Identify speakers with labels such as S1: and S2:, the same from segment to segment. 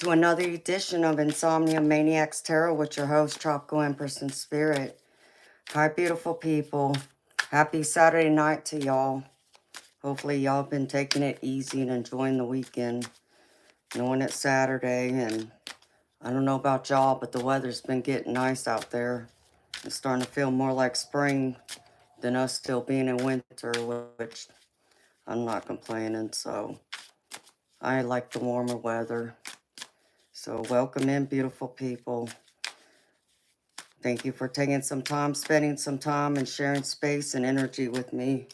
S1: to another edition of Insomnia, Maniacs Tarot with your host, Tropical Empress in Spirit. Hi, beautiful people. Happy Saturday night to y'all. Hopefully y'all been taking it easy and enjoying the weekend, knowing it's Saturday. And I don't know about y'all, but the weather's been getting nice out there. It's starting to feel more like spring than us still being in winter, which I'm not complaining. So I like the warmer weather. So welcome in, beautiful people. Thank you for taking some time, spending some time, and sharing space and energy with me.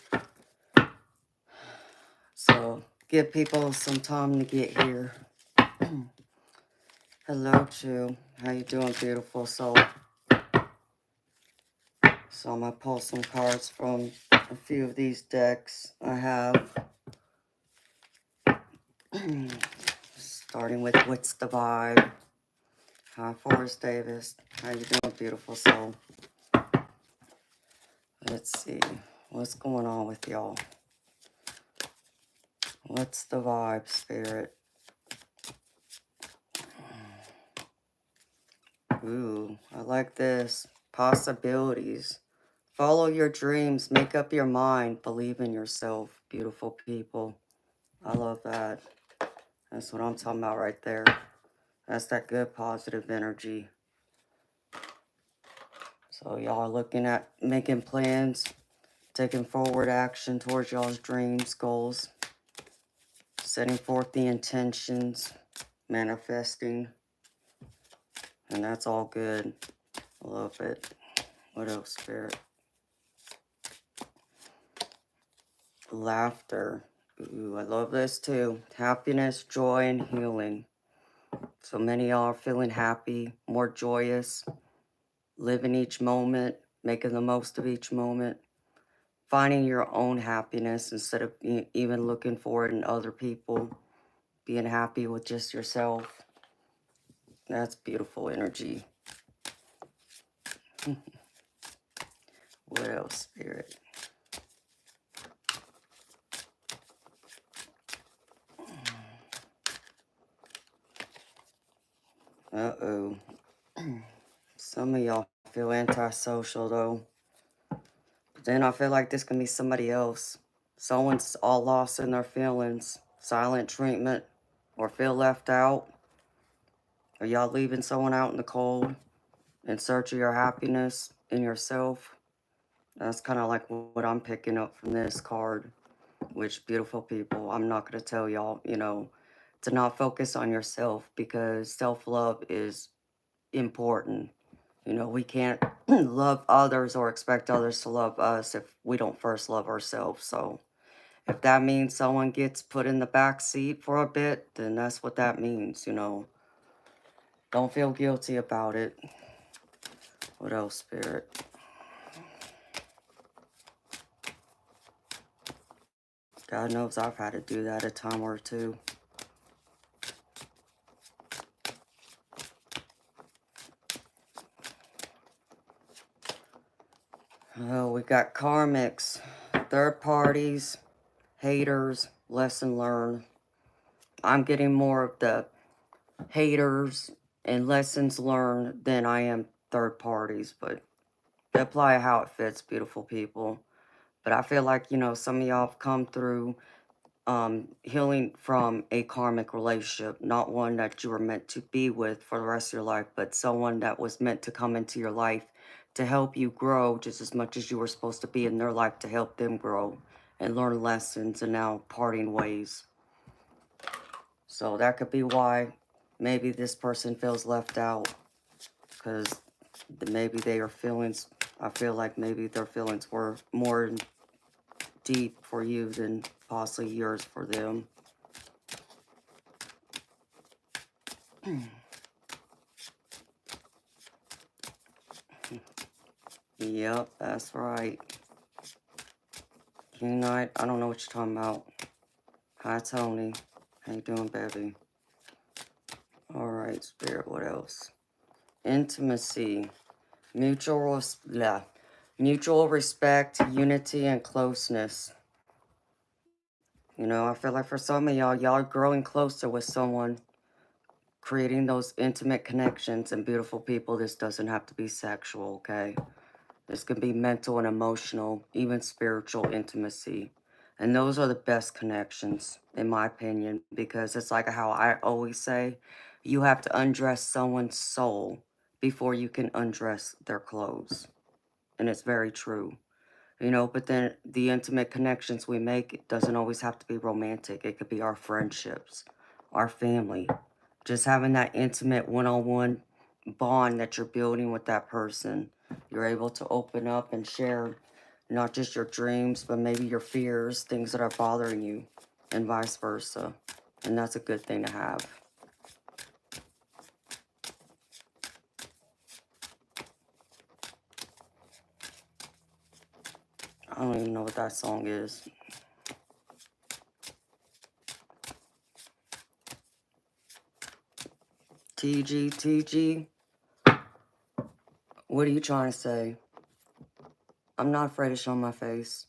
S1: So give people some time to get here. Hello, Chu. How you doing, beautiful soul? So I'm going to pull some cards from a few of these decks I have. Starting with What's the Vibe? Hi, Forrest Davis. How you doing, beautiful soul? Let's see. What's going on with y'all? What's the vibe, Spirit? Ooh, I like this. Possibilities. Follow your dreams. Make up your mind. Believe in yourself, beautiful people. I love that. That's what I'm talking about right there. That's that good positive energy. So y'all are looking at making plans, taking forward action towards y'all's dreams, goals, setting forth the intentions, manifesting. And that's all good. I love it. What else, Spirit? Laughter. Ooh, I love this too. Happiness, joy, and healing. So many of y'all are feeling happy, more joyous, living each moment, making the most of each moment, finding your own happiness instead of even looking for it in other people, being happy with just yourself. That's beautiful energy. What else, Spirit? Uh-oh. Some of y'all feel antisocial, though. But then I feel like this can be somebody else. Someone's all lost in their feelings, silent treatment, or feel left out. Are y'all leaving someone out in the cold in search of your happiness in yourself? That's kind of like what I'm picking up from this card. Which, beautiful people, I'm not going to tell y'all, to not focus on yourself, because self-love is important. We can't love others or expect others to love us if we don't first love ourselves. So if that means someone gets put in the back seat for a bit, then that's what that means, Don't feel guilty about it. What else, Spirit? God knows I've had to do that a time or two. Oh, we got karmics, third parties, haters, lesson learned. I'm getting more of the haters and lessons learned than I am third parties, but apply how it fits, beautiful people. But I feel like, some of y'all have come through healing from a karmic relationship, not one that you were meant to be with for the rest of your life, but someone that was meant to come into your life to help you grow just as much as you were supposed to be in their life to help them grow and learn lessons, and now parting ways. So that could be why maybe this person feels left out, because maybe their feelings, I feel like maybe their feelings were more deep for you than possibly yours for them. Yep, that's right. King Knight, I don't know what you're talking about. Hi, Tony. How you doing, baby? All right, Spirit, what else? Intimacy, mutual respect, unity, and closeness. I feel like for some of y'all are growing closer with someone, creating those intimate connections and beautiful people. This doesn't have to be sexual, okay? This can be mental and emotional, even spiritual intimacy. And those are the best connections, in my opinion, because it's like how I always say, you have to undress someone's soul before you can undress their clothes. And it's very true. You know, but then the intimate connections we make, it doesn't always have to be romantic. It could be our friendships, our family. Just having that intimate one-on-one bond that you're building with that person. You're able to open up and share not just your dreams, but maybe your fears, things that are bothering you, and vice versa. And that's a good thing to have. I don't even know what that song is. TG. What are you trying to say? I'm not afraid to show my face.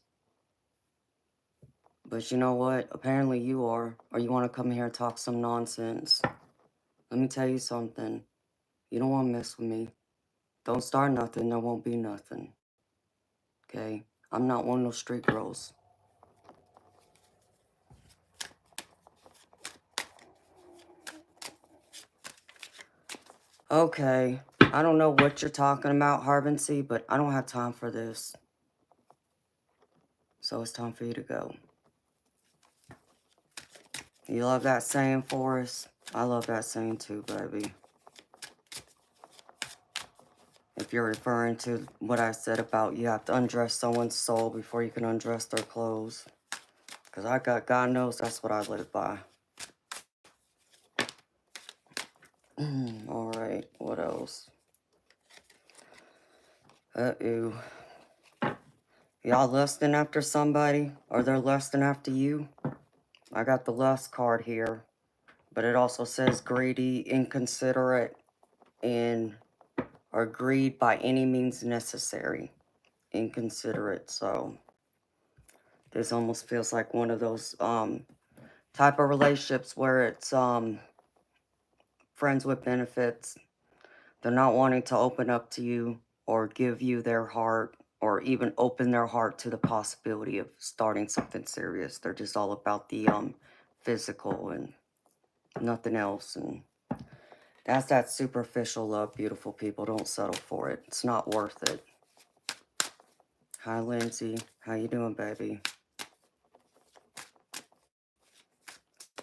S1: But you know what? Apparently you are. Or you want to come here and talk some nonsense. Let me tell you something. You don't want to mess with me. Don't start nothing, there won't be nothing. Okay? I'm not one of those street girls. Okay. I don't know what you're talking about, Harvancy, but I don't have time for this. So it's time for you to go. You love that saying, Forrest? I love that saying too, baby. If you're referring to what I said about you have to undress someone's soul before you can undress their clothes. Because God knows that's what I live by. Alright, what else? Uh-oh. Y'all lusting after somebody? Or they're lusting after you? I got the lust card here. But it also says greedy, inconsiderate, and or greed by any means necessary. Inconsiderate, so this almost feels like one of those type of relationships where it's friends with benefits. They're not wanting to open up to you or give you their heart or even open their heart to the possibility of starting something serious. They're just all about the physical and nothing else. And that's that superficial love, beautiful people. Don't settle for it. It's not worth it. Hi, Lindsay. How you doing, baby?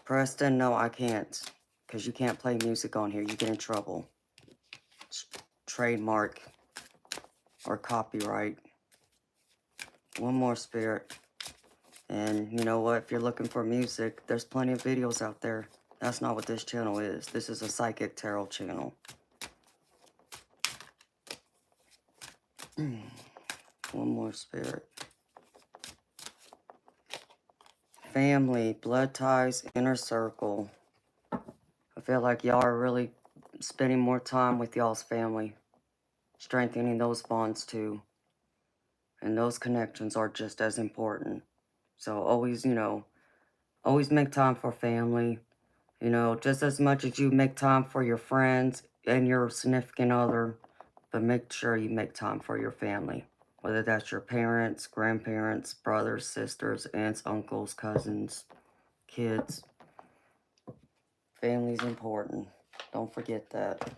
S1: Preston, no, I can't. Because you can't play music on here. You get in trouble. Trademark or copyright. One more, Spirit. And you know what? If you're looking for music, there's plenty of videos out there. That's not what this channel is. This is a psychic tarot channel. One more, Spirit. Family, blood ties, inner circle. I feel like y'all are really spending more time with y'all's family. Strengthening those bonds too. And those connections are just as important. So always, you know, always make time for family. You know, just as much as you make time for your friends and your significant other, but make sure you make time for your family. Whether that's your parents, grandparents, brothers, sisters, aunts, uncles, cousins, kids. Family's important. Don't forget that.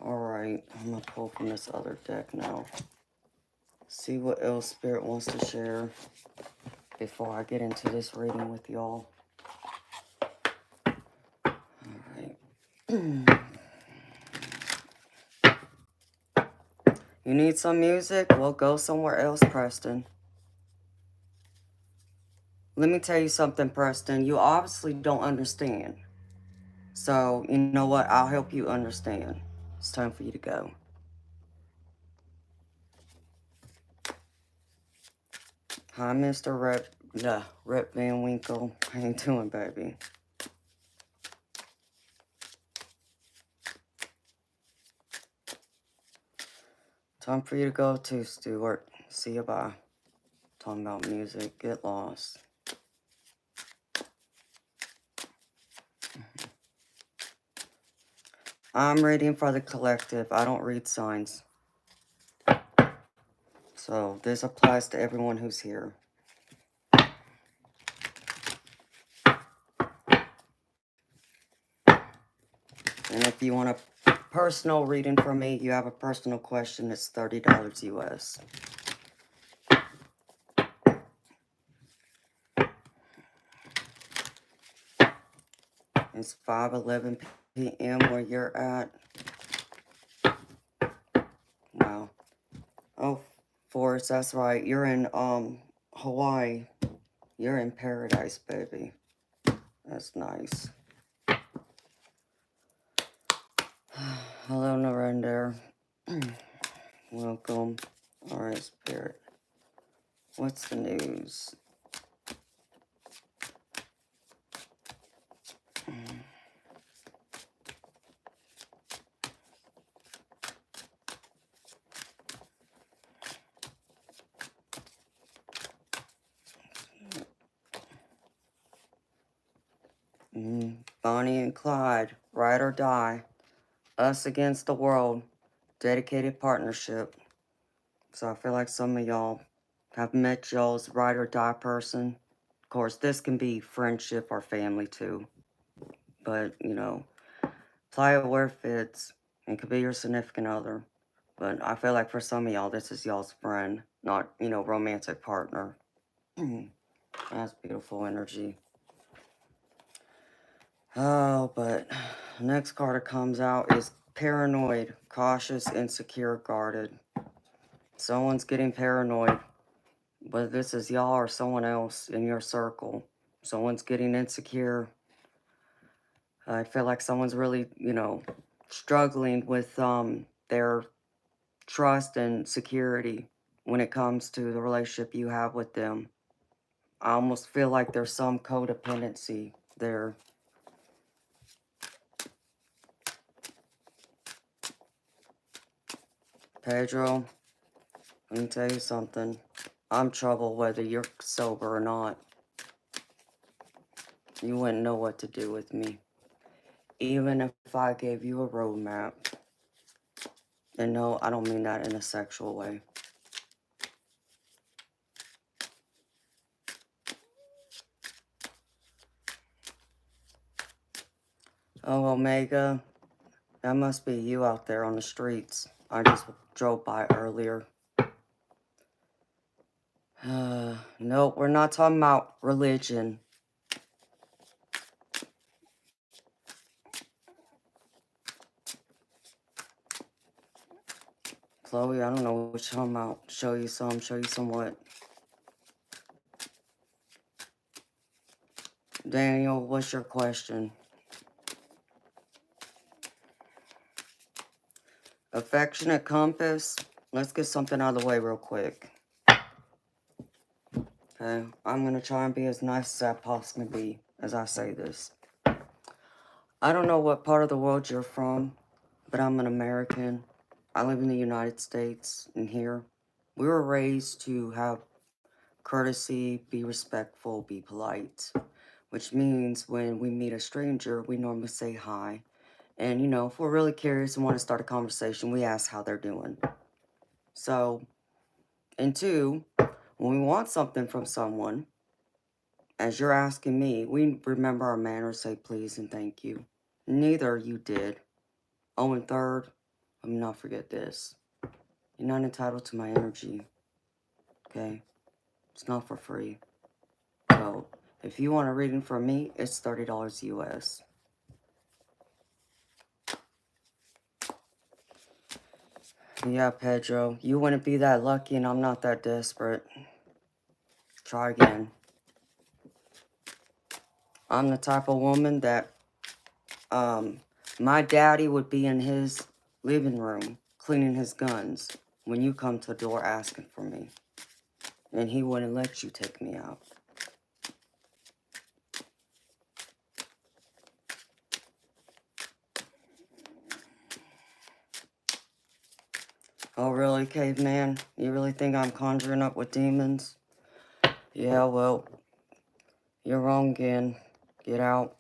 S1: Alright, I'm going to pull from this other deck now. See what else Spirit wants to share before I get into this reading with y'all. Alright. You need some music? Well, go somewhere else, Preston. Let me tell you something, Preston. You obviously don't understand. So, you know what? I'll help you understand. It's time for you to go. Hi, Mr. Rep Van Winkle. How you doing, baby? Time for you to go too, Stuart. See you, bye. Talking about music. Get lost. I'm reading for the collective. I don't read signs. So this applies to everyone who's here. And if you want a personal reading from me, you have a personal question, it's $30 US. It's 5:11 p.m. where you're at. Wow. Oh, Forrest, that's right. You're in Hawaii. You're in paradise, baby. That's nice. Hello, Narendra. Welcome. Alright, Spirit. What's the news? Bonnie and Clyde, ride or die. Us against the world. Dedicated partnership. So I feel like some of y'all have met y'all's ride or die person. Of course, this can be friendship or family too. But, you know, apply it where it fits. It could be your significant other. But I feel like for some of y'all, this is y'all's friend, not, you know, romantic partner. That's beautiful energy. Oh, but next card that comes out is paranoid, cautious, insecure, guarded. Someone's getting paranoid, whether this is y'all or someone else in your circle. Someone's getting insecure. I feel like someone's really, you know, struggling with their trust and security when it comes to the relationship you have with them. I almost feel like there's some codependency there. Pedro, let me tell you something. I'm trouble whether you're sober or not. You wouldn't know what to do with me. Even if I gave you a roadmap. And no, I don't mean that in a sexual way. Oh, Omega, that must be you out there on the streets. I just drove by earlier. No, we're not talking about religion. Chloe, I don't know what you're talking about. Show you some what? Daniel, what's your question? Affectionate compass. Let's get something out of the way real quick. Okay, I'm going to try and be as nice as I possibly be as I say this. I don't know what part of the world you're from, but I'm an American. I live in the United States, and here we were raised to have courtesy, be respectful, be polite, which means when we meet a stranger, we normally say hi. And, you know, if we're really curious and want to start a conversation, we ask how they're doing. So, and two, when we want something from someone, as you're asking me, we remember our manners, say please and thank you. Neither you did. Oh, and third, let me not forget this. You're not entitled to my energy, okay? It's not for free. So, if you want a reading from me, it's $30 US. Yeah, Pedro, you wouldn't be that lucky and I'm not that desperate. Try again. I'm the type of woman that, my daddy would be in his living room cleaning his guns when you come to the door asking for me. And he wouldn't let you take me out. Oh, really, caveman? You really think I'm conjuring up with demons? Yeah, well, you're wrong again. Get out.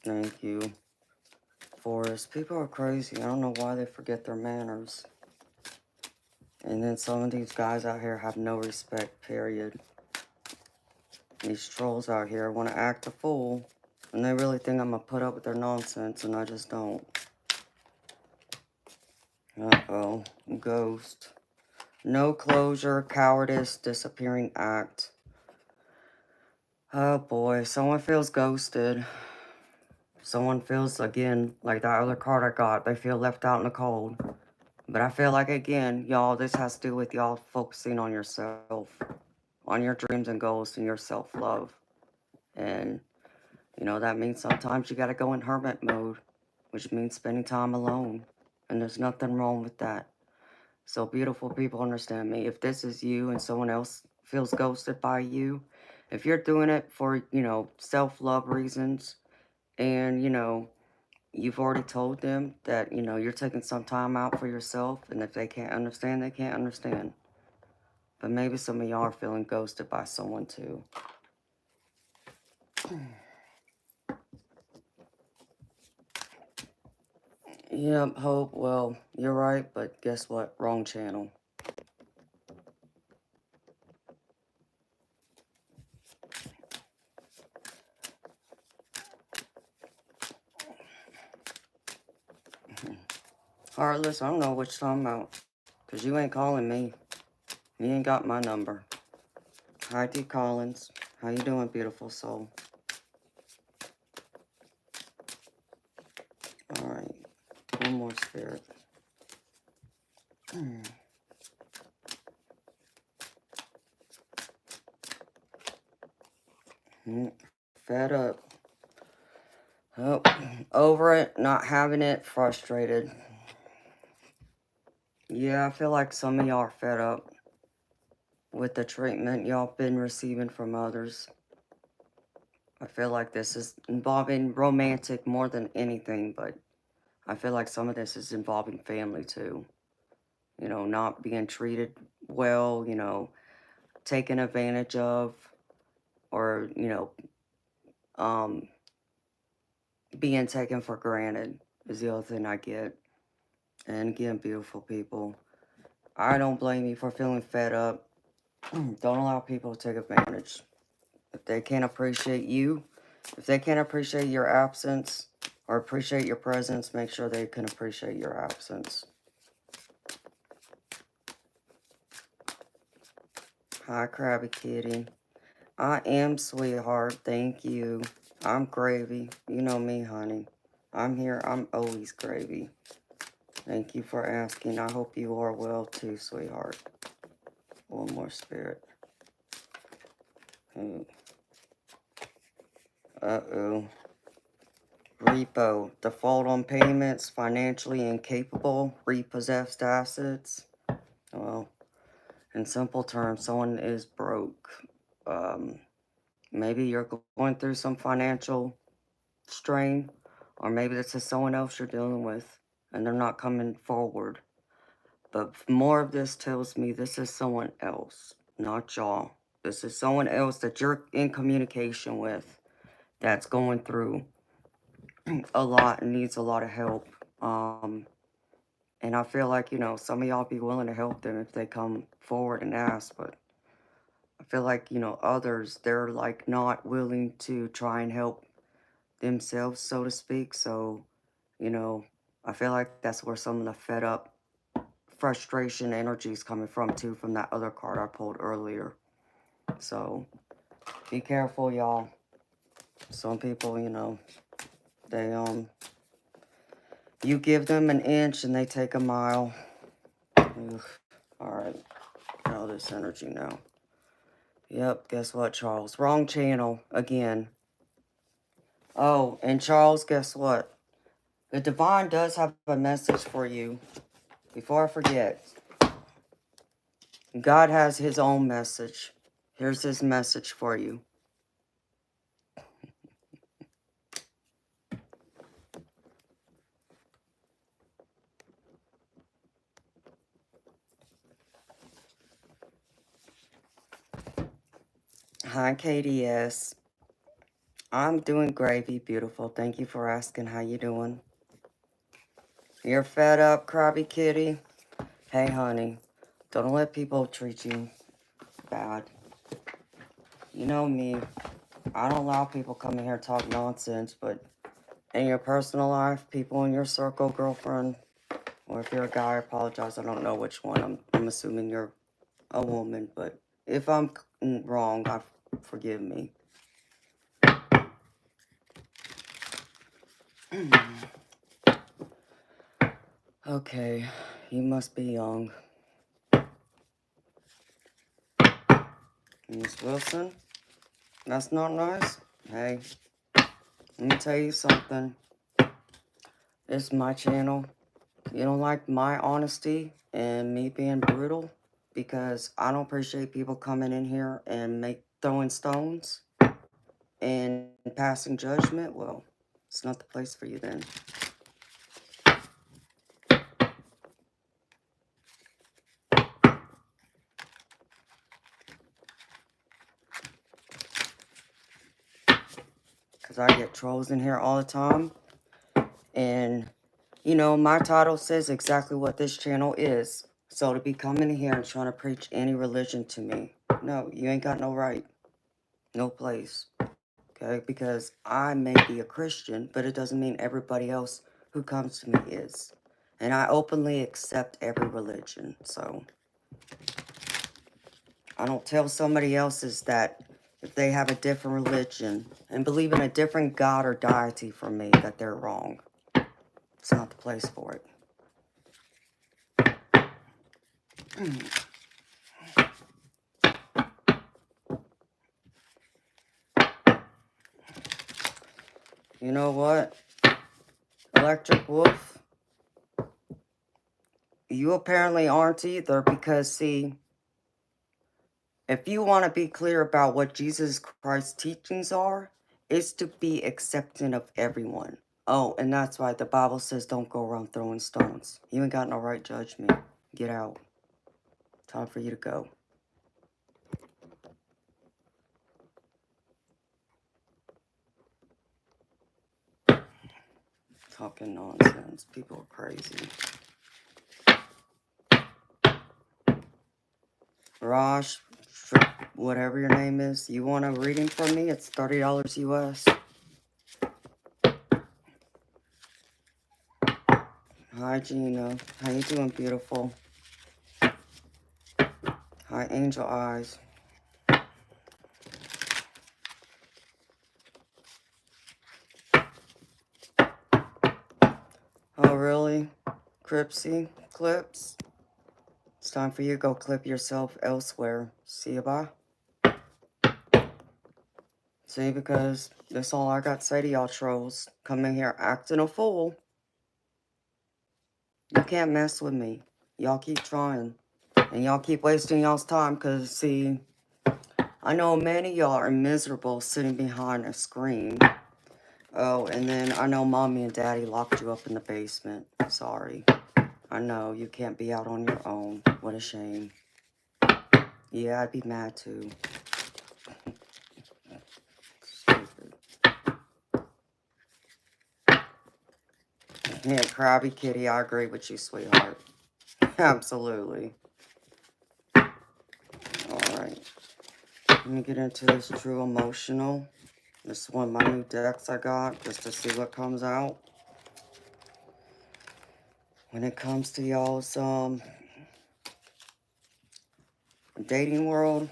S1: Thank you. Forest. People are crazy. I don't know why they forget their manners. And then some of these guys out here have no respect, period. These trolls out here want to act a fool. And they really think I'm going to put up with their nonsense, and I just don't. Uh-oh. Ghost. No closure, cowardice, disappearing act. Oh boy, someone feels ghosted. Someone feels, again, like that other card I got. They feel left out in the cold. But I feel like, again, y'all, this has to do with y'all focusing on yourself. On your dreams and goals and your self-love. And, you know, that means sometimes you got to go in hermit mode. Which means spending time alone. And there's nothing wrong with that. So beautiful people, understand me. If this is you and someone else feels ghosted by you, if you're doing it for, you know, self-love reasons, and, you know, you've already told them that, you know, you're taking some time out for yourself, and if they can't understand, they can't understand. But maybe some of y'all are feeling ghosted by someone too. Yep, Hope, well, you're right, but guess what? Wrong channel. Heartless, I don't know what you're talking about. Because you ain't calling me. You ain't got my number. Hi, D. Collins. How you doing, beautiful soul? Alright. One more spirit. Fed up. Oh, over it, not having it, frustrated. Yeah, I feel like some of y'all are fed up with the treatment y'all been receiving from others. I feel like this is involving romantic more than anything, but I feel like some of this is involving family too. You know, not being treated well, you know, taken advantage of, or, you know, being taken for granted is the other thing I get. And again, beautiful people, I don't blame you for feeling fed up. Don't allow people to take advantage. If they can't appreciate you, if they can't appreciate your absence or appreciate your presence, make sure they can appreciate your absence. Hi, Krabby Kitty. I am, sweetheart. Thank you. I'm gravy. You know me, honey. I'm here. I'm always gravy. Thank you for asking. I hope you are well too, sweetheart. One more spirit. Uh-oh. Repo. Default on payments. Financially incapable. Repossessed assets. Well, in simple terms, someone is broke. Maybe you're going through some financial strain. Or maybe this is someone else you're dealing with. And they're not coming forward. But more of this tells me this is someone else, not y'all. This is someone else that you're in communication with that's going through a lot and needs a lot of help. And I feel like, you know, some of y'all be willing to help them if they come forward and ask, but I feel like, you know, others, they're like not willing to try and help themselves, so to speak. So, you know, I feel like that's where some of the fed up frustration energy is coming from too, from that other card I pulled earlier. So be careful, y'all. Some people, you know, they you give them an inch and they take a mile. Ugh. All right, all this energy now. Yep, guess what, Charles? Wrong channel again. Oh, and Charles, guess what? The divine does have a message for you. Before I forget, God has his own message. Here's his message for you. Hi, KDS. I'm doing gravy, beautiful. Thank you for asking. How you doing? You're fed up, Krabby Kitty? Hey, honey, don't let people treat you bad. You know me. I don't allow people come in here talk nonsense, but in your personal life, people in your circle, girlfriend, or if you're a guy, I apologize. I don't know which one. I'm assuming you're a woman, but if I'm wrong, forgive me. Okay, you must be young. Miss Wilson, that's not nice. Hey, let me tell you something. It's my channel. You don't like my honesty and me being brutal because I don't appreciate people coming in here and throwing stones and passing judgment. Well, it's not the place for you then. Because I get trolls in here all the time. And, you know, my title says exactly what this channel is. So to be coming in here and trying to preach any religion to me, no, you ain't got no right. No place. Okay? Because I may be a Christian, but it doesn't mean everybody else who comes to me is. And I openly accept every religion. So I don't tell somebody else's that if they have a different religion and believe in a different God or deity from me, that they're wrong. It's not the place for it. You know what? Electric Wolf, you apparently aren't either because, see, if you want to be clear about what Jesus Christ's teachings are, it's to be accepting of everyone. Oh, and that's why the Bible says don't go around throwing stones. You ain't got no right to judge me. Get out. Time for you to go. Talking nonsense. People are crazy. Raj, whatever your name is, you want a reading from me? It's $30 US. Hi, Gina. How you doing, beautiful? Hi, Angel Eyes. Oh, really? Cripsy? Clips? It's time for you to go clip yourself elsewhere. See you, bye. See, because that's all I got to say to y'all trolls. Come in here acting a fool. You can't mess with me. Y'all keep trying. And y'all keep wasting y'all's time because, see, I know many of y'all are miserable sitting behind a screen. Oh, and then I know mommy and daddy locked you up in the basement. Sorry. I know you can't be out on your own. What a shame. Yeah, I'd be mad too. Stupid. Yeah, Krabby Kitty, I agree with you, sweetheart. Absolutely. Alright. Let me get into this true emotional. This is one of my new decks I got, just to see what comes out. When it comes to y'all's dating world,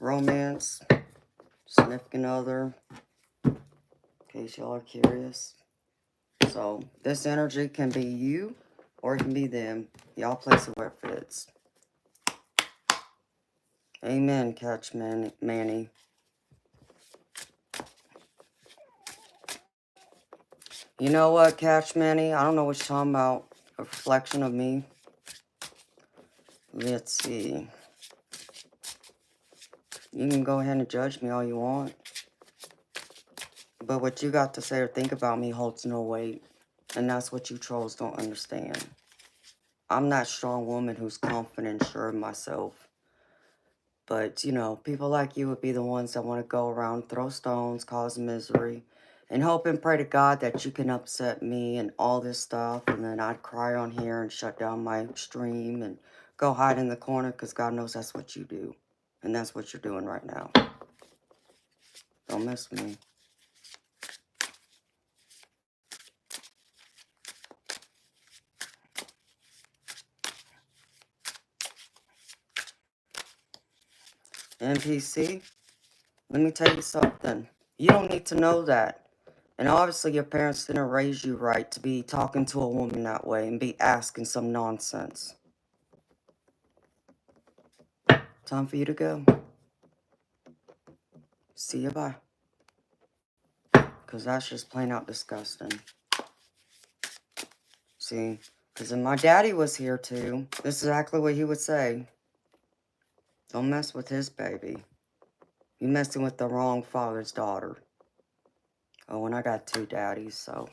S1: romance, significant other, in case y'all are curious. So, this energy can be you, or it can be them. Y'all place it where it fits. Amen, Catch Manny. You know what, Catch Manny? I don't know what you're talking about. A reflection of me. Let's see. You can go ahead and judge me all you want. But what you got to say or think about me holds no weight. And that's what you trolls don't understand. I'm that strong woman who's confident and sure of myself. But, you know, people like you would be the ones that want to go around, throw stones, cause misery, and hope and pray to God that you can upset me and all this stuff. And then I'd cry on here and shut down my stream and go hide in the corner because God knows that's what you do. And that's what you're doing right now. Don't mess with me. NPC, let me tell you something. You don't need to know that. And obviously your parents didn't raise you right to be talking to a woman that way and be asking some nonsense. Time for you to go. See you, bye. Because that's just plain out disgusting. See? Because if my daddy was here too, this is exactly what he would say. Don't mess with his baby. You messing with the wrong father's daughter. Oh, and I got 2 daddies, so.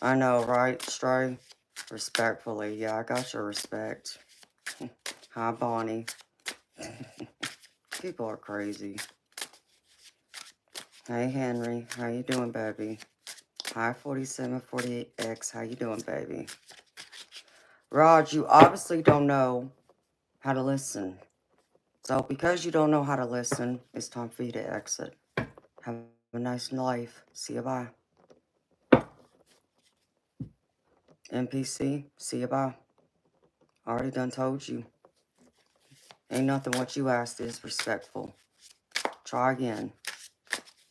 S1: I know, right, Stray? Respectfully, yeah, I got your respect. Hi, Bonnie. People are crazy. Hey, Henry. How you doing, baby? Hi, 4748X. How you doing, baby? Raj, you obviously don't know how to listen. So because you don't know how to listen, it's time for you to exit. Have a nice life. See you, bye. NPC, see you, bye. Already done told you. Ain't nothing what you asked is respectful. Try again.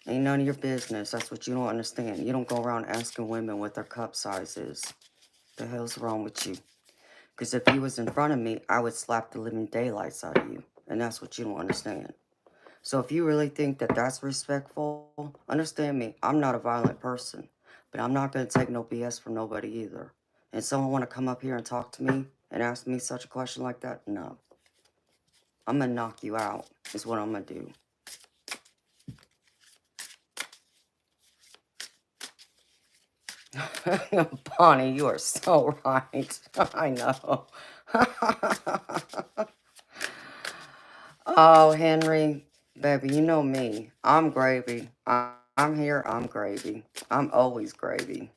S1: Ain't none of your business. That's what you don't understand. You don't go around asking women what their cup size is. The hell's wrong with you? Because if you was in front of me, I would slap the living daylights out of you. And that's what you don't understand. So if you really think that that's respectful, understand me. I'm not a violent person. But I'm not going to take no BS from nobody either. And someone want to come up here and talk to me and ask me such a question like that? No. I'm going to knock you out is what I'm going to do. Bonnie, you are so right. I know. Oh, Henry, baby, you know me. I'm gravy. I'm here, I'm gravy. I'm always gravy.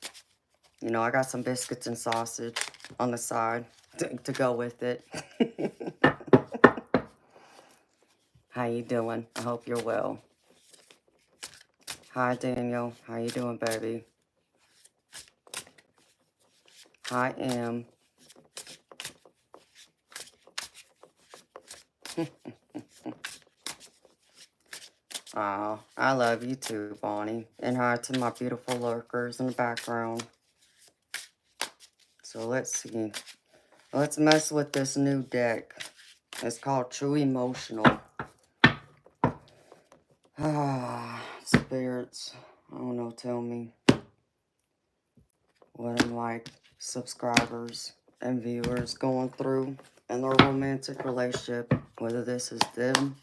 S1: You know, I got some biscuits and sausage on the side to go with it. How you doing? I hope you're well. Hi, Daniel. How you doing, baby? Hi, Em. Oh, I love you too, Bonnie. And hi to my beautiful lurkers in the background. So let's see. Let's mess with this new deck. It's called True Emotional. Ah, spirits. I don't know, tell me what I'm like, subscribers and viewers going through in their romantic relationship, whether this is them,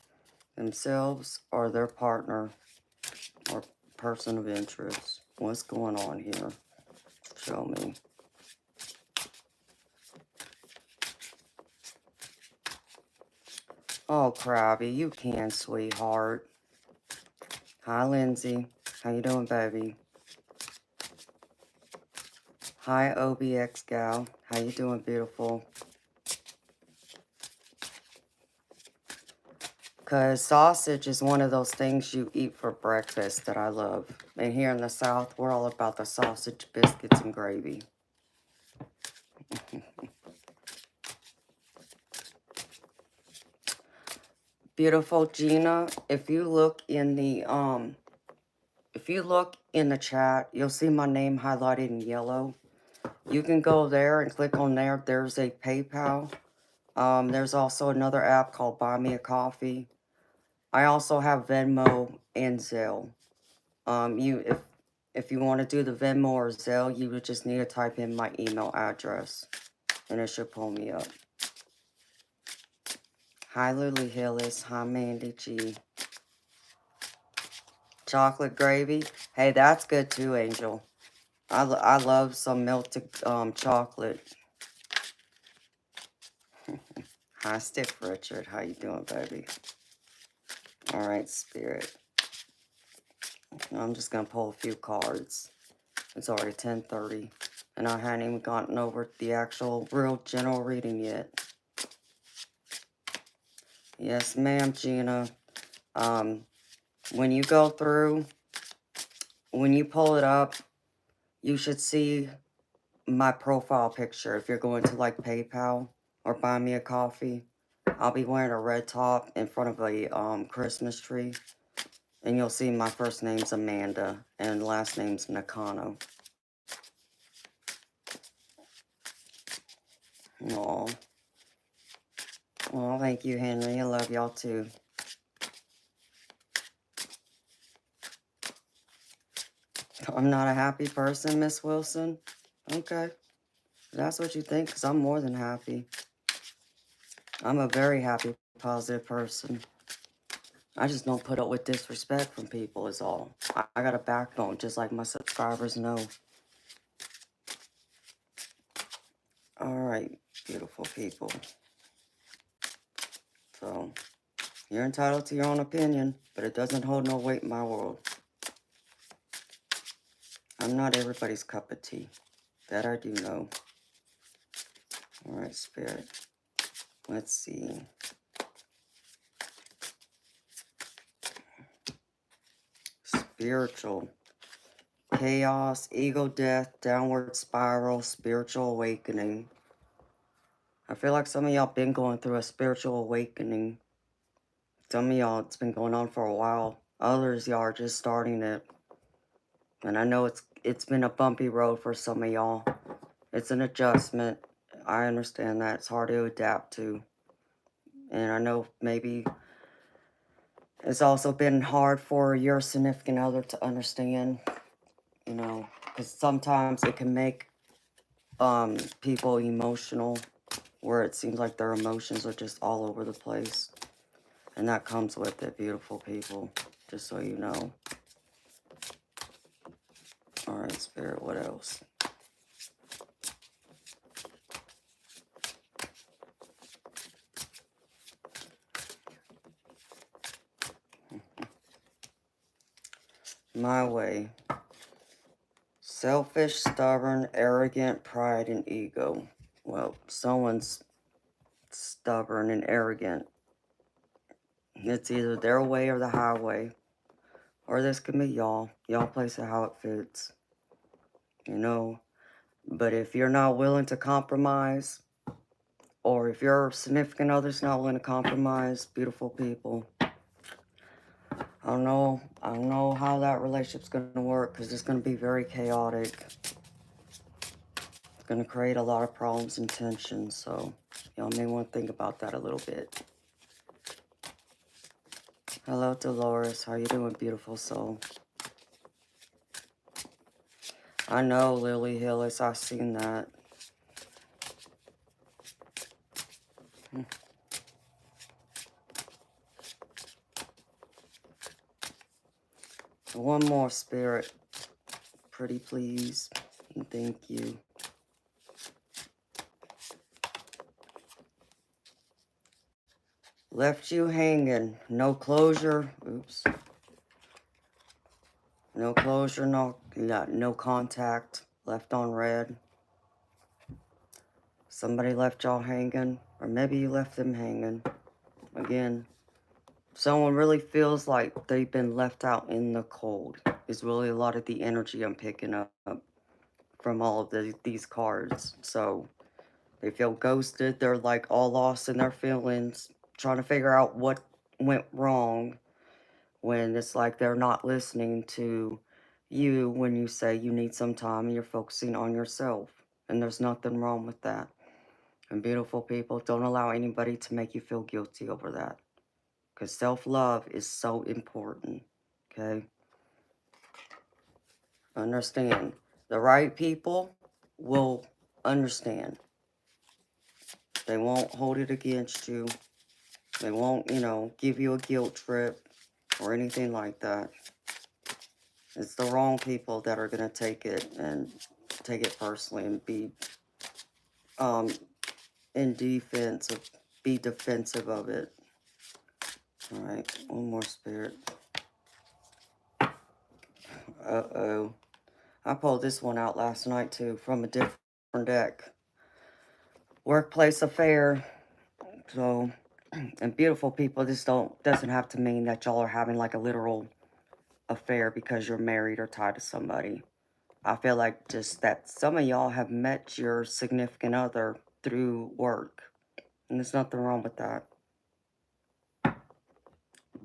S1: themselves, or their partner or person of interest. What's going on here? Show me. Oh, Krabby, you can, sweetheart. Hi, Lindsay. How you doing, baby? Hi, OBX gal. How you doing, beautiful? Because sausage is one of those things you eat for breakfast that I love. And here in the South, we're all about the sausage, biscuits, and gravy. Beautiful Gina, if you look in the chat, you'll see my name highlighted in yellow. You can go there and click on there. There's a PayPal. There's also another app called Buy Me a Coffee. I also have Venmo and Zelle. If you want to do the Venmo or Zelle, you would just need to type in my email address, and it should pull me up. Hi, Lily Hillis. Hi, Mandy G. Chocolate gravy. Hey, that's good too, Angel. I love some melted chocolate. Hi, Stiff Richard. How you doing, baby? All right, Spirit. I'm just going to pull a few cards. It's already 10:30, and I hadn't even gotten over the actual real general reading yet. Yes, ma'am, Gina. When you go through, when you pull it up, you should see my profile picture. If you're going to like PayPal or buy me a coffee, I'll be wearing a red top in front of a Christmas tree. And you'll see my first name's Amanda and last name's Nakano. Aw. Well, thank you, Henry. I love y'all too. I'm not a happy person, Miss Wilson. Okay. If that's what you think, because I'm more than happy. I'm a very happy, positive person. I just don't put up with disrespect from people is all. I got a backbone, just like my subscribers know. Alright, beautiful people. So, you're entitled to your own opinion, but it doesn't hold no weight in my world. I'm not everybody's cup of tea. That I do know. Alright, Spirit. Let's see. Spiritual. Chaos, ego death, downward spiral, spiritual awakening. I feel like some of y'all been going through a spiritual awakening. Some of y'all, it's been going on for a while. Others, y'all are just starting it. And I know it's been a bumpy road for some of y'all. It's an adjustment. I understand that. It's hard to adapt to. And I know maybe it's also been hard for your significant other to understand, you know, because sometimes it can make people emotional, where it seems like their emotions are just all over the place. And that comes with it, beautiful people, just so you know. Alright, Spirit, what else? My way. Selfish, stubborn, arrogant, pride, and ego. Well, someone's stubborn and arrogant. It's either their way or the highway. Or this can be y'all. Y'all place it how it fits. You know? But if you're not willing to compromise, or if your significant other's not willing to compromise, beautiful people, I don't know how that relationship's going to work, because it's going to be very chaotic. It's going to create a lot of problems and tension, so y'all may want to think about that a little bit. Hello, Dolores. How you doing, beautiful soul? I know, Lily Hillis. I've seen that. One more, Spirit. Pretty please. And thank you. Left you hanging. No closure. Oops. No closure, no contact. Left on red. Somebody left y'all hanging. Or maybe you left them hanging. Again, someone really feels like they've been left out in the cold. Is really a lot of the energy I'm picking up from all of these cards. So they feel ghosted. They're like all lost in their feelings, trying to figure out what went wrong, when it's like they're not listening to you when you say you need some time and you're focusing on yourself. And there's nothing wrong with that. And beautiful people, don't allow anybody to make you feel guilty over that. Because self-love is so important. Okay? Understand. The right people will understand. They won't hold it against you. They won't, you know, give you a guilt trip or anything like that. It's the wrong people that are going to take it personally and be in defense of be defensive of it. All right, one more spirit. Uh-oh. I pulled this one out last night, too, from a different deck. Workplace affair. So, and beautiful people, this doesn't have to mean that y'all are having like a literal affair because you're married or tied to somebody. I feel like just that some of y'all have met your significant other through work. And there's nothing wrong with that.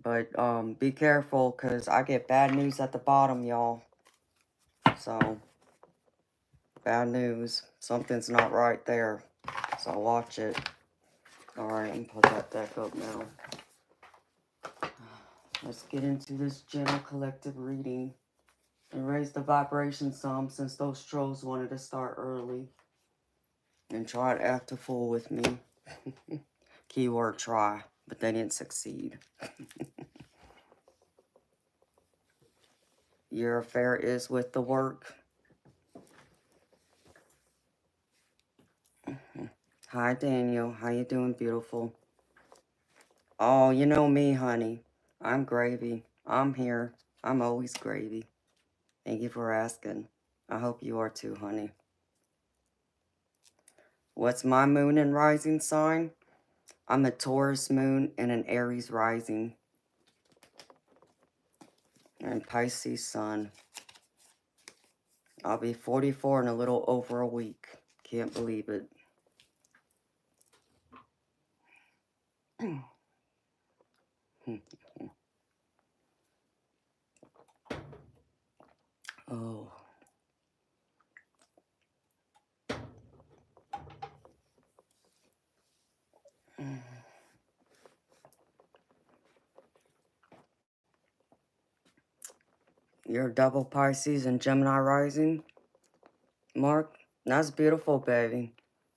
S1: But be careful, because I get bad news at the bottom, y'all. So, bad news. Something's not right there. So watch it. Alright, I'm gonna put that deck up now. Let's get into this general collective reading. And raise the vibration some, since those trolls wanted to start early. And try to act a fool with me. Keyword try, but they didn't succeed. Your affair is with the work. Hi, Daniel. How you doing, beautiful? Oh, you know me, honey. I'm gravy. I'm here. I'm always gravy. Thank you for asking. I hope you are too, honey. What's my moon and rising sign? I'm a Taurus moon and an Aries rising. And Pisces sun. I'll be 44 in a little over a week. Can't believe it. Oh. You're a double Pisces and Gemini rising, Mark? That's beautiful, baby.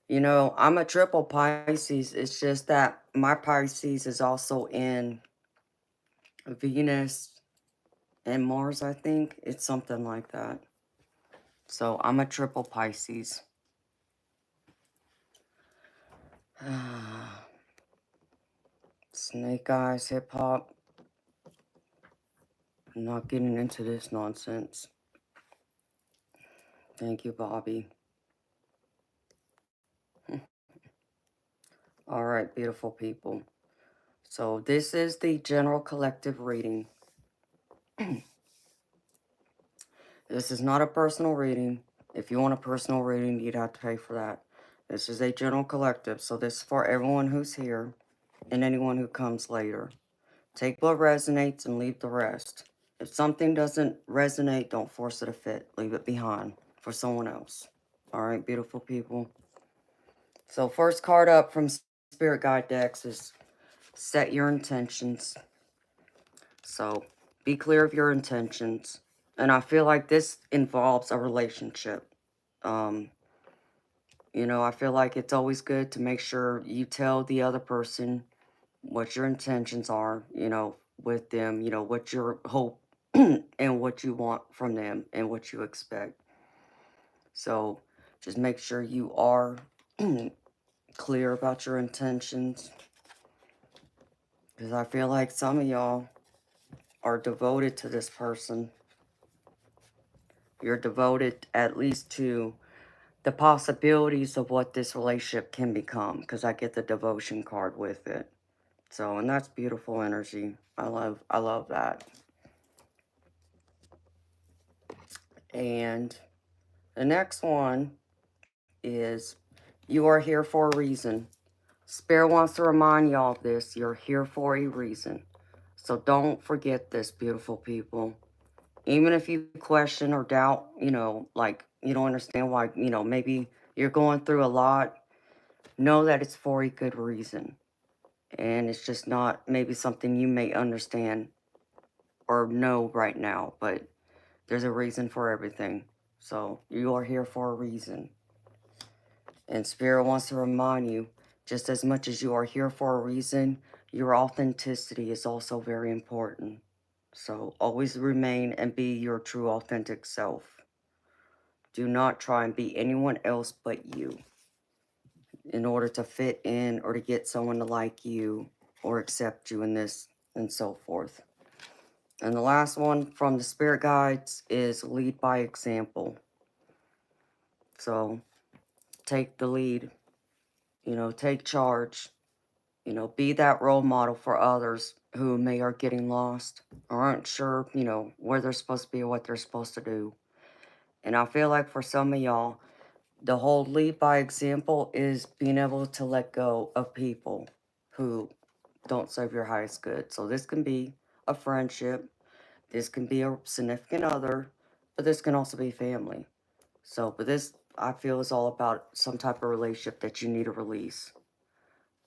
S1: You know, I'm a triple Pisces. It's just that my Pisces is also in Venus and Mars, I think. It's something like that. So I'm a triple Pisces. Snake eyes, hip hop. I'm not getting into this nonsense. Thank you, Bobby. All right, beautiful people. So this is the general collective reading. This is not a personal reading. If you want a personal reading, you'd have to pay for that. This is a general collective, so this is for everyone who's here and anyone who comes later. Take what resonates and leave the rest. If something doesn't resonate, don't force it to fit. Leave it behind for someone else. All right, beautiful people. So first card up from Spirit Guide decks is Set Your Intentions. So be clear of your intentions. And I feel like this involves a relationship. You know, I feel like it's always good to make sure you tell the other person what your intentions are, you know, with them, you know, what your hope and what you want from them and what you expect. So just make sure you are clear about your intentions. Because I feel like some of y'all are devoted to this person. You're devoted at least to the possibilities of what this relationship can become, because I get the devotion card with it. So, and that's beautiful energy. I love that. And the next one is you are here for a reason. Spirit wants to remind y'all of this. You're here for a reason. So don't forget this, beautiful people. Even if you question or doubt, you know, like you don't understand why, you know, maybe you're going through a lot, know that it's for a good reason. And it's just not maybe something you may understand or know right now, but there's a reason for everything. So you are here for a reason. And Spirit wants to remind you, just as much as you are here for a reason, your authenticity is also very important. So always remain and be your true authentic self. Do not try and be anyone else but you. in order to fit in or to get someone to like you or accept you in this and so forth. And the last one from the spirit guides is lead by example. So take the lead, take charge, be that role model for others who may are getting lost or aren't sure, where they're supposed to be or what they're supposed to do. And I feel like for some of y'all, the whole lead by example is being able to let go of people who don't serve your highest good. So this can be a friendship, this can be a significant other, but this can also be family. So, but this I feel is all about some type of relationship that you need to release.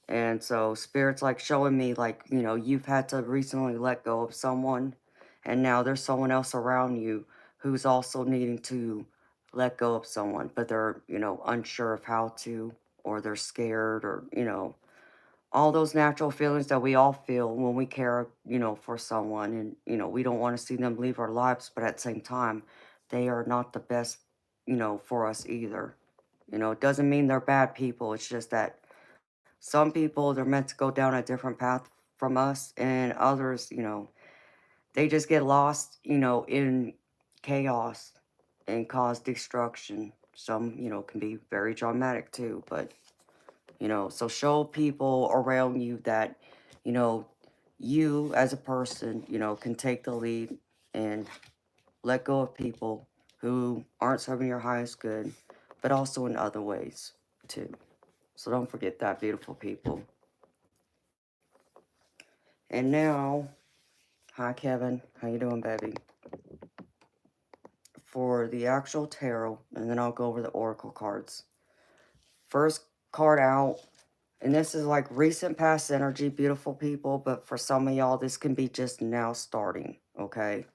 S1: And so spirit's like showing me like, you've had to recently let go of someone and now there's someone else around you who's also needing to let go of someone, but they're, unsure of how to, or they're scared, or, all those natural feelings that we all feel when we care, for someone, and, we don't want to see them leave our lives, but at the same time, they are not the best, for us either. It doesn't mean they're bad people. It's just that some people, they're meant to go down a different path from us, and others, they just get lost, in chaos and cause destruction. Some, can be very dramatic too, but, so show people around you that, you know, you as a person, can take the lead and let go of people who aren't serving your highest good, but also in other ways too. So don't forget that, beautiful people. And now, hi Kevin, how you doing, baby? For the actual tarot, and then I'll go over the oracle cards. First card out, and this is like recent past energy, beautiful people, but for some of y'all, this can be just now starting, okay?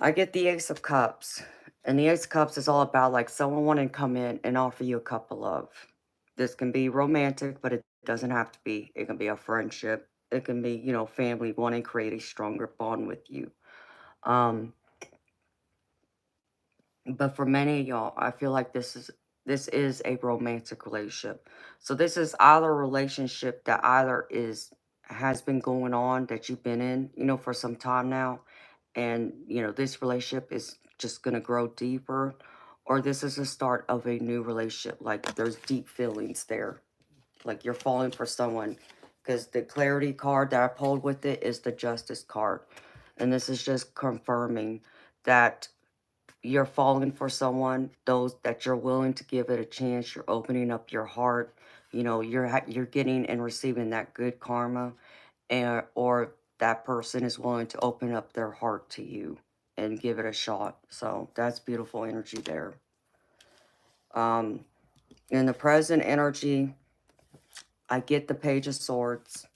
S1: I get the Ace of Cups, and the Ace of Cups is all about like someone wanting to come in and offer you a cup of love. This can be romantic, but it doesn't have to be. It can be a friendship. It can be, family wanting to create a stronger bond with you. Um, but for many of y'all, I feel like this is a romantic relationship. So this is either a relationship that either has been going on that you've been in, for some time now, and this relationship is just going to grow deeper, or this is the start of a new relationship, like there's deep feelings there, like you're falling for someone, because the clarity card that I pulled with it is the justice card, and this is just confirming that you're falling for someone, those that you're willing to give it a chance, you're opening up your heart, you're getting and receiving that good karma, and or that person is willing to open up their heart to you and give it a shot. So that's beautiful energy there. Um, in the present energy, I get the Page of Swords.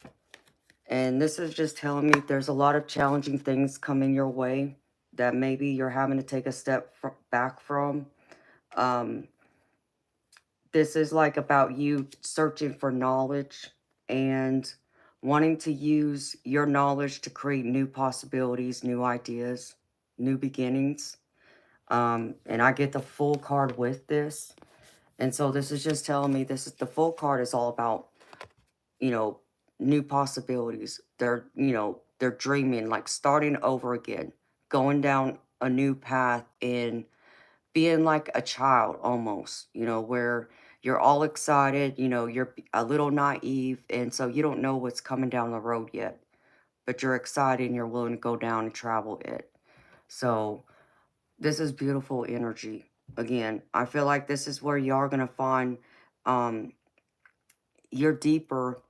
S1: And this is just telling me there's a lot of challenging things coming your way that maybe you're having to take a step back from. Um, this is like about you searching for knowledge and wanting to use your knowledge to create new possibilities, new ideas, new beginnings. And I get the full card with this. And so this is just telling me the full card is all about, you know, new possibilities. They're dreaming, like starting over again, going down a new path in being like a child almost, where you're all excited, you're a little naive, and so you don't know what's coming down the road yet, but you're excited and you're willing to go down and travel it. So this is beautiful energy. Again, I feel like this is where you are going to find um, your deeper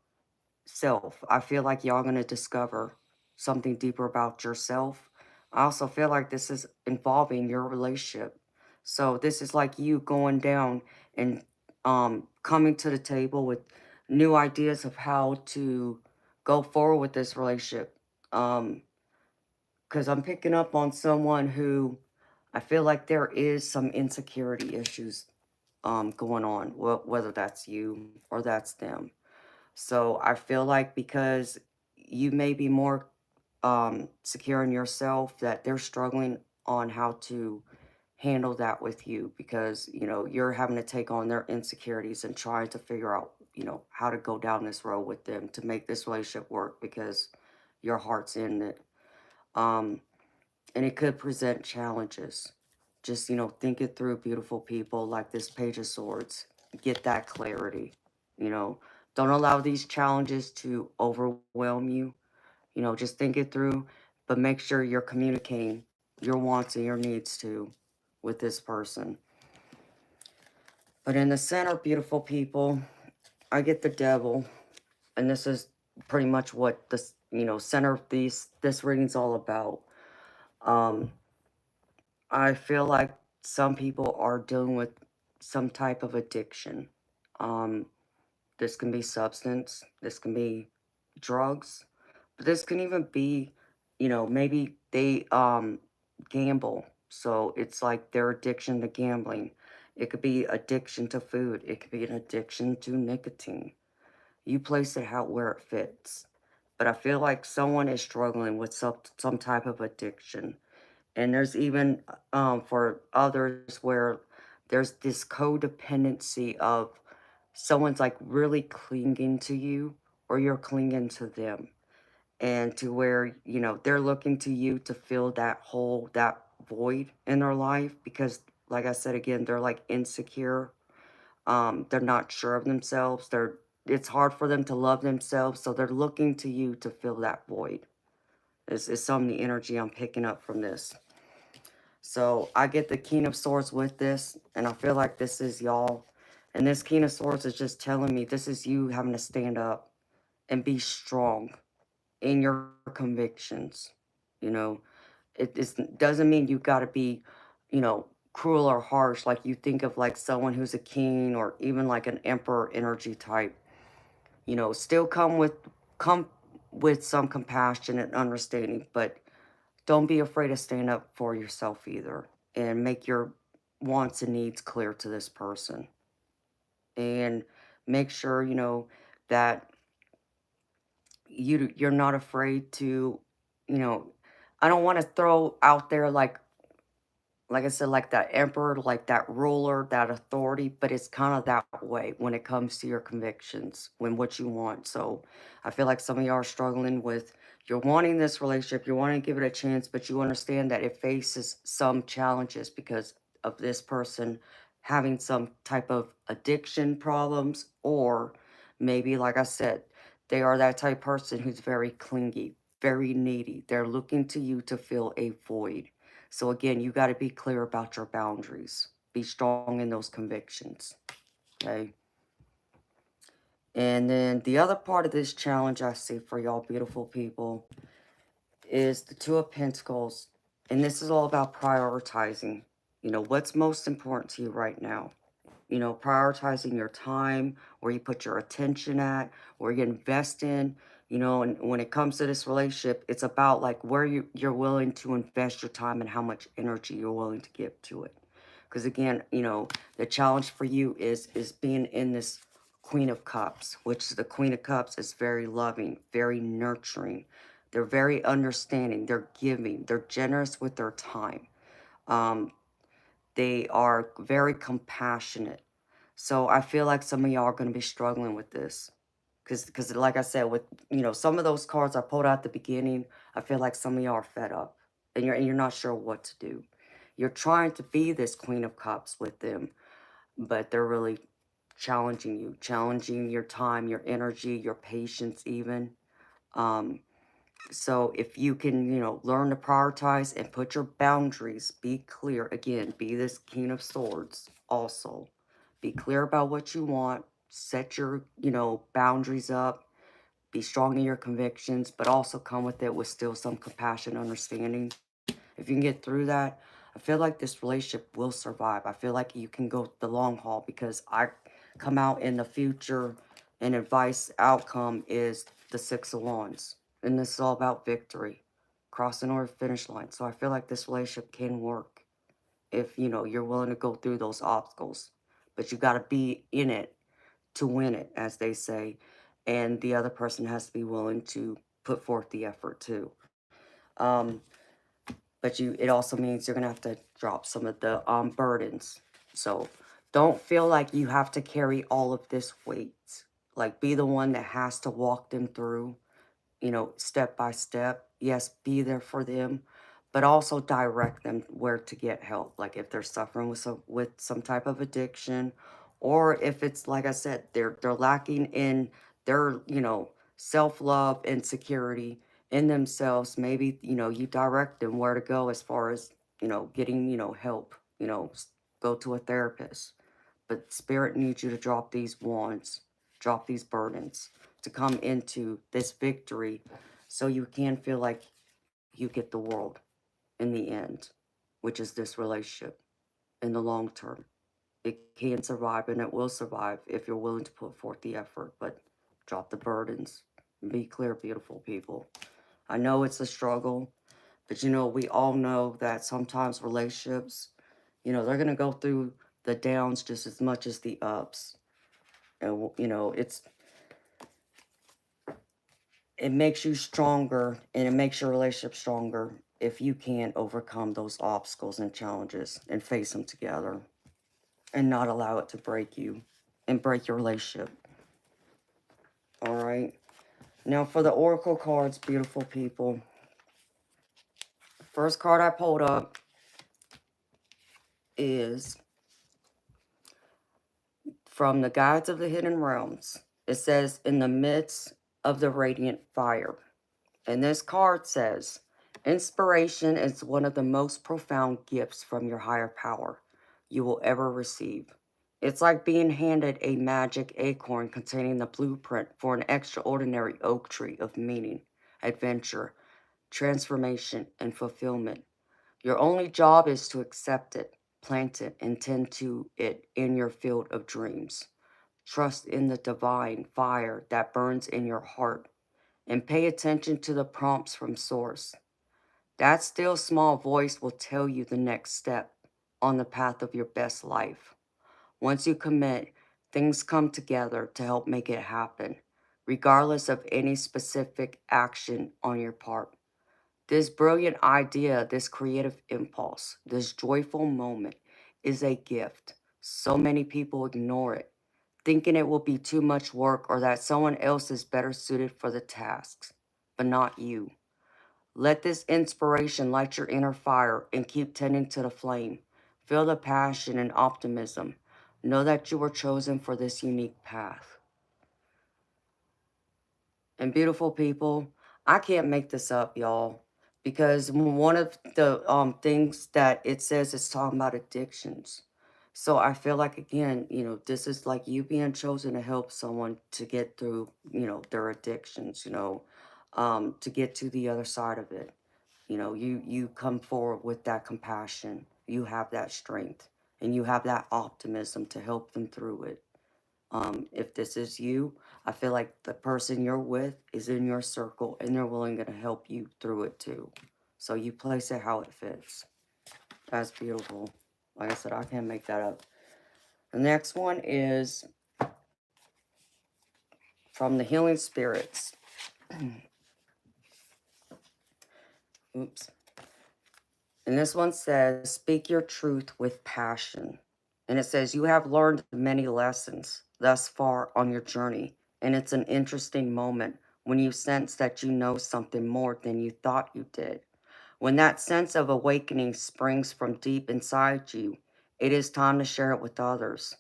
S1: self. I feel like y'all going to discover something deeper about yourself. I also feel like this is involving your relationship. So this is like you going down and coming to the table with new ideas of how to go forward with this relationship. Because I'm picking up on someone who I feel like there is some insecurity issues going on, whether that's you or that's them. So I feel like because you may be more secure in yourself, that they're struggling on how to handle that with you because, you're having to take on their insecurities and trying to figure out, how to go down this road with them to make this relationship work because your heart's in it. Um, and it could present challenges. Just, think it through, beautiful people, like this Page of Swords. Get that clarity. You know, don't allow these challenges to overwhelm you. Just think it through, but make sure you're communicating your wants and your needs too with this person. But in the center, beautiful people, I get the devil, and this is pretty much what this, center of this reading's all about. Um, I feel like some people are dealing with some type of addiction. Um, this can be substance, this can be drugs, but this can even be, maybe they gamble. So it's like their addiction to gambling. It could be addiction to food. It could be an addiction to nicotine. You place it out where it fits. But I feel like someone is struggling with some type of addiction. And there's even for others where there's this codependency of someone's like really clinging to you or you're clinging to them. And to where, they're looking to you to fill that hole, that void in their life because like I said again, they're like insecure. They're not sure of themselves. It's hard for them to love themselves, so they're looking to you to fill that void. Is some of the energy I'm picking up from this. So I get the King of Swords with this, and I feel like this is y'all. And this King of Swords is just telling me this is you having to stand up and be strong in your convictions. You know, doesn't mean you got to be, cruel or harsh like you think of like someone who's a king or even like an emperor energy type. Still come with some compassion and understanding, but don't be afraid to stand up for yourself either and make your wants and needs clear to this person. And make sure, that you're not afraid to, you know, I don't want to throw out there like I said, like that emperor, like that ruler, that authority, but it's kind of that way when it comes to your convictions, when what you want. So I feel like some of you are struggling with you're wanting this relationship, you want to give it a chance, but you understand that it faces some challenges because of this person having some type of addiction problems, or maybe, like I said, they are that type of person who's very clingy, very needy. They're looking to you to fill a void. So again, you got to be clear about your boundaries. Be strong in those convictions. Okay. And then the other part of this challenge I see for y'all beautiful people is the Two of Pentacles. And this is all about prioritizing. What's most important to you right now? Prioritizing your time, where you put your attention at, where you invest in, and when it comes to this relationship, it's about like where you're willing to invest your time and how much energy you're willing to give to it. Because again, the challenge for you is being in this Queen of Cups, which is the Queen of Cups is very loving, very nurturing. They're very understanding. They're giving. They're generous with their time. Um, they are very compassionate. So I feel like some of y'all are going to be struggling with this. Because like I said, with, some of those cards I pulled out at the beginning, I feel like some of y'all are fed up. And you're not sure what to do. You're trying to be this Queen of Cups with them, but they're really challenging you, challenging your time, your energy, your patience even. Um, so if you can, learn to prioritize and put your boundaries, be clear. Again, be this King of Swords also. Be clear about what you want. Set your, boundaries up. Be strong in your convictions, but also come with it with still some compassion, understanding. If you can get through that, I feel like this relationship will survive. I feel like you can go the long haul because I come out in the future and advice outcome is the Six of Wands. And this is all about victory, crossing over the finish line. So I feel like this relationship can work if, you're willing to go through those obstacles. But you got to be in it to win it, as they say. And the other person has to be willing to put forth the effort too. Um, But it also means you're going to have to drop some of the burdens. So don't feel like you have to carry all of this weight. Like, be the one that has to walk them through, step by step. Yes, be there for them, but also direct them where to get help. Like if they're suffering with some type of addiction, or if it's like I said, they're lacking in their, self-love and security in themselves. Maybe, you direct them where to go as far as, getting, help, go to a therapist. But Spirit needs you to drop these wands, drop these burdens, to come into this victory so you can feel like you get the world in the end, which is this relationship in the long term. It can survive and it will survive if you're willing to put forth the effort, but drop the burdens. Be clear, beautiful people. I know it's a struggle, but we all know that sometimes relationships, they're going to go through the downs just as much as the ups. And, it makes you stronger and it makes your relationship stronger if you can overcome those obstacles and challenges and face them together and not allow it to break you and break your relationship. All right. Now for the oracle cards, beautiful people. First card I pulled up is from the Guides of the Hidden Realms. It says, in the midst of the radiant fire. And this card says, inspiration is one of the most profound gifts from your higher power you will ever receive. It's like being handed a magic acorn containing the blueprint for an extraordinary oak tree of meaning, adventure, transformation, and fulfillment. Your only job is to accept it, plant it, and tend to it in your field of dreams. Trust in the divine fire that burns in your heart and pay attention to the prompts from Source. That still small voice will tell you the next step on the path of your best life. Once you commit, things come together to help make it happen, regardless of any specific action on your part. This brilliant idea, this creative impulse, this joyful moment is a gift. So many people ignore it, thinking it will be too much work or that someone else is better suited for the tasks, but not you. Let this inspiration light your inner fire and keep tending to the flame. Feel the passion and optimism. Know that you were chosen for this unique path. And beautiful people, I can't make this up, y'all, because one of the things that it says is talking about addictions. So I feel like, again, this is like you being chosen to help someone to get through, their addictions, to get to the other side of it. You come forward with that compassion, you have that strength, and you have that optimism to help them through it. If this is you, I feel like the person you're with is in your circle and they're willing to help you through it too. So you place it how it fits. That's beautiful. Like I said, I can't make that up. The next one is from the Healing Spirits. Oops. And this one says, speak your truth with passion. And it says, you have learned many lessons thus far on your journey. And it's an interesting moment when you sense that you know something more than you thought you did. When that sense of awakening springs from deep inside you, it is time to share it with others.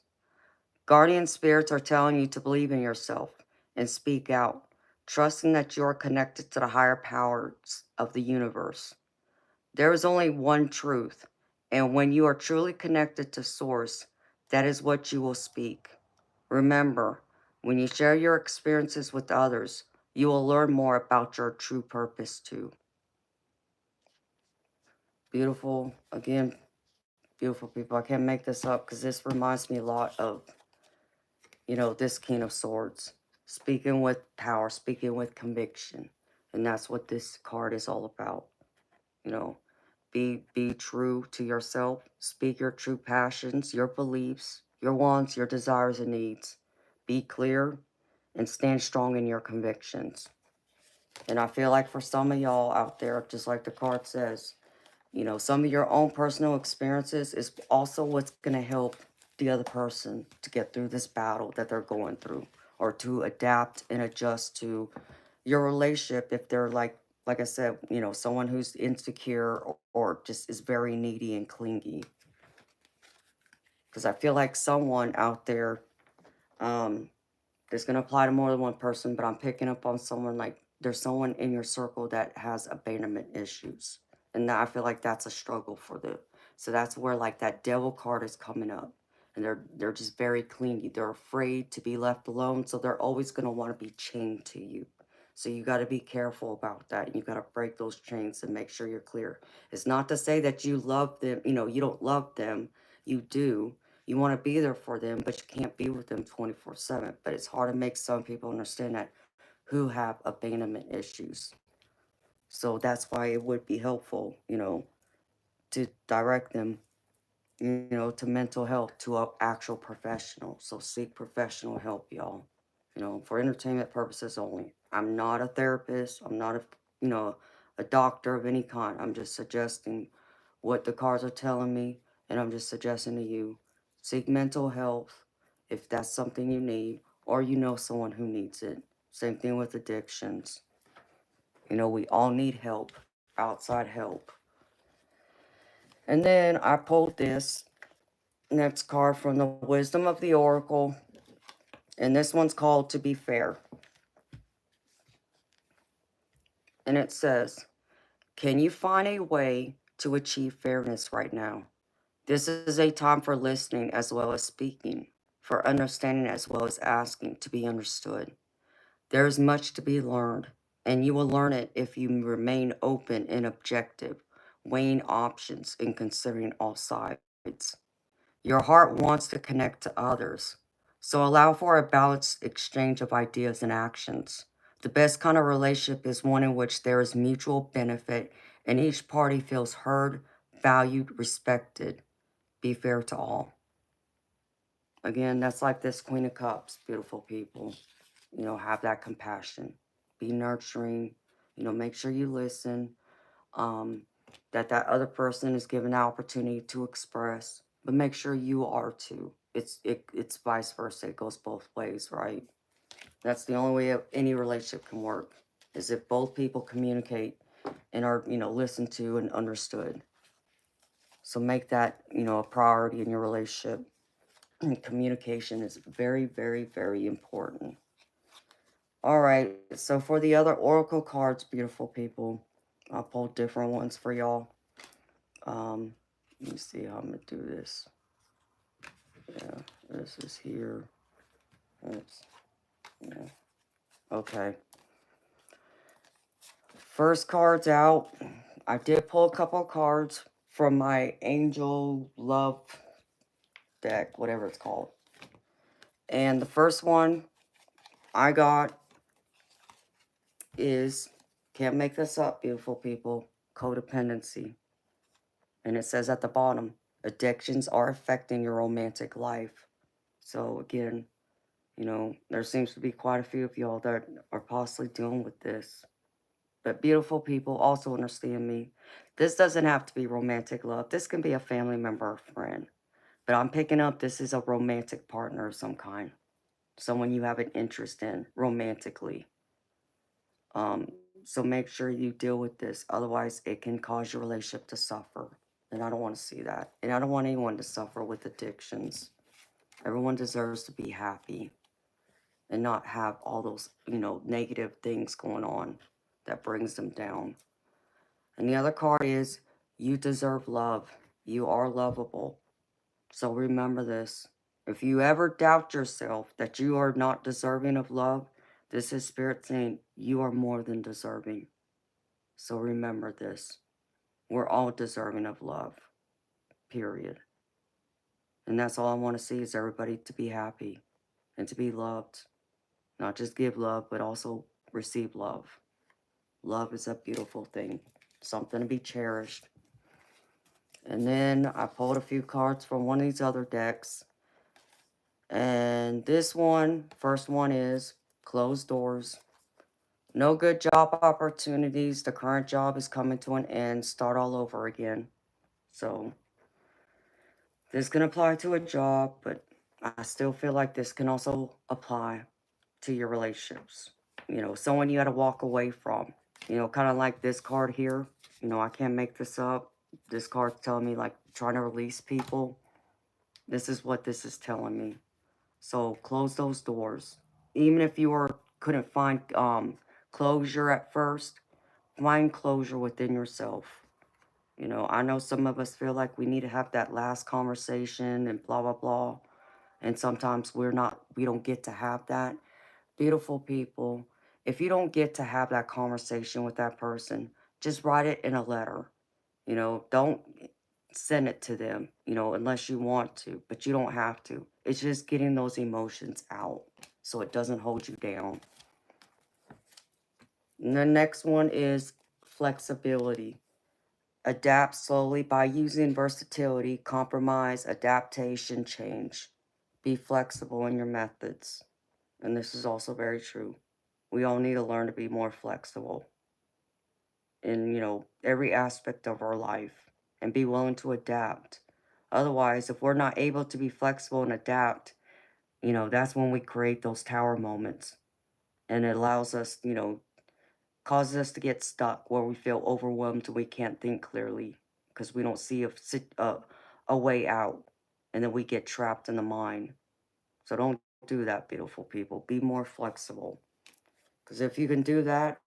S1: Guardian spirits are telling you to believe in yourself and speak out, trusting that you are connected to the higher powers of the universe. There is only one truth, and when you are truly connected to Source, that is what you will speak. Remember, when you share your experiences with others, you will learn more about your true purpose too. Beautiful, again, beautiful people. I can't make this up because this reminds me a lot of, this King of Swords. Speaking with power, speaking with conviction. And that's what this card is all about. You know, be true to yourself. Speak your true passions, your beliefs, your wants, your desires and needs. Be clear and stand strong in your convictions. And I feel like for some of y'all out there, just like the card says, You know, some of your own personal experiences is also what's going to help the other person to get through this battle that they're going through, or to adapt and adjust to your relationship if they're like I said, you know, someone who's insecure or just is very needy and clingy. Because I feel like someone out there, um, this going to apply to more than one person, but I'm picking up on someone like there's someone in your circle that has abandonment issues. And I feel like that's a struggle for them. So that's where like that devil card is coming up. And they're just very clingy. They're afraid to be left alone. So they're always going to want to be chained to you. So you got to be careful about that. You got to break those chains and make sure you're clear. It's not to say that you love them, you know, you don't love them. You do. You want to be there for them, but you can't be with them 24/7. But it's hard to make some people understand that who have abandonment issues. So that's why it would be helpful, you know, to direct them, you know, to mental health, to an actual professional. So seek professional help, y'all. You know, for entertainment purposes only. I'm not a therapist. I'm not a, you know, a doctor of any kind. I'm just suggesting what the cards are telling me, and I'm just suggesting to you, seek mental health if that's something you need, or you know someone who needs it. Same thing with addictions. You know, we all need help, outside help. And then I pulled this next card from the Wisdom of the Oracle, and this one's called To Be Fair. And it says, can you find a way to achieve fairness right now? This is a time for listening as well as speaking, for understanding as well as asking to be understood. There is much to be learned, and you will learn it if you remain open and objective, weighing options and considering all sides. Your heart wants to connect to others, so allow for a balanced exchange of ideas and actions. The best kind of relationship is one in which there is mutual benefit and each party feels heard, valued, respected. Be fair to all. Again, that's like this Queen of Cups, beautiful people. You know, have that compassion. Be nurturing. You know, make sure you listen. Um, that other person is given the opportunity to express, but make sure you are too. It's vice versa. It goes both ways, right? That's the only way any relationship can work, is if both people communicate and are, you know, listened to and understood. So make that, you know, a priority in your relationship. Communication is very, very, very important. All right, so for the other oracle cards, beautiful people, I'll pull different ones for y'all. Let me see how I'm gonna do this. Yeah, this is here. That's, yeah. Okay. First card's out. I did pull a couple of cards from my Angel Love deck, whatever it's called. And the first one I got is, can't make this up, beautiful people, codependency. And it says at the bottom, addictions are affecting your romantic life. So again, you know, there seems to be quite a few of y'all that are possibly dealing with this. But beautiful people also understand me. This doesn't have to be romantic love. This can be a family member or friend. But I'm picking up this is a romantic partner of some kind. Someone you have an interest in romantically. So make sure you deal with this. Otherwise, it can cause your relationship to suffer. And I don't want to see that. And I don't want anyone to suffer with addictions. Everyone deserves to be happy and not have all those, you know, negative things going on that brings them down. And the other card is, you deserve love. You are lovable. So remember this. If you ever doubt yourself that you are not deserving of love, this is Spirit saying you are more than deserving. So remember this. We're all deserving of love. Period. And that's all I want to see is everybody to be happy and to be loved. Not just give love, but also receive love. Love is a beautiful thing. Something to be cherished. And then I pulled a few cards from one of these other decks. And this one, first one is closed doors. No good job opportunities. The current job is coming to an end. Start all over again. So this can apply to a job, but I still feel like this can also apply to your relationships. You know, someone you got to walk away from. You know, kind of like this card here. You know, I can't make this up. This card's telling me, like, trying to release people. This is what this is telling me. So close those doors. Even if you couldn't find closure at first, find closure within yourself. You know, I know some of us feel like we need to have that last conversation and blah, blah, blah. And sometimes we don't get to have that. Beautiful people, if you don't get to have that conversation with that person, just write it in a letter. You know, don't send it to them, you know, unless you want to, but you don't have to. It's just getting those emotions out so it doesn't hold you down. And the next one is flexibility. Adapt slowly by using versatility, compromise, adaptation, change. Be flexible in your methods. And this is also very true. We all need to learn to be more flexible in, you know, every aspect of our life and be willing to adapt. Otherwise, if we're not able to be flexible and adapt, you know, that's when we create those tower moments. And it allows us, you know, causes us to get stuck where we feel overwhelmed and we can't think clearly because we don't see a way out. And then we get trapped in the mind. So don't do that, beautiful people. Be more flexible. Because if you can do that,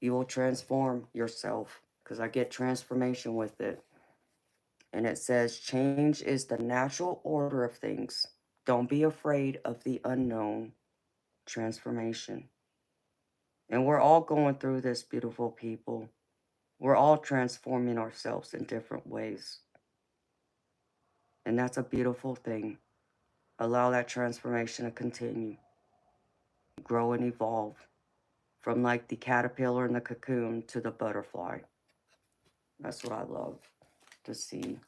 S1: you will transform yourself. Because I get transformation with it. And it says, change is the natural order of things. Don't be afraid of the unknown. Transformation. And we're all going through this, beautiful people. We're all transforming ourselves in different ways. And that's a beautiful thing. Allow that transformation to continue. Grow and evolve. From like the caterpillar in the cocoon to the butterfly. That's what I love to see.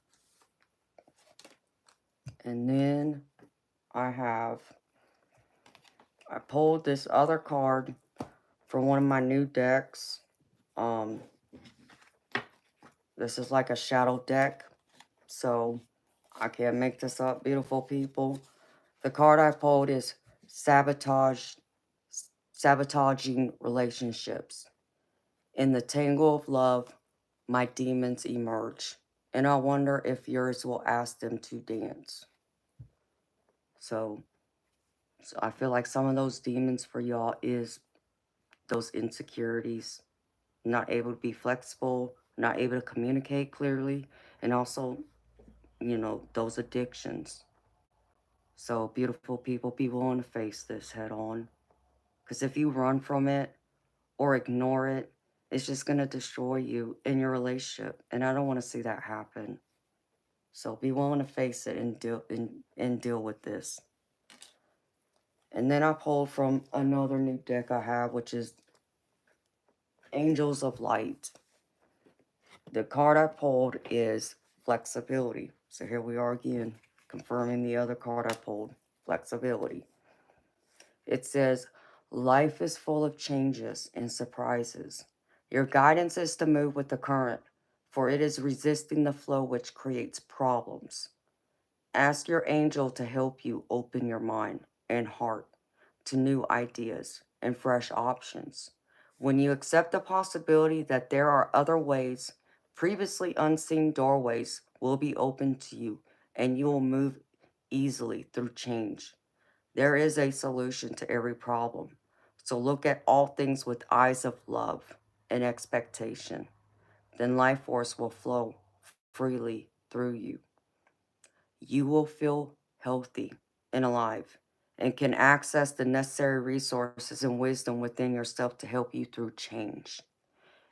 S1: And then I pulled this other card from one of my new decks. This is like a shadow deck, so I can't make this up, beautiful people. The card I pulled is sabotaging relationships. In the tangle of love, my demons emerge, and I wonder if yours will ask them to dance. So I feel like some of those demons for y'all is those insecurities, not able to be flexible, not able to communicate clearly, and also, you know, those addictions. So, beautiful people, be willing to face this head on. Because if you run from it or ignore it, it's just going to destroy you in your relationship. And I don't want to see that happen. So, be willing to face it and deal with this. And then I pulled from another new deck I have, which is Angels of Light. The card I pulled is flexibility. So here we are again, confirming the other card I pulled, flexibility. It says, life is full of changes and surprises. Your guidance is to move with the current, for it is resisting the flow which creates problems. Ask your angel to help you open your mind and heart to new ideas and fresh options. When you accept the possibility that there are other ways, previously unseen doorways will be open to you and you will move easily through change. There is a solution to every problem. So look at all things with eyes of love and expectation. Then life force will flow freely through you. You will feel healthy and alive and can access the necessary resources and wisdom within yourself to help you through change.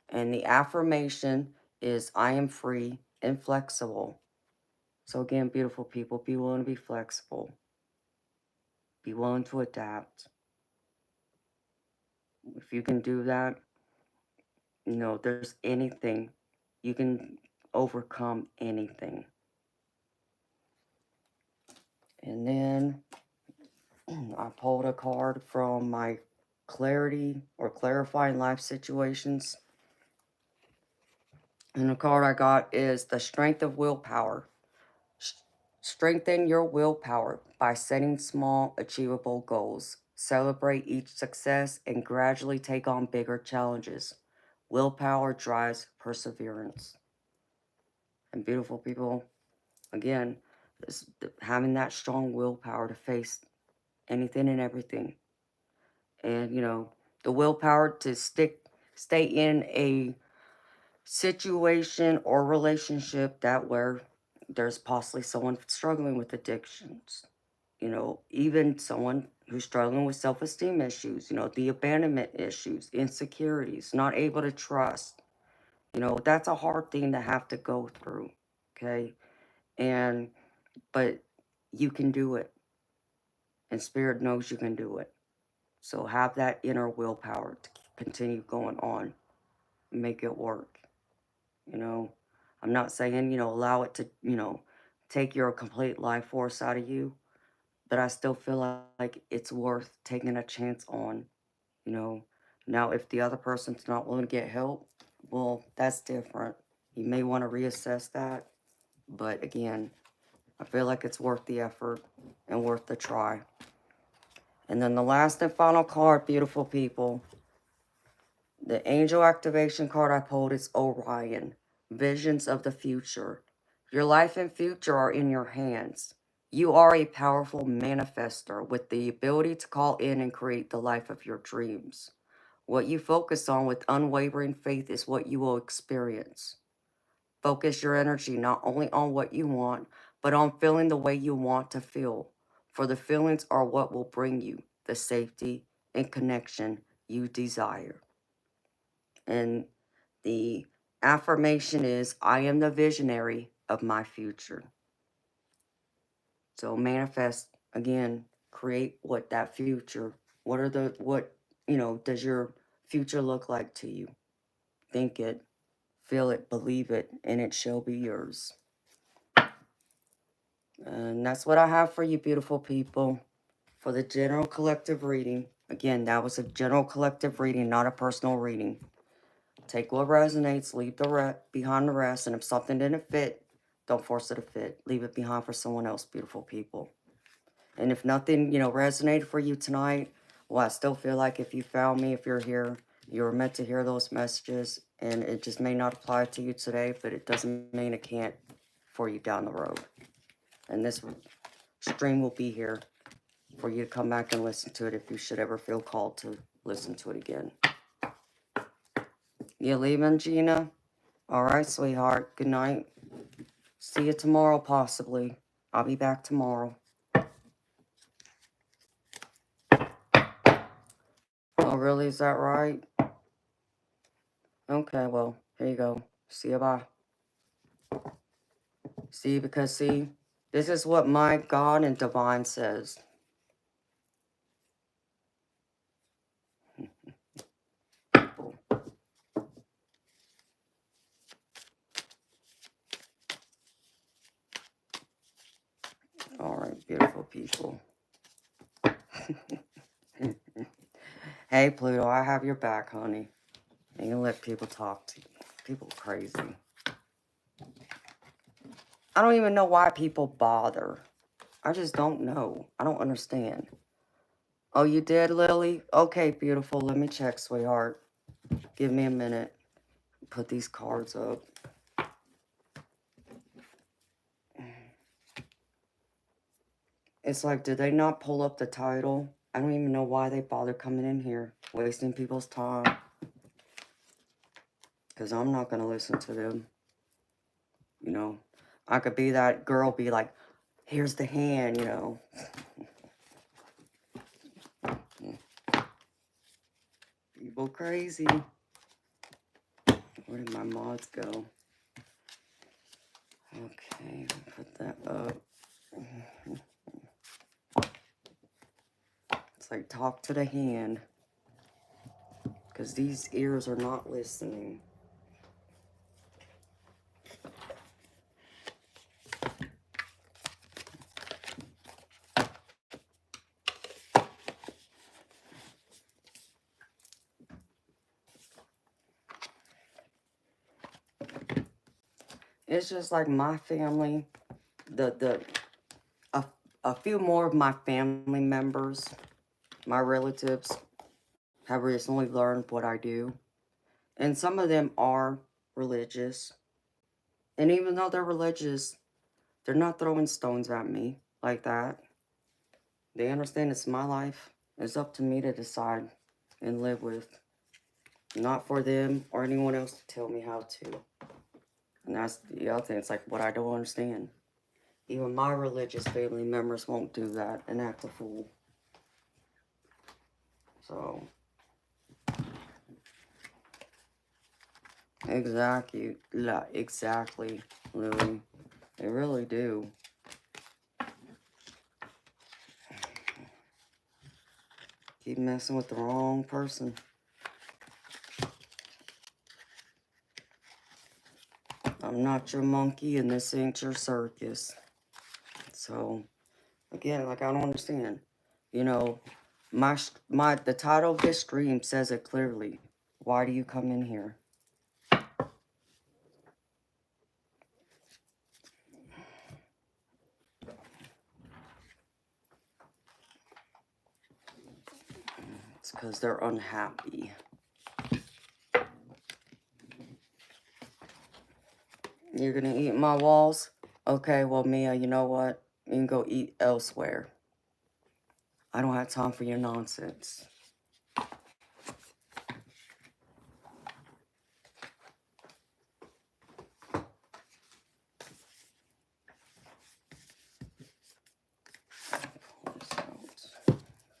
S1: And the affirmation is, I am free and flexible. So again, beautiful people, be willing to be flexible. Be willing to adapt. If you can do that, you know, there's anything. You can overcome anything. And then I pulled a card from my clarity or clarifying life situations. And the card I got is the strength of willpower. Strengthen your willpower by setting small, achievable goals. Celebrate each success and gradually take on bigger challenges. Willpower drives perseverance. And beautiful people, again, having that strong willpower to face anything and everything. And, you know, the willpower to stay in a situation or relationship that where there's possibly someone struggling with addictions, you know, even someone who's struggling with self-esteem issues, you know, the abandonment issues, insecurities, not able to trust, you know, that's a hard thing to have to go through. Okay. And but you can do it, and spirit knows you can do it. So have that inner willpower to continue going on and make it work. You know, I'm not saying, you know, allow it to, you know, take your complete life force out of you, but I still feel like it's worth taking a chance on, you know. Now, if the other person's not willing to get help, well, that's different. You may want to reassess that. But again, I feel like it's worth the effort and worth the try. And then the last and final card, beautiful people. The angel activation card I pulled is Orion. Visions of the future. Your life and future are in your hands. You are a powerful manifester with the ability to call in and create the life of your dreams. What you focus on with unwavering faith is what you will experience. Focus your energy not only on what you want, but on feeling the way you want to feel. For the feelings are what will bring you the safety and connection you desire. And the affirmation is, I am the visionary of my future. So manifest, again, create what that future, you know, does your future look like to you? Think it, feel it, believe it, and it shall be yours. And that's what I have for you, beautiful people, for the general collective reading. Again, that was a general collective reading, not a personal reading. Take what resonates, leave the behind the rest, and if something didn't fit, don't force it to fit. Leave it behind for someone else, beautiful people. And if nothing, you know, resonated for you tonight, well, I still feel like if you found me, if you're here, you were meant to hear those messages, and it just may not apply to you today, but it doesn't mean it can't for you down the road. And this stream will be here for you to come back and listen to it if you should ever feel called to listen to it again. You leaving, Gina? All right, sweetheart. Good night. See you tomorrow, possibly. I'll be back tomorrow. Oh, really? Is that right? Okay, well, here you go. See you, bye. See, because, see, this is what my God and Divine says. All right, beautiful people. Hey, Pluto, I have your back, honey. And you let people talk to you. People crazy. I don't even know why people bother. I just don't know. I don't understand. Oh, you did, Lily? Okay, beautiful. Let me check, sweetheart. Give me a minute. Put these cards up. It's like, did they not pull up the title? I don't even know why they bother coming in here, wasting people's time. Because I'm not going to listen to them. You know, I could be that girl, be like, here's the hand, you know. People crazy. Where did my mods go? Okay, put that up. It's like, talk to the hand. Because these ears are not listening. It's just like my family, the a, a few more of my family members, my relatives, have recently learned what I do. And some of them are religious. And even though they're religious, they're not throwing stones at me like that. They understand it's my life. It's up to me to decide and live with. Not for them or anyone else to tell me how to. And that's the other thing. It's like what I don't understand. Even my religious family members won't do that and act a fool. So, exactly, Lily. They really do. Keep messing with the wrong person. I'm not your monkey and this ain't your circus. So, again, like I don't understand. You know, the title of this stream says it clearly. Why do you come in here? It's because they're unhappy. You're gonna eat my walls? Okay, well, Mia, you know what? You can go eat elsewhere. I don't have time for your nonsense.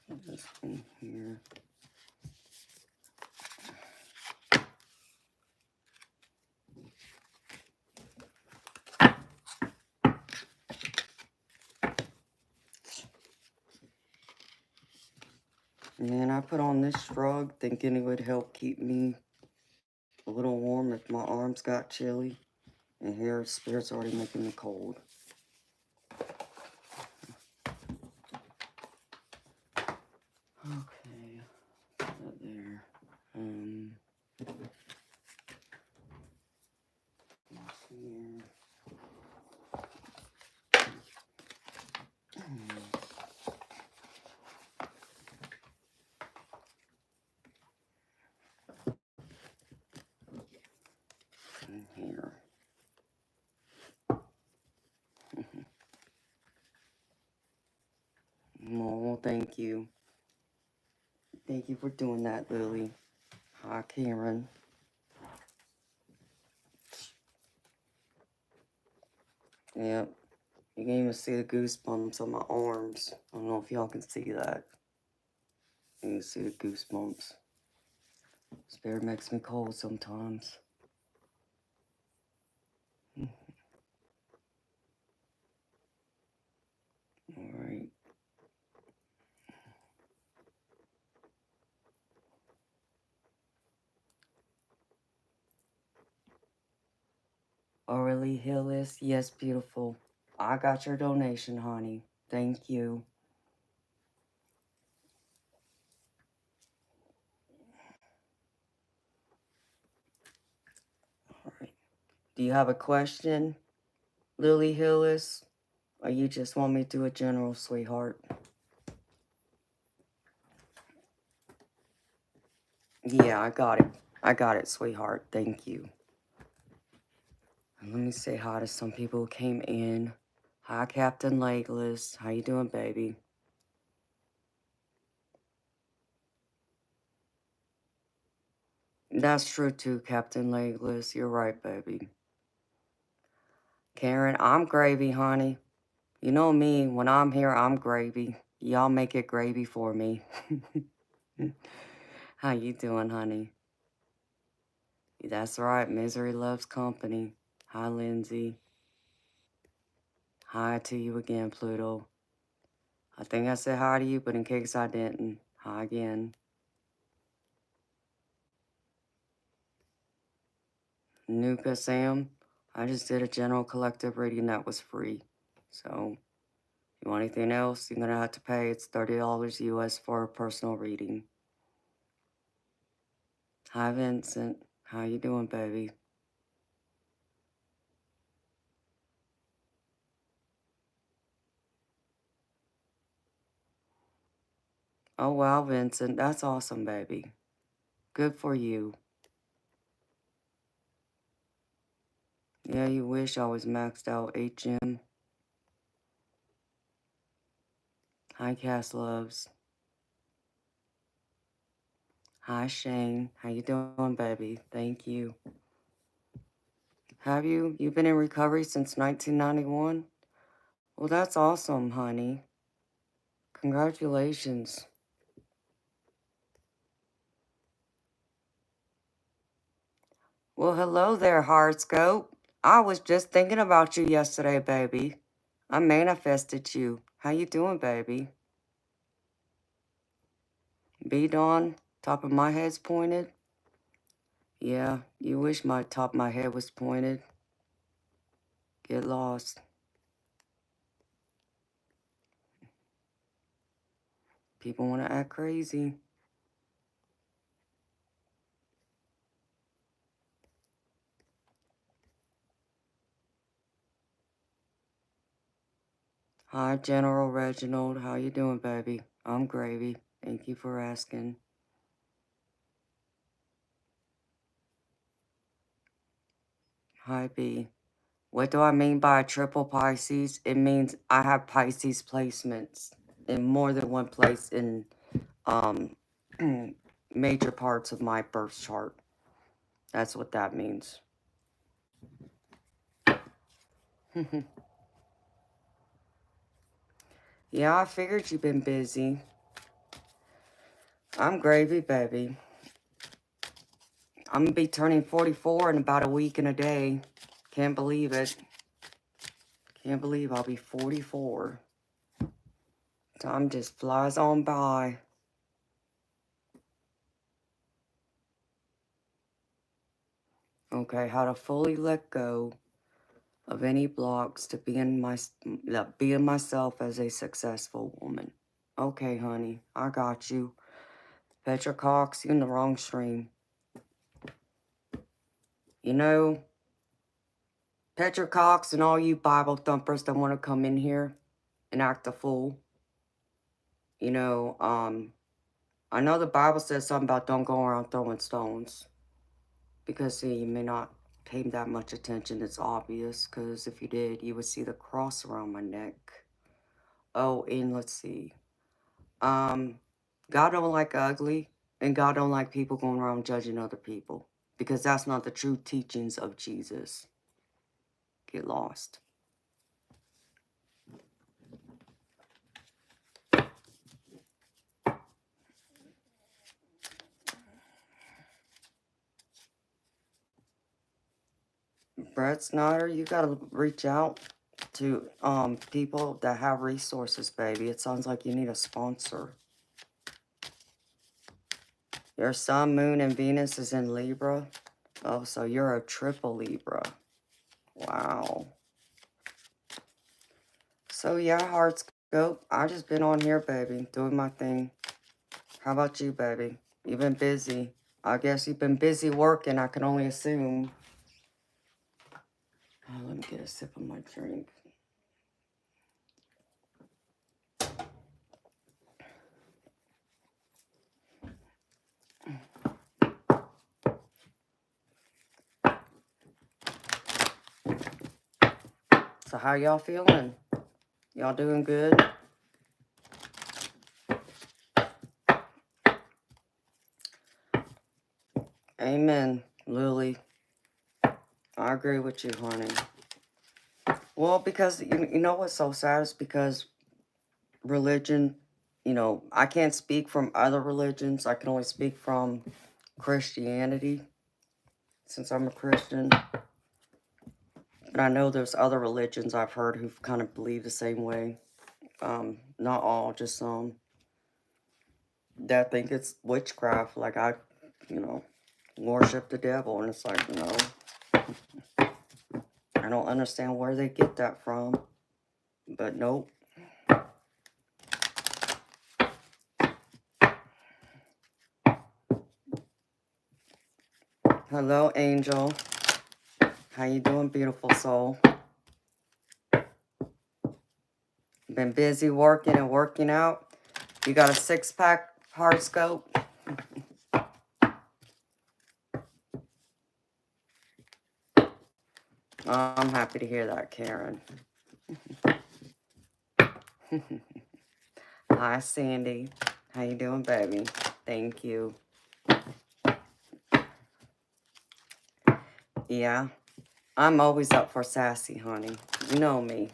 S1: Put this in here. And then I put on this shrug thinking it would help keep me a little warm if my arms got chilly. And here, Spirit's already making me cold. Okay, put that there. Here. In here. Oh, thank you. Thank you for doing that, Lily. Hi, Karen. Yep. You can even see the goosebumps on my arms. I don't know if y'all can see that. You can see the goosebumps. Spirit makes me cold sometimes. Alright. Aurelie Hillis, yes, beautiful. I got your donation, honey. Thank you. Alright. Do you have a question, Lily Hillis? Or you just want me to do a general, sweetheart? Yeah, I got it. I got it, sweetheart. Thank you. And let me say hi to some people who came in. Hi, Captain Legless. How you doing, baby? That's true, too, Captain Legless. You're right, baby. Karen, I'm gravy, honey. You know me. When I'm here, I'm gravy. Y'all make it gravy for me. How you doing, honey? That's right. Misery loves company. Hi, Lindsay. Hi to you again, Pluto. I think I said hi to you, but in case I didn't, hi again. Nuka Sam, I just did a general collective reading that was free. So, if you want anything else, you're going to have to pay. It's $30 US for a personal reading. Hi, Vincent. How you doing, baby? Oh, wow, Vincent. That's awesome, baby. Good for you. Yeah, you wish I was maxed out, HM. Hi, Cass Loves. Hi, Shane. How you doing, baby? Thank you. Have you? You've been in recovery since 1991? Well, that's awesome, honey. Congratulations. Well, hello there, Horoscope. I was just thinking about you yesterday, baby. I manifested you. How you doing, baby? B Dawn, top of my head's pointed. Yeah, you wish my top of my head was pointed. Get lost. People want to act crazy. Hi, General Reginald. How you doing, baby? I'm gravy. Thank you for asking. Hi, B. What do I mean by a triple Pisces? It means I have Pisces placements in more than one place in um major parts of my birth chart. That's what that means. Yeah, I figured you've been busy. I'm gravy, baby. I'm gonna be turning 44 in about a week and a day. Can't believe it. Can't believe I'll be 44. Time just flies on by. Okay, how to fully let go of any blocks to being myself as a successful woman. Okay, honey, I got you. Petra Cox, you in the wrong stream. You know, Petra Cox and all you Bible thumpers that want to come in here and act a fool. You know, I know the Bible says something about don't go around throwing stones. Because, see, you may not pay that much attention. It's obvious, because if you did, you would see the cross around my neck. Oh, and let's see. God don't like ugly, and God don't like people going around judging other people. Because that's not the true teachings of Jesus. Get lost. Brett Snyder, you gotta reach out to people that have resources, baby. It sounds like you need a sponsor. Your sun, moon, and Venus is in Libra. Oh, so you're a triple Libra. Wow. So yeah, Heartscope, I just been on here, baby, doing my thing. How about you, baby? You've been busy. I guess you've been busy working, I can only assume. Oh, let me get a sip of my drink. So how y'all feeling? Y'all doing good? Amen, Lily. I agree with you, honey. Well, because you know what's so sad is because religion, you know, I can't speak from other religions. I can only speak from Christianity, since I'm a Christian. But I know there's other religions I've heard who kind of believe the same way. Not all, just some. That think it's witchcraft. Like you know, worship the devil. And it's like, no. I don't understand where they get that from. But nope. Hello, Angel. How you doing, beautiful soul? Been busy working and working out. You got a 6-pack horoscope? I'm happy to hear that, Karen. Hi, Sandy. How you doing, baby? Thank you. Yeah, I'm always up for sassy, honey. You know me.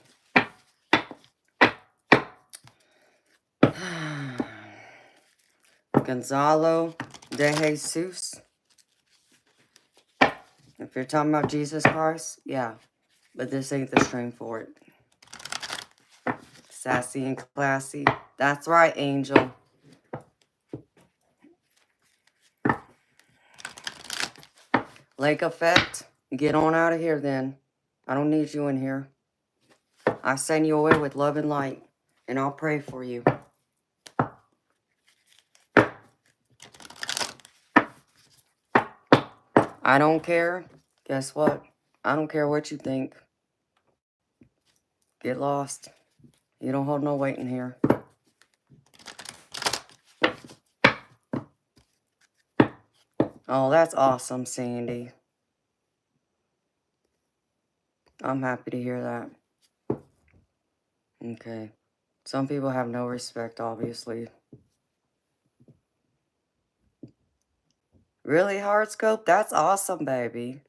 S1: Gonzalo de Jesus. If you're talking about Jesus Christ, yeah. But this ain't the stream for it. Sassy and classy. That's right, Angel. Lake effect. Get on out of here then. I don't need you in here. I send you away with love and light. And I'll pray for you. I don't care. Guess what? I don't care what you think. Get lost. You don't hold no weight in here. Oh, that's awesome, Sandy. I'm happy to hear that. Okay. Some people have no respect, obviously. Really, horoscope? That's awesome, baby.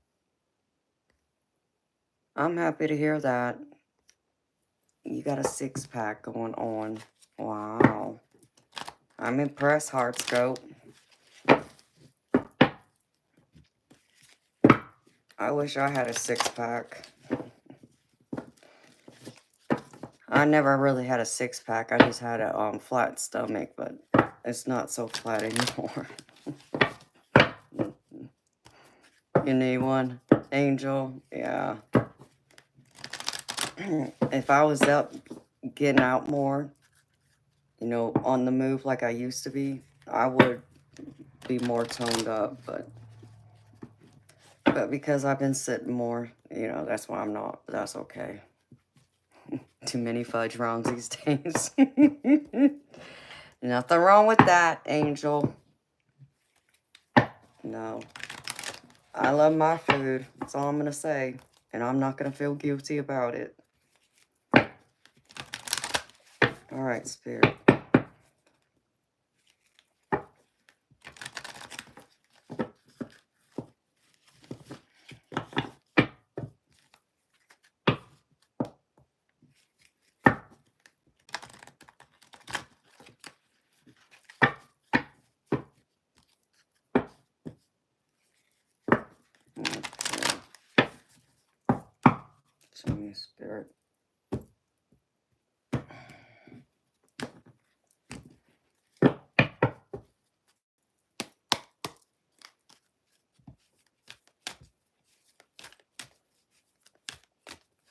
S1: I'm happy to hear that. You got a 6-pack going on. Wow. I'm impressed, horoscope. I wish I had a 6-pack. I never really had a 6-pack. I just had a flat stomach, but it's not so flat anymore. You need one, Angel? Yeah. If I was up getting out more, you know, on the move like I used to be, I would be more toned up, but because I've been sitting more, you know, that's why I'm not. But that's okay. Too many fudge rounds these days. Nothing wrong with that, Angel. No. I love my food. That's all I'm going to say. And I'm not going to feel guilty about it. All right, Spirit. Show me, Spirit.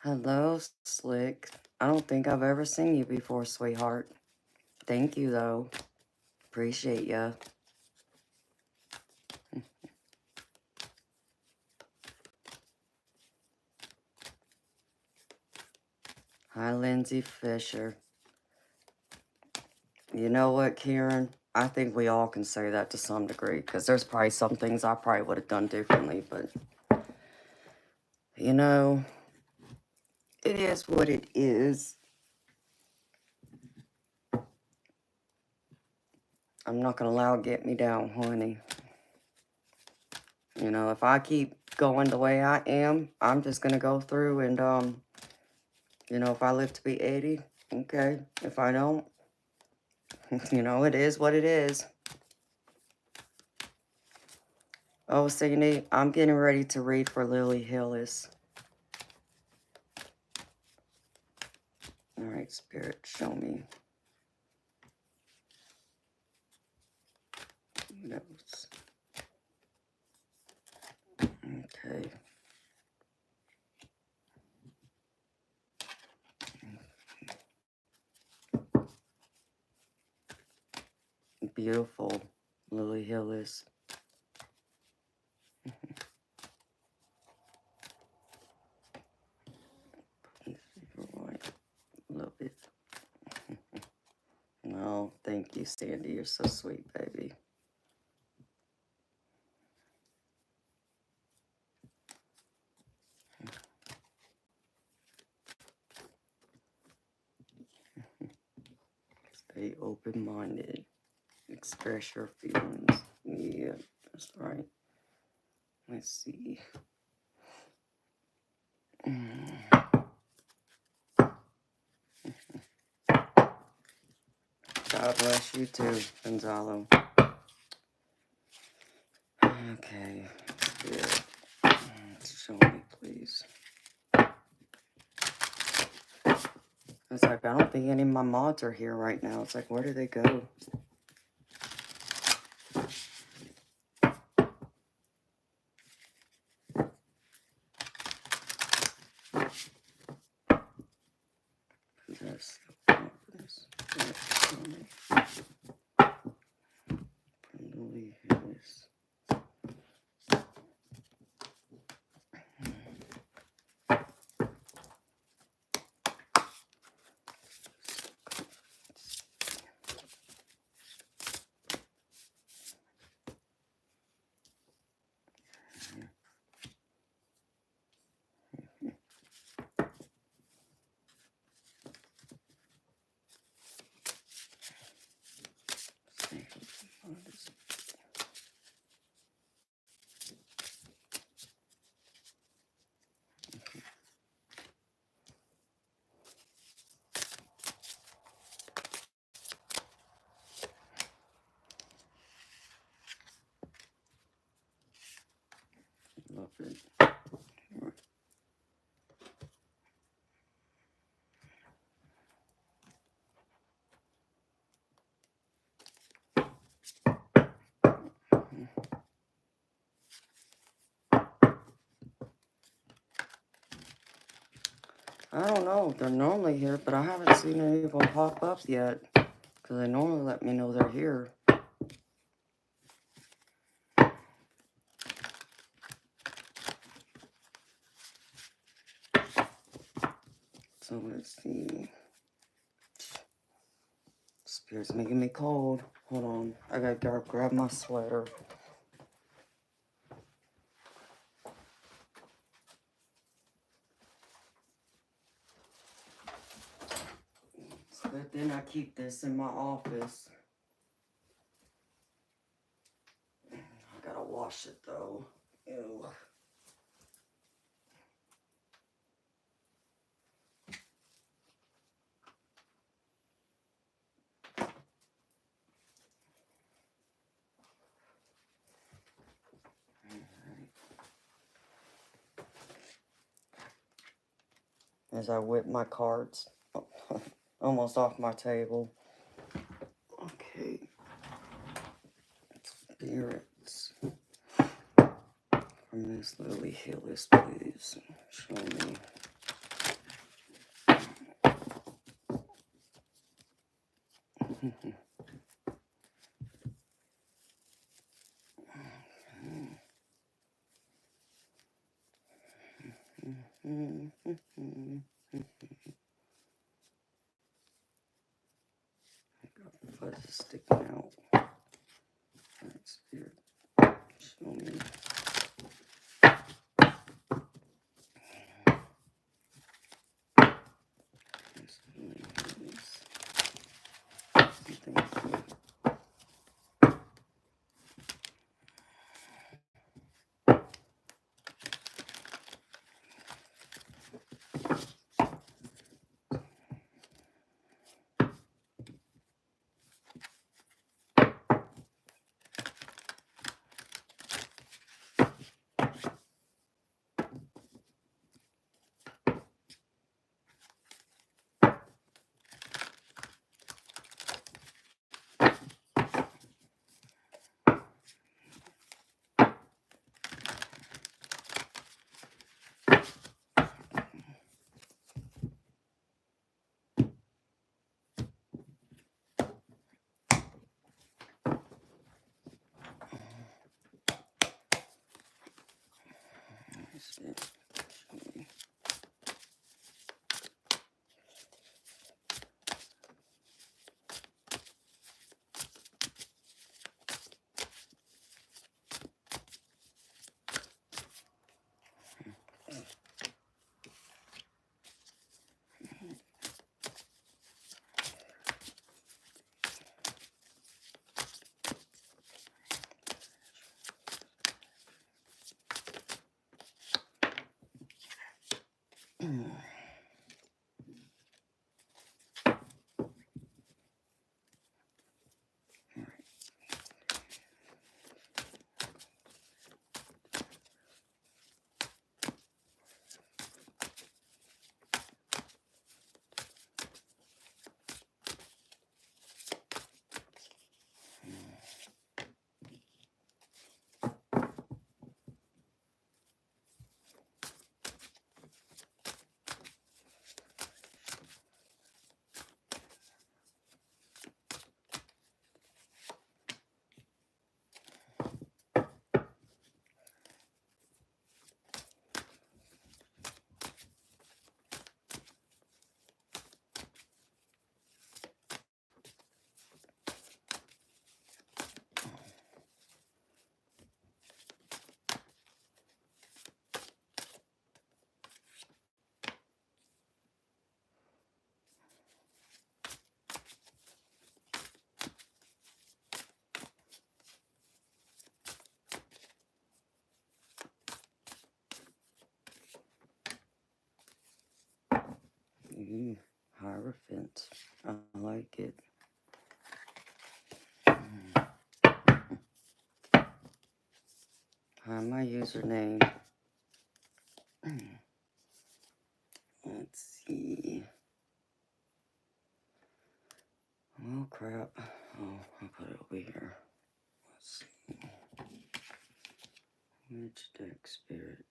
S1: Hello, Slick. I don't think I've ever seen you before, sweetheart. Thank you, though. Appreciate ya. Hi, Lindsay Fisher. You know what, Karen? I think we all can say that to some degree, because there's probably some things I probably would have done differently, but, you know, it is what it is. I'm not going to allow it to get me down, honey. You know, if I keep going the way I am, I'm just going to go through and, you know, if I live to be 80, okay. If I don't, you know, it is what it is. Oh, Sandy, I'm getting ready to read for Lily Hillis. All right, Spirit, show me. Notes. Okay. Beautiful, Lily Hillis. Love it. No, thank Thank you, Sandy. You're so sweet, baby. Stay open-minded. Express your feelings. Yeah, that's right. Let's see. God bless you too, Gonzalo. Okay, good. Show me, please. It's like, I don't think any of my mods are here right now. It's like, where do they go? Possess the confidence. Believe this. Love it. I don't know. They're normally here, but I haven't seen any of them pop up yet. Because they normally let me know they're here. So let's see. Spirit's making me cold. Hold on. I gotta go grab my sweater. It's a good thing I keep this in my office. I gotta wash it though. Ew. As I whip my cards almost off my table. Okay. Spirits. From Miss Lily Hillis, please. Show me. Fuzz is sticking out. Alright, Spirit. Show me. Thank you. Hierophant. I like it. Hi, my username. Let's see. Oh, crap. Oh, I'll put it over here. Let's see. Which deck spirit?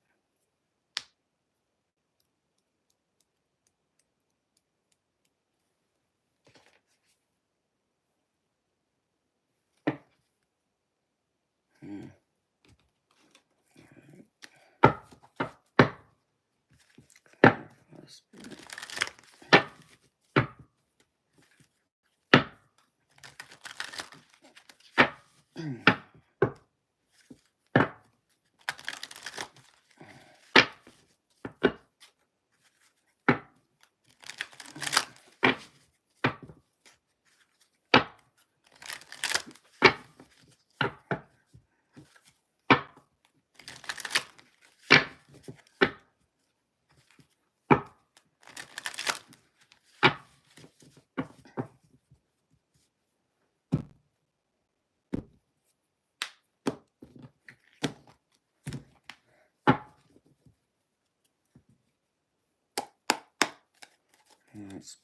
S1: Spirit. Yes.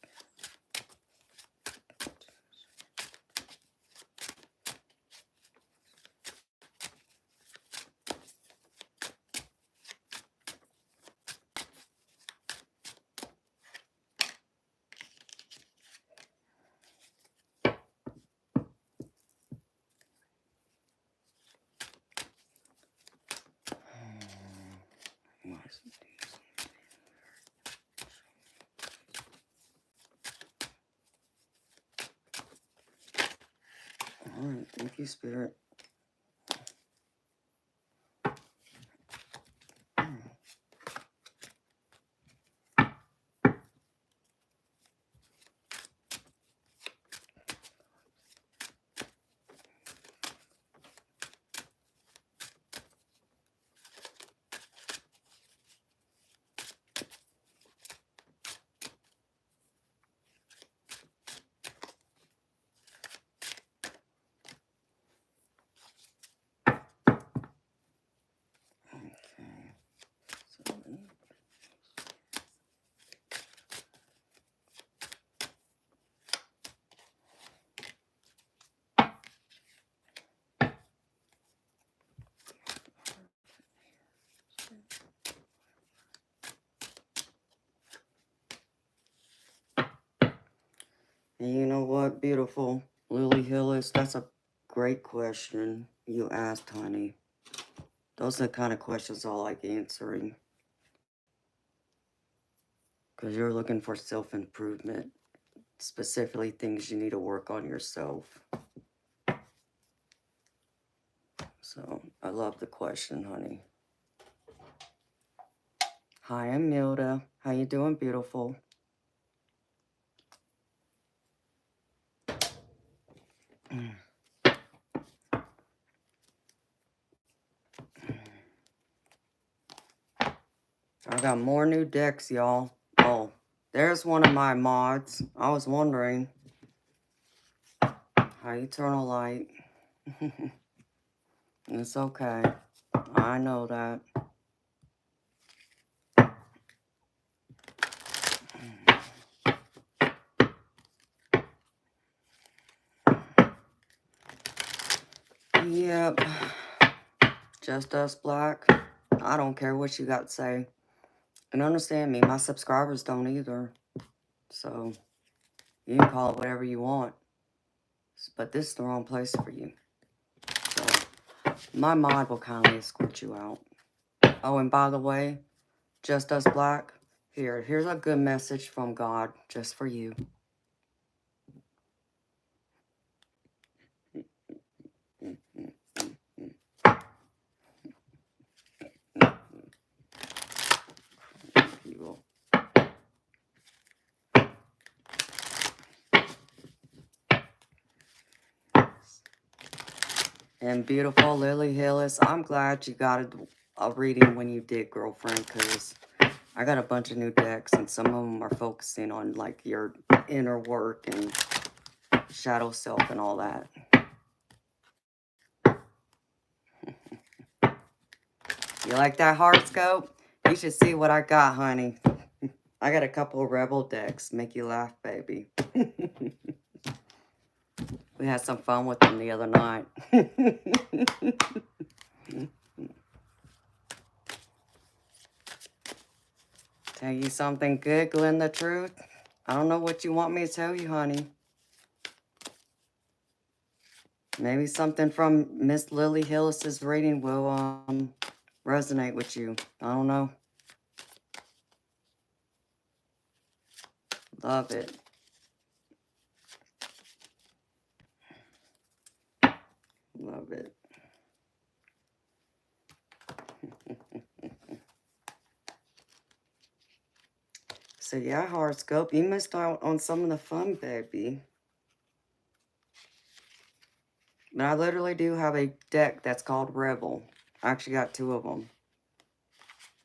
S1: Alright, thank you, Spirit. And you know what, beautiful Lily Hillis, that's a great question you asked, honey. Those are the kind of questions I like answering. Because you're looking for self-improvement, specifically things you need to work on yourself. So, I love the question, honey. Hi, I'm Milda. How you doing, beautiful? I got more new decks, y'all. Oh, there's one of my mods. I was wondering. Hi, Eternal Light. It's okay. I know that. Yep. Just us black. I don't care what you got to say. And understand me, my subscribers don't either. So, you can call it whatever you want. But this is the wrong place for you. So, my mod will kindly escort you out. Oh, and by the way, just us black. Here's a good message from God just for you. People. And beautiful Lily Hillis, I'm glad you got a reading when you did, girlfriend, because I got a bunch of new decks, and some of them are focusing on like your inner work and shadow self and all that. You like that horoscope? You should see what I got, honey. I got a couple of rebel decks. Make you laugh, baby. We had some fun with them the other night. Tell you something good, Glenn the Truth? I don't know what you want me to tell you, honey. Maybe something from Miss Lily Hillis's reading will resonate with you. I don't know. Love it. Love it. So yeah, horoscope, you missed out on some of the fun, baby. But I literally do have a deck that's called Rebel. I actually got 2 of them.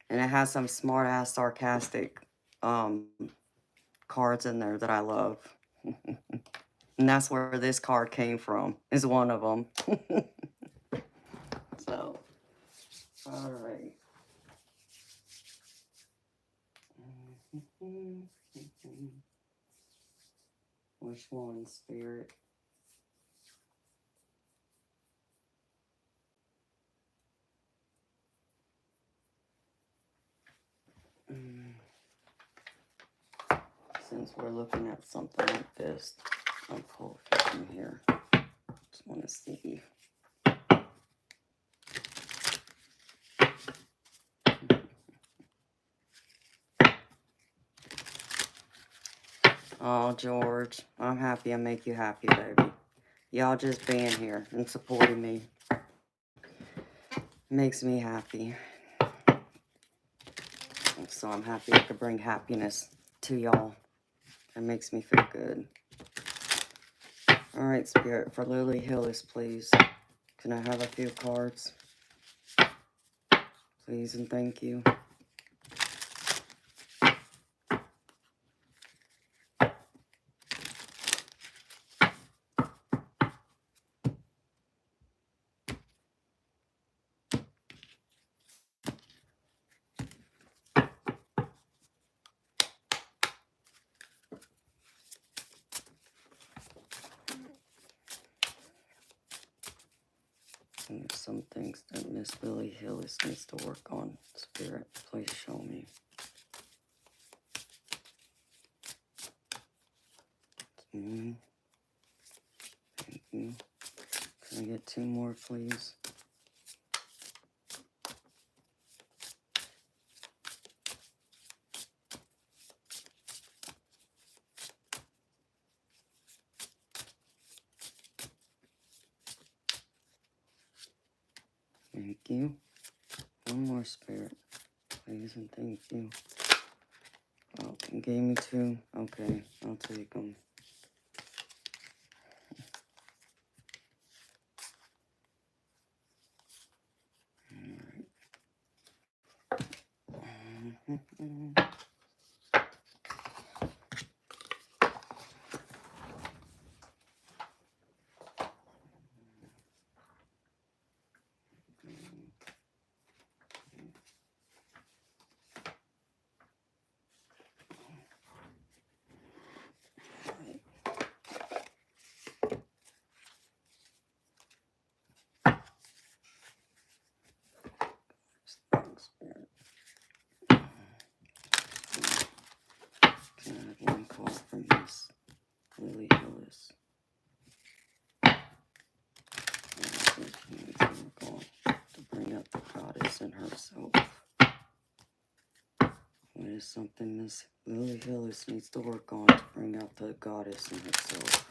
S1: And it has some smart-ass, sarcastic cards in there that I love. And that's where this card came from, is one of them. So, all right. Which one, Spirit? Since we're looking at something like this, I'll pull from here. Just want to see. Oh, George, I'm happy I make you happy, baby. Y'all just being here and supporting me makes me happy. So I'm happy I could bring happiness to y'all. It makes me feel good. All right, Spirit, for Lily Hillis, please. Can I have a few cards? Please and thank you. And there's some things that Miss Lily Hillis needs to work on. Spirit, please show me. Thank you. Can I get 2 more, please? Thank you. 1 more, Spirit, please and thank you. Oh, you gave me 2. Okay, I'll take them. Spirit. Can I have 1 call from Miss Lily Hillis? She needs to work on to bring up the goddess in herself. What is something Miss Lily Hillis needs to work on to bring out the goddess in herself?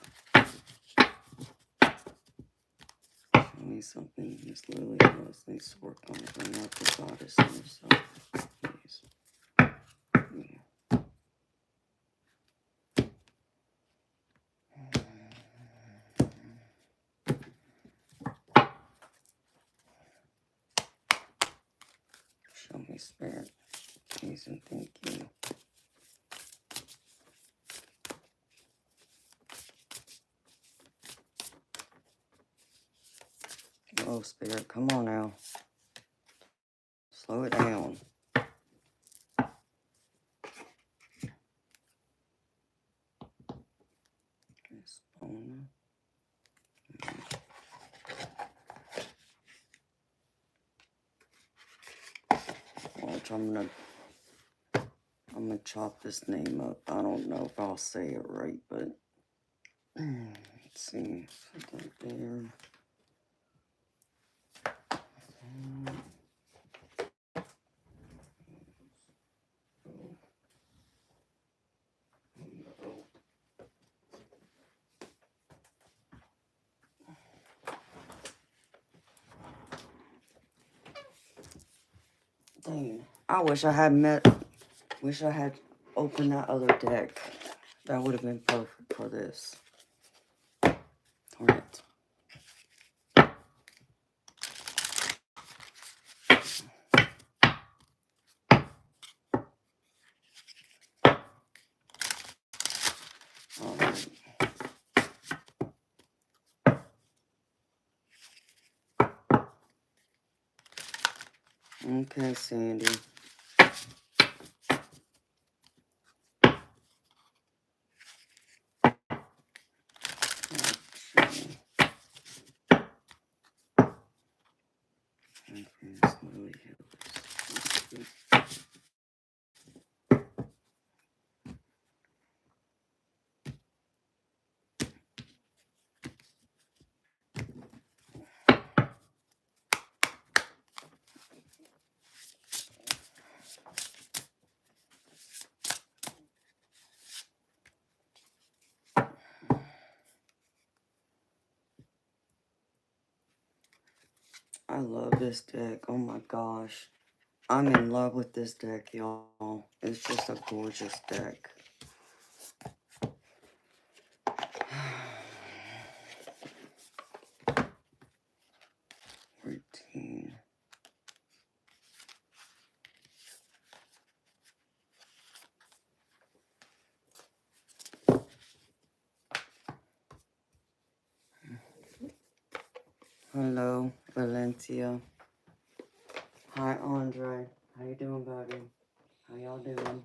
S1: Show me something Miss Lily Hillis needs to work on to bring out the goddess in herself, please. Show me, Spirit. Please and thank you. Oh, Spirit, come on now. Slow it down. Which I'm gonna chop this name up. I don't know if I'll say it right, but let's see. Right there. Dang. I wish I had opened that other deck. That would have been perfect for this. Darn it. Alright. Okay, Sandy. I love this deck. Oh my gosh. I'm in love with this deck, y'all. It's just a gorgeous deck. Routine. Hello, Valencia. Hi, Andre. How you doing, buddy? How y'all doing?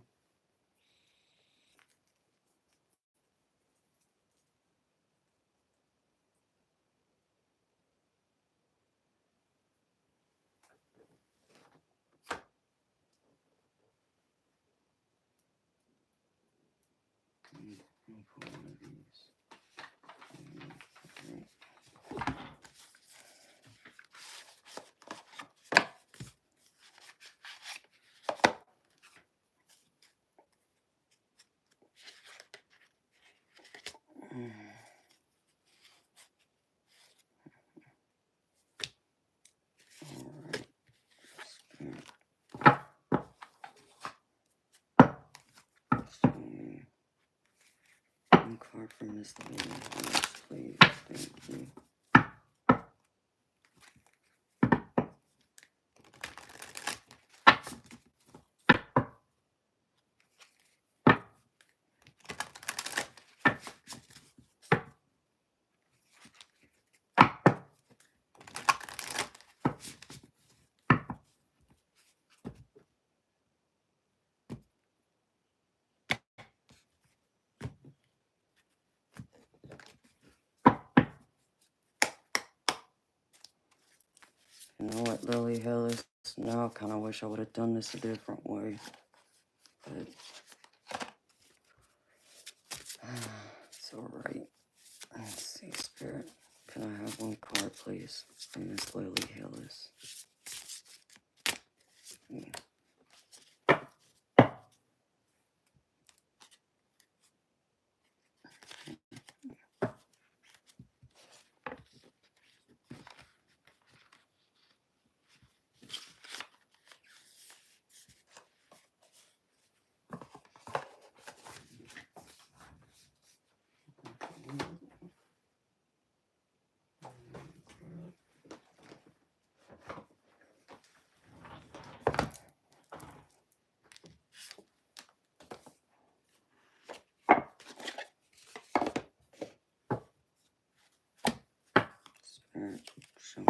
S1: One card for Miss Lady, please. Thank you. You know what, Lily Hillis? Now I kind of wish I would have done this a different way. But it's alright. Let's see, Spirit. Can I have one card, please, from Miss Lily Hillis? Alright, show me.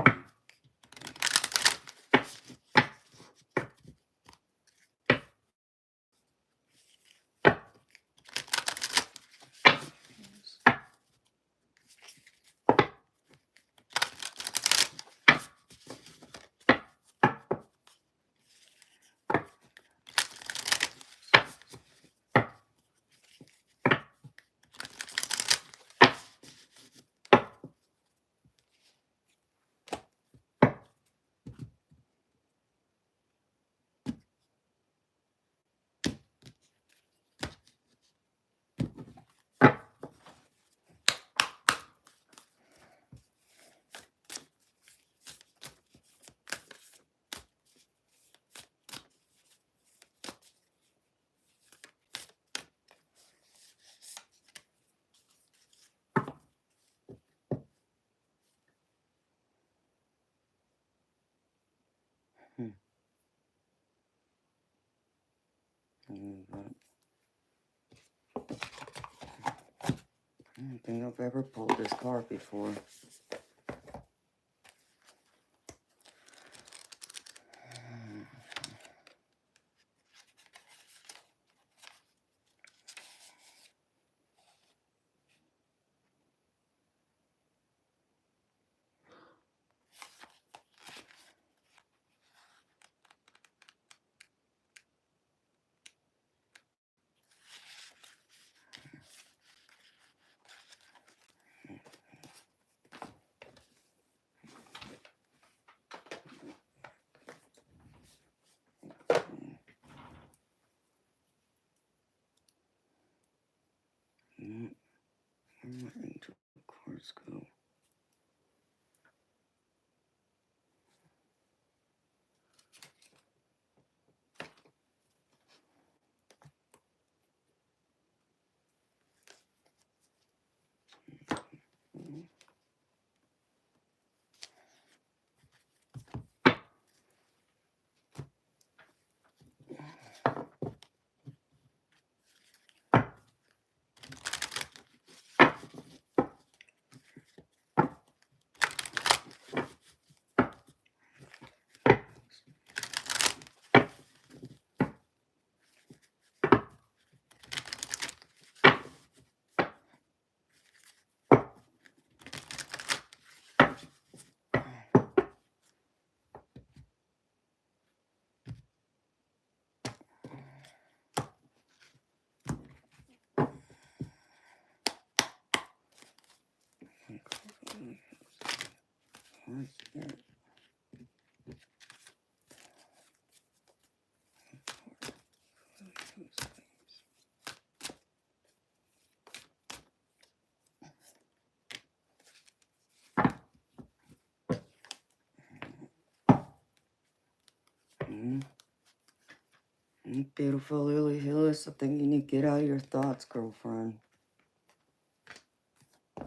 S1: I don't think I've ever pulled this card before. Where my angel cards go? Where's it? Beautiful Lily Hillis, I think you need to get out of your thoughts, girlfriend.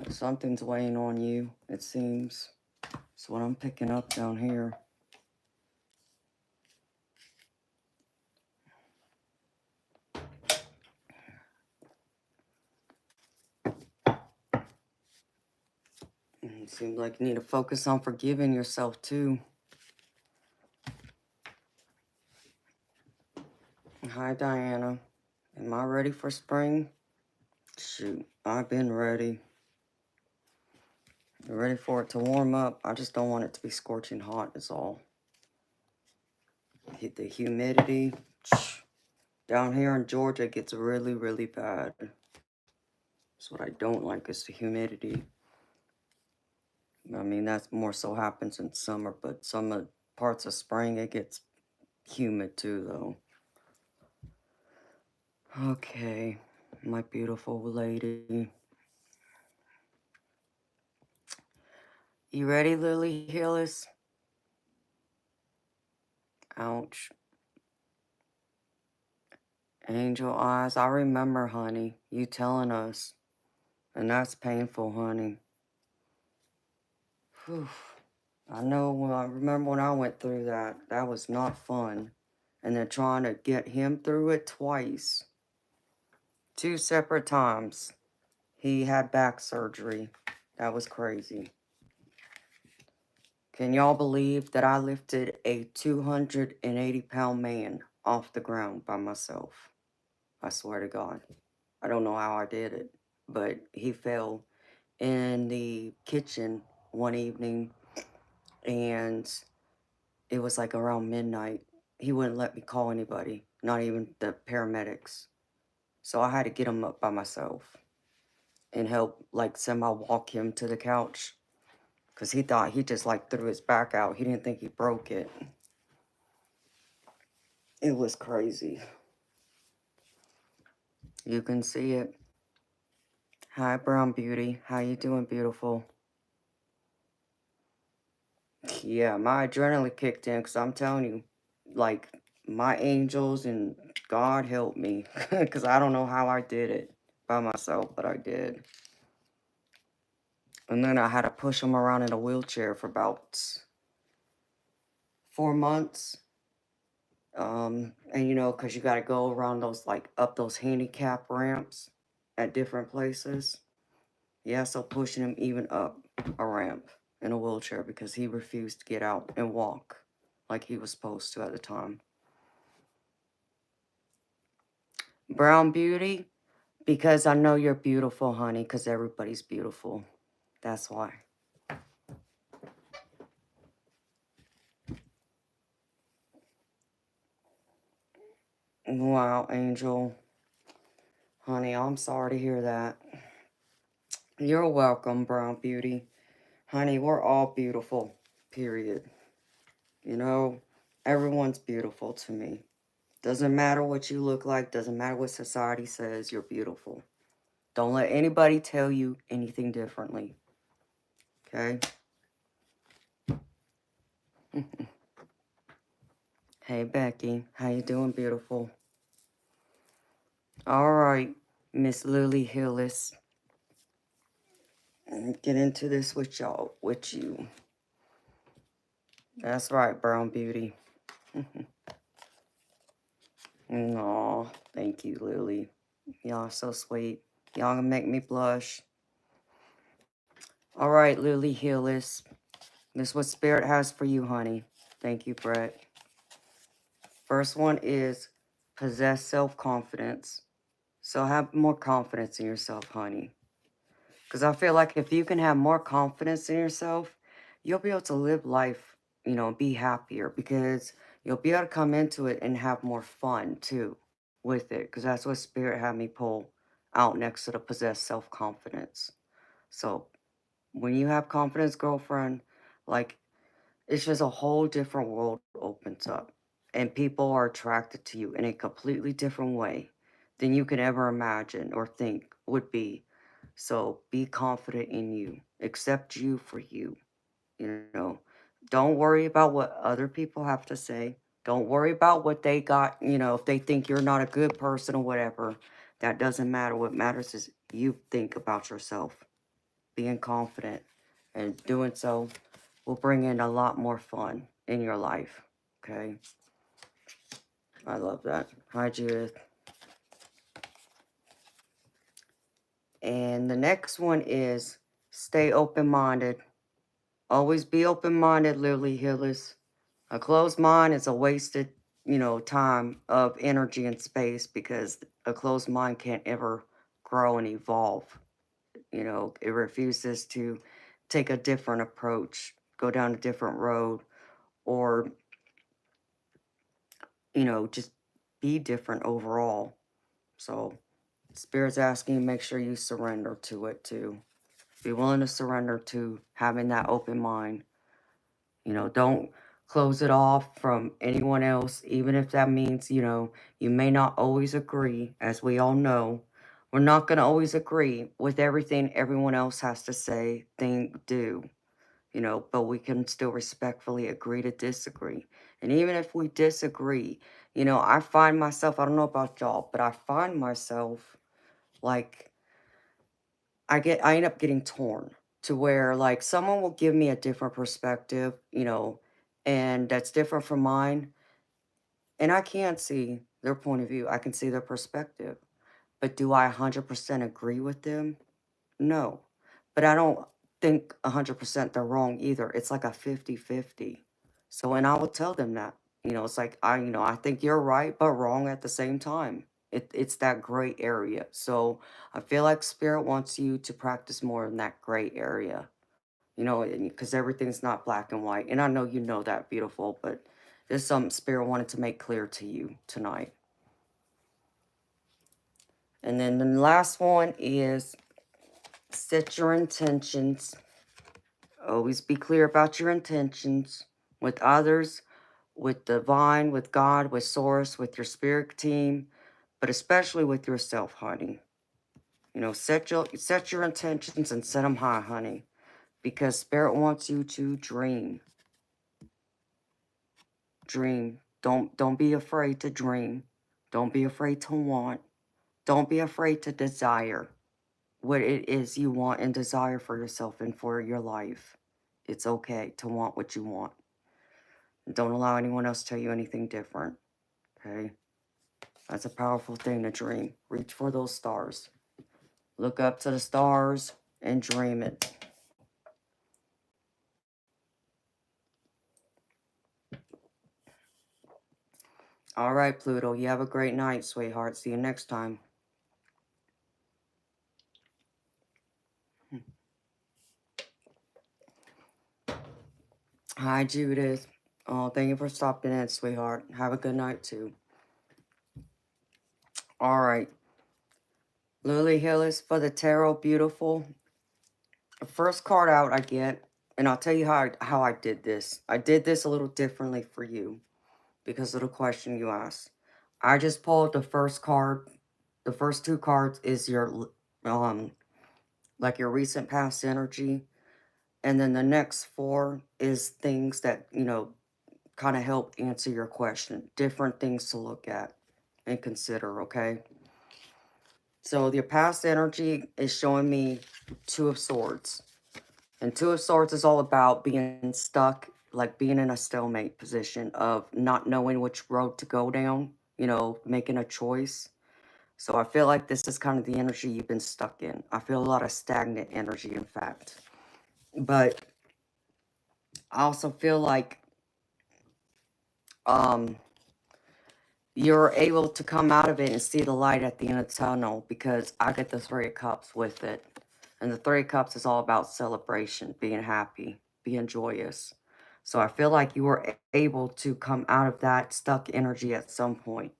S1: Something's weighing on you, it seems. That's what I'm picking up down here. It seems like you need to focus on forgiving yourself, too. Hi, Diana. Am I ready for spring? Shoot, I've been ready. I'm ready for it to warm up. I just don't want it to be scorching hot, is all. The humidity down here in Georgia gets really, really bad. That's what I don't like is the humidity. I mean, that's more so happens in summer, but some parts of spring, it gets humid too, though. Okay, my beautiful lady. You ready, Lily Hillis? Ouch. Angel eyes. I remember, honey, you telling us. And that's painful, honey. Whew. I know, I remember when I went through that. That was not fun. And then trying to get him through it twice. 2 separate times. He had back surgery. That was crazy. Can y'all believe that I lifted a 280-pound man off the ground by myself? I swear to God. I don't know how I did it, but he fell in the kitchen one evening, and it was like around midnight. He wouldn't let me call anybody, not even the paramedics. So I had to get him up by myself and help, like, semi-walk him to the couch. Because he thought he just, like, threw his back out. He didn't think he broke it. It was crazy. You can see it. Hi, Brown Beauty. How you doing, beautiful? Yeah, my adrenaline kicked in because I'm telling you, like, my angels and God helped me. Because I don't know how I did it by myself, but I did. And then I had to push him around in a wheelchair for about 4 months. And you know, because you got to go around those, like, up those handicap ramps at different places. Yeah, so pushing him even up a ramp in a wheelchair because he refused to get out and walk like he was supposed to at the time. Brown Beauty, because I know you're beautiful, honey, because everybody's beautiful. That's why. Wow, Angel. Honey, I'm sorry to hear that. You're welcome, Brown Beauty. Honey, we're all beautiful, period. You know, everyone's beautiful to me. Doesn't matter what you look like, doesn't matter what society says, you're beautiful. Don't let anybody tell you anything differently. Okay? Hey, Becky. How you doing, beautiful? All right, Miss Lily Hillis. Get into this with y'all, with you. That's right, Brown Beauty. Aw, thank you, Lily. Y'all are so sweet. Y'all gonna make me blush. All right, Lily Hillis. This is what Spirit has for you, honey. Thank you, Brett. First one is possess self-confidence. So have more confidence in yourself, honey. Because I feel like if you can have more confidence in yourself, you'll be able to live life, you know, be happier. Because you'll be able to come into it and have more fun, too, with it. Because that's what Spirit had me pull out next to the possess self-confidence. So when you have confidence, girlfriend, like, it's just a whole different world opens up. And people are attracted to you in a completely different way than you could ever imagine or think would be. So be confident in you. Accept you for you. You know, don't worry about what other people have to say. Don't worry about what they got, you know, if they think you're not a good person or whatever. That doesn't matter. What matters is you think about yourself. Being confident and doing so will bring in a lot more fun in your life. Okay? I love that. Hi, Judith. And the next one is stay open-minded. Always be open-minded, Lily Hillis. A closed mind is a wasted, you know, time of energy and space because a closed mind can't ever grow and evolve. You know, it refuses to take a different approach, go down a different road, or, you know, just be different overall. So, Spirit's asking, make sure you surrender to it too. Be willing to surrender to having that open mind. You know, don't close it off from anyone else, even if that means, you know, you may not always agree, as we all know. We're not going to always agree with everything everyone else has to say, think, do, you know, but we can still respectfully agree to disagree. And even if we disagree, you know, I find myself, I don't know about y'all, but I find myself like I end up getting torn to where like someone will give me a different perspective, you know, and that's different from mine. And I can't see their point of view. I can see their perspective. But do I 100% agree with them? No. But I don't. think 100% they're wrong either. It's like a 50-50. So, and I will tell them that, it's like, I think you're right, but wrong at the same time. It's that gray area. So I feel like Spirit wants you to practice more in that gray area, because everything's not black and white. And I know you know that, beautiful, but there's something Spirit wanted to make clear to you tonight. And then the last one is set your intentions. Always be clear about your intentions with others, with divine, with God, with source, with your spirit team, but especially with yourself, honey. Set your intentions and set them high, honey, because Spirit wants you to dream. Dream. Don't be afraid to dream. Don't be afraid to want. Don't be afraid to desire what it is you want and desire for yourself and for your life. It's okay to want what you want. Don't allow anyone else to tell you anything different. Okay? That's a powerful thing to dream. Reach for those stars. Look up to the stars and dream it. All right, Pluto. You have a great night, sweetheart. See you next time. Hi, Judith. Oh, thank you for stopping in, sweetheart. Have a good night, too. All right. Lily Hillis for the tarot, beautiful. The first card out I get, and I'll tell you how I did this. I did this a little differently for you because of the question you asked. I just pulled the first card. The first two cards is your, like your recent past energy. And then the next four is things that, kind of help answer your question. Different things to look at and consider, okay? So your past energy is showing me Two of Swords. And Two of Swords is all about being stuck, like being in a stalemate position of not knowing which road to go down, making a choice. So I feel like this is kind of the energy you've been stuck in. I feel a lot of stagnant energy, in fact. But I also feel like you're able to come out of it and see the light at the end of the tunnel, because I get the Three of Cups with it. And the Three of Cups is all about celebration, being happy, being joyous. So I feel like you were able to come out of that stuck energy at some point.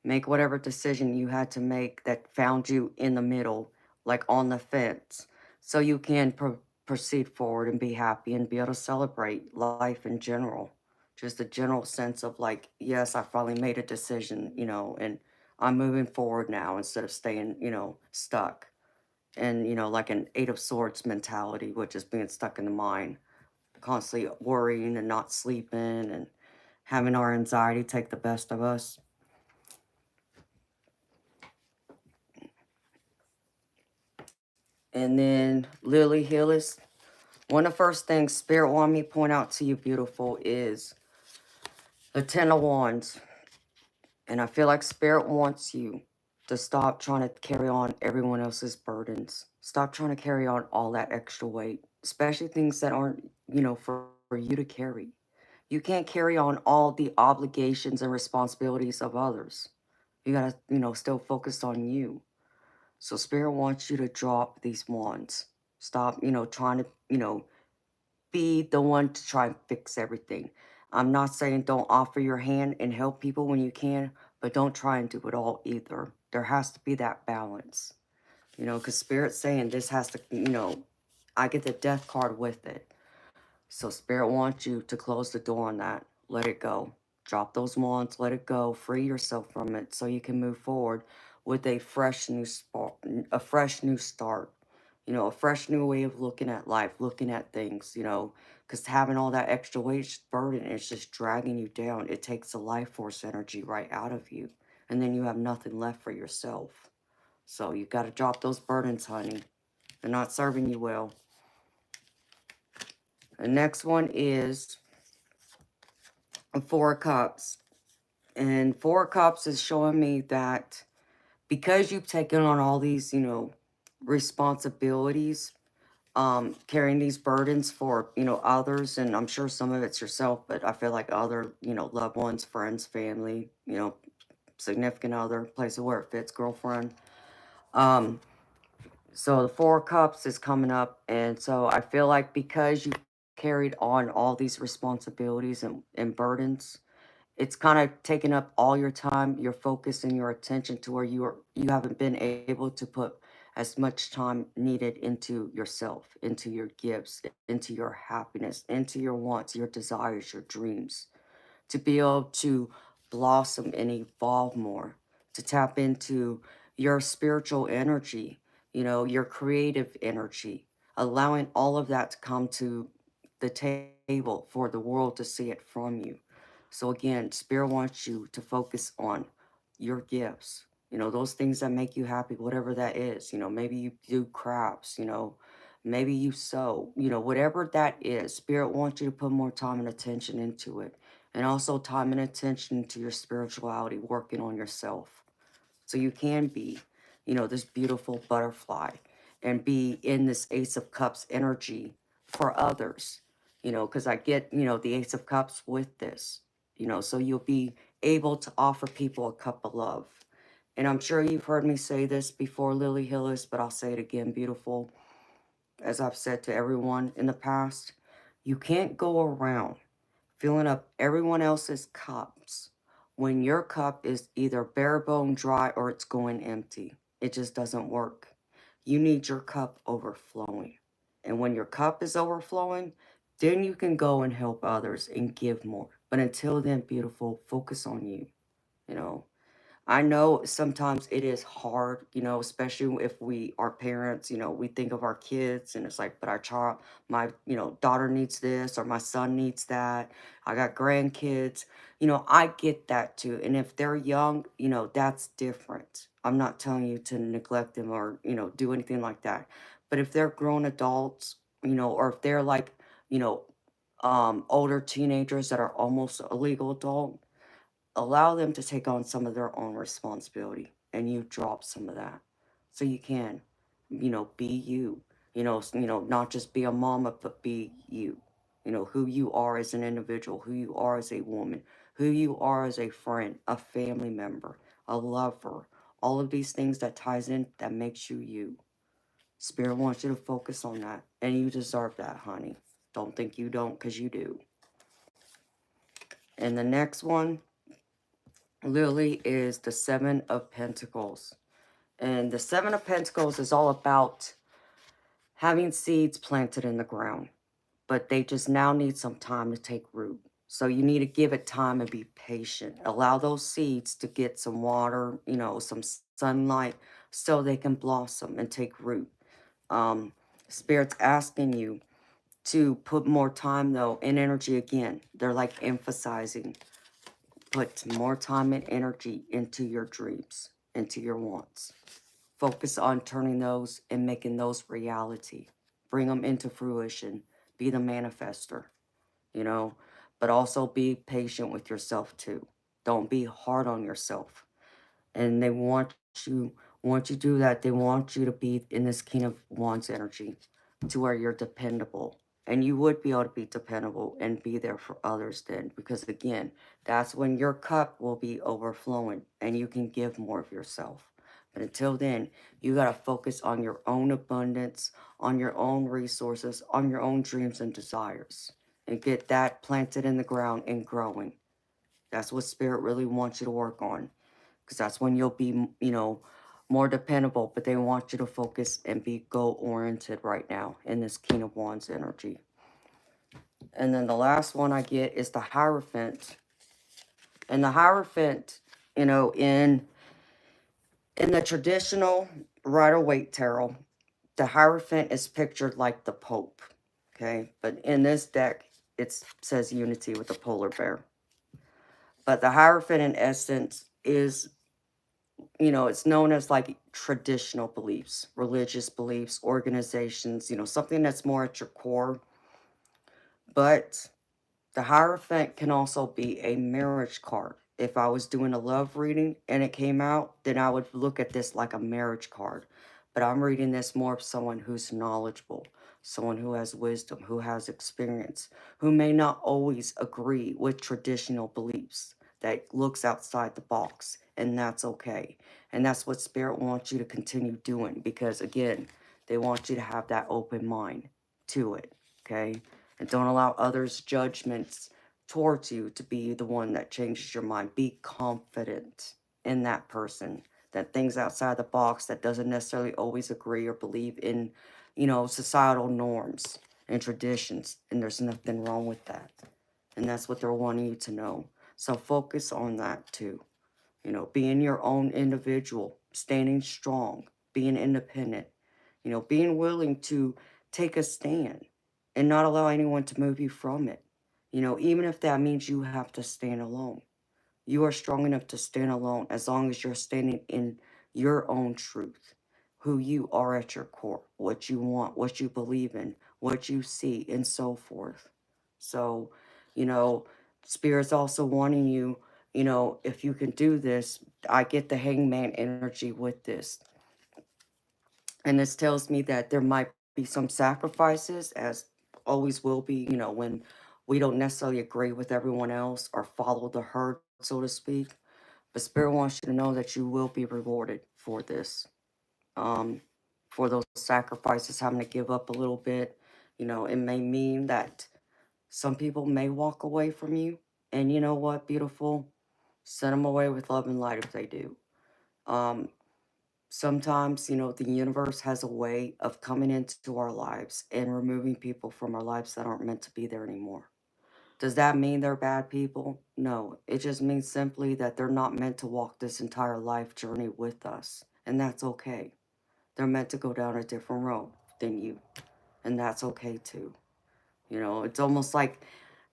S1: Make whatever decision you had to make that found you in the middle, like on the fence, so you can proceed forward and be happy and be able to celebrate life in general. Just a general sense of like, yes, I finally made a decision, and I'm moving forward now instead of staying, stuck. And, like an Eight of Swords mentality, which is being stuck in the mind, constantly worrying and not sleeping and having our anxiety take the best of us. And then Lily Hillis, one of the first things Spirit wanted me to point out to you, beautiful, is the Ten of Wands. And I feel like Spirit wants you to stop trying to carry on everyone else's burdens. Stop trying to carry on all that extra weight, especially things that aren't, for you to carry. You can't carry on all the obligations and responsibilities of others. You gotta, still focus on you. So Spirit wants you to drop these wands. Stop, trying to, be the one to try and fix everything. I'm not saying don't offer your hand and help people when you can, but don't try and do it all either. There has to be that balance, because Spirit's saying this has to, I get the Death card with it. So Spirit wants you to close the door on that. Let it go. Drop those wands, let it go, free yourself from it so you can move forward with a fresh new spark, a fresh new start. A fresh new way of looking at life, looking at things, because having all that extra weight burden is just dragging you down. It takes the life force energy right out of you, and then you have nothing left for yourself. So you got to drop those burdens, honey. They're not serving you well. The next one is Four of Cups. And Four of Cups is showing me that because you've taken on all these, responsibilities, carrying these burdens for, others, and I'm sure some of it's yourself, but I feel like other, loved ones, friends, family, significant other, places where it fits, girlfriend. Um, so the Four of Cups is coming up, and so I feel like because you carried on all these responsibilities and burdens, it's kind of taken up all your time, your focus, and your attention to where you haven't been able to put as much time needed into yourself, into your gifts, into your happiness, into your wants, your desires, your dreams, to be able to blossom and evolve more, to tap into your spiritual energy, your creative energy, allowing all of that to come to the table for the world to see it from you. So again, Spirit wants you to focus on your gifts, those things that make you happy, whatever that is. Maybe you do crafts, maybe you sew, whatever that is. Spirit wants you to put more time and attention into it, and also time and attention to your spirituality, working on yourself. So you can be, this beautiful butterfly and be in this Ace of Cups energy for others, because I get, the Ace of Cups with this, so you'll be able to offer people a cup of love. And I'm sure you've heard me say this before, Lily Hillis, but I'll say it again, beautiful. As I've said to everyone in the past, you can't go around filling up everyone else's cups when your cup is either bare bone dry or it's going empty. It just doesn't work. You need your cup overflowing. And when your cup is overflowing, then you can go and help others and give more. But until then, beautiful, focus on you, you know. I know sometimes it is hard, especially if we are parents, we think of our kids and it's like, but our child, my, daughter needs this or my son needs that. I got grandkids, I get that too. And if they're young, that's different. I'm not telling you to neglect them or, do anything like that. But if they're grown adults, or if they're like, older teenagers that are almost a legal adult, allow them to take on some of their own responsibility, and you drop some of that so you can, be you, not just be a mama, but be you, who you are as an individual, who you are as a woman, who you are as a friend, a family member, a lover, all of these things that ties in, that makes you you. Spirit wants you to focus on that, and you deserve that, honey. Don't think you don't, because you do. And the next one, Lily, is the Seven of Pentacles. And the Seven of Pentacles is all about having seeds planted in the ground, but they just now need some time to take root. So you need to give it time and be patient. Allow those seeds to get some water, some sunlight, so they can blossom and take root. Spirit's asking you to put more time, though, and energy again. They're like emphasizing, put more time and energy into your dreams, into your wants. Focus on turning those and making those reality. Bring them into fruition. Be the manifester, you know, but also be patient with yourself too. Don't be hard on yourself. And they you, once you do that, they want you to be in this King of Wands energy to where you're dependable. And you would be able to be dependable and be there for others then. Because again, that's when your cup will be overflowing and you can give more of yourself. But until then, you got to focus on your own abundance, on your own resources, on your own dreams and desires. And get that planted in the ground and growing. That's what Spirit really wants you to work on, because that's when you'll be, more dependable. But they want you to focus and be goal-oriented right now in this King of Wands energy. And then the last one I get is the Hierophant. And the Hierophant, in the traditional Rider-Waite tarot, the Hierophant is pictured like the Pope, okay? But in this deck, it says unity with the polar bear. But the Hierophant, in essence, is, it's known as like traditional beliefs, religious beliefs, organizations, something that's more at your core. But the Hierophant can also be a marriage card. If I was doing a love reading and it came out, then I would look at this like a marriage card. But I'm reading this more of someone who's knowledgeable, someone who has wisdom, who has experience, who may not always agree with traditional beliefs, that looks outside the box, and that's okay. And that's what Spirit wants you to continue doing, because again, they want you to have that open mind to it, okay? And don't allow others' judgments towards you to be the one that changes your mind. Be confident in that person, that things outside the box that doesn't necessarily always agree or believe in, societal norms and traditions, and there's nothing wrong with that. And that's what they're wanting you to know. So focus on that too. Being your own individual, standing strong, being independent, being willing to take a stand and not allow anyone to move you from it. Even if that means you have to stand alone. You are strong enough to stand alone as long as you're standing in your own truth, who you are at your core, what you want, what you believe in, what you see, and so forth. So, you know, Spirit's also wanting you, if you can do this, I get the hangman energy with this. And this tells me that there might be some sacrifices, as always will be, when we don't necessarily agree with everyone else or follow the herd, so to speak. But Spirit wants you to know that you will be rewarded for this. For those sacrifices, having to give up a little bit. It may mean that some people may walk away from you. And you know what, beautiful? Send them away with love and light if they do. Um, Sometimes, the universe has a way of coming into our lives and removing people from our lives that aren't meant to be there anymore. Does that mean they're bad people? No. It just means simply that they're not meant to walk this entire life journey with us. And that's okay. They're meant to go down a different road than you. And that's okay too. It's almost like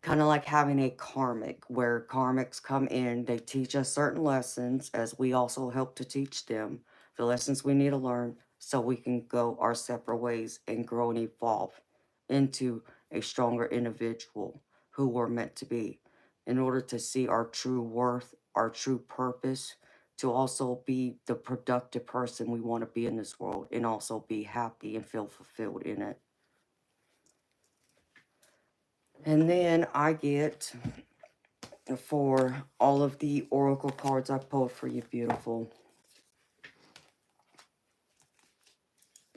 S1: kind of like having a karmic, where karmics come in, they teach us certain lessons as we also help to teach them the lessons we need to learn so we can go our separate ways and grow and evolve into a stronger individual who we're meant to be, in order to see our true worth, our true purpose, to also be the productive person we want to be in this world, and also be happy and feel fulfilled in it. And then I get, for all of the oracle cards I pulled for you, beautiful.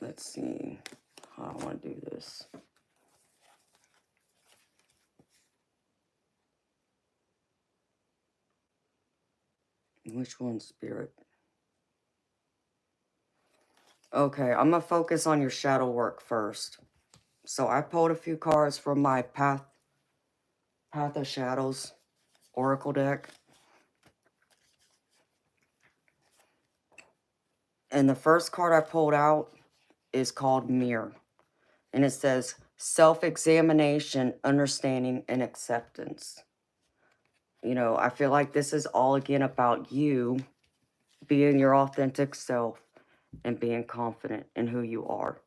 S1: Let's see how I want to do this. Which one, Spirit? Okay, I'm going to focus on your shadow work first. So I pulled a few cards from my Path of Shadows oracle deck. And the first card I pulled out is called Mirror. And it says self-examination, understanding, and acceptance. I feel like this is all again about you being your authentic self and being confident in who you are.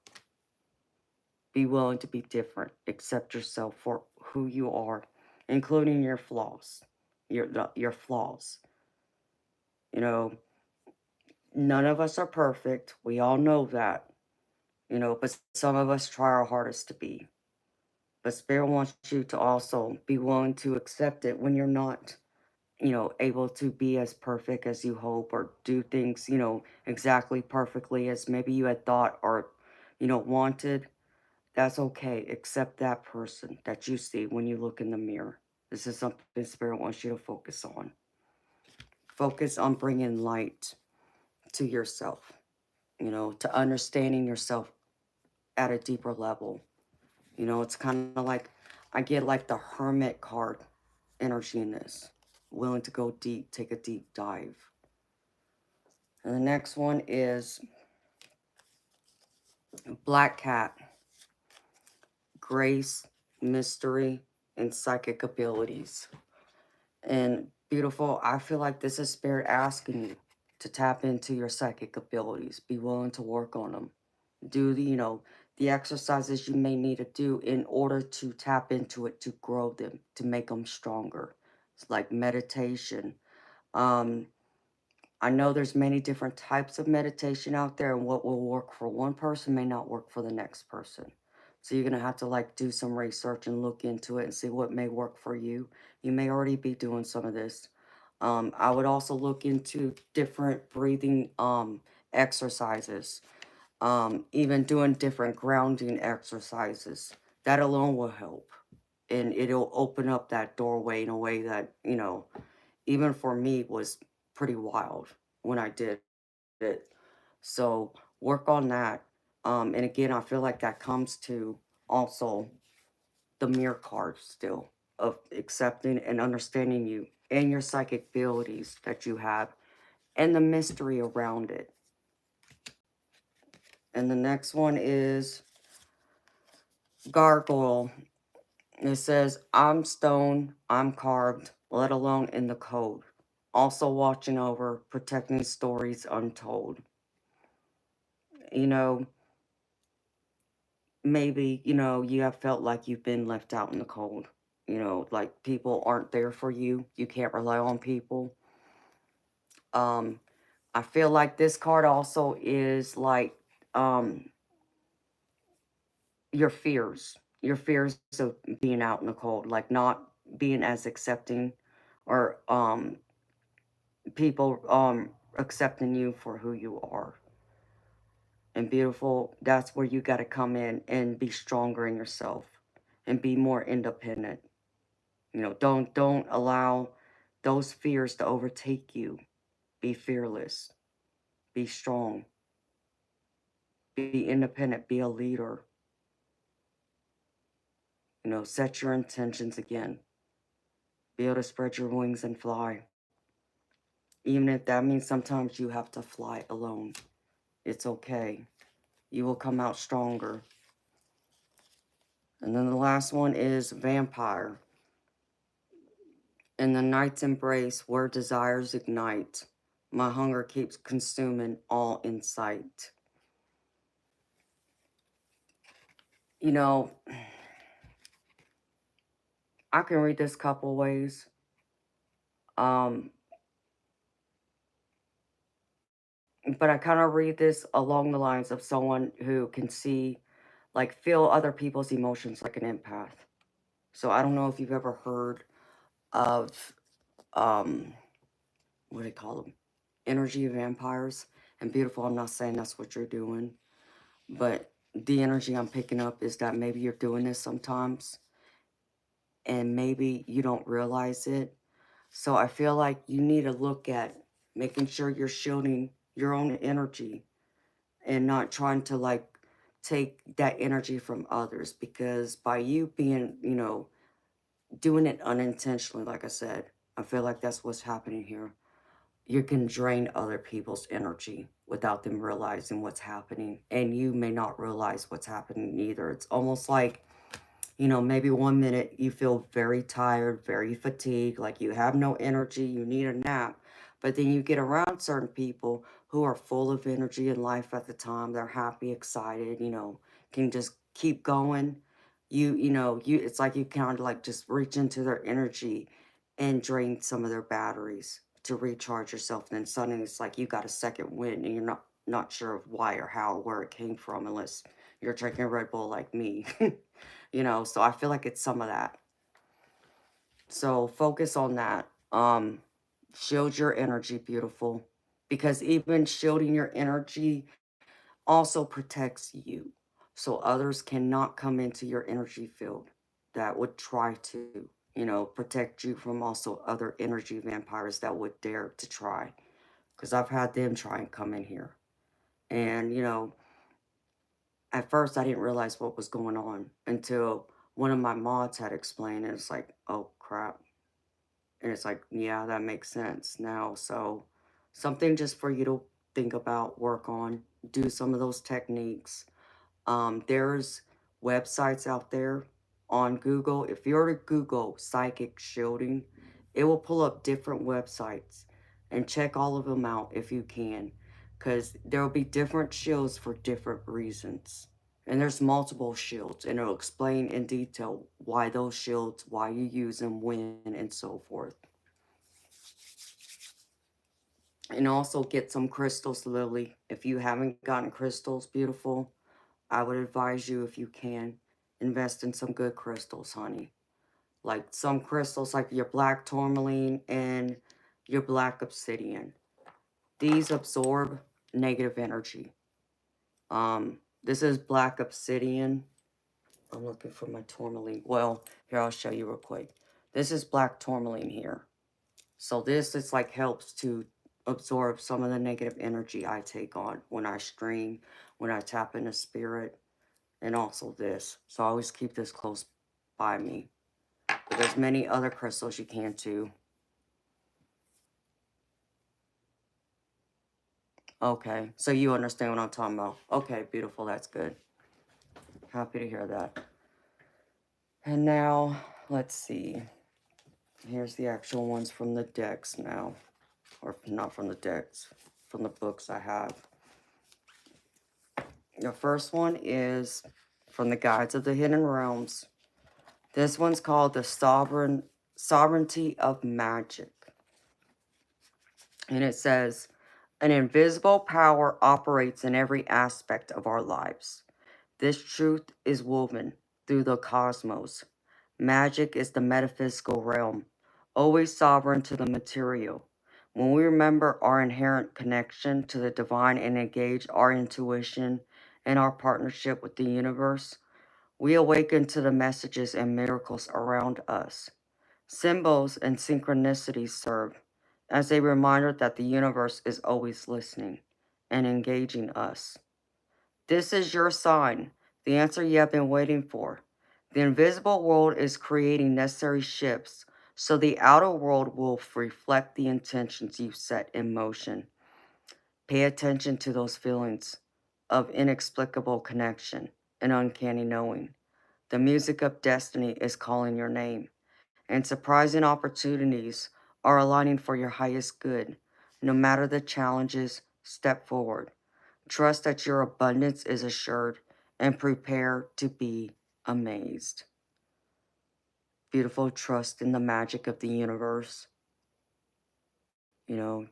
S1: Be willing to be different. Accept yourself for who you are, including your flaws. Your flaws. None of us are perfect. We all know that. But some of us try our hardest to be. But Spirit wants you to also be willing to accept it when you're not, able to be as perfect as you hope, or do things, exactly perfectly as maybe you had thought or, wanted. That's okay. Accept that person that you see when you look in the mirror. This is something Spirit wants you to focus on. Focus on bringing light to yourself, to understanding yourself at a deeper level. It's kind of like, I get like the Hermit card energy in this. Willing to go deep, take a deep dive. And the next one is Black Cat. Grace, mystery, and psychic abilities. And beautiful, I feel like this is Spirit asking you to tap into your psychic abilities. Be willing to work on them. Do the exercises you may need to do in order to tap into it, to grow them, to make them stronger. It's like meditation. I know there's many different types of meditation out there, and what will work for one person may not work for the next person. So you're going to have to like do some research and look into it and see what may work for you. You may already be doing some of this. I would also look into different breathing exercises, even doing different grounding exercises. That alone will help. And it'll open up that doorway in a way that, even for me was pretty wild when I did it. So work on that. And again, I feel like that comes to also the mirror card still of accepting and understanding you and your psychic abilities that you have and the mystery around it. And the next one is gargoyle. It says, I'm stone, I'm carved, let alone in the code. Also watching over, protecting stories untold. You know, maybe, you have felt like you've been left out in the cold. Like people aren't there for you. You can't rely on people. Um, I feel like this card also is like um your fears of being out in the cold, like not being as accepting or people accepting you for who you are. And beautiful, that's where you got to come in and be stronger in yourself and be more independent. Don't allow those fears to overtake you. Be fearless, be strong, be independent, be a leader. Set your intentions again. Be able to spread your wings and fly. Even if that means sometimes you have to fly alone. It's okay. You will come out stronger. And then the last one is vampire. In the night's embrace where desires ignite, my hunger keeps consuming all in sight. You know, I can read this couple ways. Um, but I kind of read this along the lines of someone who can see, like, feel other people's emotions like an empath. So I don't know if you've ever heard of, what do they call them? Energy vampires. And beautiful, I'm not saying that's what you're doing, but the energy I'm picking up is that maybe you're doing this sometimes and maybe you don't realize it. So I feel like you need to look at making sure you're shielding your own energy and not trying to like take that energy from others, because by you being, doing it unintentionally, like I said, I feel like that's what's happening here. You can drain other people's energy without them realizing what's happening, and you may not realize what's happening either. It's almost like, maybe 1 minute you feel very tired, very fatigued, like you have no energy, you need a nap. But then you get around certain people who are full of energy in life at the time. They're happy, excited, can just keep going. It's like you kind of like just reach into their energy and drain some of their batteries to recharge yourself. And then suddenly it's like you got a second wind and you're not sure of why or how or where it came from, unless you're drinking Red Bull like me. So I feel like it's some of that. So focus on that. Shield your energy, beautiful. Because even shielding your energy also protects you. So others cannot come into your energy field that would try to, protect you from also other energy vampires that would dare to try. Because I've had them try and come in here. And, at first I didn't realize what was going on until one of my mods had explained, and it's like, oh crap. And it's like, yeah, that makes sense now. So something just for you to think about, work on, do some of those techniques. There's websites out there on Google. If you were to Google psychic shielding, it will pull up different websites, and check all of them out if you can, because there will be different shields for different reasons. And there's multiple shields, and it'll explain in detail why those shields, why you use them, when, and so forth. And also get some crystals, Lily. If you haven't gotten crystals, beautiful, I would advise you, if you can, invest in some good crystals, honey. Like some crystals, like your black tourmaline and your black obsidian. These absorb negative energy. This is black obsidian. I'm looking for my tourmaline. Well, here, I'll show you real quick. This is black tourmaline here. So this is like helps to absorb some of the negative energy I take on when I stream, when I tap into spirit, and also this. So I always keep this close by me. But there's many other crystals you can too. Okay, so you understand what I'm talking about. Okay, beautiful, that's good. Happy to hear that. And now, let's see. Here's the actual ones from the decks now. Or not from the decks, from the books I have. The first one is from the Guides of the Hidden Realms. This one's called the Sovereignty of Magic. And it says, an invisible power operates in every aspect of our lives. This truth is woven through the cosmos. Magic is the metaphysical realm, always sovereign to the material. When we remember our inherent connection to the divine and engage our intuition and our partnership with the universe, we awaken to the messages and miracles around us. Symbols and synchronicities serve as a reminder that the universe is always listening and engaging us. This is your sign, the answer you have been waiting for. The invisible world is creating necessary shifts so the outer world will reflect the intentions you set in motion. Pay attention to those feelings of inexplicable connection and uncanny knowing. The music of destiny is calling your name, and surprising opportunities are aligning for your highest good. No matter the challenges, step forward. Trust that your abundance is assured and prepare to be amazed. Beautiful, trust in the magic of the universe. You know,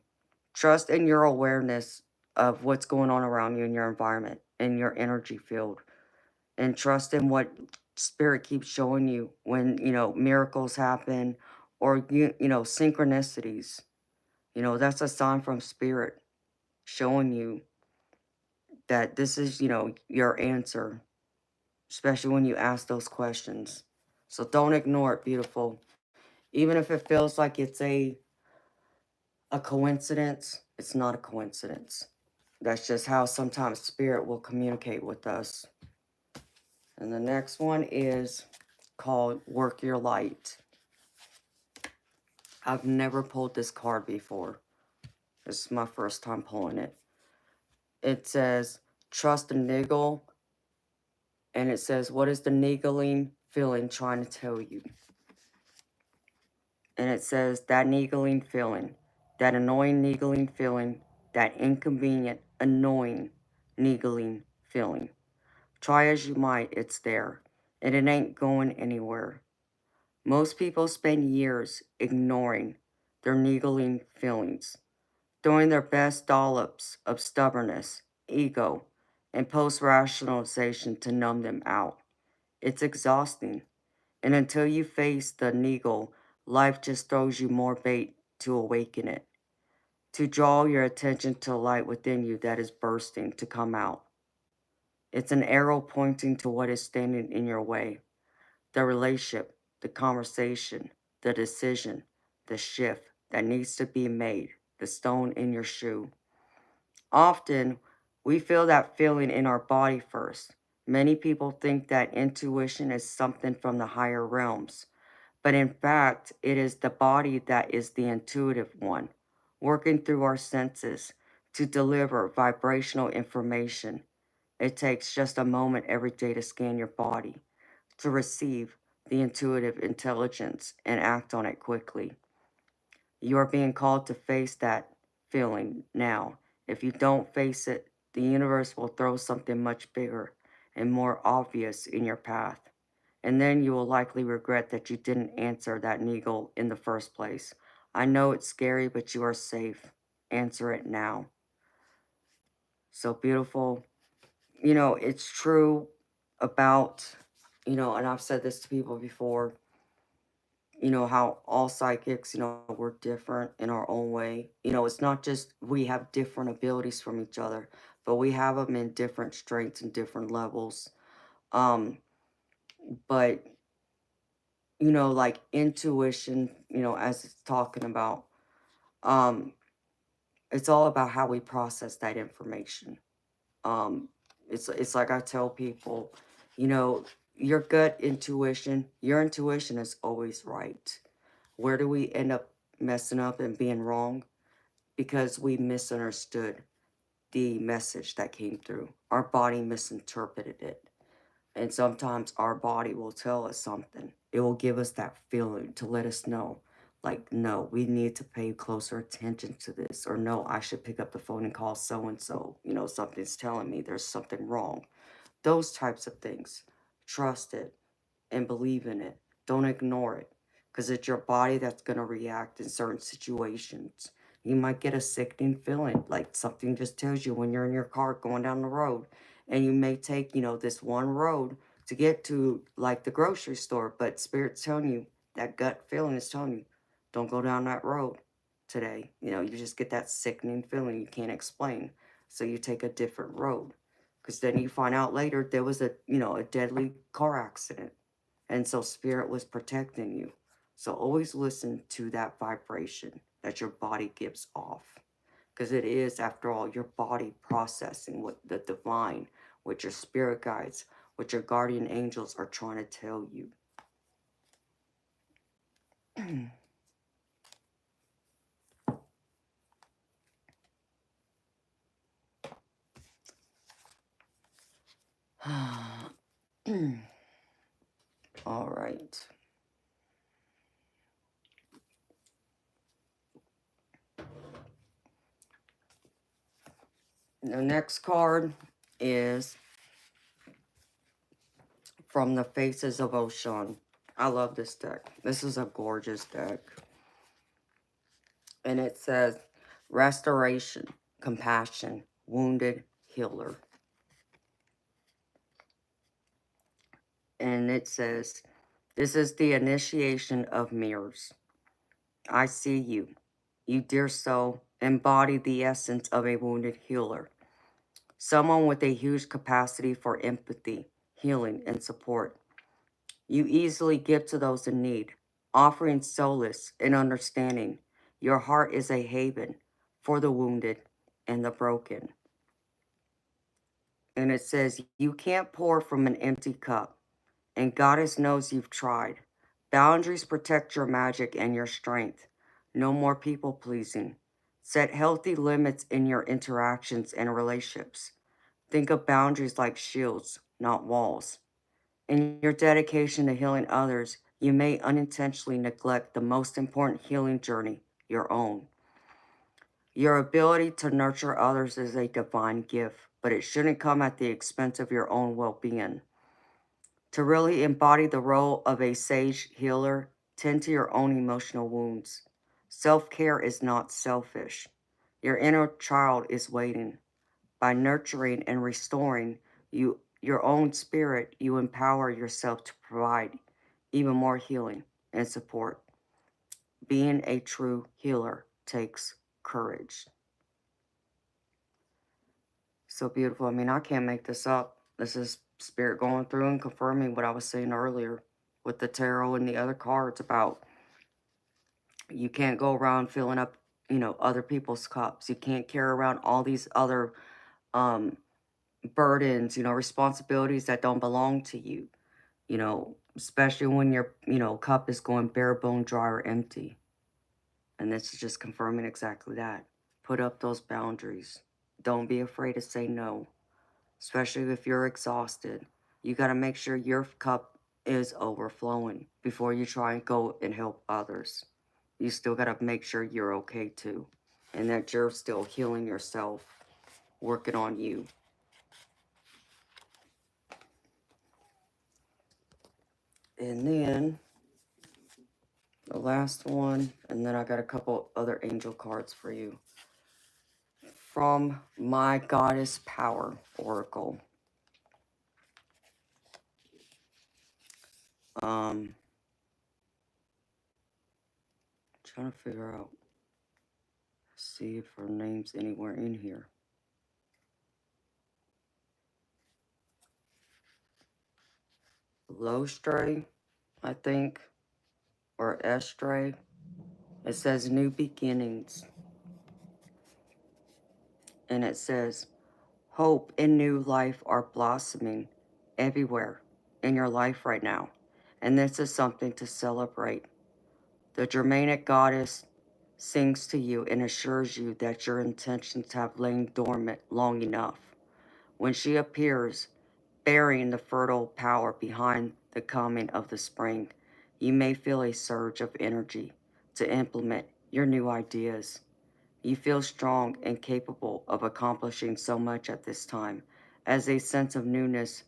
S1: trust in your awareness of what's going on around you in your environment, in your energy field. And trust in what spirit keeps showing you when, miracles happen or, synchronicities. That's a sign from spirit showing you that this is, your answer, especially when you ask those questions. So don't ignore it, beautiful. Even if it feels like it's a coincidence, it's not a coincidence. That's just how sometimes spirit will communicate with us. And the next one is called Work Your Light. I've never pulled this card before. This is my first time pulling it. It says, trust the niggle. And it says, what is the niggling feeling trying to tell you? And it says, that niggling feeling, that annoying niggling feeling, that inconvenient, annoying, niggling feeling. Try as you might, it's there, and it ain't going anywhere. Most people spend years ignoring their niggling feelings, throwing their best dollops of stubbornness, ego, and post-rationalization to numb them out. It's exhausting, and until you face the niggle, life just throws you more bait to awaken it, to draw your attention to the light within you that is bursting to come out. It's an arrow pointing to what is standing in your way. The relationship, the conversation, the decision, the shift that needs to be made, the stone in your shoe. Often, we feel that feeling in our body first. Many people think that intuition is something from the higher realms, but in fact, it is the body that is the intuitive one, working through our senses to deliver vibrational information. It takes just a moment every day to scan your body, to receive the intuitive intelligence and act on it quickly. You are being called to face that feeling now. If you don't face it, the universe will throw something much bigger and more obvious in your path. And then you will likely regret that you didn't answer that niggle in the first place. I know it's scary, but you are safe. Answer it now. So beautiful. It's true about You know, and I've said this to people before, you know, how all psychics, you know, we're different in our own way. You know, it's not just we have different abilities from each other, but we have them in different strengths and different levels. Um, but, you know, like intuition, you know, as it's talking about, um, it's all about how we process that information. Um, it's like I tell people, you know, your intuition is always right. Where do we end up messing up and being wrong? Because we misunderstood the message that came through. Our body misinterpreted it. And sometimes our body will tell us something. It will give us that feeling to let us know, like, no, we need to pay closer attention to this. Or no, I should pick up the phone and call so-and-so. You know, something's telling me there's something wrong. Those types of things. Trust it and believe in it. Don't ignore it, because it's your body that's going to react in certain situations. You might get a sickening feeling, like something just tells you when you're in your car going down the road, and you may take, you know, this one road to get to, like, the grocery store, but Spirit's telling you, that gut feeling is telling you, don't go down that road today. You know, you just get that sickening feeling you can't explain. So you take a different road. Because then you find out later there was a, you know, a deadly car accident. And so Spirit was protecting you. So always listen to that vibration that your body gives off. Because it is, after all, your body processing what the divine, what your spirit guides, what your guardian angels are trying to tell you. All right. The next card is from the Faces of Ocean. I love this deck. This is a gorgeous deck. And it says restoration, compassion, wounded healer. And it says, this is the initiation of mirrors. I see you. You, dear soul, embody the essence of a wounded healer. Someone with a huge capacity for empathy, healing, and support. You easily give to those in need, offering solace and understanding. Your heart is a haven for the wounded and the broken. And it says, you can't pour from an empty cup, and Goddess knows you've tried. Boundaries protect your magic and your strength. No more people pleasing. Set healthy limits in your interactions and relationships. Think of boundaries like shields, not walls. In your dedication to healing others, you may unintentionally neglect the most important healing journey, your own. Your ability to nurture others is a divine gift, but it shouldn't come at the expense of your own well-being. To really embody the role of a sage healer, tend to your own emotional wounds. Self-care is not selfish. Your inner child is waiting. By nurturing and restoring your own spirit, you empower yourself to provide even more healing and support. Being a true healer takes courage. So beautiful. I mean, I can't make this up. This is Spirit going through and confirming what I was saying earlier with the tarot and the other cards about you can't go around filling up, you know, other people's cups. You can't carry around all these other um, burdens, you know, responsibilities that don't belong to you, you know, especially when your, you know, cup is going bare bone, dry, or empty. And this is just confirming exactly that. Put up those boundaries. Don't be afraid to say no, especially if you're exhausted. You got to make sure your cup is overflowing before you try and go and help others. You still got to make sure you're okay too, and that you're still healing yourself, working on you. And then the last one, and then I got a couple other angel cards for you. From my Goddess Power Oracle. Trying to figure out, see if her name's anywhere in here. Lostray, I think, or Estray. It says new beginnings. And it says, hope and new life are blossoming everywhere in your life right now. And this is something to celebrate. The Germanic goddess sings to you and assures you that your intentions have lain dormant long enough. When she appears, bearing the fertile power behind the coming of the spring, you may feel a surge of energy to implement your new ideas. You feel strong and capable of accomplishing so much at this time, as a sense of newness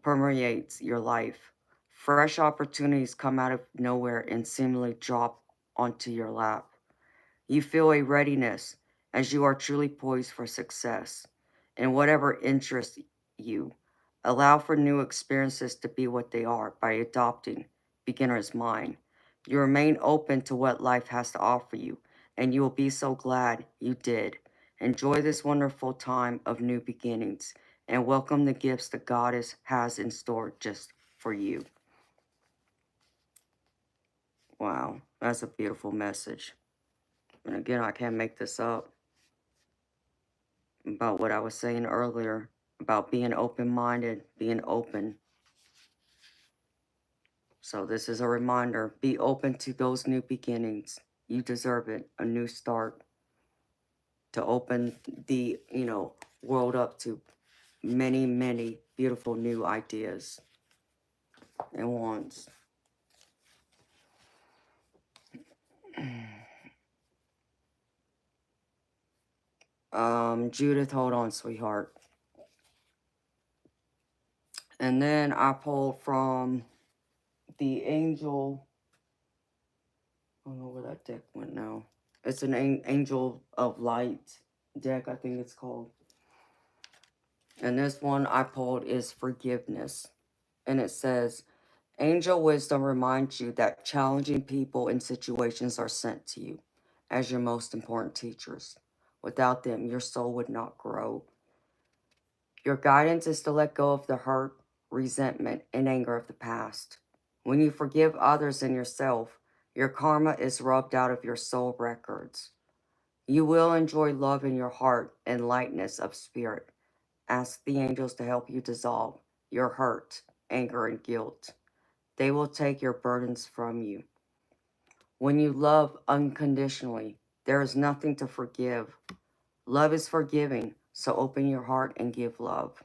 S1: permeates your life. Fresh opportunities come out of nowhere and seemingly drop onto your lap. You feel a readiness as you are truly poised for success in whatever interests you. Allow for new experiences to be what they are by adopting beginner's mind. You remain open to what life has to offer you, and you will be so glad you did. Enjoy this wonderful time of new beginnings and welcome the gifts the goddess has in store just for you. Wow, that's a beautiful message. And again, I can't make this up. About what I was saying earlier about being open-minded, being open. So this is a reminder, be open to those new beginnings. You deserve it, a new start to open the, world up to many, many beautiful new ideas and wants. Judith, hold on, sweetheart. And then I pulled from the angel. I don't know where that deck went now. It's an angel of light deck, I think it's called. And this one I pulled is forgiveness. And it says, angel wisdom reminds you that challenging people and situations are sent to you as your most important teachers. Without them, your soul would not grow. Your guidance is to let go of the hurt, resentment, and anger of the past. When you forgive others and yourself, your karma is rubbed out of your soul records. You will enjoy love in your heart and lightness of spirit. Ask the angels to help you dissolve your hurt, anger, and guilt. They will take your burdens from you. When you love unconditionally, there is nothing to forgive. Love is forgiving, so open your heart and give love.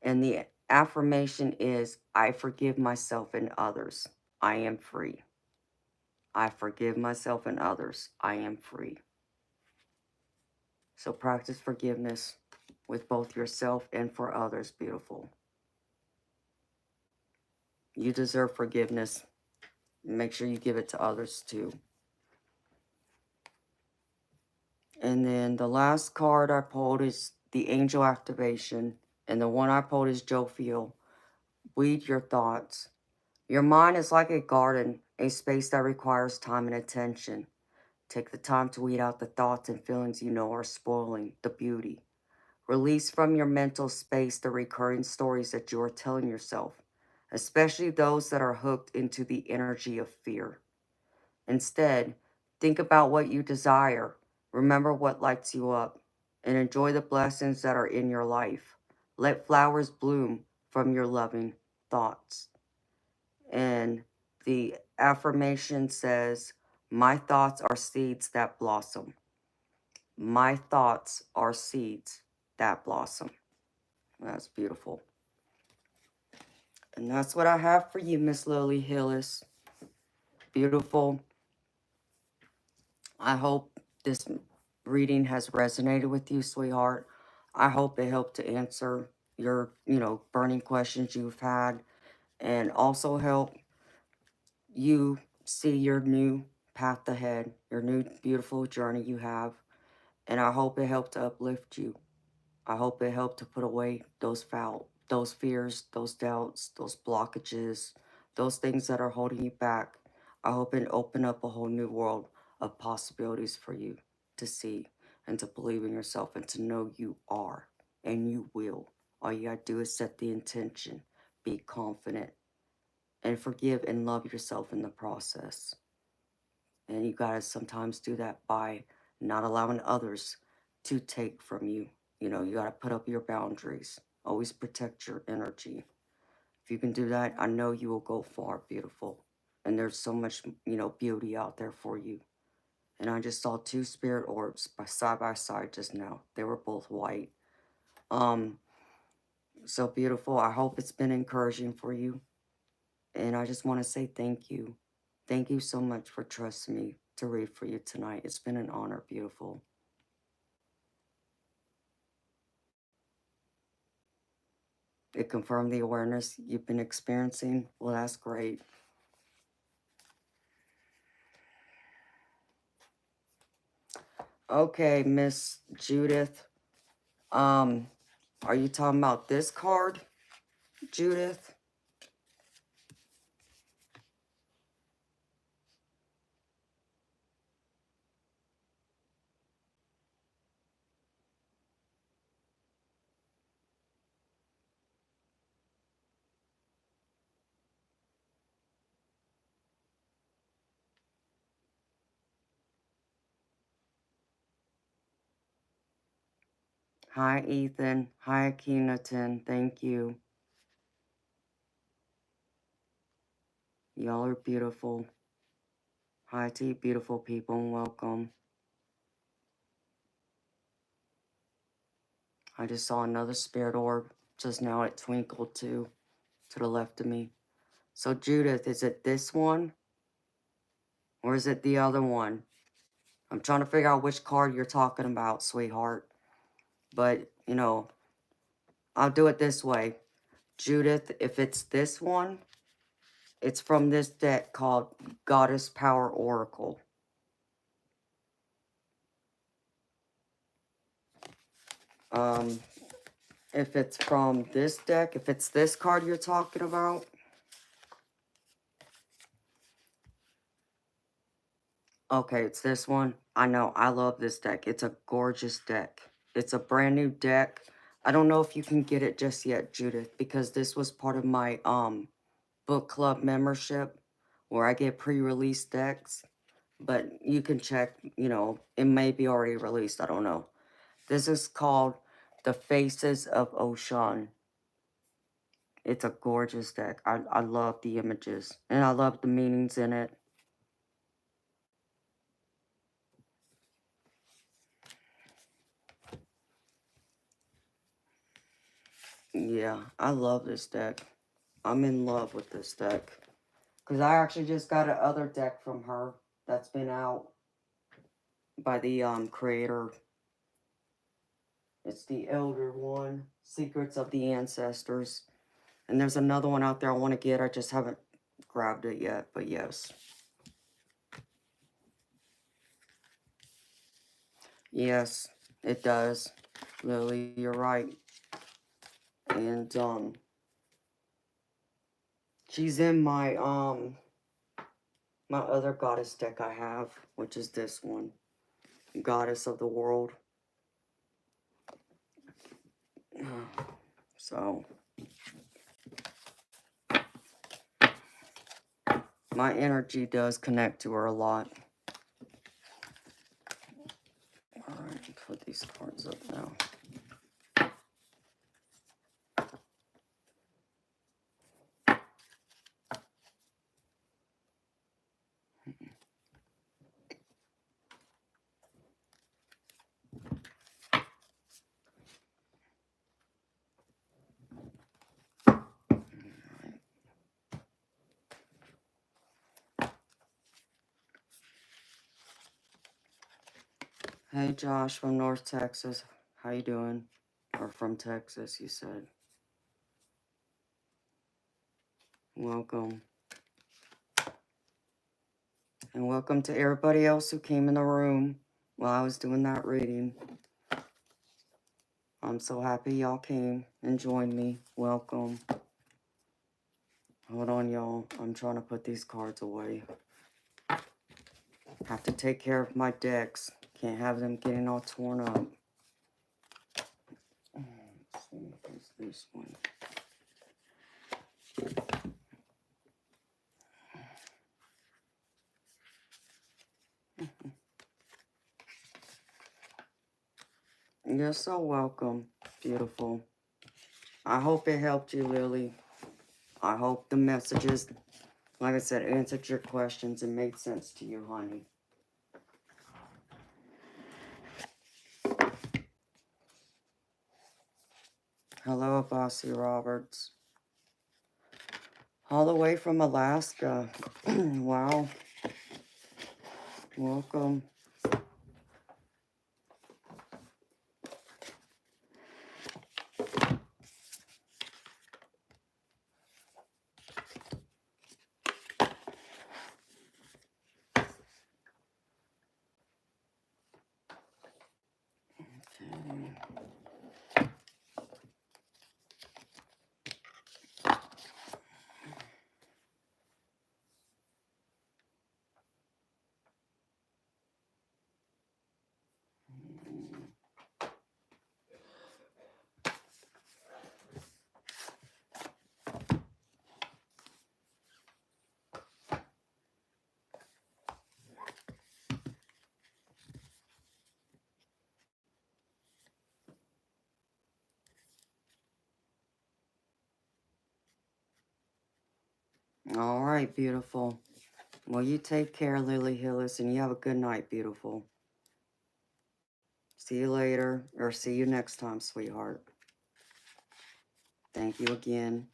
S1: And the affirmation is, I forgive myself and others. I am free. I forgive myself and others. I am free. So practice forgiveness with both yourself and for others, beautiful. You deserve forgiveness. Make sure you give it to others too. And then the last card I pulled is the angel activation. And the one I pulled is jovial. Weed your thoughts. Your mind is like a garden, a space that requires time and attention. Take the time to weed out the thoughts and feelings you know are spoiling the beauty. Release from your mental space the recurring stories that you are telling yourself, especially those that are hooked into the energy of fear. Instead, think about what you desire, remember what lights you up, and enjoy the blessings that are in your life. Let flowers bloom from your loving thoughts. And the affirmation says, my thoughts are seeds that blossom. My thoughts are seeds that blossom. That's beautiful. And that's what I have for you, Miss Lily Hillis. Beautiful. I hope this reading has resonated with you, sweetheart. I hope it helped to answer your, burning questions you've had and also help you see your new path ahead, your new beautiful journey you have. And I hope it helped to uplift you. I hope it helped to put away those fears, those doubts, those blockages, those things that are holding you back, I hope it open up a whole new world of possibilities for you to see and to believe in yourself and to know you are and you will. All you gotta do is set the intention, be confident, and forgive and love yourself in the process. And you gotta sometimes do that by not allowing others to take from you. You know, you gotta put up your boundaries. Always protect your energy. If you can do that, I know you will go far, beautiful. And there's so much, beauty out there for you. And I just saw two spirit orbs side by side just now. They were both white. Um, so beautiful. I hope it's been encouraging for you. And I just want to say thank you. Thank you so much for trusting me to read for you tonight. It's been an honor, beautiful. It confirmed the awareness you've been experiencing. Well, that's great. Okay, Miss Judith. Are you talking about this card, Judith? Hi, Ethan. Hi, Akhenaton. Thank you. Y'all are beautiful. Hi to you beautiful people and welcome. I just saw another spirit orb just now. It twinkled too to the left of me. So Judith, is it this one or is it the other one? I'm trying to figure out which card you're talking about, sweetheart. But, I'll do it this way. Judith, if it's this one, it's from this deck called Goddess Power Oracle. If it's from this deck, if it's this card you're talking about, okay, it's this one. I know, I love this deck. It's a gorgeous deck. It's a brand new deck. I don't know if you can get it just yet, Judith, because this was part of my book club membership where I get pre-release decks. But you can check, it may be already released. I don't know. This is called The Faces of Ocean. It's a gorgeous deck. I love the images and I love the meanings in it. Yeah, I love this deck. I'm in love with this deck. Because I actually just got another deck from her that's been out by the creator. It's the Elder one, Secrets of the Ancestors. And there's another one out there I want to get. I just haven't grabbed it yet, but yes. Yes, it does. Lily, you're right. And she's in my my other goddess deck I have, which is this one. Goddess of the World. So my energy does connect to her a lot. Alright, put these cards up now. Hey Josh from North Texas. How you doing? Or from Texas, you said. Welcome. And welcome to everybody else who came in the room while I was doing that reading. I'm so happy y'all came and joined me. Welcome. Hold on, y'all. I'm trying to put these cards away. Have to take care of my decks. Can't have them getting all torn up. Let's see, who's this one? You're so welcome, beautiful. I hope it helped you, Lily. I hope the messages, like I said, answered your questions and made sense to you, honey. Hello, Bossy Roberts. All the way from Alaska. Wow. Welcome. All right, beautiful. Well, you take care, Lily Hillis, and you have a good night, beautiful. See you later, or see you next time, sweetheart. Thank you again.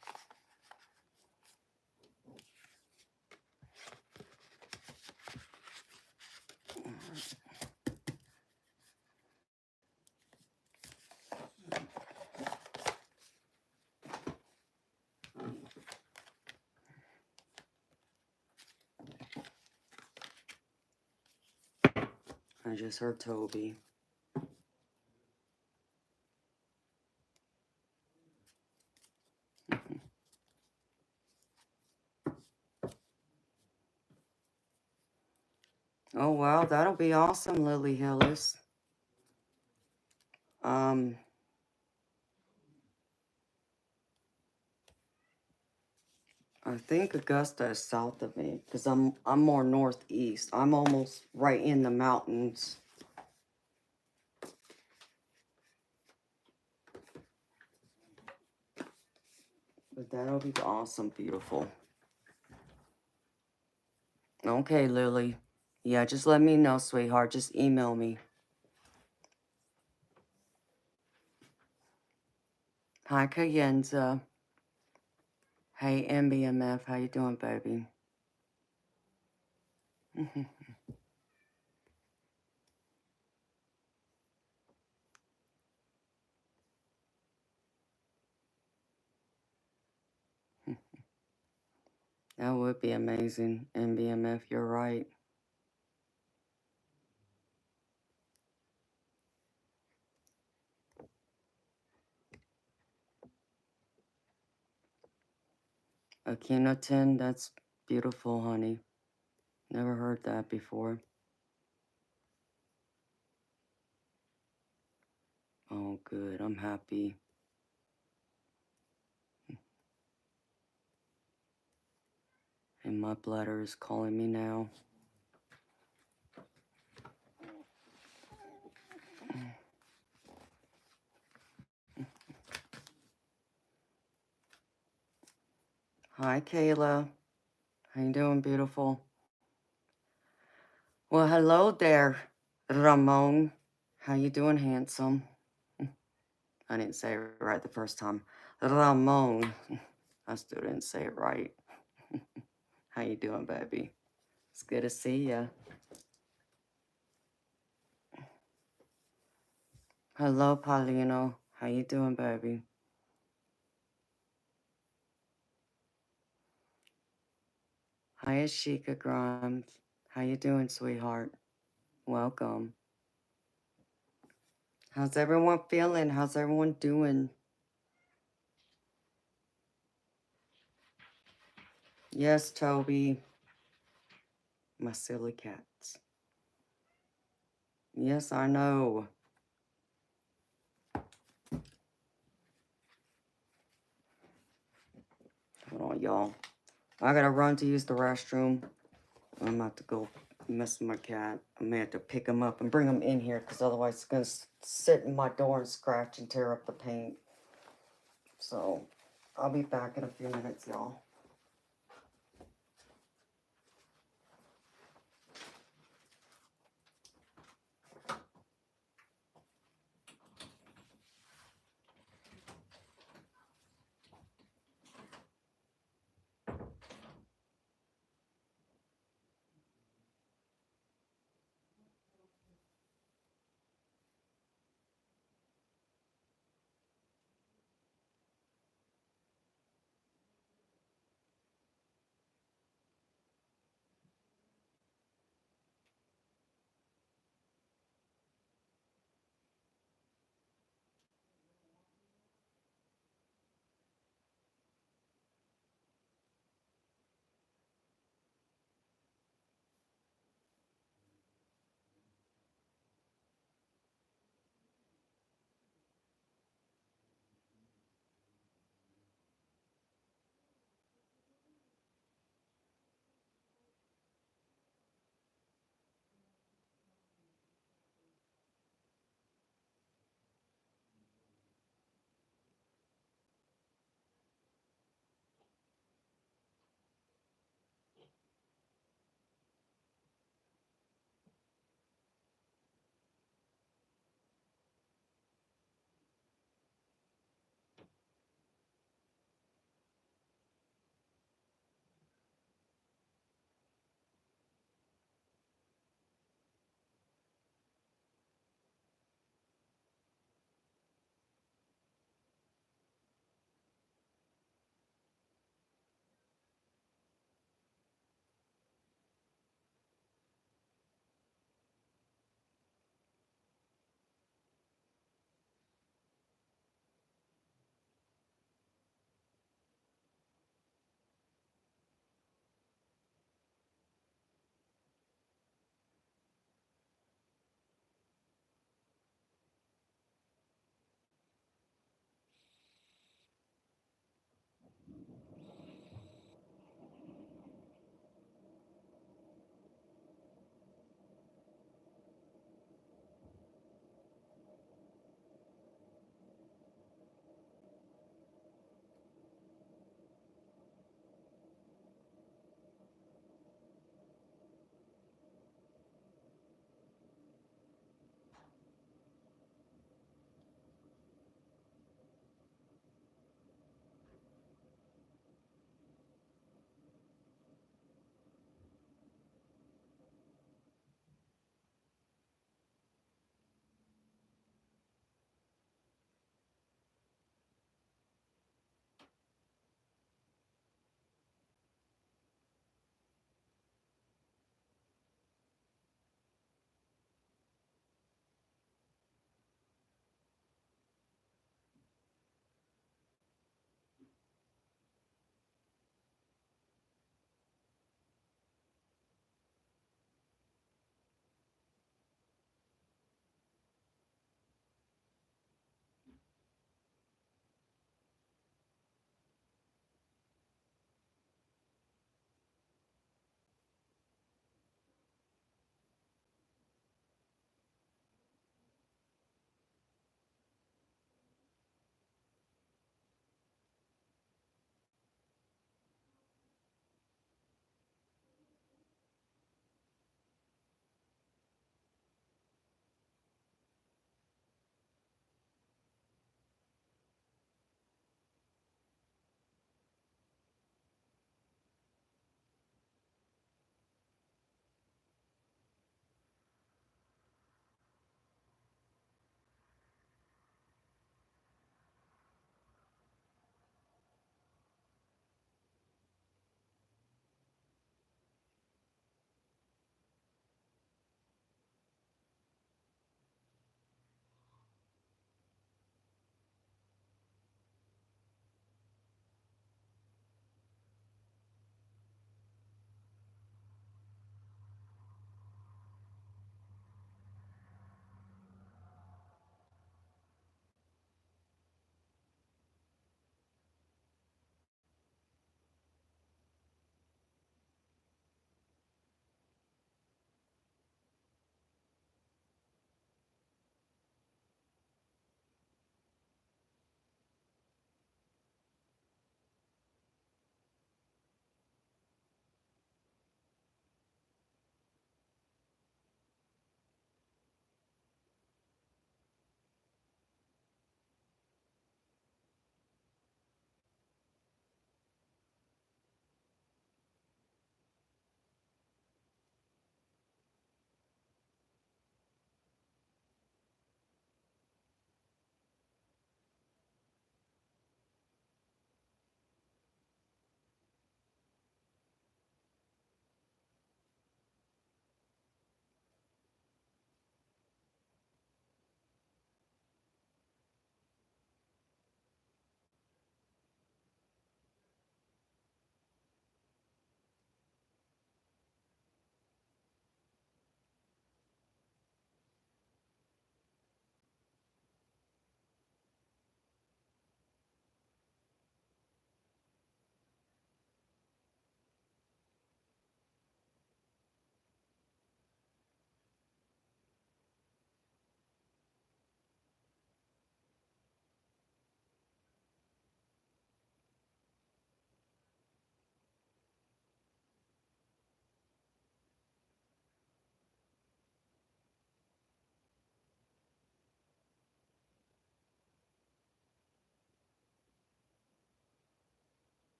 S1: I just heard Toby. Oh, wow, that'll be awesome, Lily Hillis. I think Augusta is south of me, because I'm more northeast. I'm almost right in the mountains. But that'll be awesome, beautiful. Okay, Lily. Yeah, just let me know, sweetheart. Just email me. Hi, Kayenza. Hey, MBMF. How you doing, baby? That would be amazing, MBMF. You're right. Akhenaten, that's beautiful, honey. Never heard that before. Oh, good. I'm happy. And my bladder is calling me now. Hi, Kayla. How you doing, beautiful? Well, hello there, Ramon. How you doing, handsome? I didn't say it right the first time. Ramon. I still didn't say it right. How you doing, baby? It's good to see ya. Hello, Paulino. How you doing, baby? Hi, Ashika Grimes. How you doing, sweetheart? Welcome. How's everyone feeling? How's everyone doing? Yes, Toby. My silly cats. Yes, I know. Hold on, y'all. I gotta run to use the restroom. I'm about to go mess with my cat. I may have to pick him up and bring him in here because otherwise it's going to sit in my door and scratch and tear up the paint. So, I'll be back in a few minutes, y'all.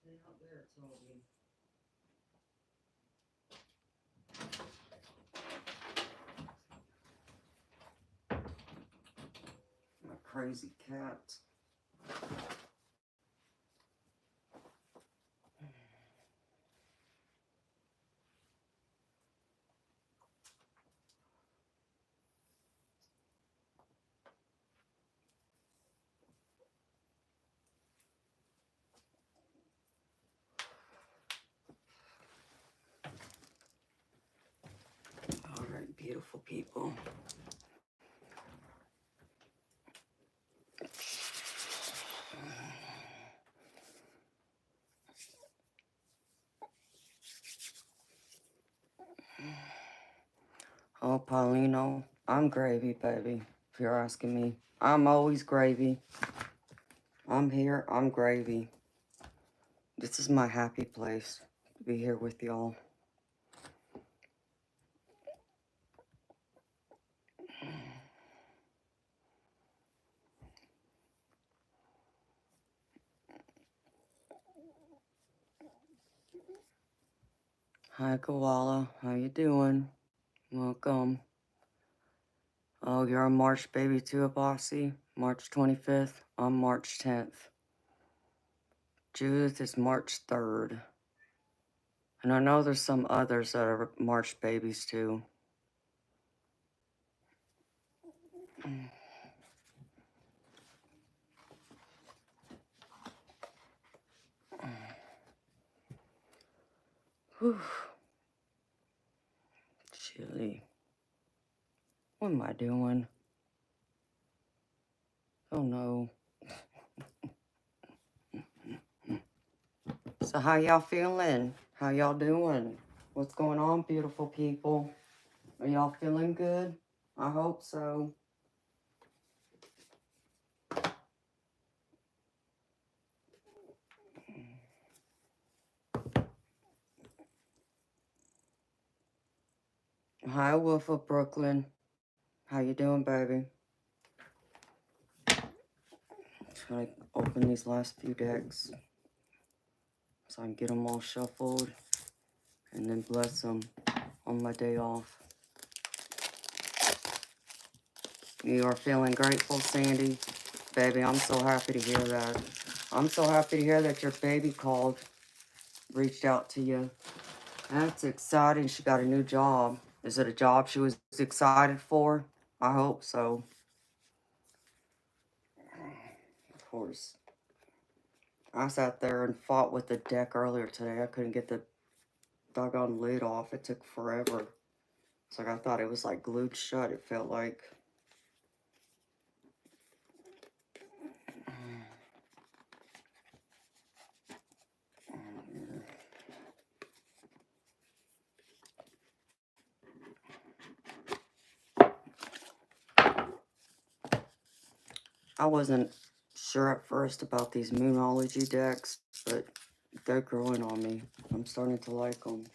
S1: out there, Toby. My crazy cat. All right, beautiful people. Oh, Paulino, I'm gravy, baby, if you're asking me. I'm always gravy. I'm here, I'm gravy. This is my happy place to be here with y'all. Hi, Koala. How you doing? Welcome. Oh, you're a March baby too, Bossy? March 25th? I'm March 10th. Judith is March 3rd. And I know there's some others that are March babies too. Whew. Chilly. What am I doing? Oh no. So how y'all feeling? How y'all doing? What's going on, beautiful people? Are y'all feeling good? I hope so. Hi, Wolf of Brooklyn. How you doing, baby? Trying to open these last few decks so I can get them all shuffled and then bless them on my day off. You are feeling grateful, Sandy? Baby, I'm so happy to hear that. I'm so happy to hear that your baby called, reached out to you. That's exciting. She got a new job. Is it a job she was excited for? I hope so. Of course. I sat there and fought with the deck earlier today. I couldn't get the doggone lid off. It took forever. It's like I thought it was like glued shut, it felt like. I wasn't sure at first about these Moonology decks, but they're growing on me. I'm starting to like them.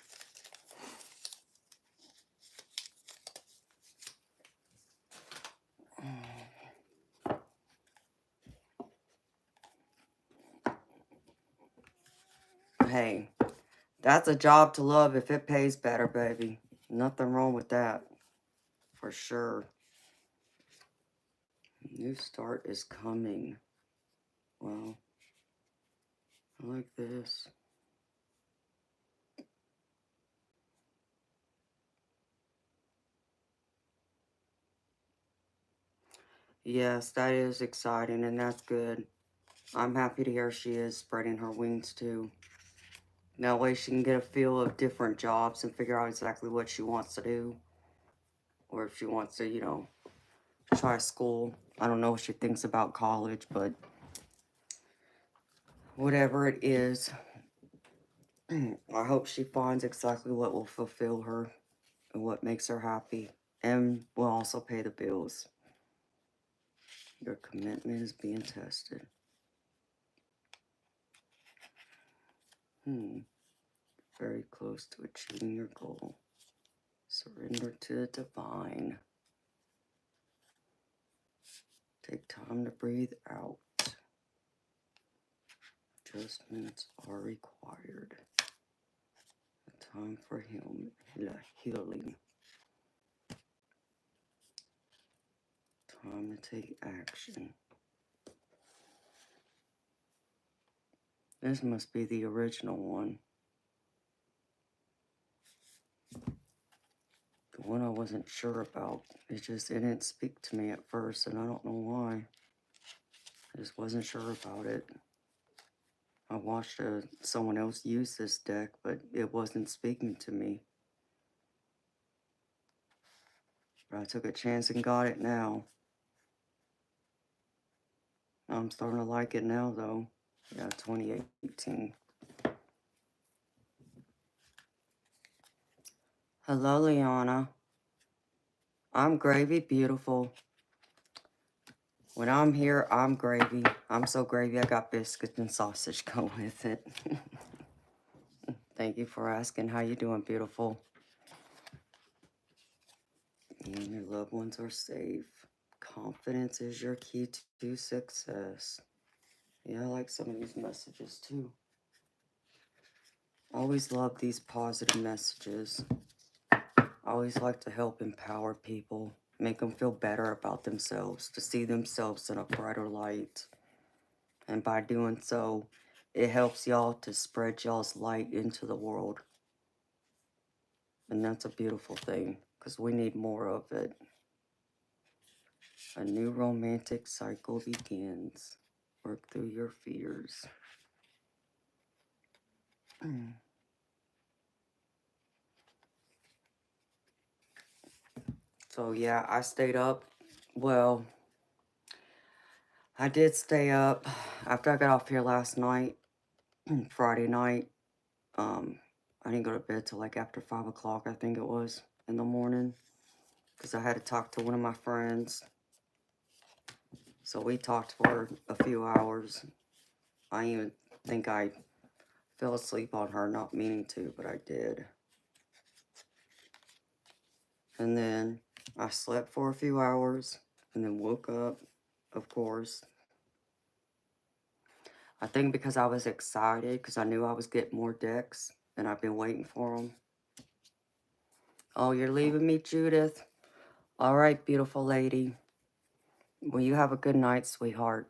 S1: Hey, that's a job to love if it pays better, baby. Nothing wrong with that. For sure. New start is coming. Well, I like this. Yes, that is exciting and that's good. I'm happy to hear she is spreading her wings too. That way she can get a feel of different jobs and figure out exactly what she wants to do. Or if she wants to, you know, try school. I don't know what she thinks about college, but whatever it is, I hope she finds exactly what will fulfill her and what makes her happy and will also pay the bills. Your commitment is being tested. Very close to achieving your goal. Surrender to the divine. Take time to breathe out. Adjustments are required. Time for healing. Time to take action. This must be the original one. The one I wasn't sure about. It didn't speak to me at first, and I don't know why. I just wasn't sure about it. I watched someone else use this deck, but it wasn't speaking to me. But I took a chance and got it now. I'm starting to like it now, though. Yeah, 2018. Hello, Liana. I'm gravy, beautiful. When I'm here, I'm gravy. I'm so gravy, I got biscuits and sausage go with it. Thank you for asking. How you doing, beautiful? And your loved ones are safe. Confidence is your key to success. Yeah, I like some of these messages, too. I always love these positive messages. I always like to help empower people, make them feel better about themselves, to see themselves in a brighter light. And by doing so, it helps y'all to spread y'all's light into the world. And that's a beautiful thing, because we need more of it. A new romantic cycle begins. Work through your fears. So yeah, I stayed up. Well, I did stay up after I got off here last night, Friday night. I didn't go to bed till like after 5 o'clock, I think it was, in the morning, because I had to talk to one of my friends. So we talked for a few hours. I even think I fell asleep on her, not meaning to, but I did. And then I slept for a few hours and then woke up, of course. I think because I was excited, because I knew I was getting more decks and I've been waiting for them. Oh, you're leaving me, Judith? All right, beautiful lady. Well, you have a good night, sweetheart.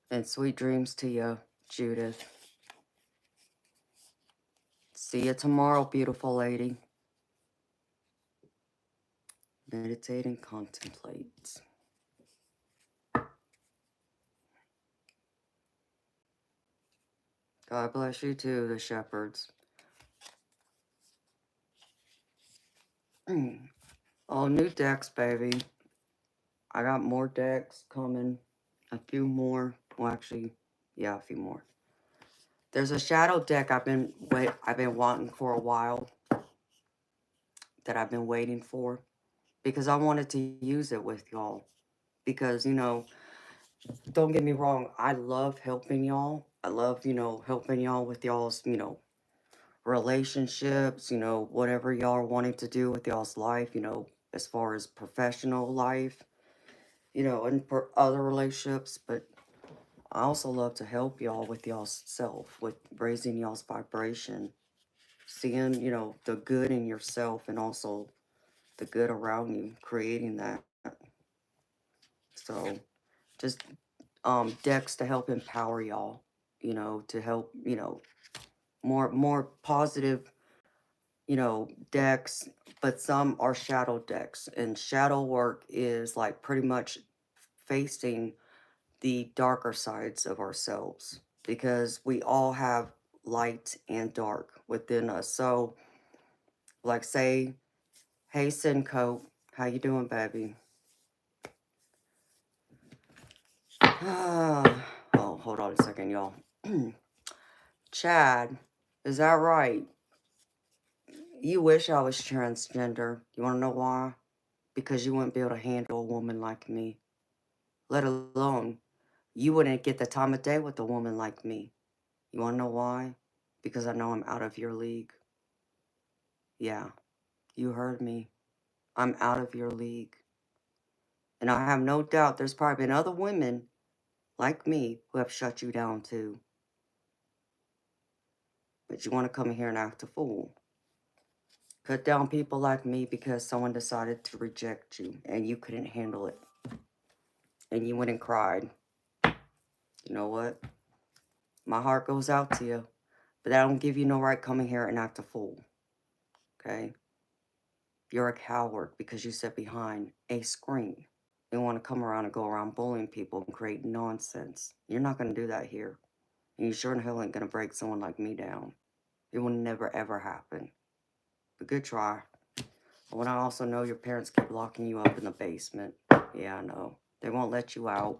S1: And sweet dreams to you, Judith. See you tomorrow, beautiful lady. Meditate and contemplate. God bless you too, the shepherds. Oh, new decks, baby. I got more decks coming. A few more. Well, actually, yeah, a few more. There's a shadow deck I've been wanting for a while. That I've been waiting for. Because I wanted to use it with y'all. Because, you know, don't get me wrong. I love helping y'all. I love, you know, helping y'all with y'all's, you know, relationships, you know, whatever y'all are wanting to do with y'all's life, you know, as far as professional life, you know, and for other relationships. But I also love to help y'all with y'all's self, with raising y'all's vibration, seeing, you know, the good in yourself and also the good around you, creating that. So just decks to help empower y'all, you know, to help, you know, more positive, you know, decks, but some are shadow decks. And shadow work is like pretty much facing the darker sides of ourselves, because we all have light and dark within us. So, like, say, hey, Sincoat, how you doing, baby? Oh, hold on a second, y'all. Chad, is that right? You wish I was transgender. You want to know why? Because you wouldn't be able to handle a woman like me. Let alone, you wouldn't get the time of day with a woman like me. You want to know why? Because I know I'm out of your league. Yeah, you heard me. I'm out of your league. And I have no doubt there's probably been other women like me, who have shut you down too. But you want to come here and act a fool. Cut down people like me because someone decided to reject you and you couldn't handle it. And you went and cried. You know what? My heart goes out to you. But that don't give you no right coming here and act a fool. Okay? You're a coward because you sit behind a screen. You want to come around and go around bullying people and create nonsense. You're not going to do that here. And you sure in hell ain't going to break someone like me down. It will never ever happen. But good try. But when I also know your parents keep locking you up in the basement. Yeah, I know. They won't let you out.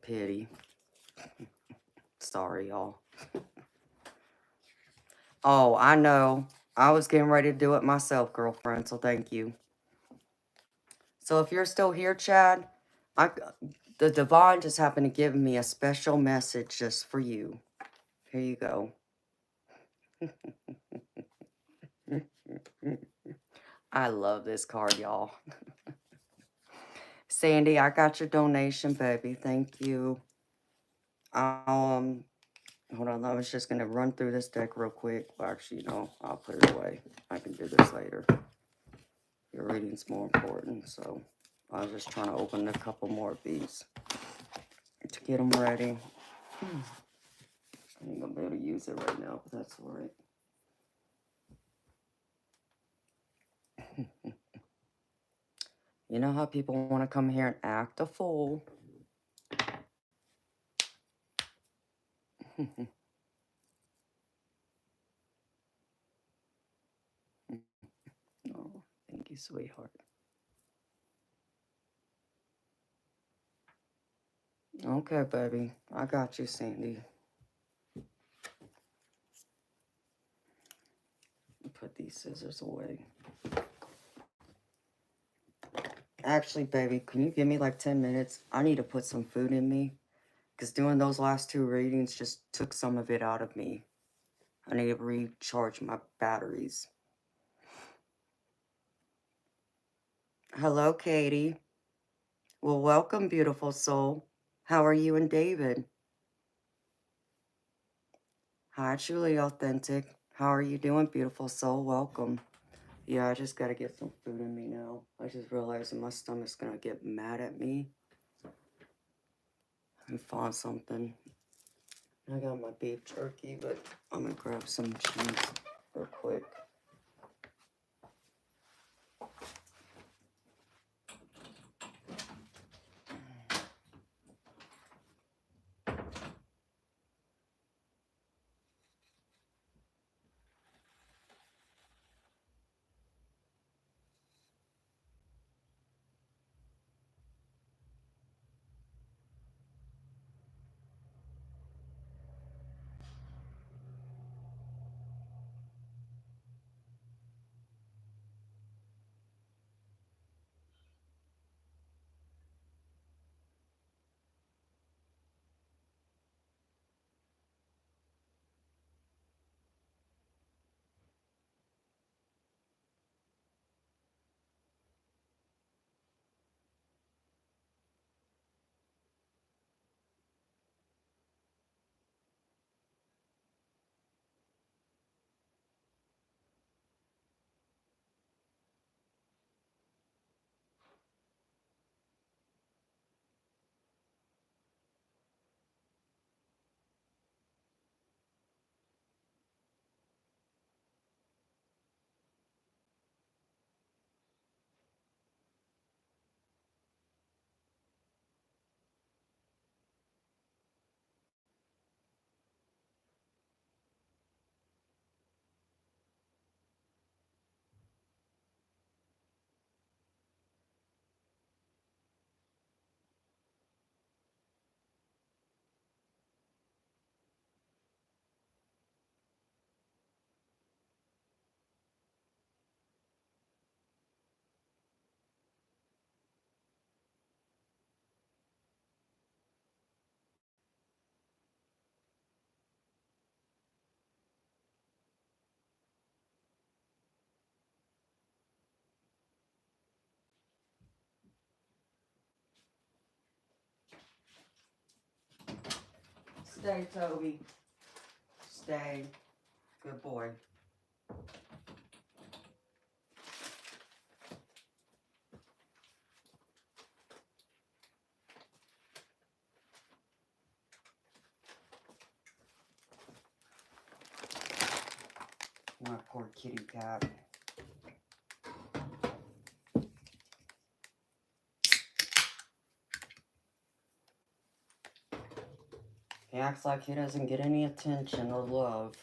S1: Pity. Sorry, y'all. Oh, I know. I was getting ready to do it myself, girlfriend, so thank you. So if you're still here, Chad, the divine just happened to give me a special message just for you. Here you go. I love this card, y'all. Sandy, I got your donation, baby. Thank you. Hold on. I was just going to run through this deck real quick. Well, actually, no, I'll put it away. I can do this later. Your reading's more important, so I was just trying to open a couple more of these to get them ready. I ain't going to be able to use it right now, but that's all right. You know how people want to come here and act a fool? Oh, thank you, sweetheart. Okay, baby. I got you, Sandy. Put these scissors away. Actually, baby, can you give me like 10 minutes? I need to put some food in me. Because doing those last two readings just took some of it out of me. I need to recharge my batteries. Hello, Katie. Well, welcome, beautiful soul. How are you and David? Hi, truly authentic. How are you doing, beautiful soul? Welcome. Yeah, I just got to get some food in me now. I just realized that my stomach's going to get mad at me. I found something. I got my beef jerky, but I'm going to grab some cheese real quick. Stay, Toby. Stay. Good boy. My poor kitty cat. He acts like he doesn't get any attention or love.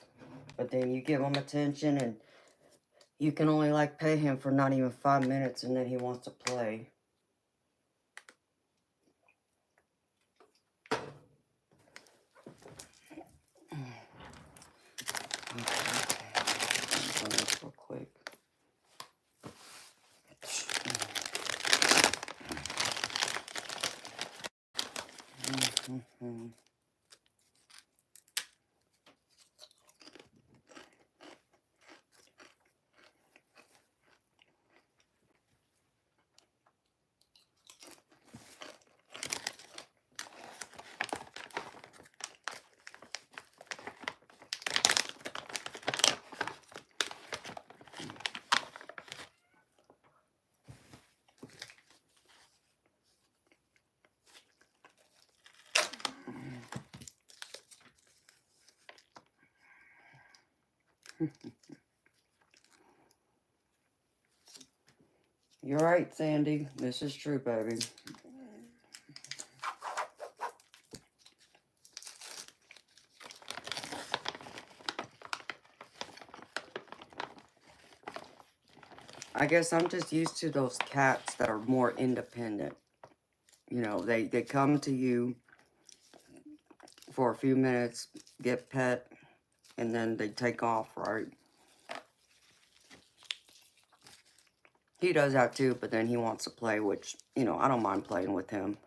S1: But then you give him attention and you can only like pay him for not even 5 minutes and then he wants to play. Real quick. You're right, Sandy. This is true, baby. I guess I'm just used to those cats that are more independent. You know, they come to you for a few minutes, get pet, and then they take off, right? He does that too, but then he wants to play, which, you know, I don't mind playing with him.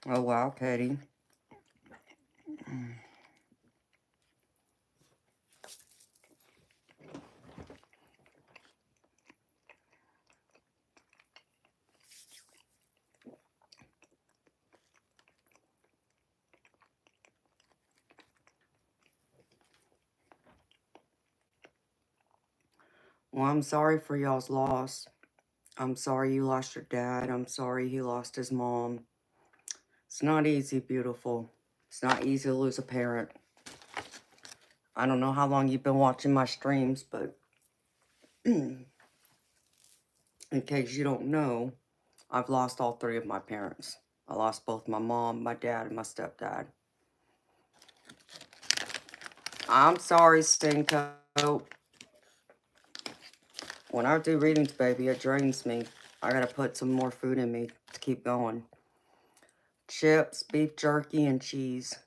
S1: Oh, wow, Katie. Well, I'm sorry for y'all's loss. I'm sorry you lost your dad. I'm sorry he lost his mom. It's not easy, beautiful. It's not easy to lose a parent. I don't know how long you've been watching my streams, but in case you don't know, I've lost all 3 of my parents. I lost both my mom, my dad, and my stepdad. I'm sorry, Stinko. When I do readings, baby, it drains me. I gotta put some more food in me to keep going. Chips, beef jerky, and cheese.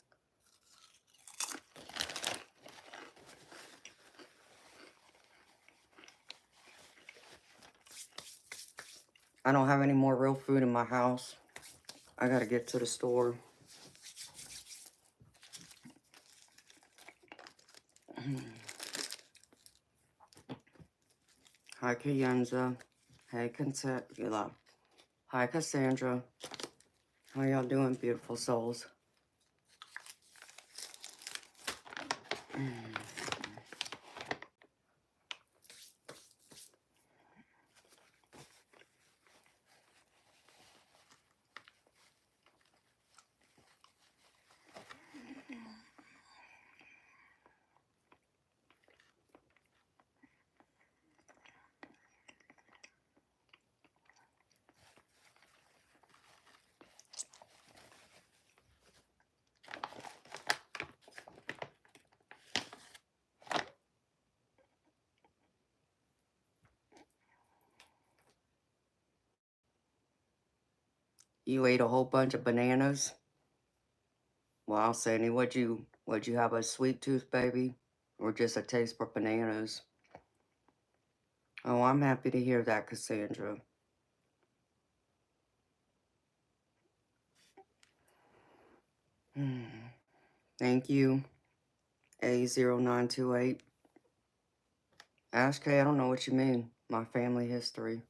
S1: I don't have any more real food in my house. I gotta get to the store. Hi, Kayenza. Hey, Hi, Cassandra. How y'all doing, beautiful souls? You ate a whole bunch of bananas? Wow, Sandy, would you have a sweet tooth, baby? Or just a taste for bananas? Oh, I'm happy to hear that, Cassandra. Hmm. Thank you, A0928. Ash K, I don't know what you mean. My family history.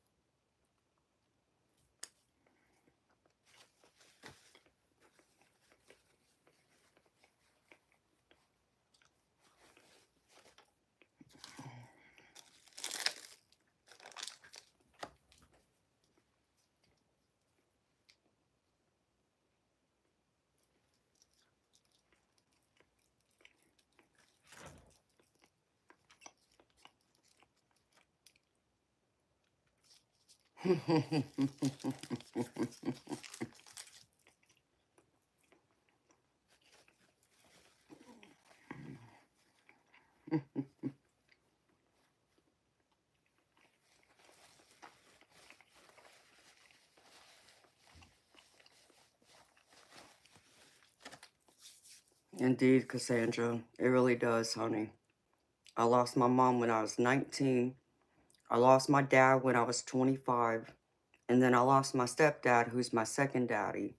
S1: Indeed, Cassandra. It really does, honey. I lost my mom when I was 19. I lost my dad when I was 25. And then I lost my stepdad, who's my second daddy,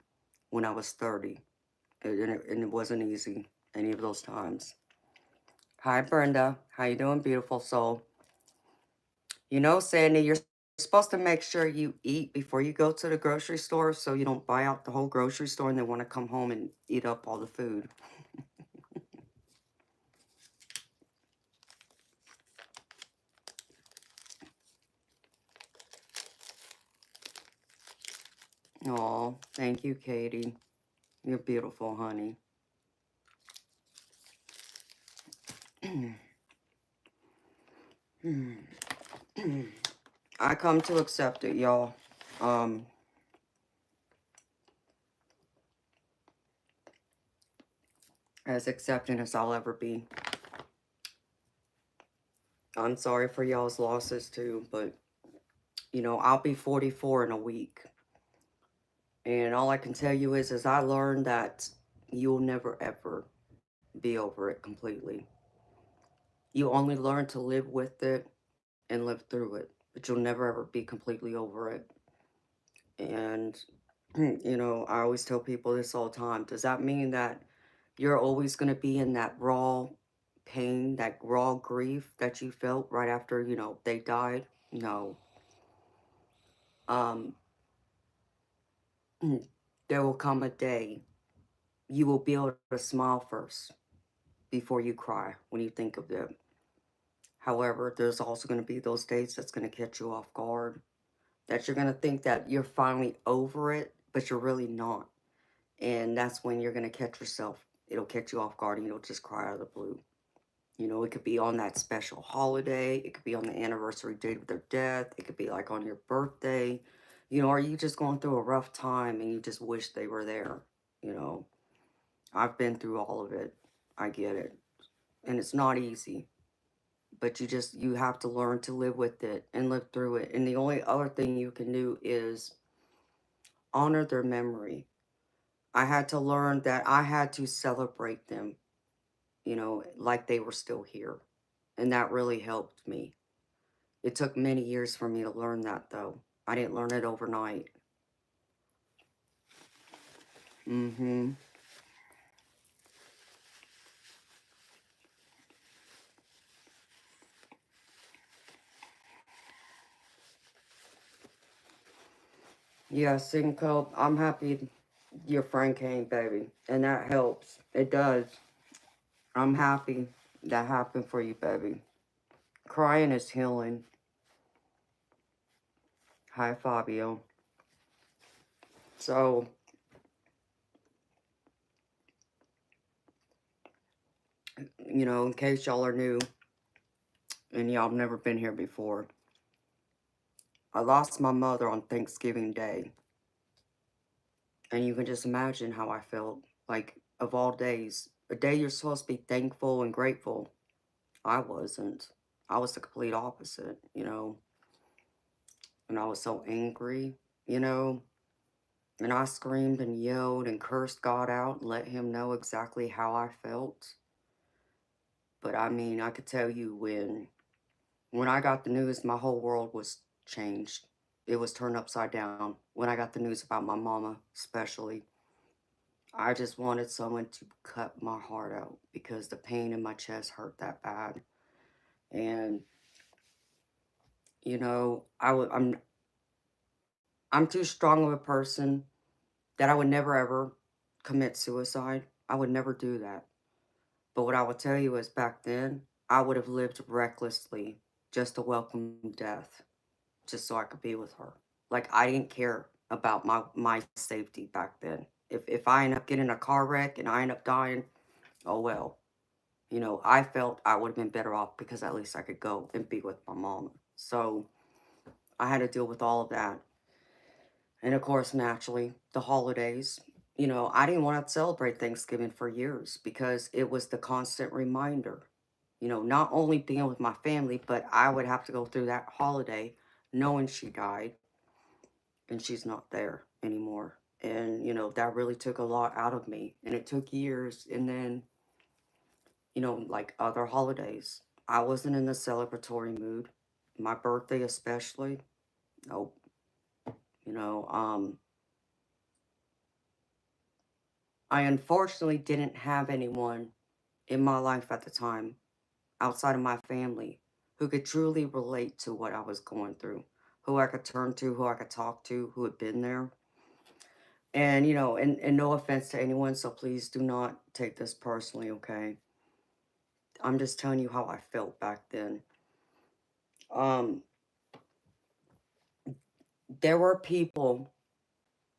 S1: when I was 30. And it wasn't easy any of those times. Hi, Brenda. How you doing, beautiful soul? You know, Sandy, you're supposed to make sure you eat before you go to the grocery store so you don't buy out the whole grocery store and then want to come home and eat up all the food. Oh, thank you, Katie. You're beautiful, honey. I come to accept it, y'all. Um, as accepting as I'll ever be. I'm sorry for y'all's losses too, but you know, I'll be 44 in a week. And all I can tell you is I learned that you'll never ever be over it completely. You only learn to live with it and live through it, but you'll never ever be completely over it. And, you know, I always tell people this all the time. Does that mean that you're always going to be in that raw pain, that raw grief that you felt right after, you know, they died? No. Um, there will come a day you will be able to smile first before you cry when you think of them. However, there's also going to be those days that's going to catch you off guard, that you're going to think that you're finally over it, but you're really not. And that's when you're going to catch yourself. It'll catch you off guard and you'll just cry out of the blue. You know, it could be on that special holiday. It could be on the anniversary date of their death. It could be like on your birthday. You know, are you just going through a rough time and you just wish they were there? You know, I've been through all of it. I get it. And it's not easy. But you have to learn to live with it and live through it. And the only other thing you can do is honor their memory. I had to learn that I had to celebrate them, you know, like they were still here. And that really helped me. It took many years for me to learn that, though. I didn't learn it overnight. Mm-hmm. Yeah, Cinco, I'm happy your friend came, baby. And that helps. It does. I'm happy that happened for you, baby. Crying is healing. Hi, Fabio. So, you know, in case y'all are new and y'all have never been here before, I lost my mother on Thanksgiving Day. And you can just imagine how I felt. Like, of all days, a day you're supposed to be thankful and grateful. I wasn't. I was the complete opposite, you know. And I was so angry, you know. And I screamed and yelled and cursed God out and let him know exactly how I felt. But I mean, I could tell you when When I got the news, my whole world was changed. It was turned upside down. When I got the news about my mama, especially, I just wanted someone to cut my heart out because the pain in my chest hurt that bad. And I'm too strong of a person that I would never ever commit suicide. I would never do that. But what I will tell you is back then, I would have lived recklessly just to welcome death, just so I could be with her. Like I didn't care about my safety back then. If I end up getting in a car wreck and I end up dying, oh well. I felt I would have been better off because at least I could go and be with my mom. So I had to deal with all of that. And of course, naturally, the holidays. I didn't want to celebrate Thanksgiving for years because it was the constant reminder. Not only being with my family, but I would have to go through that holiday knowing she died and she's not there anymore. And, that really took a lot out of me. And it took years. And then, like other holidays, I wasn't in the celebratory mood. My birthday, especially. Nope. You know, um, I unfortunately didn't have anyone in my life at the time outside of my family who could truly relate to what I was going through, who I could turn to, who I could talk to, who had been there. And, and no offense to anyone, so please do not take this personally, okay? I'm just telling you how I felt back then. Um, there were people,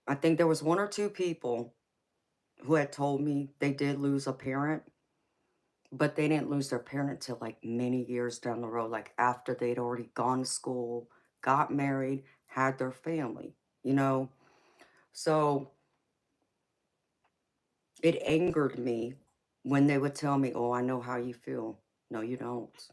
S1: I think there was one or two people who had told me they did lose a parent, but they didn't lose their parent till like many years down the road, like after they'd already gone to school, got married, had their family, you know? So it angered me when they would tell me, "Oh, I know how you feel." No, you don't.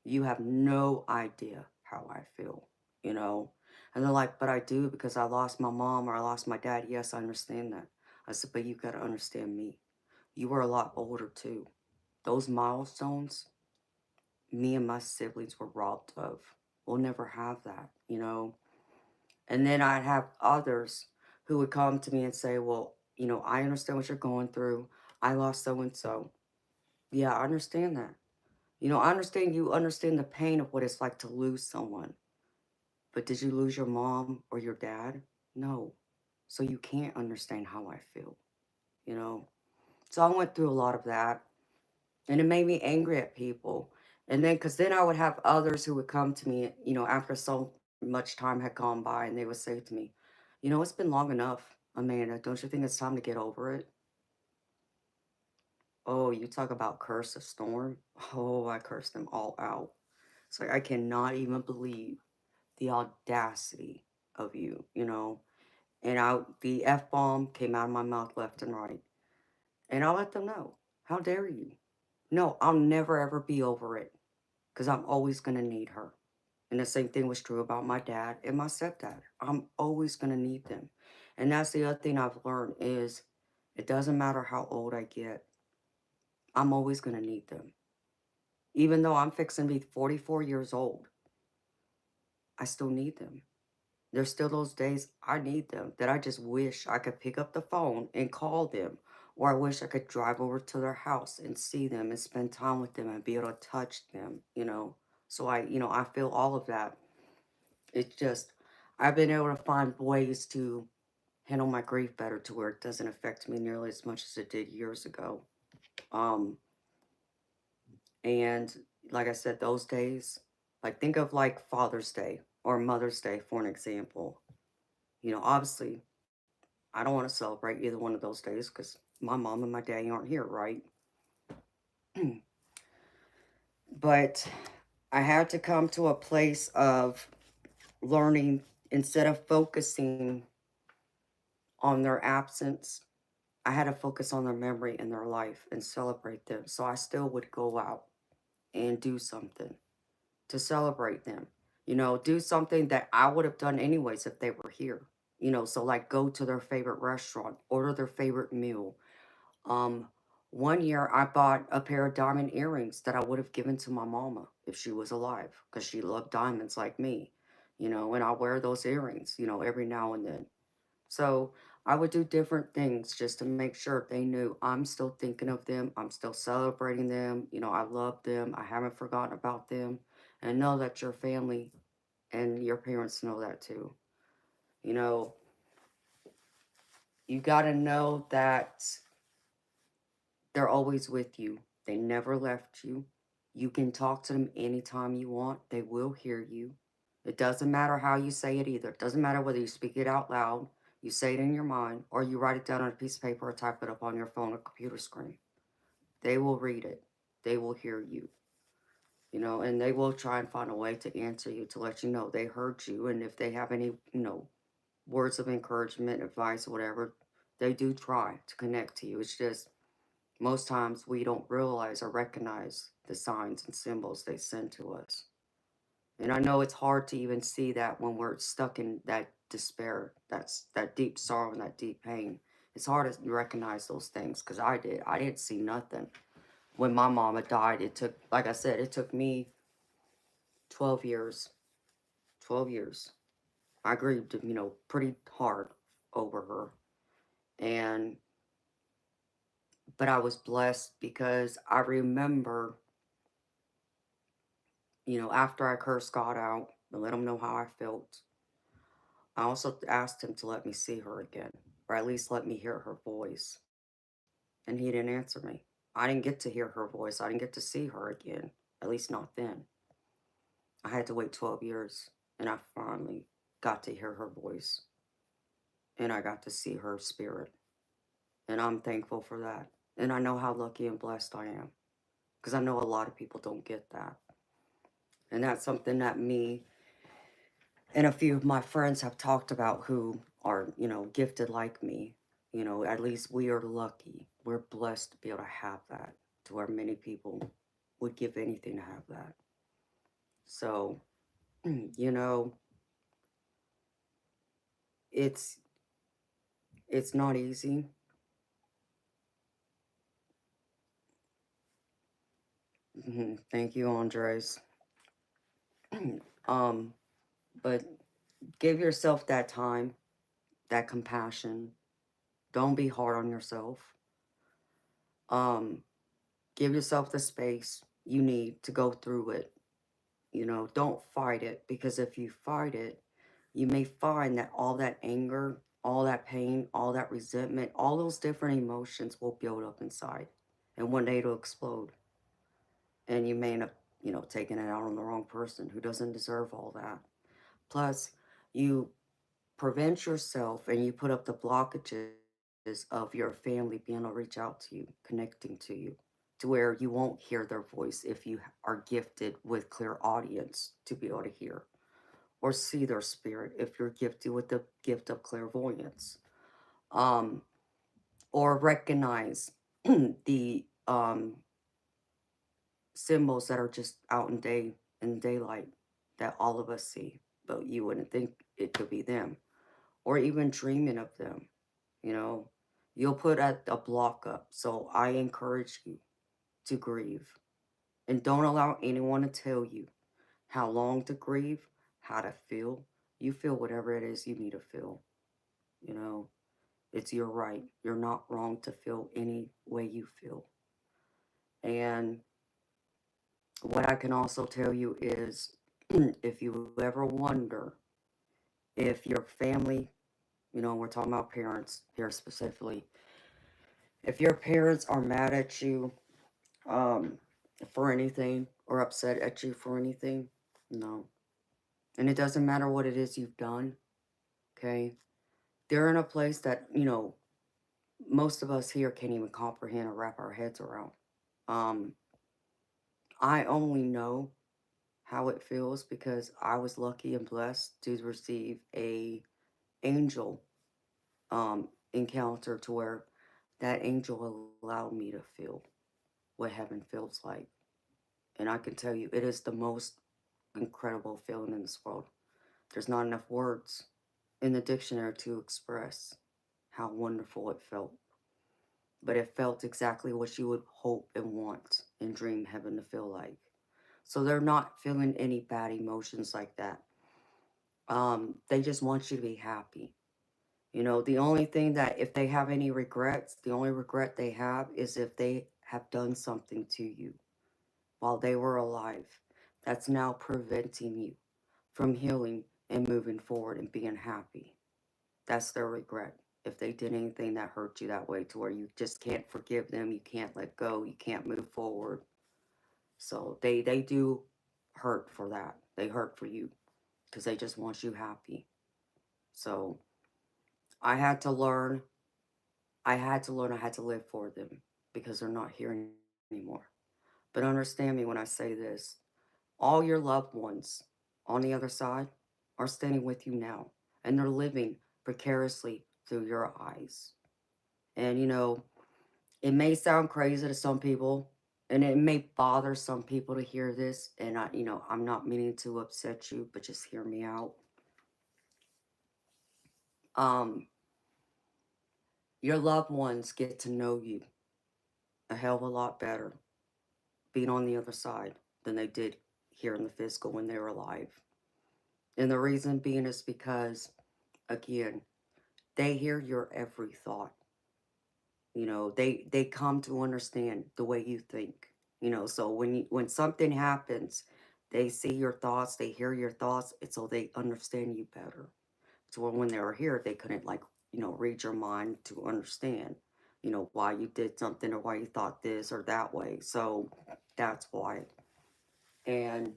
S1: You have no idea how I feel, you know? And they're like, "But I do because I lost my mom or I lost my dad." Yes, I understand that. I said, "But you got to understand me. You were a lot older too. Those milestones, me and my siblings were robbed of. We'll never have that." And then I'd have others who would come to me and say, "Well, I understand what you're going through. I lost so and so." Yeah, I understand that. I understand you understand the pain of what it's like to lose someone. But did you lose your mom or your dad? No. So you can't understand how I feel. So I went through a lot of that. And it made me angry at people. And then, because then I would have others who would come to me, after so much time had gone by, and they would say to me, "It's been long enough, Amanda. Don't you think it's time to get over it?" Oh, you talk about curse a storm. Oh, I cursed them all out. It's like, I cannot even believe the audacity of you. And the F bomb came out of my mouth left and right. And I'll let them know. How dare you? No, I'll never ever be over it because I'm always going to need her. And the same thing was true about my dad and my stepdad. I'm always going to need them. And that's the other thing I've learned is it doesn't matter how old I get. I'm always going to need them. Even though I'm fixing to be 44 years old, I still need them. There's still those days I need them that I just wish I could pick up the phone and call them. Or I wish I could drive over to their house and see them and spend time with them and be able to touch them. So I feel all of that. It's just, I've been able to find ways to handle my grief better to where it doesn't affect me nearly as much as it did years ago. Um, and like I said, those days, like think of like Father's Day or Mother's Day for an example. Obviously, I don't want to celebrate either one of those days because my mom and my daddy aren't here, right? But I had to come to a place of learning instead of focusing on their absence, I had to focus on their memory and their life and celebrate them. So I still would go out and do something to celebrate them. Do something that I would have done anyways if they were here. So like go to their favorite restaurant, order their favorite meal, um, One year, I bought a pair of diamond earrings that I would have given to my mama if she was alive, because she loved diamonds like me, and I wear those earrings, every now and then. So I would do different things just to make sure they knew I'm still thinking of them. I'm still celebrating them. I love them. I haven't forgotten about them. And know that your family and your parents know that too. You know, you got to know that they're always with you. They never left you. You can talk to them anytime you want. They will hear you. It doesn't matter how you say it either. It doesn't matter whether you speak it out loud, you say it in your mind, or you write it down on a piece of paper or type it up on your phone or computer screen. They will read it. They will hear you. And they will try and find a way to answer you to let you know they heard you. And if they have any, words of encouragement, advice, or whatever, they do try to connect to you. It's just most times we don't realize or recognize the signs and symbols they send to us. And I know it's hard to even see that when we're stuck in that despair, that deep sorrow and that deep pain. It's hard to recognize those things because I did. I didn't see nothing. When my mama died, it took, like I said, it took me 12 years. 12 years. I grieved, pretty hard over her. And, but I was blessed because I remember, after I cursed God out and let him know how I felt, I also asked him to let me see her again, or at least let me hear her voice. And he didn't answer me. I didn't get to hear her voice. I didn't get to see her again, at least not then. I had to wait 12 years, and I finally got to hear her voice, and I got to see her spirit. And I'm thankful for that. And I know how lucky and blessed I am, because I know a lot of people don't get that. And that's something that me and a few of my friends have talked about who are, gifted like me. At least we are lucky. We're blessed to be able to have that, to where many people would give anything to have that. So, you know, it's it's not easy. Thank you, Andres. um, but give yourself that time, that compassion. Don't be hard on yourself. Um, give yourself the space you need to go through it. Don't fight it, because if you fight it, you may find that all that anger, all that pain, all that resentment, all those different emotions will build up inside. And one day it'll explode. And you may end up, taking it out on the wrong person who doesn't deserve all that. Plus, you prevent yourself and you put up the blockages of your family being able to reach out to you, connecting to you, to where you won't hear their voice if you are gifted with clear audience to be able to hear or see their spirit if you're gifted with the gift of clairvoyance, um, or recognize the symbols that are just out in daylight that all of us see, but you wouldn't think it could be them, or even dreaming of them. You know, you'll put a block up. So I encourage you to grieve, and don't allow anyone to tell you how long to grieve, how to feel. You feel whatever it is you need to feel. You know, it's your right. You're not wrong to feel any way you feel. And what I can also tell you is if you ever wonder if your family, we're talking about parents here specifically, if your parents are mad at you um, for anything or upset at you for anything, no. And it doesn't matter what it is you've done, okay? They're in a place that, most of us here can't even comprehend or wrap our heads around. Um, I only know how it feels because I was lucky and blessed to receive a angel encounter to where that angel allowed me to feel what heaven feels like. And I can tell you, it is the most incredible feeling in this world. There's not enough words in the dictionary to express how wonderful it felt. but it felt exactly what you would hope and want and dream heaven to feel like. So they're not feeling any bad emotions like that. They just want you to be happy. You know, the only thing that if they have any regrets, the only regret they have is if they have done something to you while they were alive that's now preventing you from healing and moving forward and being happy. That's their regret. If they did anything that hurt you that way to where you just can't forgive them, you can't let go, you can't move forward. So they do hurt for that. They hurt for you because they just want you happy. So I had to learn, I had to live for them because they're not here anymore. But understand me when I say this. All your loved ones on the other side are standing with you now, and they're living precariously through your eyes. And you know, it may sound crazy to some people, and it may bother some people to hear this, and I'm not meaning to upset you, but just hear me out. Um, your loved ones get to know you a hell of a lot better being on the other side than they did here in the physical when they were alive. And the reason being is because, again, they hear your every thought. You know, they come to understand the way you think. You know, so when something happens, they see your thoughts, they hear your thoughts, and so they understand you better. So when they were here, they couldn't read your mind to understand, why you did something or why you thought this or that way. So that's why. And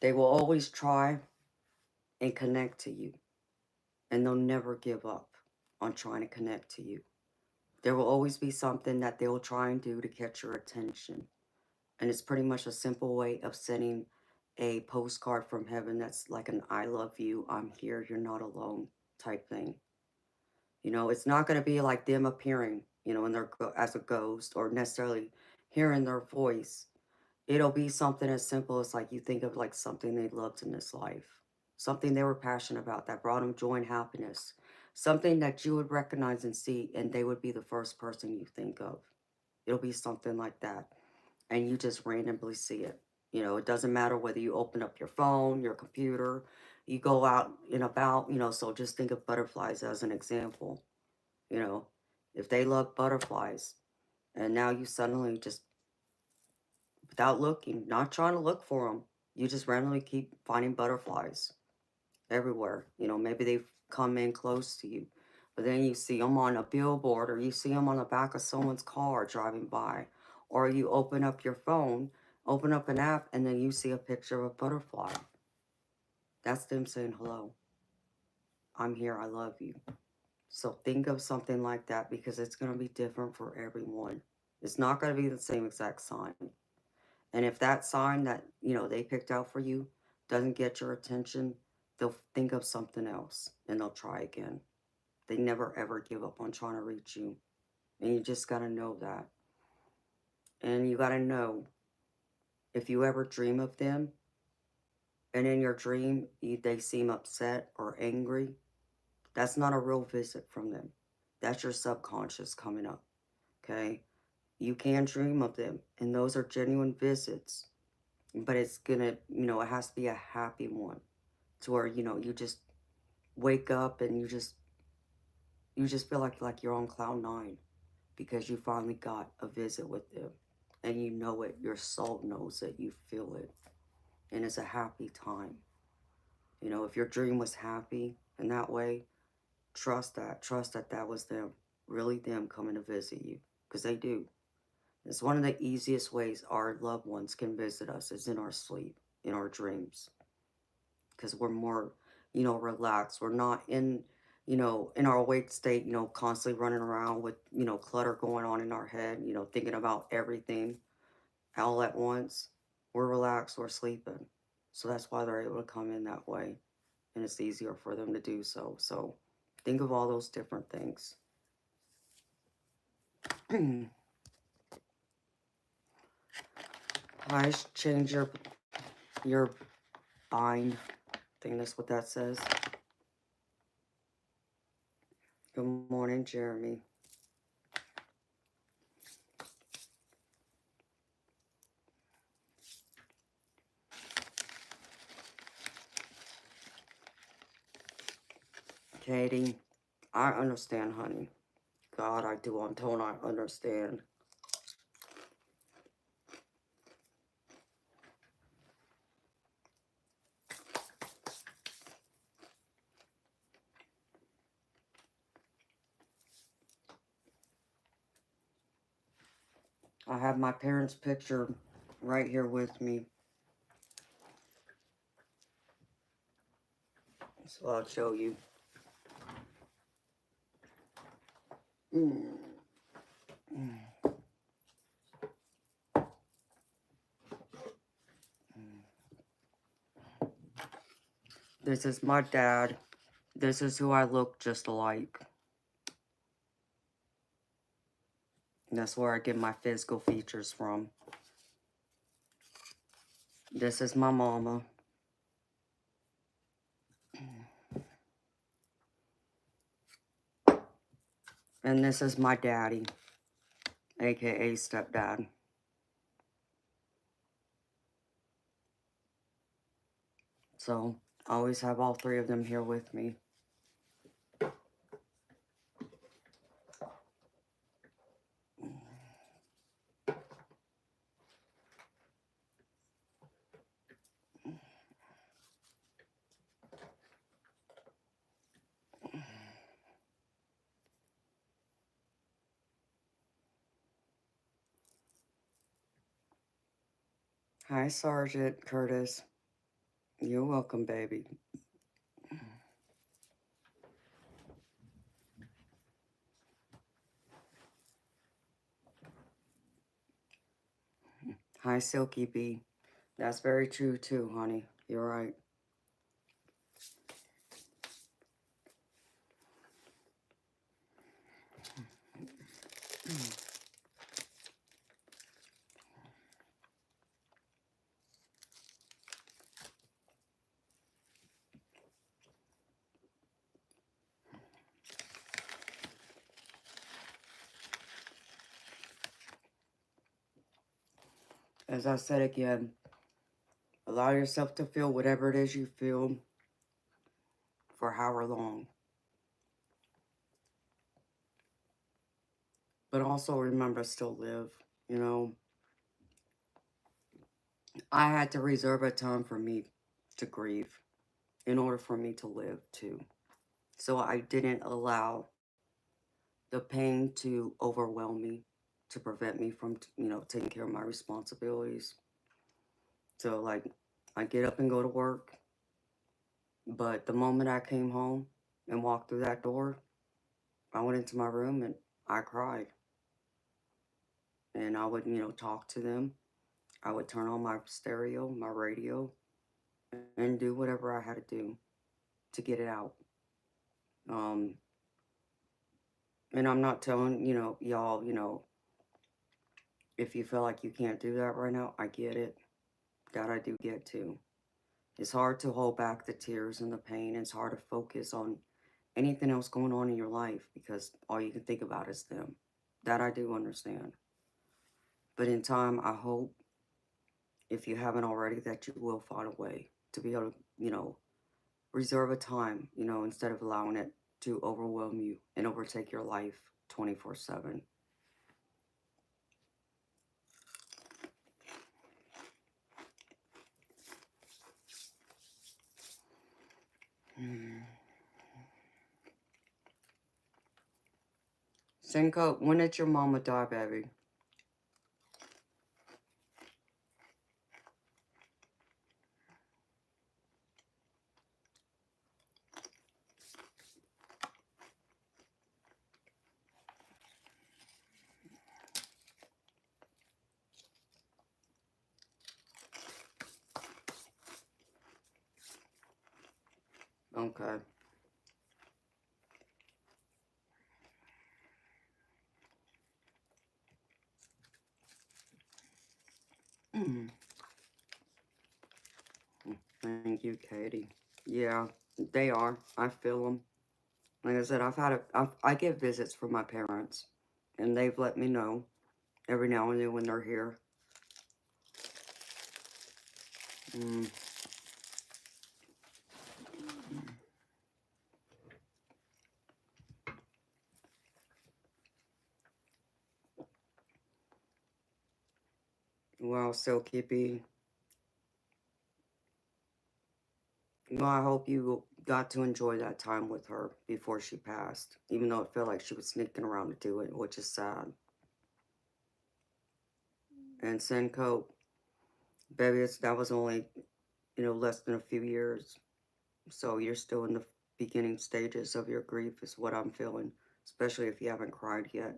S1: they will always try and connect to you, and they'll never give up on trying to connect to you. There will always be something that they'll try and do to catch your attention. And it's pretty much a simple way of sending a postcard from heaven that's like an I love you, I'm here, you're not alone type thing. You know, it's not going to be like them appearing, in as a ghost or necessarily hearing their voice. It'll be something as simple as like you think of like something they loved in this life, something they were passionate about that brought them joy and happiness, something that you would recognize and see, and they would be the first person you think of. It'll be something like that, and you just randomly see it. You know, it doesn't matter whether you open up your phone, your computer, you go out and about, so just think of butterflies as an example. You know, if they love butterflies, and now you suddenly just without looking, not trying to look for them. You just randomly keep finding butterflies everywhere. You know, maybe they've come in close to you, but then you see them on a billboard or you see them on the back of someone's car driving by, or you open up your phone, open up an app, and then you see a picture of a butterfly. That's them saying, hello, I'm here, I love you. So think of something like that because it's going to be different for everyone. It's not going to be the same exact sign. And if that sign that, they picked out for you doesn't get your attention, they'll think of something else and they'll try again. They never ever give up on trying to reach you. And you just got to know that. And you got to know if you ever dream of them and in your dream they seem upset or angry, that's not a real visit from them. That's your subconscious coming up. Okay? You can dream of them and those are genuine visits. But it's gonna, it has to be a happy one to where, you just wake up and you just feel like you're on cloud nine because you finally got a visit with them and you know it, your soul knows it, you feel it, and it's a happy time. If your dream was happy in that way, trust that that was them, really them coming to visit you, because they do. It's one of the easiest ways our loved ones can visit us is in our sleep, in our dreams, because we're more, relaxed. We're not in our awake state, constantly running around with, clutter going on in our head, thinking about everything all at once. We're relaxed, we're sleeping. So that's why they're able to come in that way. And it's easier for them to do so. So think of all those different things. I change your bind. I think that's what that says. Good morning, Jeremy. Katie, I understand, honey. God, I do. I'm told I understand. I have my parents' picture right here with me. So I'll show you. This is my dad. This is who I look just alike. And that's where I get my physical features from. This is my mama. And this is my daddy, aka stepdad. So I always have all three of them here with me. Hi, Sergeant Curtis. You're welcome, baby. Hi, Silky Bee. That's very true, too, honey. You're right. As I said again, allow yourself to feel whatever it is you feel for however long. But also remember, still live. You know, I had to reserve a time for me to grieve in order for me to live, too. So I didn't allow the pain to overwhelm me, to prevent me from, taking care of my responsibilities. So, like, I get up and go to work, but the moment I came home and walked through that door, I went into my room and I cried. And I would, talk to them. I would turn on my stereo, my radio, and do whatever I had to do to get it out. Um, and I'm not telling, y'all, if you feel like you can't do that right now, I get it. That I do get too. It's hard to hold back the tears and the pain. It's hard to focus on anything else going on in your life because all you can think about is them. That I do understand. But in time, I hope, if you haven't already, that you will find a way to be able to, reserve a time, instead of allowing it to overwhelm you and overtake your life 24/7. Cinco, when did your mama die, baby? Okay. Thank you, Katie. Yeah, they are. I feel them. Like I said, I get visits from my parents, and they've let me know every now and then when they're here. Mm. how silky be. Well, I hope you got to enjoy that time with her before she passed, even though it felt like she was sneaking around to do it, which is sad. And Senko, baby, that was only, less than a few years. So you're still in the beginning stages of your grief is what I'm feeling, especially if you haven't cried yet.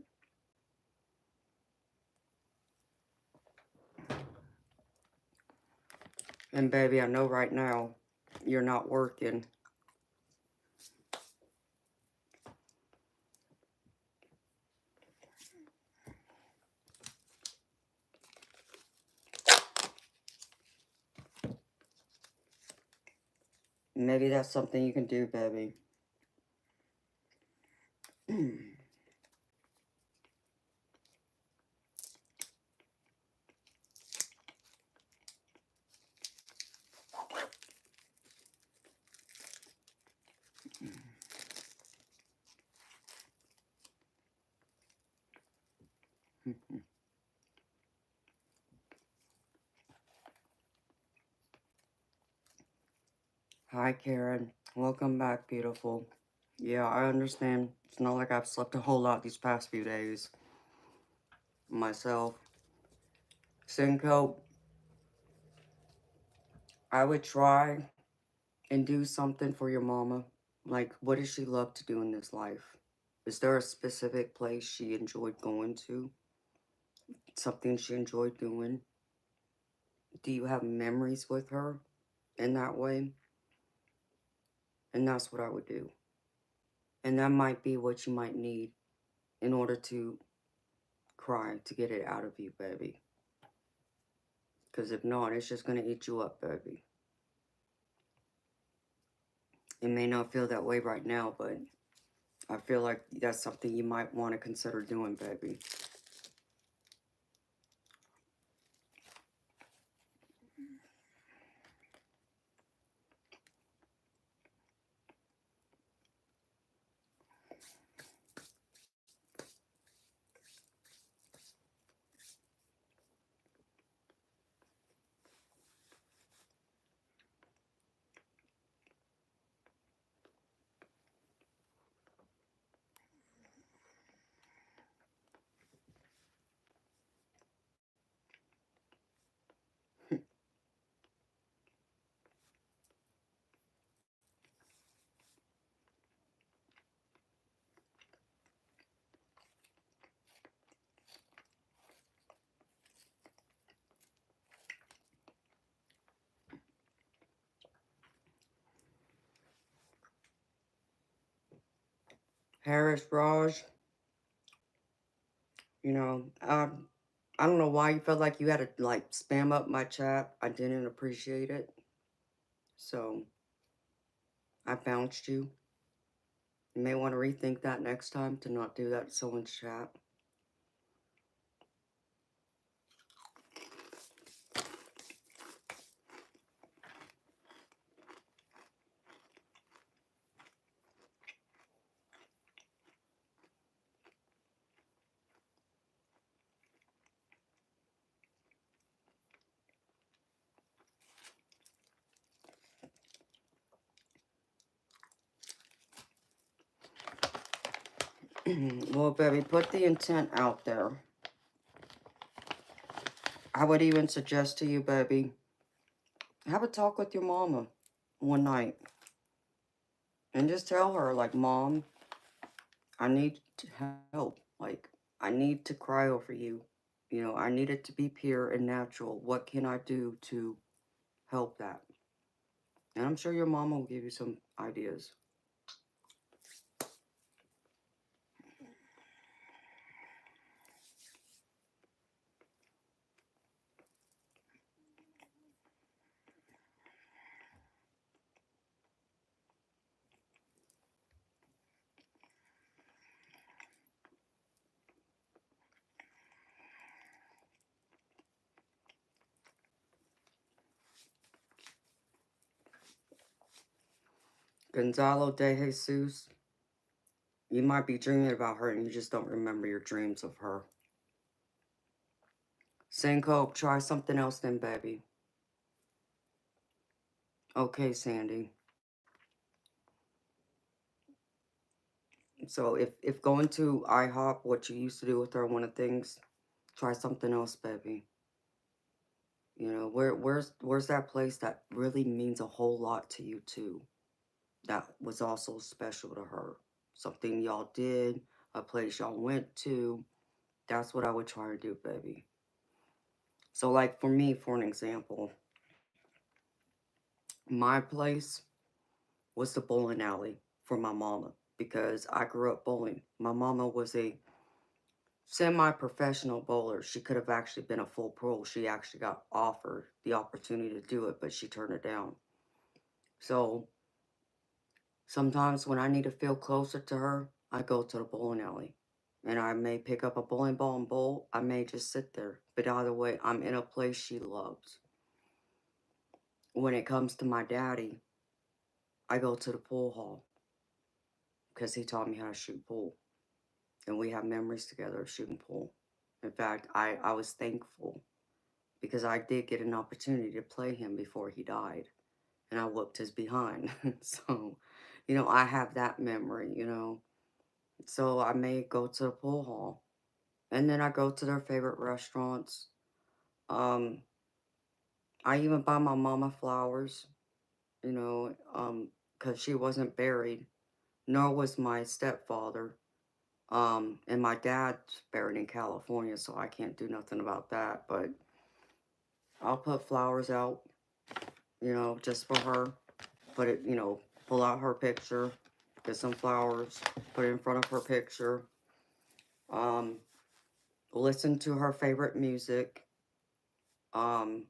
S1: And baby, I know right now you're not working. Maybe that's something you can do, baby. Hi, Karen. Welcome back, beautiful. Yeah, I understand. It's not like I've slept a whole lot these past few days. Myself. Senko, I would try and do something for your mama. Like, what does she love to do in this life? Is there a specific place she enjoyed going to? Something she enjoyed doing? Do you have memories with her in that way? And that's what I would do. And that might be what you might need in order to cry, to get it out of you, baby. Because if not, it's just going to eat you up, baby. It may not feel that way right now, but I feel like that's something you might want to consider doing, baby. Harris, Raj, I don't know why you felt like you had to, like, spam up my chat. I didn't appreciate it. So, I bounced you. You may want to rethink that next time to not do that to someone's chat. Well, baby, put the intent out there. I would even suggest to you, baby, have a talk with your mama one night. And just tell her, like, Mom, I need help. Like, I need to cry over you. I need it to be pure and natural. What can I do to help that? And I'm sure your mama will give you some ideas. Gonzalo de Jesus, you might be dreaming about her and you just don't remember your dreams of her. Syncope, try something else then, baby. Okay, Sandy. So if going to IHOP, what you used to do with her, one of the things, try something else, baby. You know, where's that place that really means a whole lot to you too? That was also special to her. Something y'all did, a place y'all went to. That's what I would try to do, baby. So like for me, for an example, my place was the bowling alley for my mama because I grew up bowling. My mama was a semi-professional bowler. She could have actually been a full pro. She actually got offered the opportunity to do it, but she turned it down. So sometimes when I need to feel closer to her, I go to the bowling alley. And I may pick up a bowling ball and bowl. I may just sit there. But either way, I'm in a place she loves. When it comes to my daddy, I go to the pool hall because he taught me how to shoot pool. And we have memories together of shooting pool. In fact, I was thankful because I did get an opportunity to play him before he died. And I whooped his behind. So, you know, I have that memory, you know. So I may go to the pool hall. And then I go to their favorite restaurants. Um, I even buy my mama flowers, you know, because she wasn't buried, nor was my stepfather. And my dad's buried in California, so I can't do nothing about that. But I'll put flowers out, you know, just for her. Put it, you know, pull out her picture, get some flowers, put it in front of her picture. Um, listen to her favorite music. Um,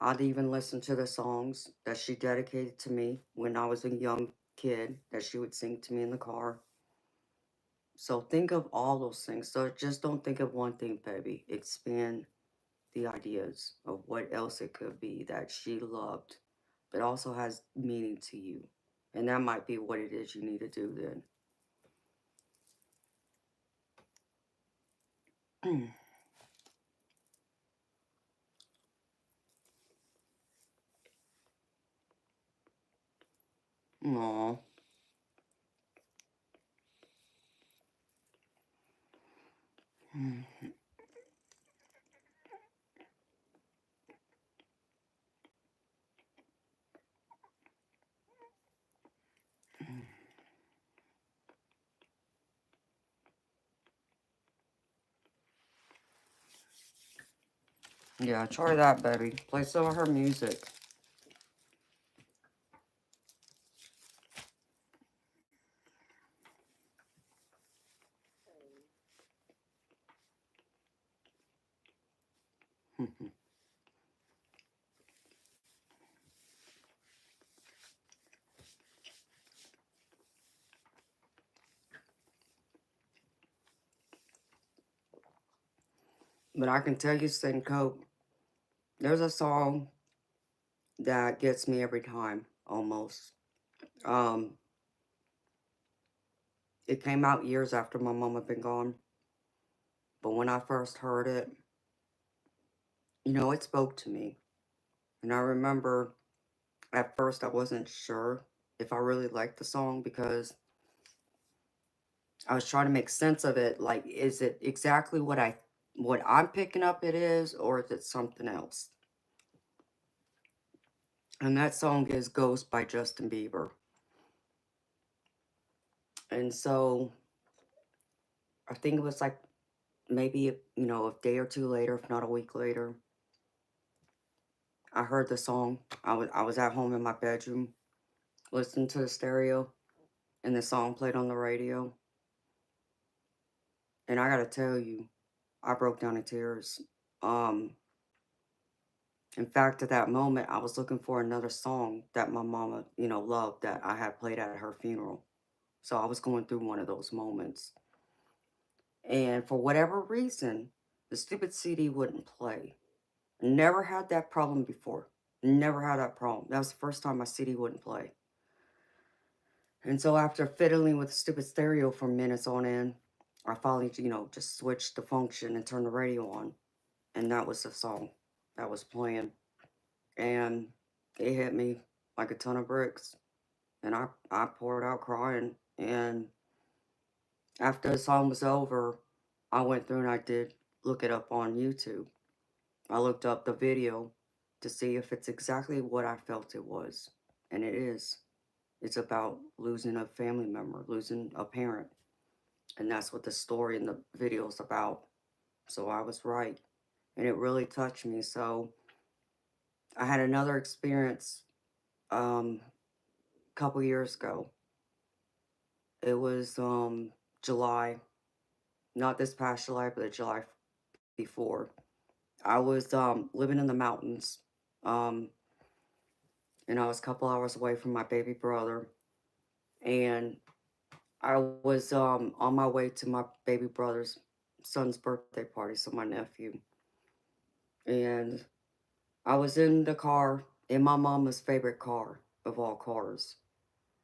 S1: I'd even listen to the songs that she dedicated to me when I was a young kid that she would sing to me in the car. So think of all those things. So just don't think of one thing, baby. Expand the ideas of what else it could be that she loved, but also has meaning to you. And that might be what it is you need to do then. Aw. Yeah, try that, baby. Play some of her music. But I can tell you, Cope, there's a song that gets me every time, almost. Um, it came out years after my mom had been gone. But when I first heard it, you know, it spoke to me. And I remember at first I wasn't sure if I really liked the song because I was trying to make sense of it. Like, is it exactly what I'm picking up it is, or is it something else? And that song is Ghost by Justin Bieber. And so I think it was like maybe, you know, a day or two later, if not a week later, I heard the song. I was at home in my bedroom, listening to the stereo, and the song played on the radio. And I gotta tell you, I broke down in tears. Um, in fact, at that moment, I was looking for another song that my mama, you know, loved that I had played at her funeral. So I was going through one of those moments. And for whatever reason, the stupid CD wouldn't play. Never had that problem before. Never had that problem. That was the first time my CD wouldn't play. And so after fiddling with the stupid stereo for minutes on end, I finally, you know, just switched the function and turned the radio on. And that was the song that was playing. And it hit me like a ton of bricks. And I poured out crying. And after the song was over, I went through and I did look it up on YouTube. I looked up the video to see if it's exactly what I felt it was. And it is. It's about losing a family member, losing a parent. And that's what the story in the video is about. So I was right. And it really touched me. So I had another experience a couple years ago. It was July, not this past July, but the July before. I was living in the mountains. Um, and I was a couple hours away from my baby brother. And I was on my way to my baby brother's son's birthday party, so my nephew. And I was in the car, in my mama's favorite car of all cars.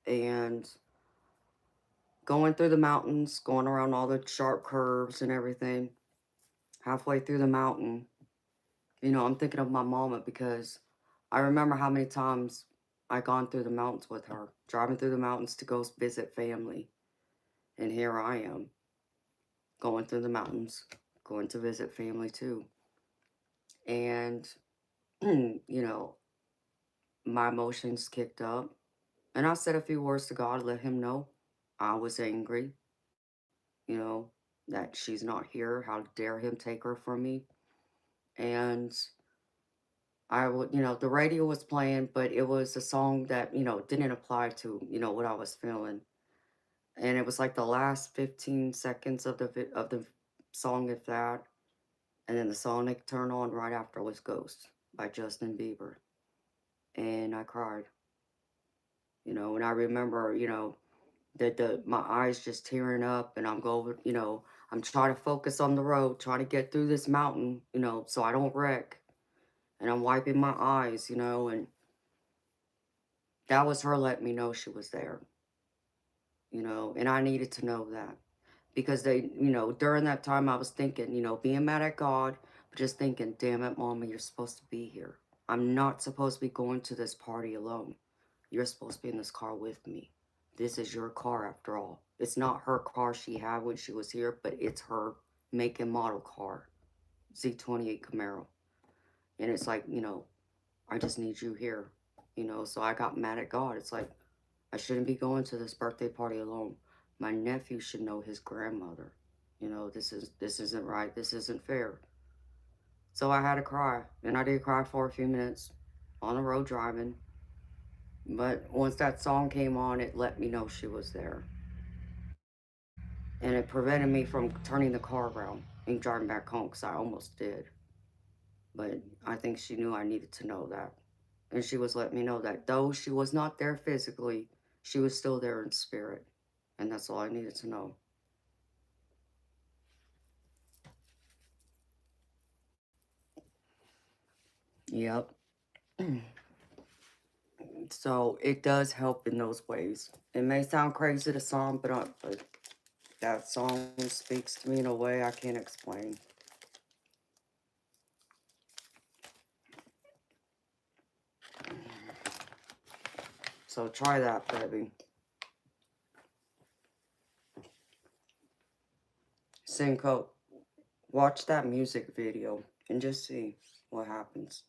S1: And going through the mountains, going around all the sharp curves and everything. Halfway through the mountain, I'm thinking of my mama because I remember how many times I gone through the mountains with her, driving through the mountains to go visit family. And here I am, going through the mountains, going to visit family too. And, my emotions kicked up. And I said a few words to God, let him know I was angry, you know, that she's not here. How dare him take her from me? And I would, the radio was playing, but it was a song that, didn't apply to, what I was feeling. And it was like the last 15 seconds of the song, if that. And then the song that turned on right after was Ghost by Justin Bieber. And I cried, and I remember, that my eyes just tearing up and I'm going, I'm trying to focus on the road, trying to get through this mountain, so I don't wreck. And I'm wiping my eyes, and that was her letting me know she was there, and I needed to know that because during that time I was thinking, being mad at God, but just thinking, damn it, Mama, you're supposed to be here. I'm not supposed to be going to this party alone. You're supposed to be in this car with me. This is your car after all. It's not her car she had when she was here, but it's her make and model car, Z28 Camaro. And it's like, I just need you here, so I got mad at God. It's like, I shouldn't be going to this birthday party alone. My nephew should know his grandmother. This isn't right. This isn't fair. So I had to cry, and I did cry for a few minutes on the road driving. But once that song came on, it let me know she was there. And it prevented me from turning the car around and driving back home because I almost did. But I think she knew I needed to know that. And she was letting me know that though she was not there physically, she was still there in spirit. And that's all I needed to know. Yep. So it does help in those ways. It may sound crazy to some, but that song speaks to me in a way I can't explain. So try that, baby. Cinco, watch that music video and just see what happens.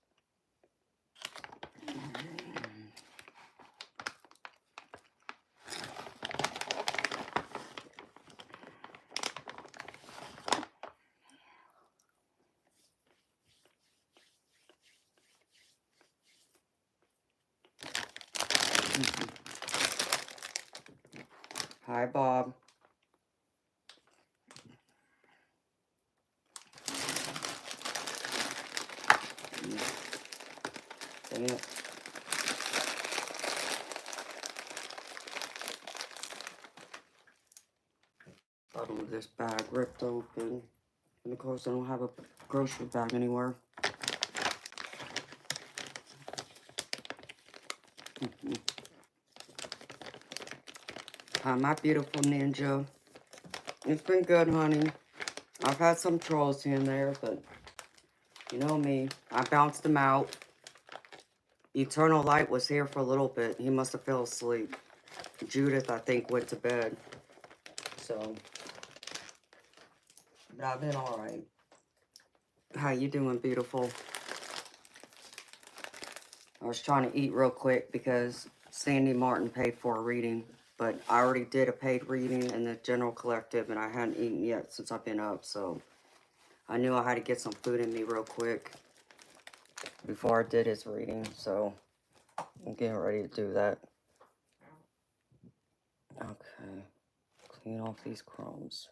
S1: Hi, Bob. Dang it. Bottom of this bag ripped open. And of course, I don't have a grocery bag anywhere. Hi, my beautiful ninja. It's been good, honey. I've had some trolls here and there, but You know me. I bounced him out. Eternal Light was here for a little bit. He must have fell asleep. Judith, I think, went to bed. So, but I've been all right. How you doing, beautiful? I was trying to eat real quick because Sandy Martin paid for a reading, but I already did a paid reading in the General Collective, and I hadn't eaten yet since I've been up, so I knew I had to get some food in me real quick before I did his reading, so I'm getting ready to do that. Okay, clean off these crumbs.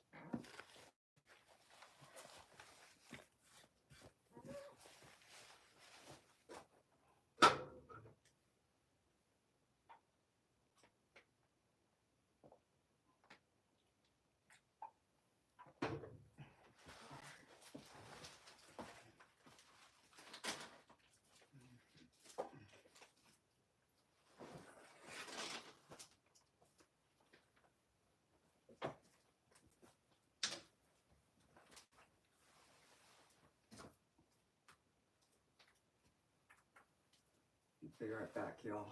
S1: Be right back, y'all.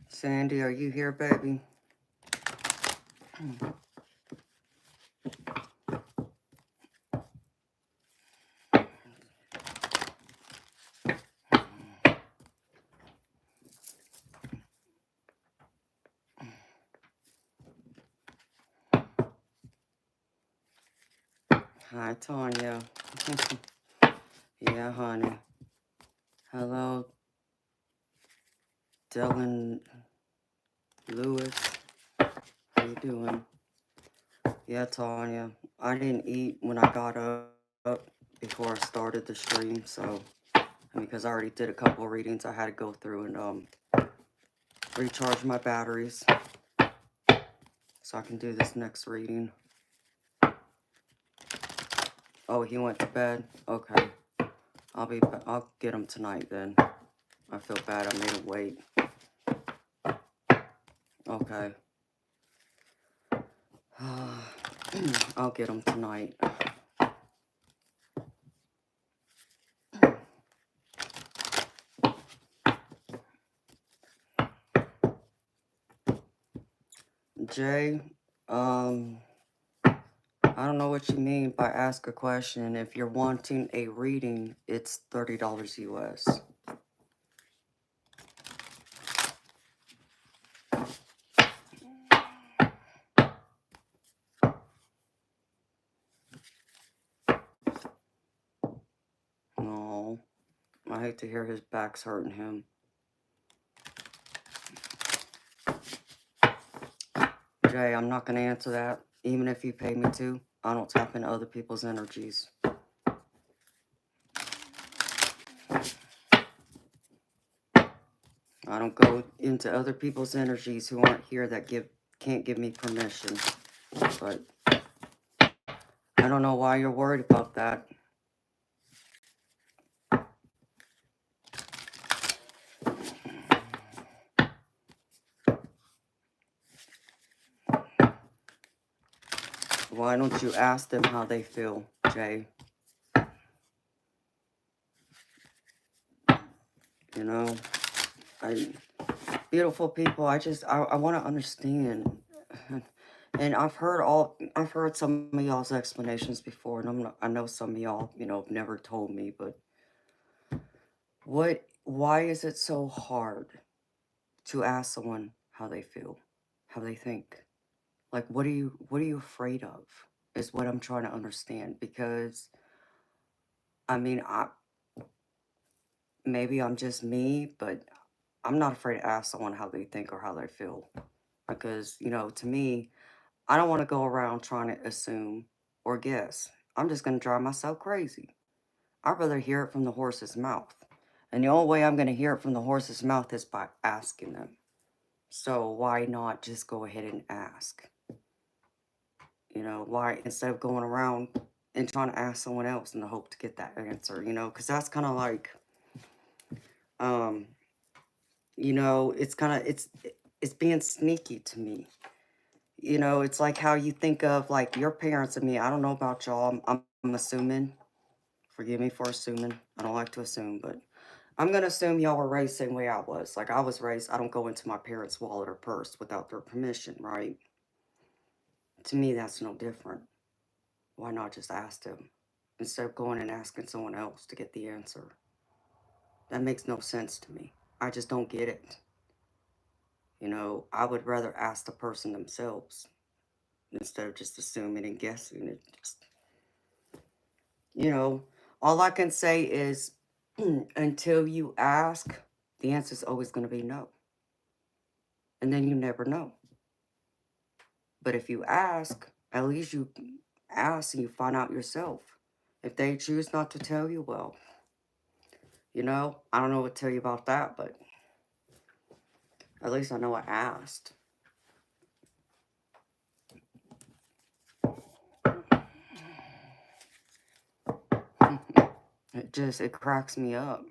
S1: Sandy, are you here, baby? Hi, Tanya. Yeah, honey. Hello, Dylan Lewis. How you doing? Yeah, Tanya. I didn't eat when I got up before I started the stream, so because I already did a couple of readings, I had to go through and recharge my batteries so I can do this next reading. Oh, he went to bed? Okay. I'll get him tonight then. I feel bad I made him wait. Okay. I'll get him tonight. Jay, I don't know what you mean by ask a question. If you're wanting a reading, it's $30 US. No, I hate to hear his back's hurting him. Jay, I'm not going to answer that. Even if you pay me to, I don't tap into other people's energies. I don't go into other people's energies who aren't here that can't give me permission. But I don't know why you're worried about that. Why don't you ask them how they feel, Jay? You know, beautiful people, I want to understand. And I've heard some of y'all's explanations before, and I know some of y'all, never told me, but why is it so hard to ask someone how they feel, how they think? Like, what are you afraid of? Is what I'm trying to understand. Because, I mean, maybe I'm just me, but I'm not afraid to ask someone how they think or how they feel. Because, to me, I don't want to go around trying to assume or guess. I'm just going to drive myself crazy. I'd rather hear it from the horse's mouth. And the only way I'm going to hear it from the horse's mouth is by asking them. So why not just go ahead and ask? Why, instead of going around and trying to ask someone else in the hope to get that answer, because that's kind of like, it's being sneaky to me. It's like how you think of like your parents and me. I don't know about y'all. I'm assuming. Forgive me for assuming. I don't like to assume, but I'm going to assume y'all were raised the same way I was. Like I was raised, I don't go into my parents' wallet or purse without their permission, right? To me, that's no different. Why not just ask them instead of going and asking someone else to get the answer? That makes no sense to me. I just don't get it. I would rather ask the person themselves instead of just assuming and guessing. It just, all I can say is until you ask, the answer is always going to be no. And then you never know. But if you ask, at least you ask and you find out yourself. If they choose not to tell you, well, I don't know what to tell you about that, but at least I know I asked. it cracks me up.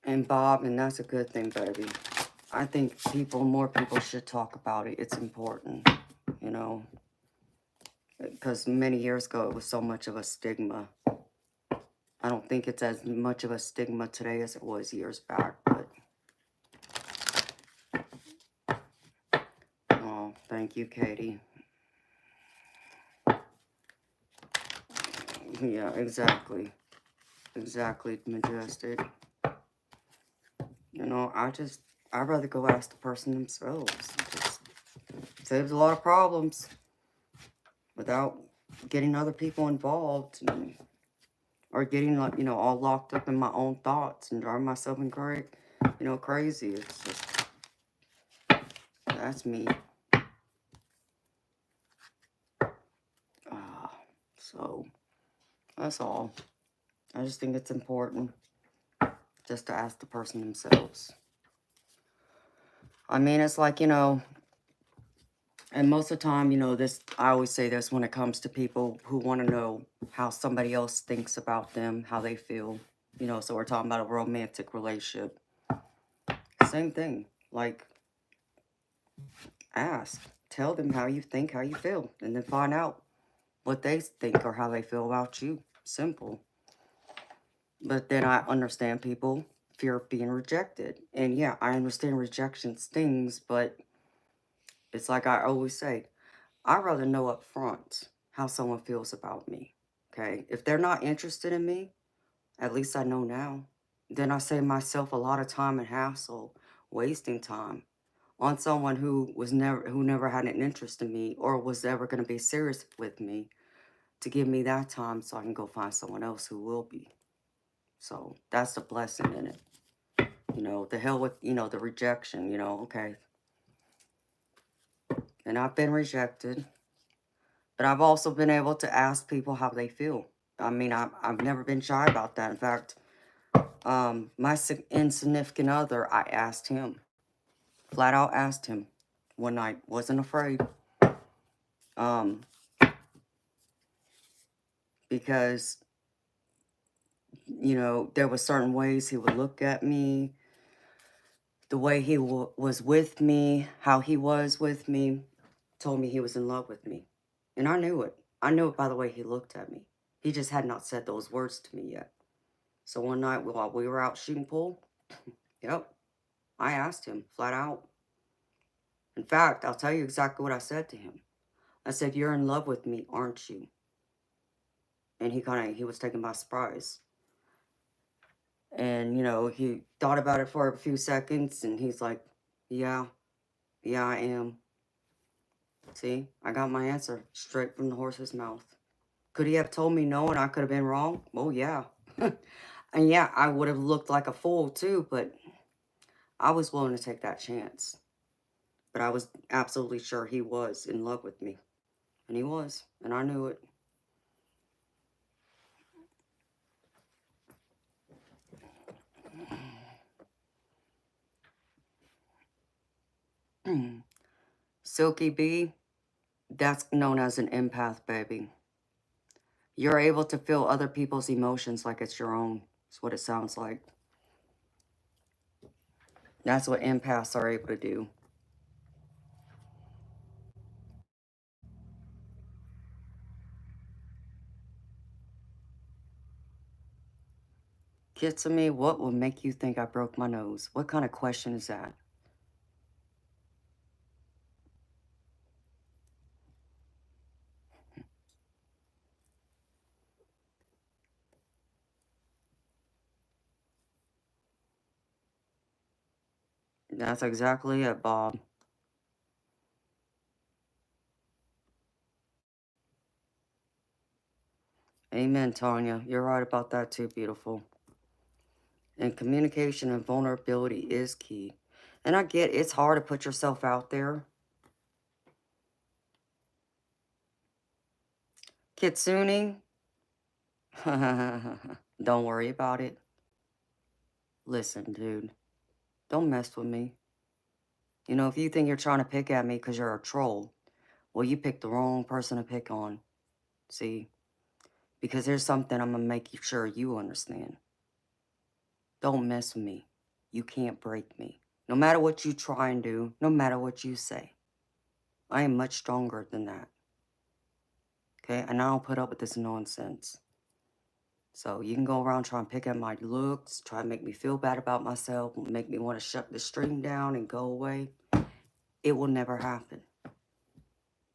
S1: And Bob, and that's a good thing, baby. I think more people should talk about it. It's important, you know, because many years ago it was so much of a stigma. I don't think it's as much of a stigma today as it was years back, but oh, thank you, Katie. Yeah, exactly. Exactly, Majestic. You know, I'd rather go ask the person themselves. It just saves a lot of problems without getting other people involved or getting, like, you know, all locked up in my own thoughts and driving myself crazy. It's just, that's me. So, that's all. I just think it's important just to ask the person themselves. I mean, it's like, and most of the time, I always say this when it comes to people who want to know how somebody else thinks about them, how they feel, so we're talking about a romantic relationship. Same thing. Like, ask. Tell them how you think, how you feel, and then find out what they think or how they feel about you. Simple. But then I understand people fear of being rejected. And yeah, I understand rejection stings, but it's like I always say, I'd rather know up front how someone feels about me. Okay? If they're not interested in me, at least I know now. Then I save myself a lot of time and hassle, wasting time on someone who never had an interest in me or was ever going to be serious with me, to give me that time so I can go find someone else who will be. So that's the blessing in it. The hell with, the rejection, okay. And I've been rejected, but I've also been able to ask people how they feel. I mean, I've never been shy about that. In fact, my insignificant other, I asked him, flat out asked him one night, wasn't afraid. Because, there were certain ways he would look at me, the way he was with me, how he was with me, told me he was in love with me. And I knew it. I knew it by the way he looked at me. He just had not said those words to me yet. So one night while we were out shooting pool, yep, I asked him flat out. In fact, I'll tell you exactly what I said to him. I said, "You're in love with me, aren't you?" And he was taken by surprise. And, he thought about it for a few seconds and he's like, yeah, I am. See, I got my answer straight from the horse's mouth. Could he have told me no and I could have been wrong? Oh, yeah. And yeah, I would have looked like a fool too, but I was willing to take that chance. But I was absolutely sure he was in love with me. And he was, and I knew it. Silky Bee, that's known as an empath, baby. You're able to feel other people's emotions like it's your own. That's what it sounds like. That's what empaths are able to do. Kitsumi, what will make you think I broke my nose? What kind of question is that? That's exactly it, Bob. Amen, Tanya. You're right about that too, beautiful. And communication and vulnerability is key. And I get it's hard to put yourself out there. Kitsune, don't worry about it. Listen, dude, don't mess with me. If you think you're trying to pick at me because you're a troll, Well, you picked the wrong person to pick on. See? Because here's something I'm going to make sure you understand. Don't mess with me. You can't break me. No matter what you try and do, no matter what you say. I am much stronger than that. Okay? And I don't put up with this nonsense. So you can go around trying to pick at my looks, try to make me feel bad about myself, make me want to shut the stream down and go away. It will never happen.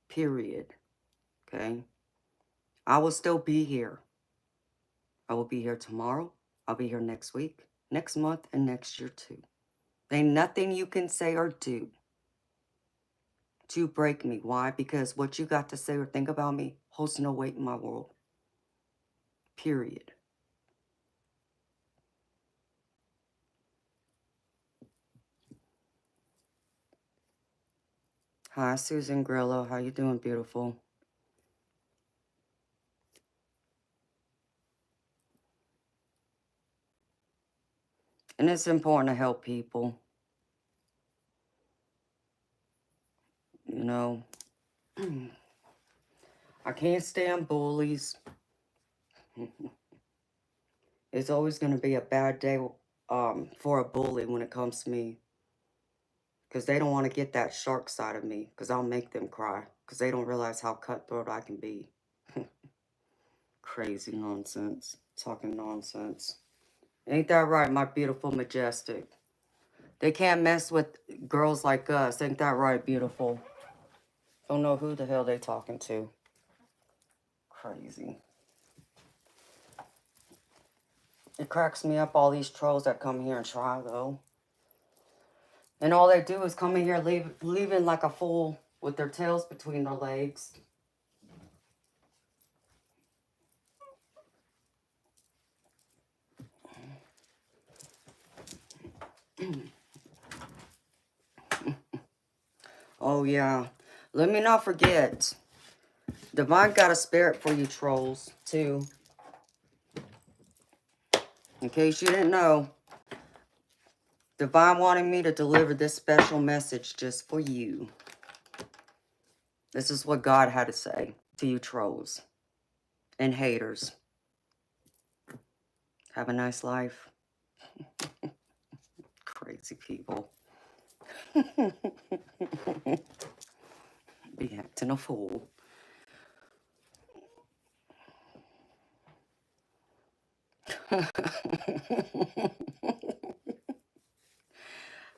S1: Period. Okay? I will still be here. I will be here tomorrow. I'll be here next week, next month, and next year too. There ain't nothing you can say or do to break me. Why? Because what you got to say or think about me holds no weight in my world. Period. Hi, Susan Grillo. How you doing, beautiful? And it's important to help people. You know, I can't stand bullies. It's always going to be a bad day for a bully when it comes to me. Because they don't want to get that shark side of me. Because I'll make them cry. Because they don't realize how cutthroat I can be. Crazy nonsense. Talking nonsense. Ain't that right, my beautiful majestic? They can't mess with girls like us. Ain't that right, beautiful? Don't know who the hell they talking to. Crazy. It cracks me up, all these trolls that come here and try, though. And all they do is come in here leaving like a fool with their tails between their legs. Oh, yeah. Let me not forget. Divine got a spirit for you trolls, too. In case you didn't know. Divine wanted me to deliver this special message just for you. This is what God had to say to you trolls and haters. Have a nice life. Crazy people. Be acting a fool.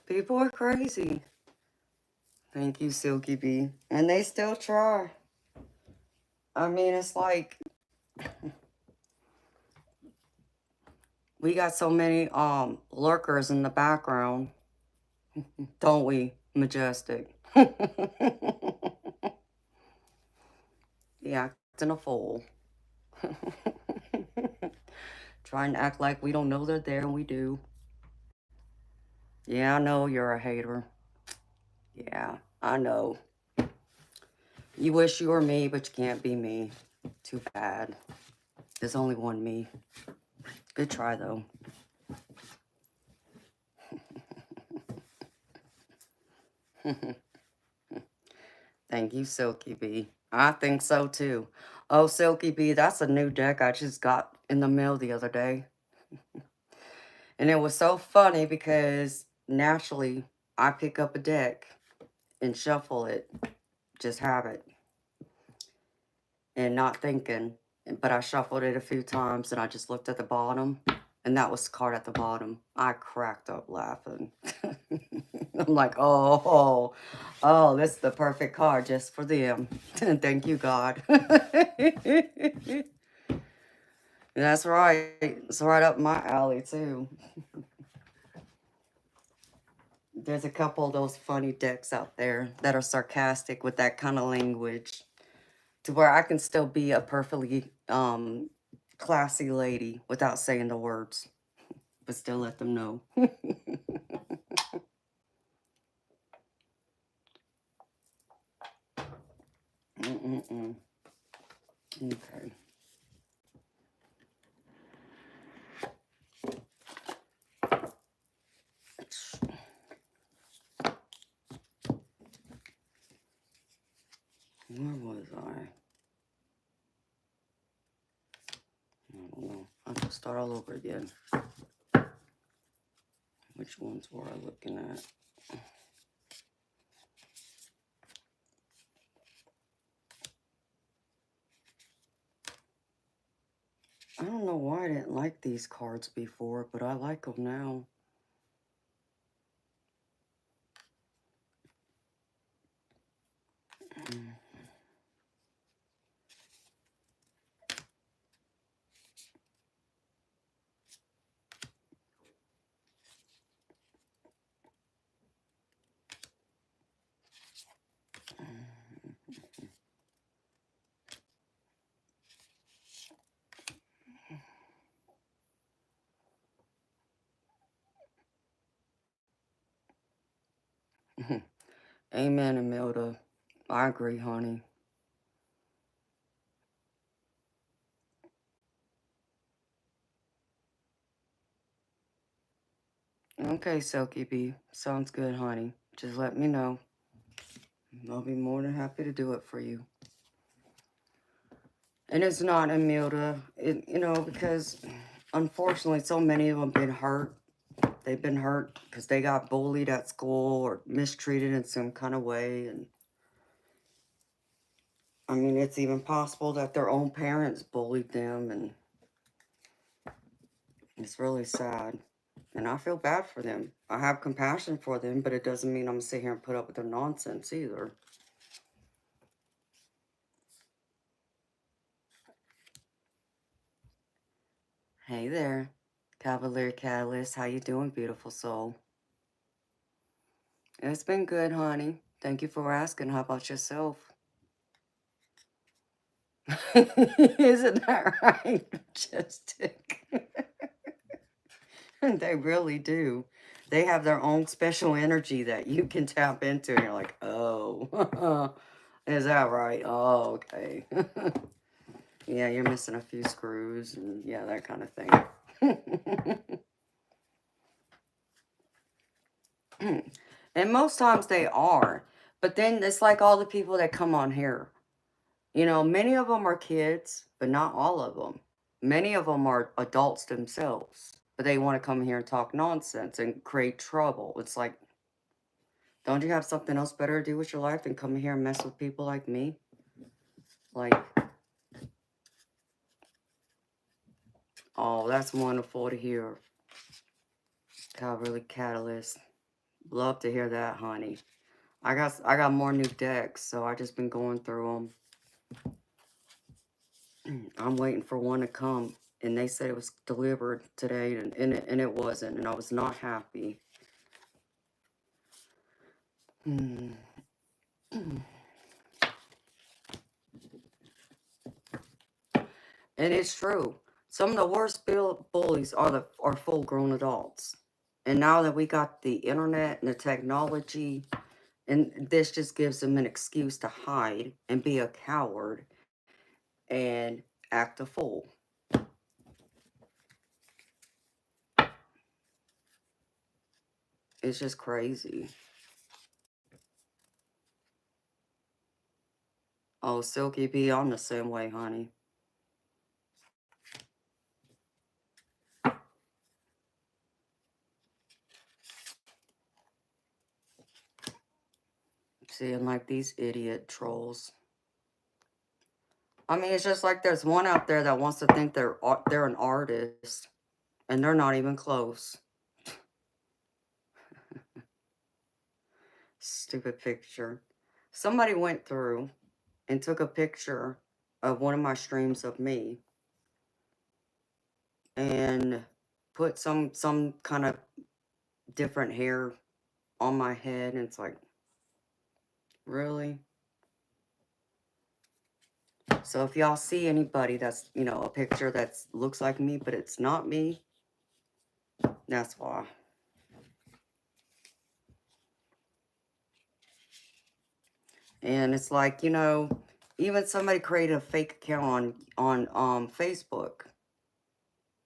S1: People are crazy. Thank you, Silky Bee. And they still try. I mean, it's like we got so many lurkers in the background, don't we, Majestic? Yeah, acting a fool. Trying to act like we don't know they're there, and we do. Yeah, I know you're a hater. Yeah, I know. You wish you were me, but you can't be me. Too bad. There's only one me. Good try, though. Thank you, Silky Bee. I think so, too. Oh, Silky Bee, that's a new deck I just got in the mail the other day. And it was so funny because naturally, I pick up a deck and shuffle it. Just have it. And not thinking. But I shuffled it a few times and I just looked at the bottom. And that was the card at the bottom. I cracked up laughing. I'm like, oh, this is the perfect card just for them. Thank you, God. That's right. It's right up my alley, too. There's a couple of those funny decks out there that are sarcastic with that kind of language. To where I can still be a perfectly classy lady without saying the words. But still let them know. Okay. Where was I? don't know. I'll have to start all over again. Which ones were I looking at? I don't know why I didn't like these cards before, but I like them now. Amen, Imelda. I agree, honey. Okay, Silky B. Sounds good, honey. Just let me know. I'll be more than happy to do it for you. And it's not Imelda, because unfortunately so many of them been hurt. They've been hurt because they got bullied at school or mistreated in some kind of way. And I mean, it's even possible that their own parents bullied them, and it's really sad. And I feel bad for them. I have compassion for them, but it doesn't mean I'm going to sit here and put up with their nonsense either. Hey there, Cavalier Catalyst. How you doing, beautiful soul? It's been good, honey. Thank you for asking. How about yourself? Isn't that right? Just they really do. They have their own special energy that you can tap into, and you're like, oh, is that right? Oh, okay. Yeah, you're missing a few screws, and yeah, that kind of thing. And most times they are. But then it's like all the people that come on here. Many of them are kids, but not all of them. Many of them are adults themselves, but they want to come here and talk nonsense and create trouble. It's like, don't you have something else better to do with your life than come here and mess with people like me? Like, oh, that's wonderful to hear. Cavalry Catalyst. Love to hear that, honey. I got more new decks, so I just been going through them. I'm waiting for one to come, and they said it was delivered today, and it wasn't, and I was not happy. And it's true. Some of the worst bullies are full-grown adults. And now that we got the internet and the technology, and this just gives them an excuse to hide and be a coward and act a fool. It's just crazy. Oh, Silky B, I'm the same way, honey. Seeing like these idiot trolls. I mean, it's just like there's one out there that wants to think they're an artist, and they're not even close. Stupid picture. Somebody went through and took a picture of one of my streams of me and put some kind of different hair on my head, and it's like, really? So if y'all see anybody that's, a picture that looks like me, but it's not me, that's why. And it's like, even somebody created a fake account on Facebook,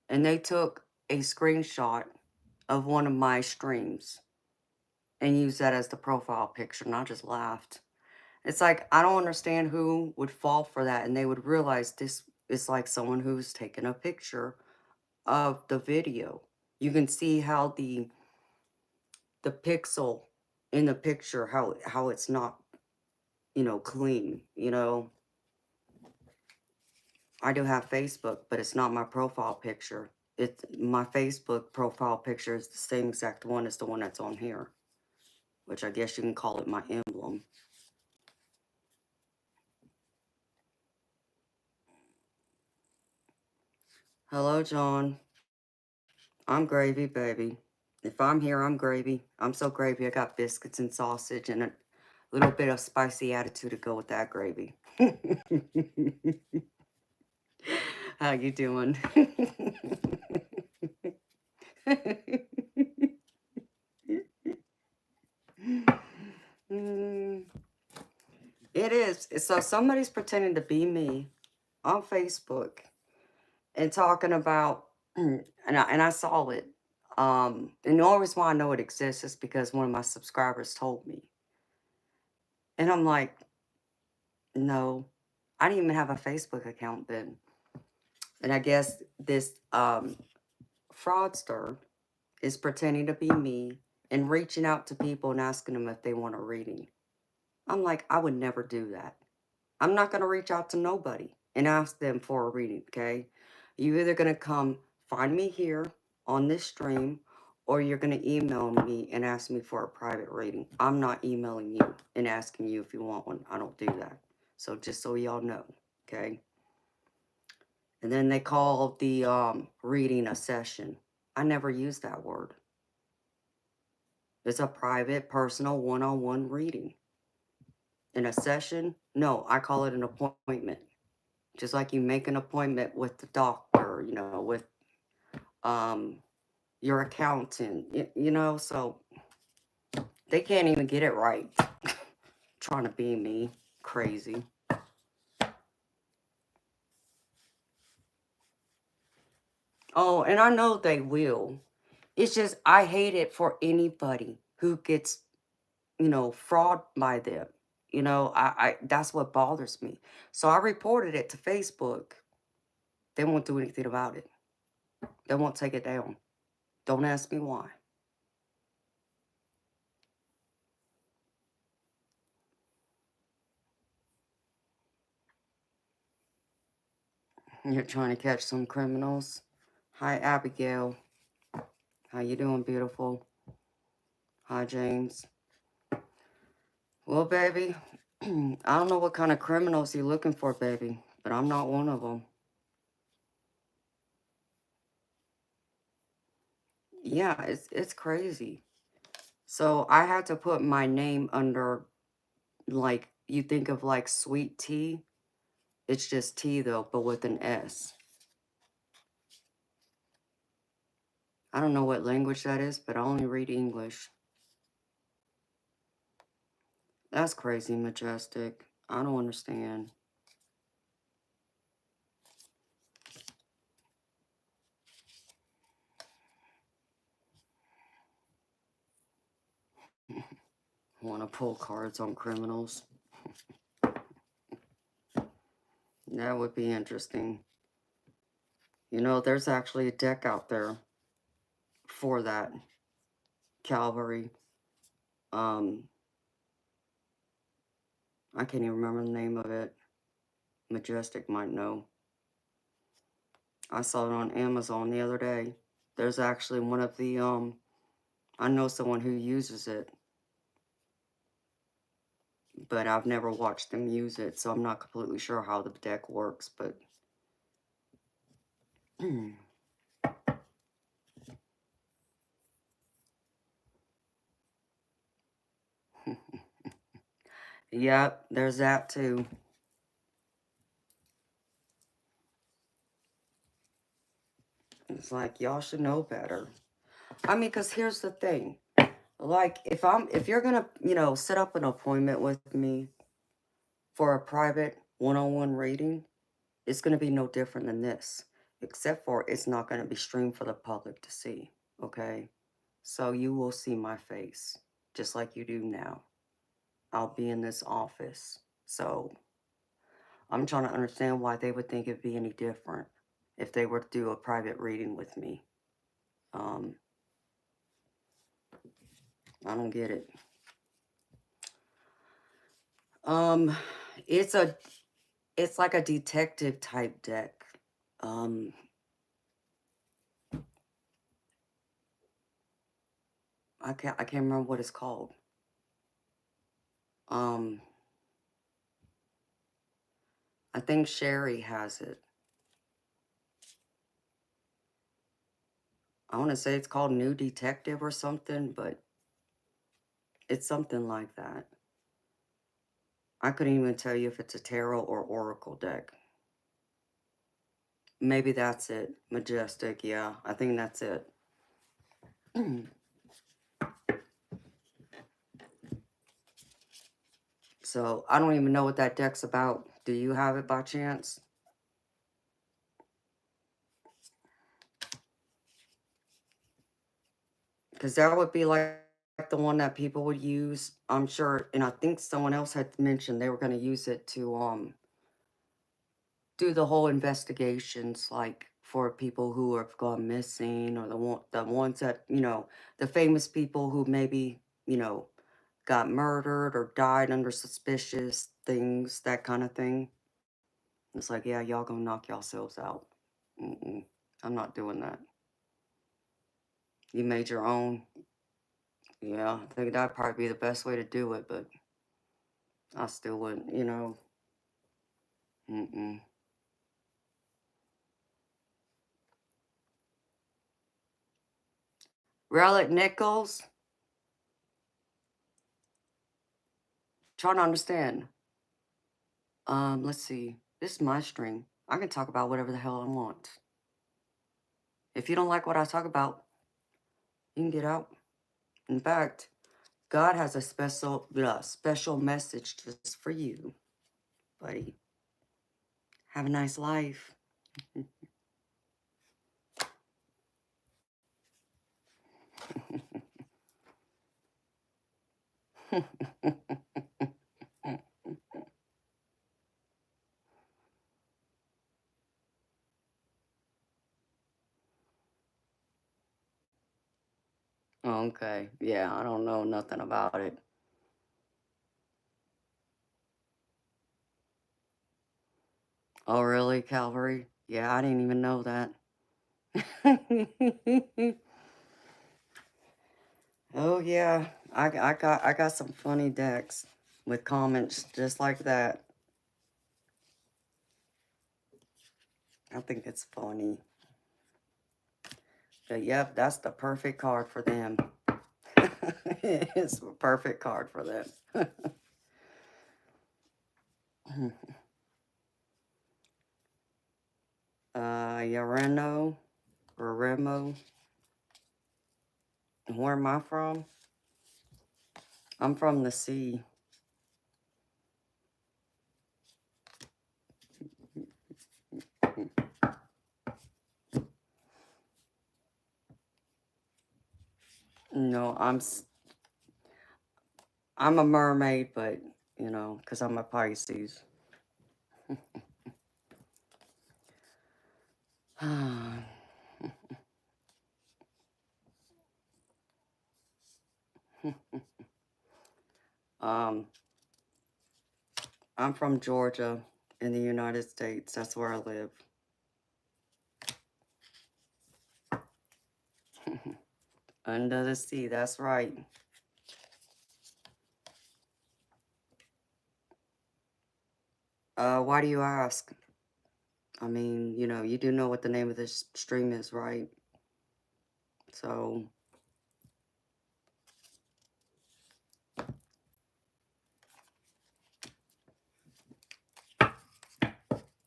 S1: and they took a screenshot of one of my streams and used that as the profile picture, and I just laughed. It's like, I don't understand who would fall for that and they would realize this is like someone who's taken a picture of the video. You can see how the pixel in the picture, how it's not, clean, I do have Facebook, but it's not my profile picture. It's my Facebook profile picture is the same exact one as the one that's on here, which I guess you can call it my emblem. Hello, John. I'm gravy, baby. If I'm here, I'm gravy. I'm so gravy, I got biscuits and sausage and a little bit of spicy attitude to go with that gravy. How you doing? Mm, it is. So somebody's pretending to be me on Facebook and talking about, and I saw it. And the only reason why I know it exists is because one of my subscribers told me. And I'm like, no, I didn't even have a Facebook account then. And I guess this fraudster is pretending to be me and reaching out to people and asking them if they want a reading. I'm like, I would never do that. I'm not going to reach out to nobody and ask them for a reading, okay? You're either going to come find me here on this stream or you're going to email me and ask me for a private reading. I'm not emailing you and asking you if you want one. I don't do that. So just so y'all know, okay? And then they call the reading a session. I never use that word. It's a private, personal, one-on-one reading. In a session, no, I call it an appointment. Just like you make an appointment with the doctor, with your accountant, so they can't even get it right. Trying to be me. Crazy. Oh, and I know they will. It's just, I hate it for anybody who gets, fraud by them. I that's what bothers me. So I reported it to Facebook. They won't do anything about it. They won't take it down. Don't ask me why. You're trying to catch some criminals. Hi, Abigail. How you doing, beautiful? Hi, James. Well, baby, I don't know what kind of criminals you're looking for, baby, but I'm not one of them. Yeah, it's crazy. So I had to put my name under, like, you think of like sweet tea. It's just tea, though, but with an S. I don't know what language that is, but I only read English. That's crazy, Majestic. I don't understand. Want to pull cards on criminals? That would be interesting. There's actually a deck out there for that. Calvary. I can't even remember the name of it. Majestic might know. I saw it on Amazon the other day. There's actually one of the, I know someone who uses it, but I've never watched them use it, so I'm not completely sure how the deck works, but yep, there's that too. It's like, y'all should know better. I mean, because here's the thing. Like, if you're gonna, set up an appointment with me for a private one-on-one reading, it's gonna be no different than this, except for it's not gonna be streamed for the public to see, okay? So you will see my face, just like you do now. I'll be in this office. So I'm trying to understand why they would think it'd be any different if they were to do a private reading with me. Um, I don't get it. Um, it's like a detective type deck. Um, I can't remember what it's called. I think Sherry has it. I want to say it's called New Detective or something, but it's something like that. I couldn't even tell you if it's a tarot or oracle deck. Maybe that's it. Majestic, yeah. I think that's it. So I don't even know what that deck's about. Do you have it by chance? Because that would be like the one that people would use, I'm sure. And I think someone else had mentioned they were going to use it to do the whole investigations, like for people who have gone missing, or the ones that, the famous people who maybe, got murdered or died under suspicious things, that kind of thing. It's like, yeah, y'all gonna knock yourselves out. I'm not doing that. You made your own. Yeah, I think that'd probably be the best way to do it, but I still wouldn't. Mm-mm. Relic Nichols, trying to understand. Let's see. This is my stream. I can talk about whatever the hell I want. If you don't like what I talk about, you can get out. In fact, God has a special message just for you, buddy. Have a nice life. Okay. Yeah, I don't know nothing about it. Oh, really, Calvary? Yeah, I didn't even know that. Oh yeah, I got some funny decks with comments just like that. I think it's funny. But yep, that's the perfect card for them. It's a perfect card for them. Yareno or Remo. Where am I from? I'm from the sea. No, I'm a mermaid, but because I'm a Pisces. um, I'm from Georgia in the United States. That's where I live. Under the sea, that's right. Why do you ask? I mean, you do know what the name of this stream is, right? So,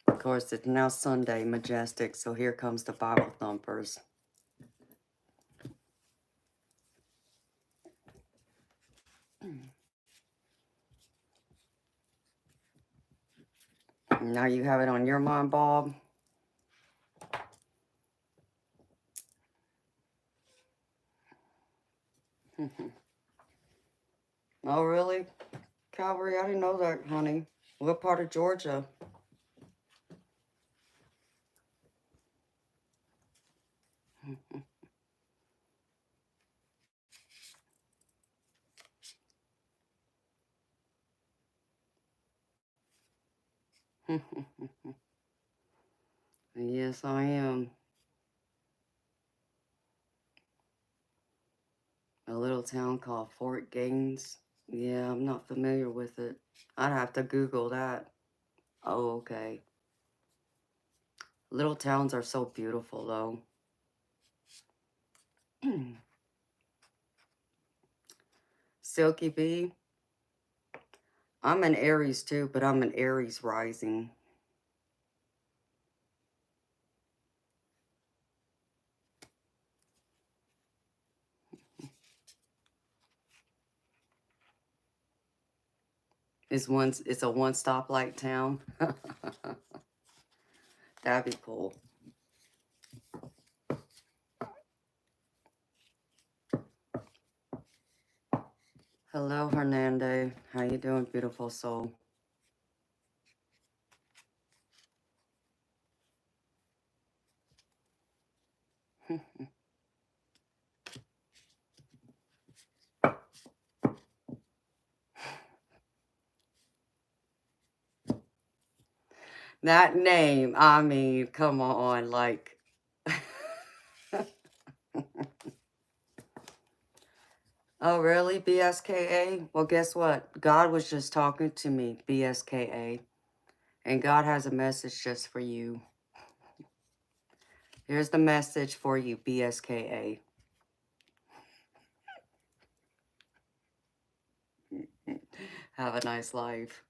S1: of course, it's now Sunday, Majestic, so here comes the Bible thumpers. Now you have it on your mind, Bob. Oh, really? Calvary, I didn't know that, honey. What part of Georgia? Yes, I am. A little town called Fort Gaines. Yeah, I'm not familiar with it. I'd have to Google that. Oh, okay. Little towns are so beautiful, though. Silky Bee. I'm an Aries, too, but I'm an Aries rising. It's a one stoplight town. That'd be cool. Hello, Hernande. How you doing, beautiful soul? That name, I mean, come on, like. Oh, really? BSKA? Well, guess what? God was just talking to me, BSKA. And God has a message just for you. Here's the message for you, BSKA. Have a nice life.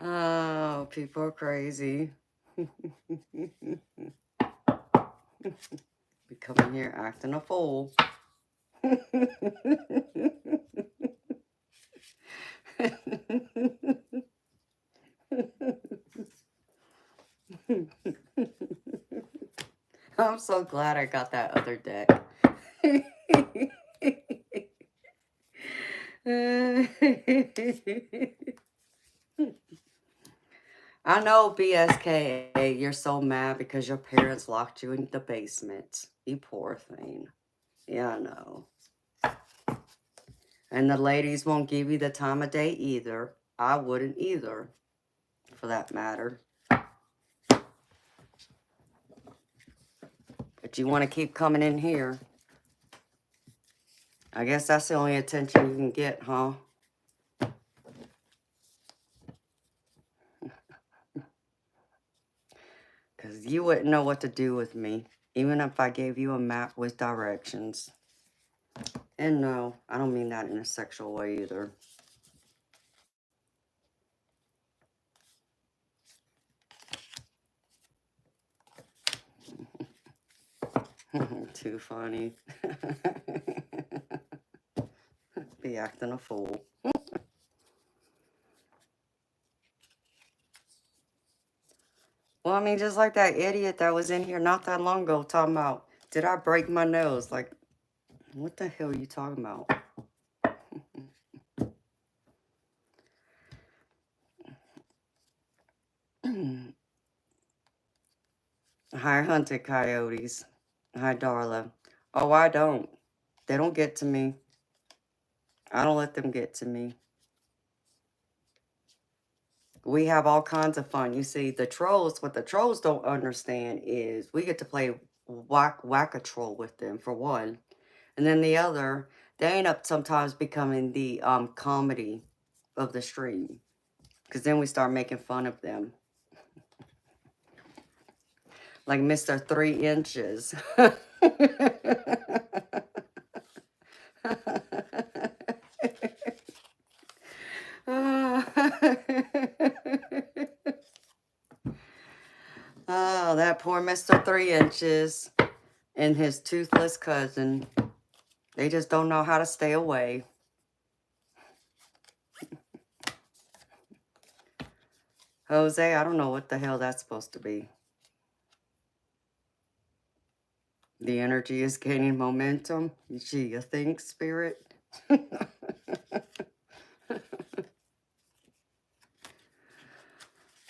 S1: Oh, people are crazy. Be coming here acting a fool. I'm so glad I got that other deck. I know, BSKA, you're so mad because your parents locked you in the basement. You poor thing. Yeah, I know. And the ladies won't give you the time of day either. I wouldn't either, for that matter. But you want to keep coming in here. I guess that's the only attention you can get, huh? Because you wouldn't know what to do with me, even if I gave you a map with directions. And no, I don't mean that in a sexual way either. Too funny. Be acting a fool. Well, I mean, just like that idiot that was in here not that long ago talking about, did I break my nose? Like, what the hell are you talking about? Hi, hunted coyotes. Hi, Darla. Oh, I don't. They don't get to me. I don't let them get to me. We have all kinds of fun. You see, the trolls, what the trolls don't understand is we get to play whack-a-troll with them, for one. And then the other, they end up sometimes becoming the comedy of the stream. Because then we start making fun of them. Like Mr. 3 Inches. Oh, that poor Mr. 3 Inches and his toothless cousin. They just don't know how to stay away. Jose, I don't know what the hell that's supposed to be. The energy is gaining momentum. Gee, you think, Spirit?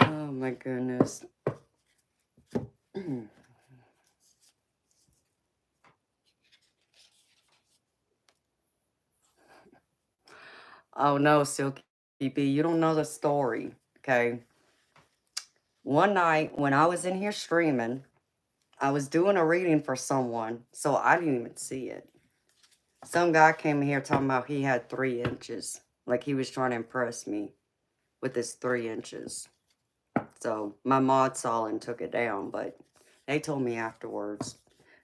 S1: Oh my goodness. Oh no, Silky B, you don't know the story, okay? One night when I was in here streaming, I was doing a reading for someone, so I didn't even see it. Some guy came here talking about he had 3 inches, like he was trying to impress me with his 3 inches. So my mod saw and took it down, but they told me afterwards.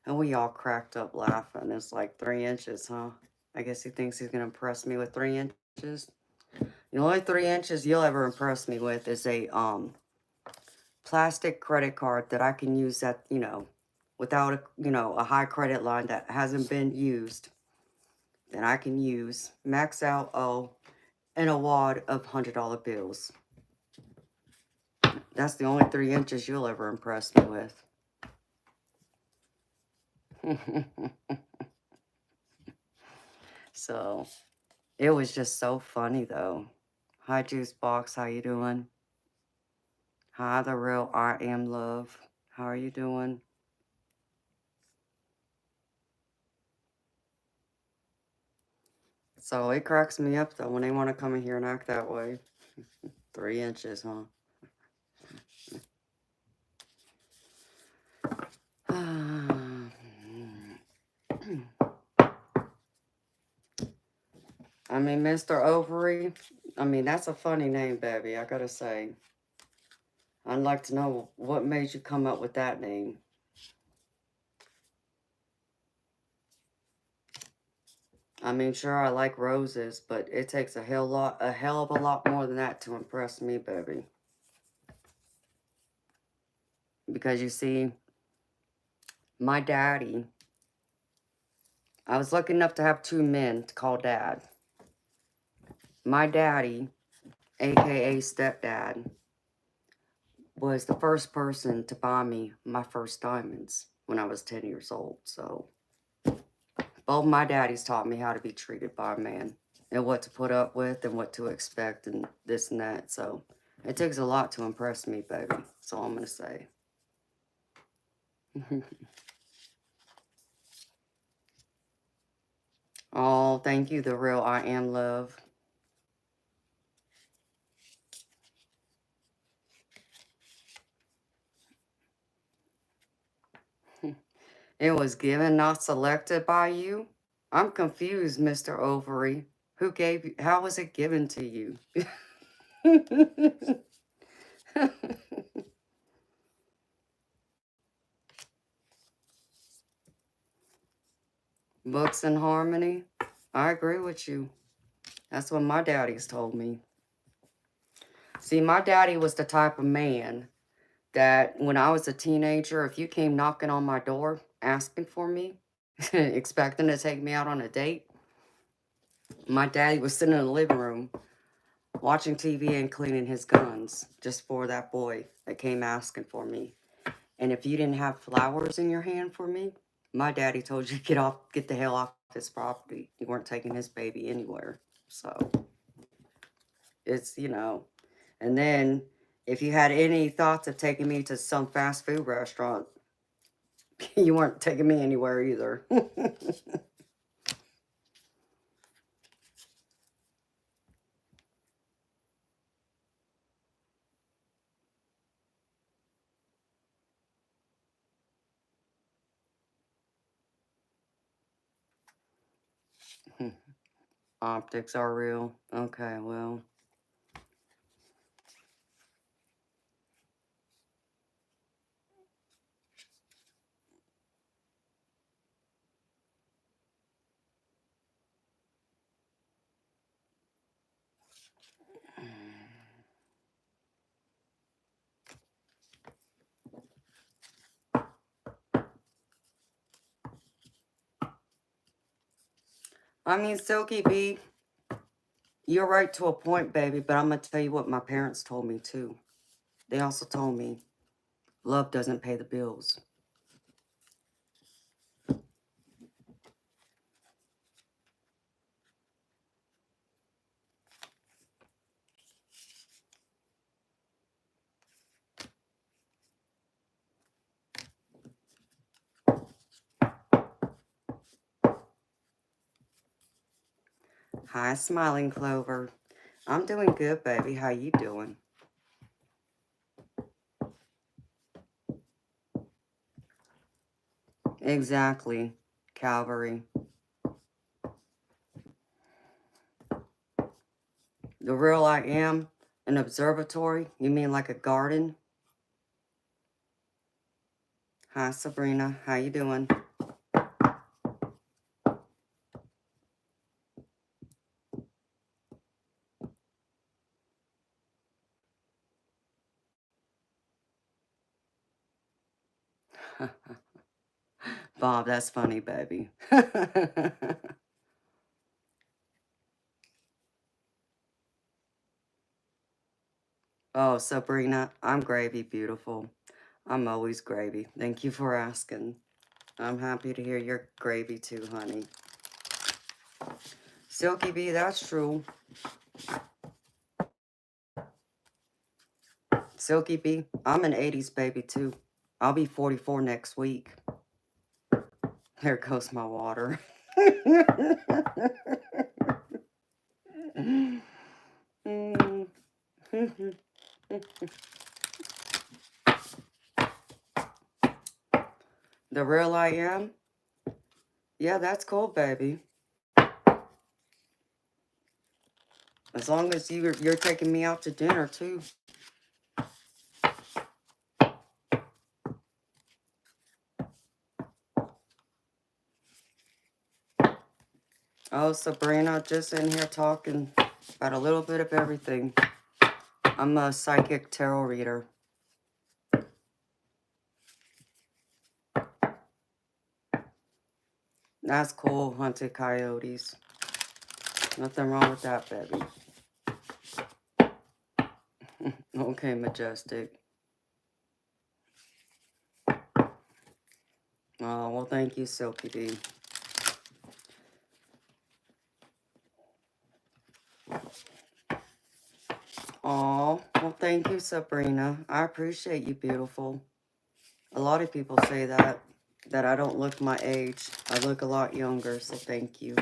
S1: And we all cracked up laughing. It's like 3 inches, huh? I guess he thinks he's going to impress me with 3 inches. The only 3 inches you'll ever impress me with is a plastic credit card that I can use that, without a high credit line that hasn't been used. That I can use, max out, and a wad of $100 bills. That's the only 3 inches you'll ever impress me with. So, it was just so funny, though. Hi, Juice Box. How you doing? Hi, the real I Am Love. How are you doing? So, it cracks me up, though, when they want to come in here and act that way. 3 inches, huh? I mean, Mr. Ovary, that's a funny name, baby, I gotta say. I'd like to know what made you come up with that name. I mean, sure, I like roses, but it takes a hell of a lot more than that to impress me, baby. Because you see, my daddy, I was lucky enough to have 2 men to call dad. My daddy, aka stepdad, was the first person to buy me my first diamonds when I was 10 years old. So, both my daddies taught me how to be treated by a man and what to put up with and what to expect and this and that. So, it takes a lot to impress me, baby. That's all I'm going to say. Oh, thank you, the real I Am Love. It was given, not selected by you? I'm confused, Mr. Ovary. Who gave you, how was it given to you? Books in harmony? I agree with you. That's what my daddy's told me. See, my daddy was the type of man that when I was a teenager, if you came knocking on my door asking for me, expecting to take me out on a date, my daddy was sitting in the living room watching TV and cleaning his guns just for that boy that came asking for me. And if you didn't have flowers in your hand for me, my daddy told you to get the hell off his property. You weren't taking his baby anywhere. So it's, and then if you had any thoughts of taking me to some fast food restaurant, you weren't taking me anywhere either. Optics are real. Okay, well. I mean, Silky B, you're right to a point, baby, but I'm going to tell you what my parents told me, too. They also told me love doesn't pay the bills. Hi, Smiling Clover. I'm doing good, baby. How you doing? Exactly, Calvary. The real I am, an observatory? You mean like a garden? Hi, Sabrina. How you doing? Bob, that's funny, baby. Oh, Sabrina, I'm gravy, beautiful. I'm always gravy. Thank you for asking. I'm happy to hear you're gravy too, honey. Silky Bee, that's true. Silky Bee, I'm an 80s baby too. I'll be 44 next week. There goes my water. The real I am? Yeah, that's cool, baby. As long as you're taking me out to dinner too. Oh, Sabrina, just in here talking about a little bit of everything. I'm a psychic tarot reader. That's cool, hunted coyotes. Nothing wrong with that, baby. Okay, Majestic. Oh, well, thank you, Silky D. Oh, well, thank you, Sabrina. I appreciate you, beautiful. A lot of people say that I don't look my age. I look a lot younger, so thank you.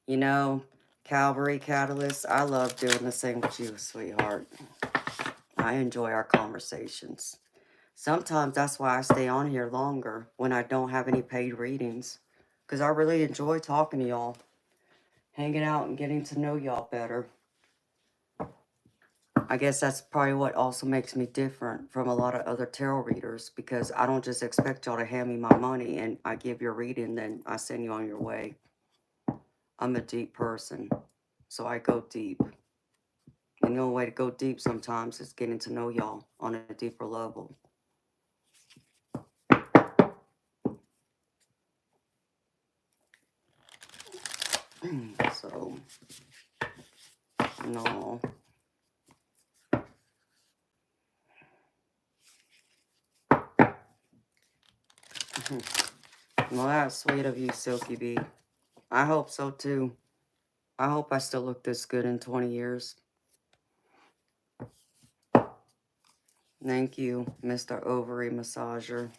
S1: You know, Calvary Catalyst, I love doing the same with you, sweetheart. I enjoy our conversations. Sometimes that's why I stay on here longer when I don't have any paid readings. Because I really enjoy talking to y'all, hanging out and getting to know y'all better. I guess that's probably what also makes me different from a lot of other tarot readers, because I don't just expect y'all to hand me my money and I give your reading, then I send you on your way. I'm a deep person, so I go deep. And the only way to go deep sometimes is getting to know y'all on a deeper level. So, no. Well, that's sweet of you, Silky Bee. I hope so, too. I hope I still look this good in 20 years. Thank you, Mr. Ovary Massager.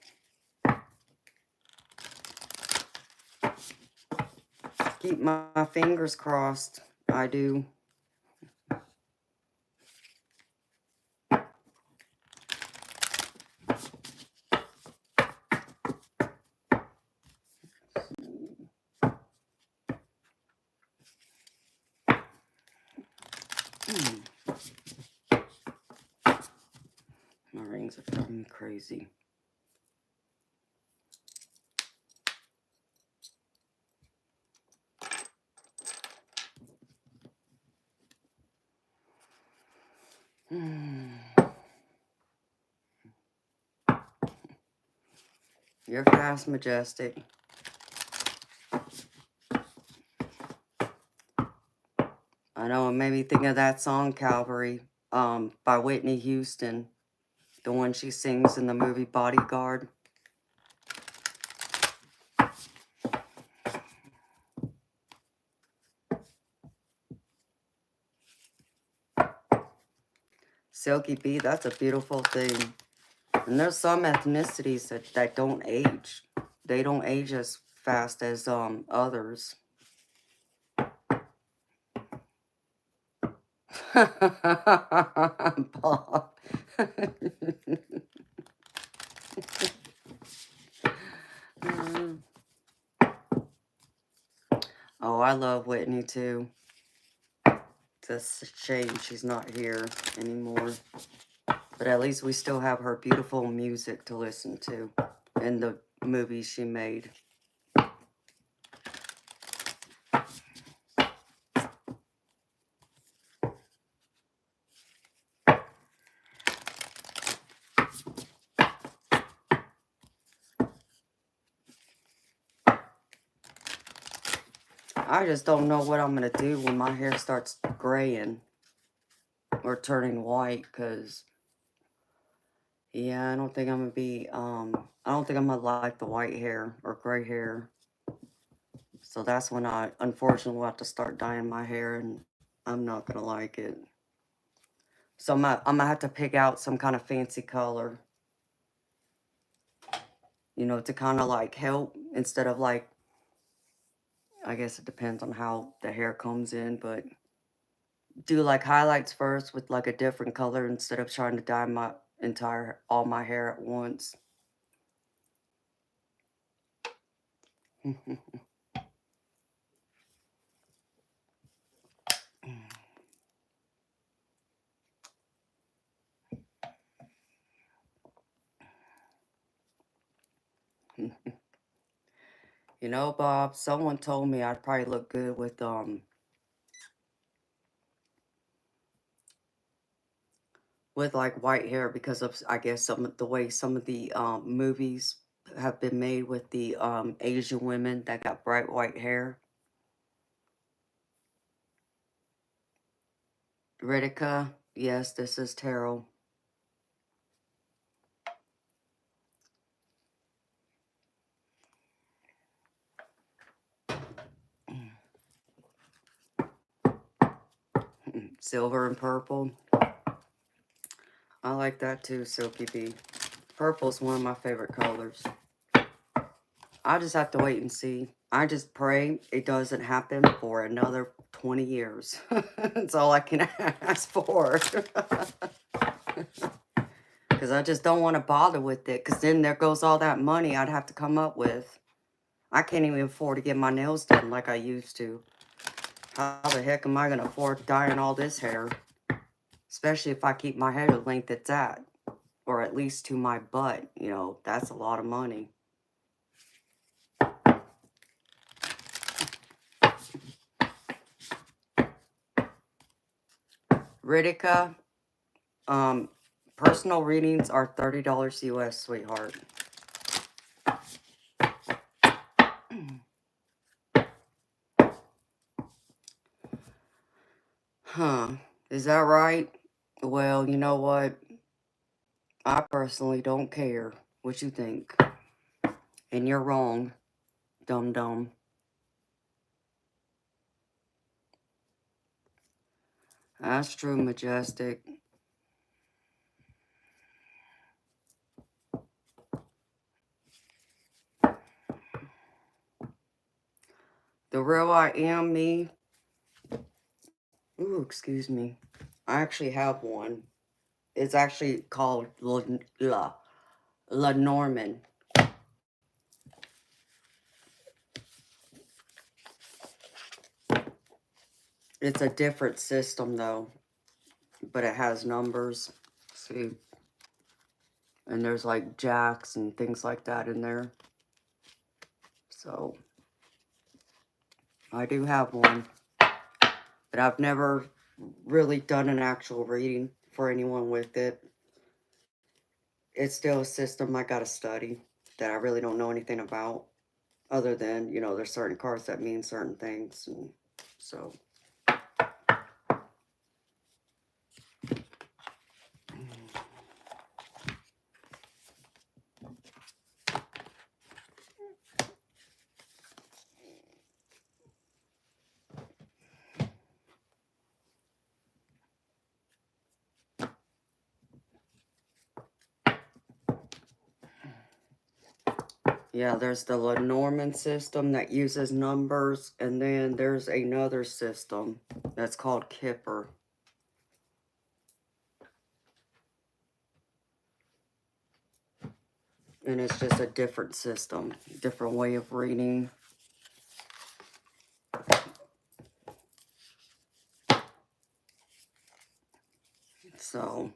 S1: Keep my fingers crossed. I do. My rings are driving me crazy. You're fast, Majestic. I know it made me think of that song, Calvary, by Whitney Houston. The one she sings in the movie Bodyguard. Silky Bee, that's a beautiful thing. And there's some ethnicities that don't age. They don't age as fast as others. Bob. Oh, I love Whitney too. It's a shame she's not here anymore. But at least we still have her beautiful music to listen to and the movies she made. I just don't know what I'm going to do when my hair starts graying or turning white, because, yeah, I don't think I'm going to be, I don't think I'm going to like the white hair or gray hair. So that's when I, unfortunately, will have to start dyeing my hair, and I'm not going to like it. So I'm going to have to pick out some kind of fancy color, you know, to kind of like help, instead of like, I guess it depends on how the hair comes in, but do like highlights first with like a different color instead of trying to dye my all my hair at once. You know, Bob, someone told me I'd probably look good with like white hair, because of, I guess, some of the way some of the movies have been made with the Asian women that got bright white hair. Ritika, yes, this is Terrell. Silver and purple. I like that too, Silky Bee. Purple's one of my favorite colors. I just have to wait and see. I just pray it doesn't happen for another 20 years. That's all I can ask for. Because I just don't want to bother with it. Because then there goes all that money I'd have to come up with. I can't even afford to get my nails done like I used to. How the heck am I going to afford dyeing all this hair? Especially if I keep my hair the length it's at. Or at least to my butt. You know, that's a lot of money. Ritika, personal readings are $30 US, sweetheart. Huh. Is that right? Well, you know what? I personally don't care what you think. And you're wrong, dum-dum. That's true, Majestic. The real I am me. Ooh, excuse me. I actually have one. It's actually called La Norman. It's a different system, though. But it has numbers. See? And there's like jacks and things like that in there. So, I do have one. But I've never really done an actual reading for anyone with it. It's still a system I gotta study that I really don't know anything about. Other than, you know, there's certain cards that mean certain things. And so... Yeah, there's the Lenormand system that uses numbers, and then there's another system that's called Kipper. And it's just a different system, different way of reading. So,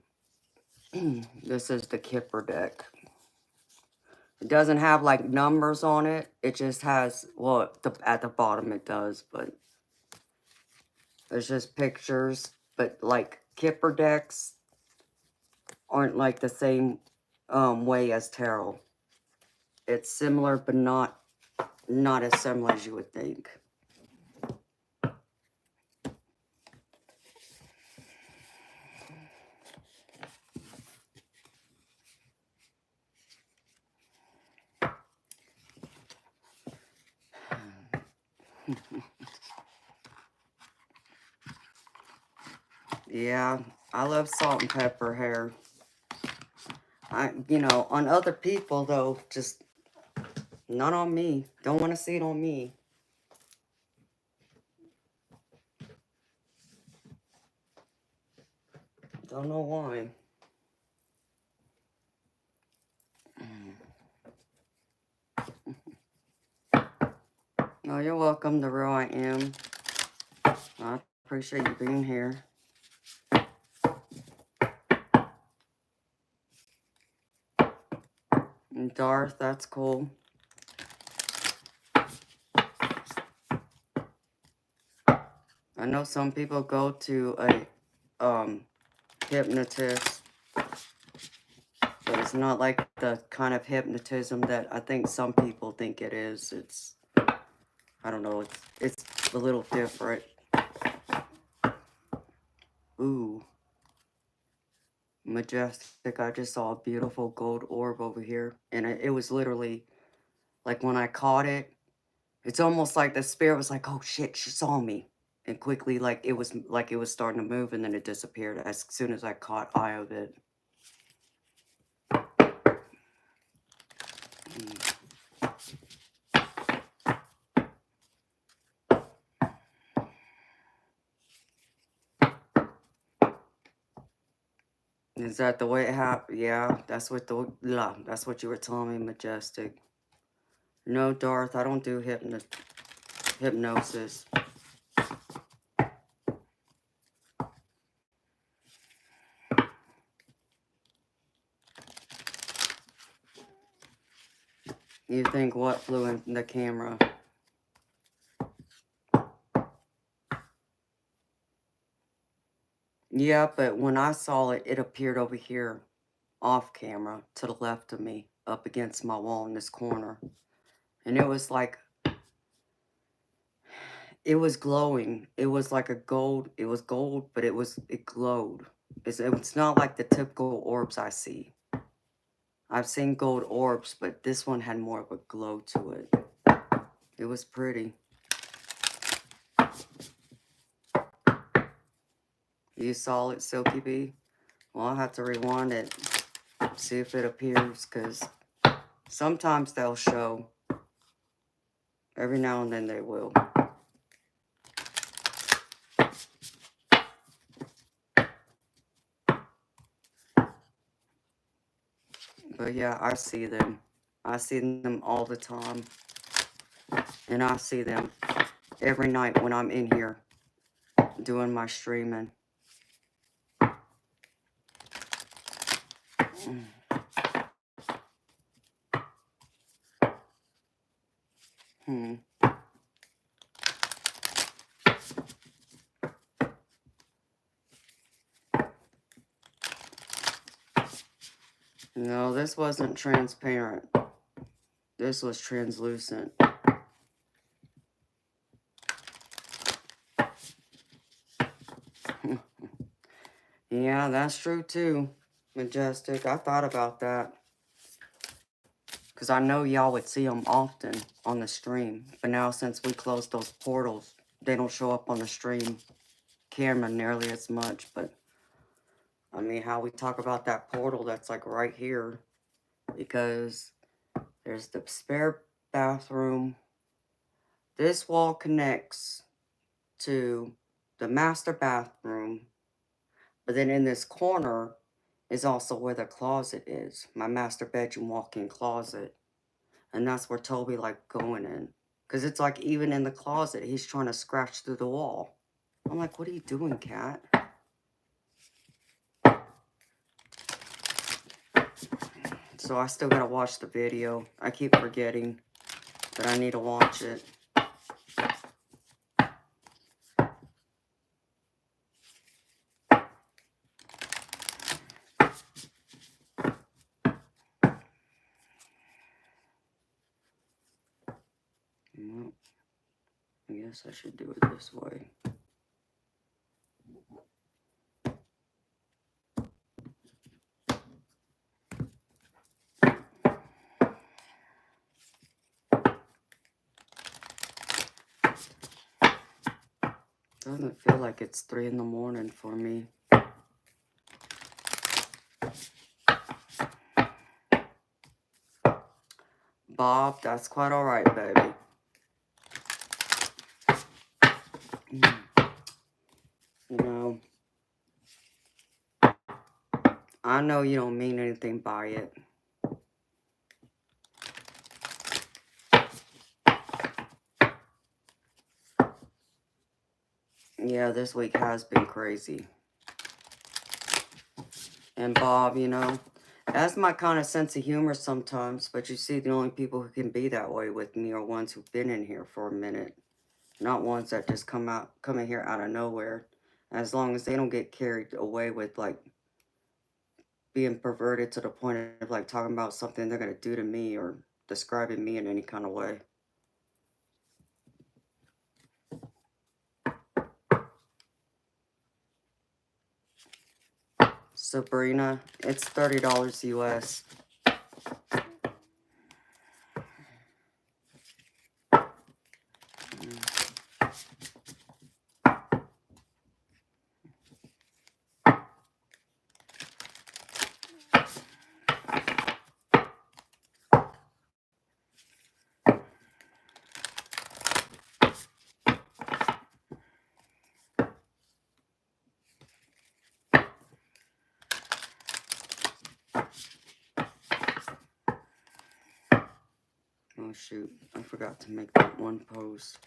S1: this is the Kipper deck. It doesn't have like numbers on it. It just has, well, at the bottom it does, but there's just pictures. But like Kipper decks aren't like the same way as tarot. It's similar, but not as similar as you would think. Yeah, I love salt and pepper hair. You know, on other people though, just not on me. Don't want to see it on me. Don't know why. Oh, you're welcome, the real I am. I appreciate you being here. And Darth, that's cool. I know some people go to a hypnotist, but it's not like the kind of hypnotism that I think some people think it is. It's, I don't know, it's a little different. Ooh. Majestic. I just saw a beautiful gold orb over here. And it was literally, like when I caught it, it's almost like the spirit was like, oh shit, she saw me. And quickly, like it was starting to move, and then it disappeared as soon as I caught eye of it. Is that the way it happened? Yeah, that's what that's what you were telling me, Majestic. No, Darth, I don't do hypnosis. You think what flew in the camera? Yeah, but when I saw it, it appeared over here, off camera, to the left of me, up against my wall in this corner. And it was like, it was glowing. It was like a gold, it was gold, but it glowed. It's not like the typical orbs I see. I've seen gold orbs, but this one had more of a glow to it. It was pretty. You saw it, Silky Bee? Well, I'll have to rewind it, see if it appears, because sometimes they'll show. Every now and then they will. But yeah, I see them. I see them all the time. And I see them every night when I'm in here doing my streaming. No, this wasn't transparent. This was translucent. Yeah, that's true too, Majestic. I thought about that. Because I know y'all would see them often on the stream. But now since we closed those portals, they don't show up on the stream camera nearly as much. But, I mean, how we talk about that portal that's like right here. Because There's the spare bathroom. This wall connects to the master bathroom, but then in this corner is also where the closet is. My master bedroom walk-in closet. And that's where Toby like going in. Because it's like even in the closet, he's trying to scratch through the wall. I'm like, what are you doing, cat? So I still gotta watch the video. I keep forgetting that I need to watch it. Well, I guess I should do it this way. Doesn't feel like it's 3 in the morning for me. Bob, that's quite alright, baby. You know, I know you don't mean anything by it. Yeah, this week has been crazy. And Bob, you know, that's my kind of sense of humor sometimes, but you see, the only people who can be that way with me are ones who've been in here for a minute, not ones that just come in here out of nowhere. As long as they don't get carried away with like being perverted to the point of like talking about something they're gonna do to me or describing me in any kind of way. Sabrina, it's $30 US. Oh shoot, I forgot to make that one post.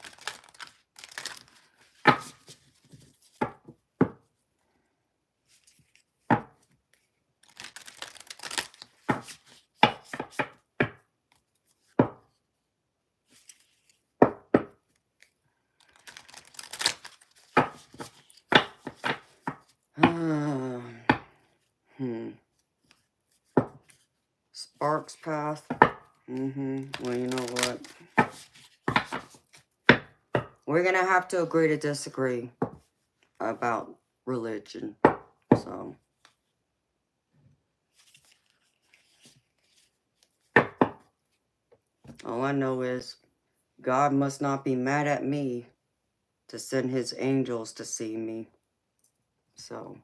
S1: Sparks path. Well, you know what? We're gonna have to agree to disagree about religion. So. All I know is God must not be mad at me to send his angels to see me. So.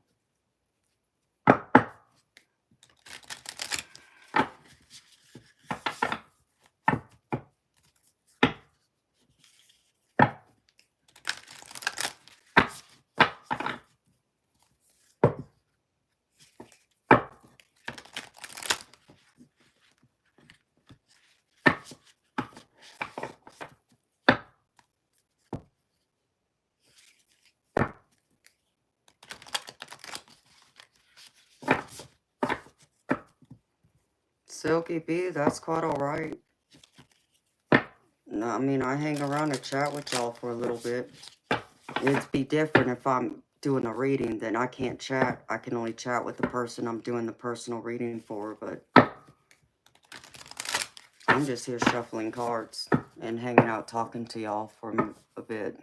S1: Silky B, that's quite alright. No, I mean, I hang around and chat with y'all for a little bit. It'd be different if I'm doing a reading, then I can't chat. I can only chat with the person I'm doing the personal reading for, but I'm just here shuffling cards and hanging out talking to y'all for a bit.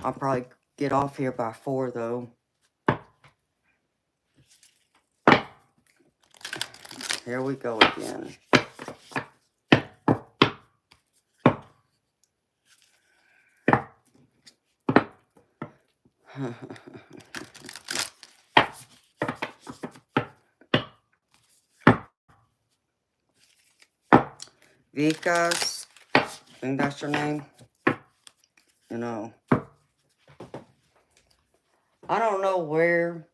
S1: I'll probably get off here by 4, though. Here we go again. Vikas, I think that's your name. You know, I don't know where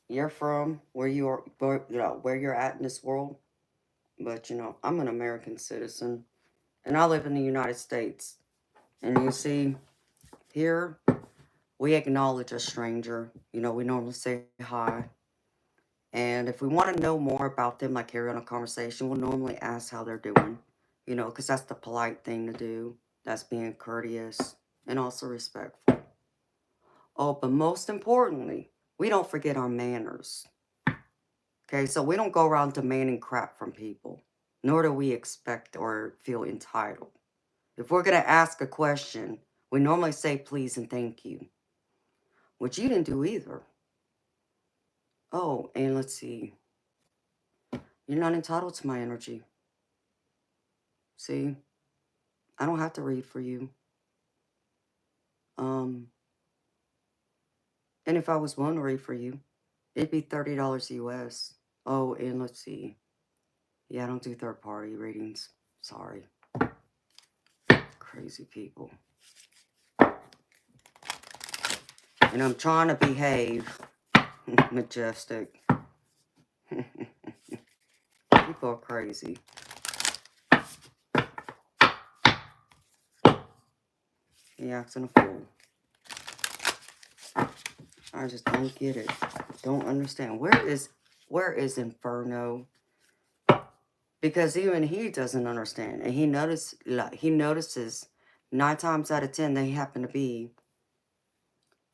S1: you're from, where you are, where you're at in this world, but I'm an American citizen, and I live in the United States. And you see, here we acknowledge a stranger. We normally say hi. And if we want to know more about them, like carry on a conversation, we'll normally ask how they're doing. Because that's the polite thing to do. That's being courteous and also respectful. Oh, but most importantly, we don't forget our manners. Okay, so we don't go around demanding crap from people, nor do we expect or feel entitled. If we're going to ask a question, we normally say please and thank you, which you didn't do either. Oh, and let's see. You're not entitled to my energy. See, I don't have to read for you. And if I was willing to read for you, it'd be $30 US. Oh, and let's see. Yeah, I don't do third-party readings. Sorry. Crazy people. And I'm trying to behave. Majestic. People are crazy. He acting a fool. I just don't get it. Don't understand. Where is Inferno? Because even he doesn't understand. And he notices 9 times out of 10 they happen to be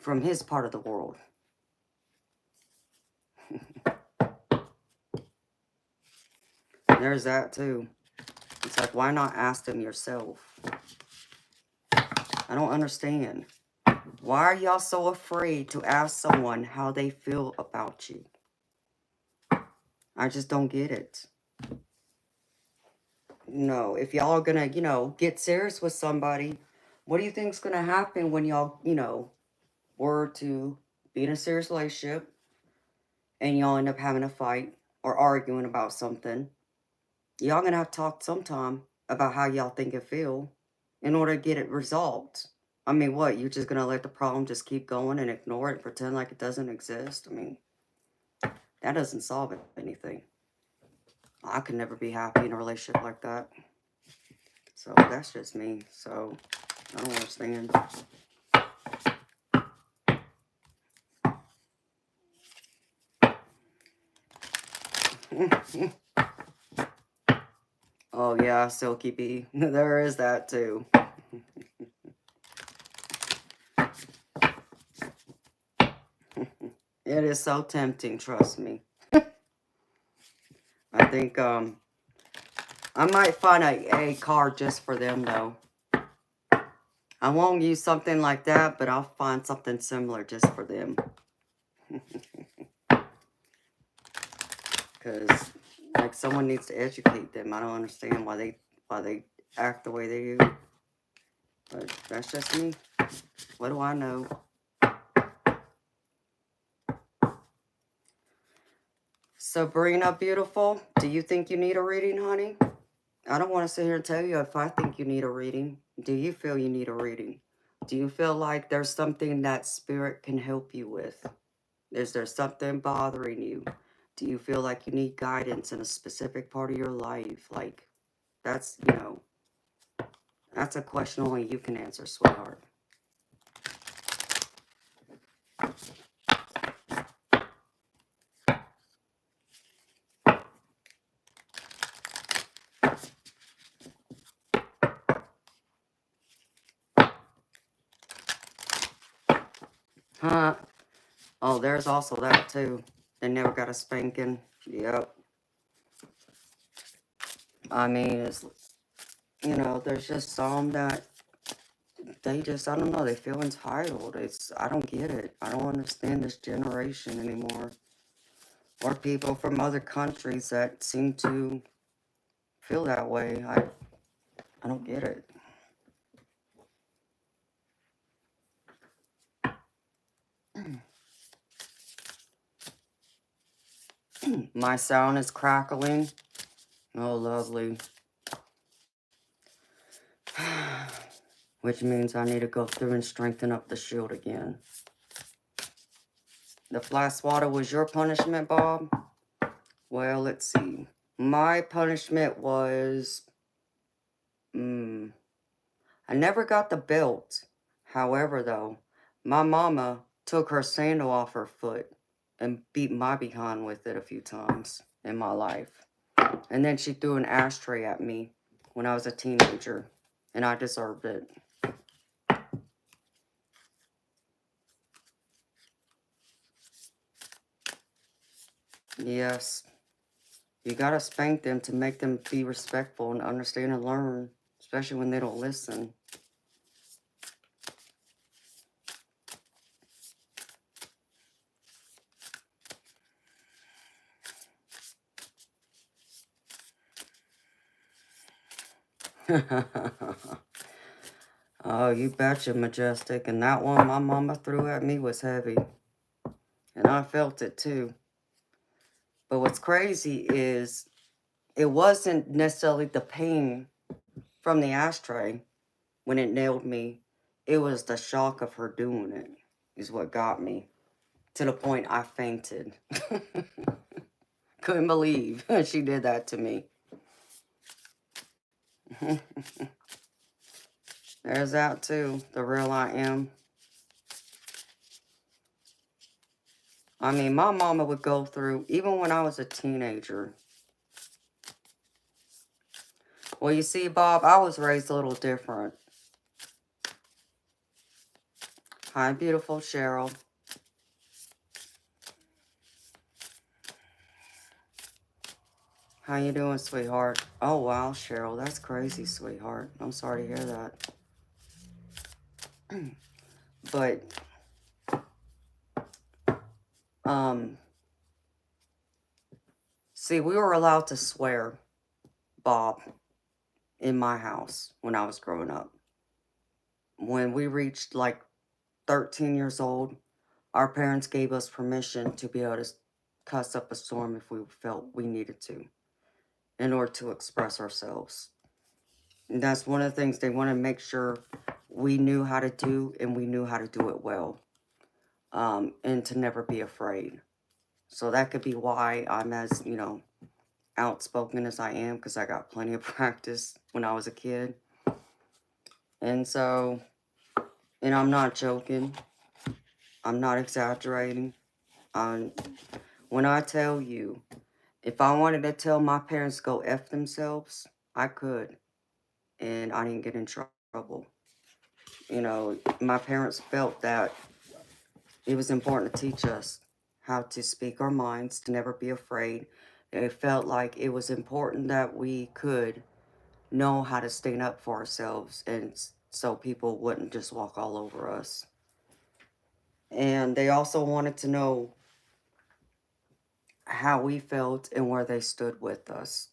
S1: from his part of the world. There's that too. It's like, why not ask them yourself? I don't understand. Why are y'all so afraid to ask someone how they feel about you? I just don't get it. No, if y'all are gonna, get serious with somebody, what do you think's gonna happen when y'all, were to be in a serious relationship and y'all end up having a fight or arguing about something? Y'all gonna have to talk sometime about how y'all think and feel in order to get it resolved. I mean, what? You're just gonna let the problem just keep going and ignore it and pretend like it doesn't exist? I mean, that doesn't solve anything. I could never be happy in a relationship like that. So that's just me. So I don't understand. Oh yeah, Silky Bee. There is that too. It is so tempting, trust me. I think I might find a card just for them though. I won't use something like that, but I'll find something similar just for them. Because like someone needs to educate them. I don't understand why they act the way they do. But that's just me. What do I know? Sabrina, beautiful. Do you think you need a reading, honey? I don't want to sit here and tell you if I think you need a reading. Do you feel you need a reading? Do you feel like there's something that spirit can help you with? Is there something bothering you? Do you feel like you need guidance in a specific part of your life? Like, that's, that's a question only you can answer, sweetheart. Huh? Oh, there's also that, too. They never got a spanking. Yep. I mean, it's, there's just some that they just, I don't know, they feel entitled. I don't get it. I don't understand this generation anymore. Or people from other countries that seem to feel that way. I don't get it. My sound is crackling. Oh, lovely. Which means I need to go through and strengthen up the shield again. The flask water was your punishment, Bob? Well, let's see. My punishment was... I never got the belt. However, though, my mama took her sandal off her foot and beat my behind with it a few times in my life. And then she threw an ashtray at me when I was a teenager, and I deserved it. Yes, you gotta spank them to make them be respectful and understand and learn, especially when they don't listen. Oh, you betcha, Majestic. And that one my mama threw at me was heavy. And I felt it too. But what's crazy is it wasn't necessarily the pain from the ashtray when it nailed me. It was the shock of her doing it is what got me. To the point I fainted. Couldn't believe she did that to me. There's that too, the real I am. I mean, my mama would go through, even when I was a teenager. Well, you see, Bob, I was raised a little different. Hi, beautiful Cheryl. How you doing, sweetheart? Oh, wow, Cheryl, that's crazy, sweetheart. I'm sorry to hear that. But, see, we were allowed to swear, Bob, in my house when I was growing up. When we reached, like, 13 years old, our parents gave us permission to be able to cuss up a storm if we felt we needed to, in order to express ourselves. And that's one of the things they want to make sure we knew how to do, and we knew how to do it well, and to never be afraid. So that could be why I'm as, outspoken as I am, because I got plenty of practice when I was a kid. And so, and I'm not joking. I'm not exaggerating. When I tell you, if I wanted to tell my parents to go F themselves, I could. And I didn't get in trouble. My parents felt that it was important to teach us how to speak our minds, to never be afraid. They felt like it was important that we could know how to stand up for ourselves, and so people wouldn't just walk all over us. And they also wanted to know how we felt and where they stood with us.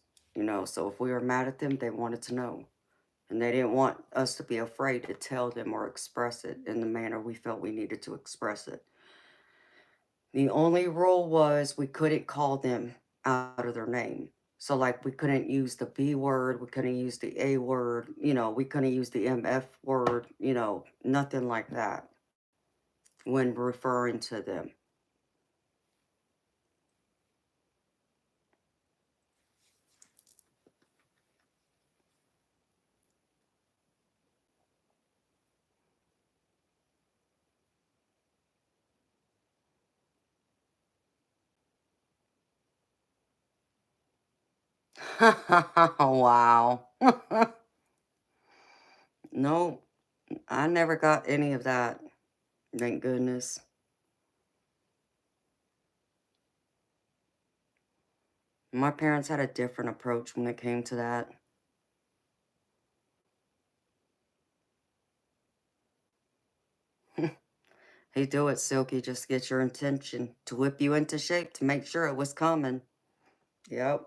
S1: So if we were mad at them, they wanted to know. And they didn't want us to be afraid to tell them or express it in the manner we felt we needed to express it. The only rule was we couldn't call them out of their name. So, like, we couldn't use the B word, we couldn't use the A word, we couldn't use the MF word, nothing like that when referring to them. Wow. No, I never got any of that. Thank goodness. My parents had a different approach when it came to that. He do it, Silky, just to get your attention, to whip you into shape, to make sure it was coming. Yep.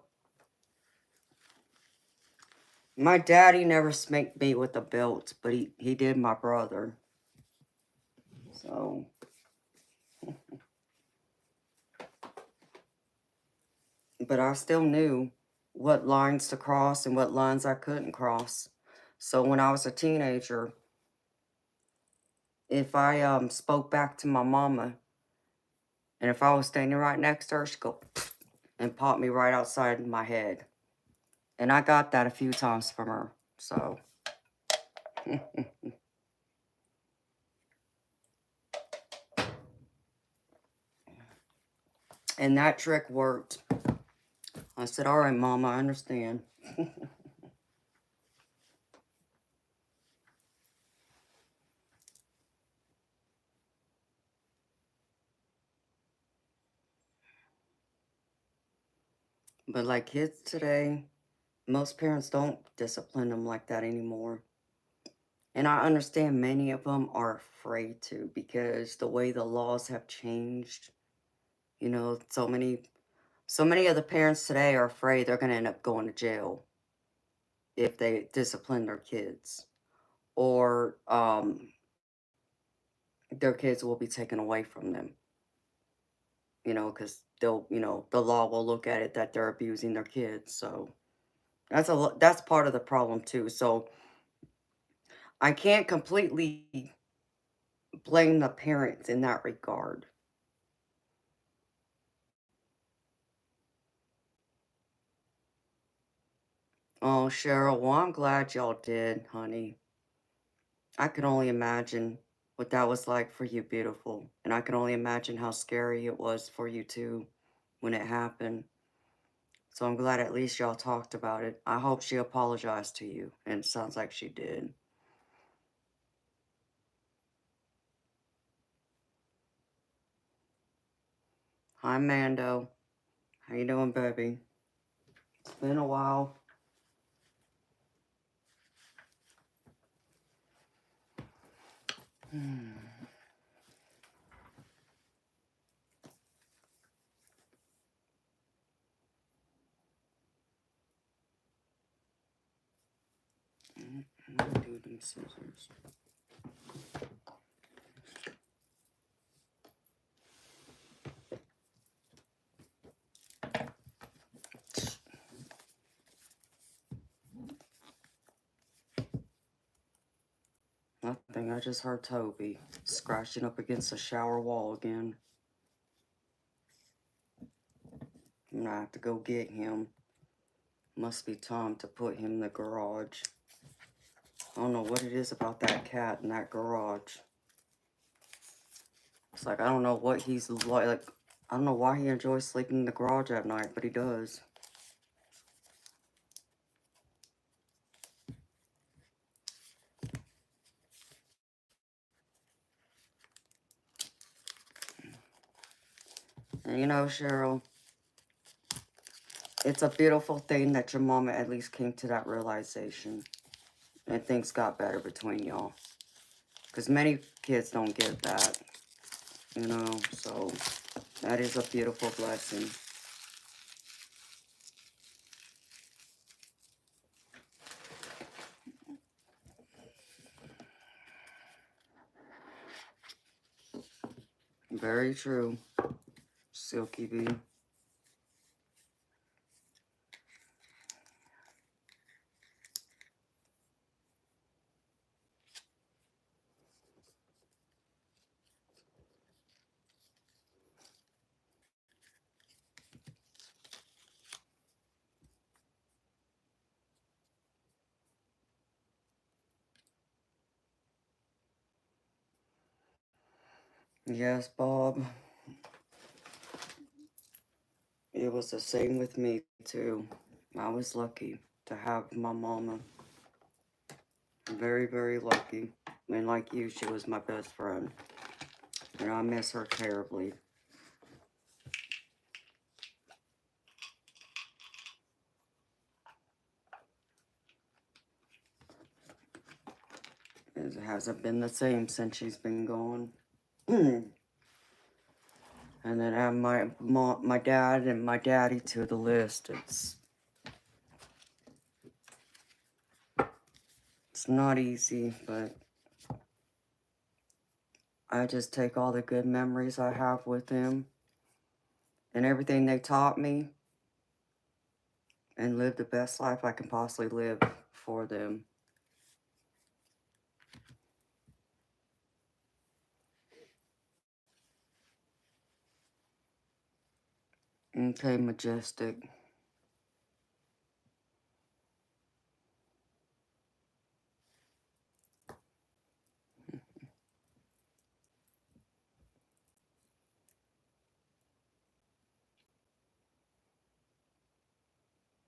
S1: My daddy never spanked me with a belt, but he did my brother. So, but I still knew what lines to cross and what lines I couldn't cross. So when I was a teenager, if I spoke back to my mama, and if I was standing right next to her, she'd go and pop me right outside my head. And I got that a few times from her. So and that trick worked. I said, all right, Mama, I understand. But like kids today, most parents don't discipline them like that anymore. And I understand many of them are afraid to because the way the laws have changed, you know, so many of the parents today are afraid they're going to end up going to jail if they discipline their kids, or their kids will be taken away from them, you know, because they'll, you know, the law will look at it that they're abusing their kids. So that's part of the problem too. So I can't completely blame the parents in that regard. Oh, Cheryl, well, I'm glad y'all did, honey. I can only imagine what that was like for you, beautiful. And I can only imagine how scary it was for you, too, when it happened. So I'm glad at least y'all talked about it. I hope she apologized to you, and it sounds like she did. Hi, Mando. How you doing, baby? It's been a while. Do them scissors. Nothing. I just heard Toby scratching up against the shower wall again. I'm gonna have to go get him. Must be time to put him in the garage. I don't know what it is about that cat in that garage. It's like, I don't know what he's like. I don't know why he enjoys sleeping in the garage at night, but he does. And you know, Cheryl, it's a beautiful thing that your mama at least came to that realization. And things got better between y'all. Because many kids don't get that, you know, so that is a beautiful blessing. Very true, Silky Bee. Yes, Bob. It was the same with me, too. I was lucky to have my mama. Very, very lucky. And like you, she was my best friend. And I miss her terribly. It hasn't been the same since she's been gone. And then add my mom, my dad, and my daddy to the list. It's not easy, but I just take all the good memories I have with them and everything they taught me and live the best life I can possibly live for them. Okay, Majestic.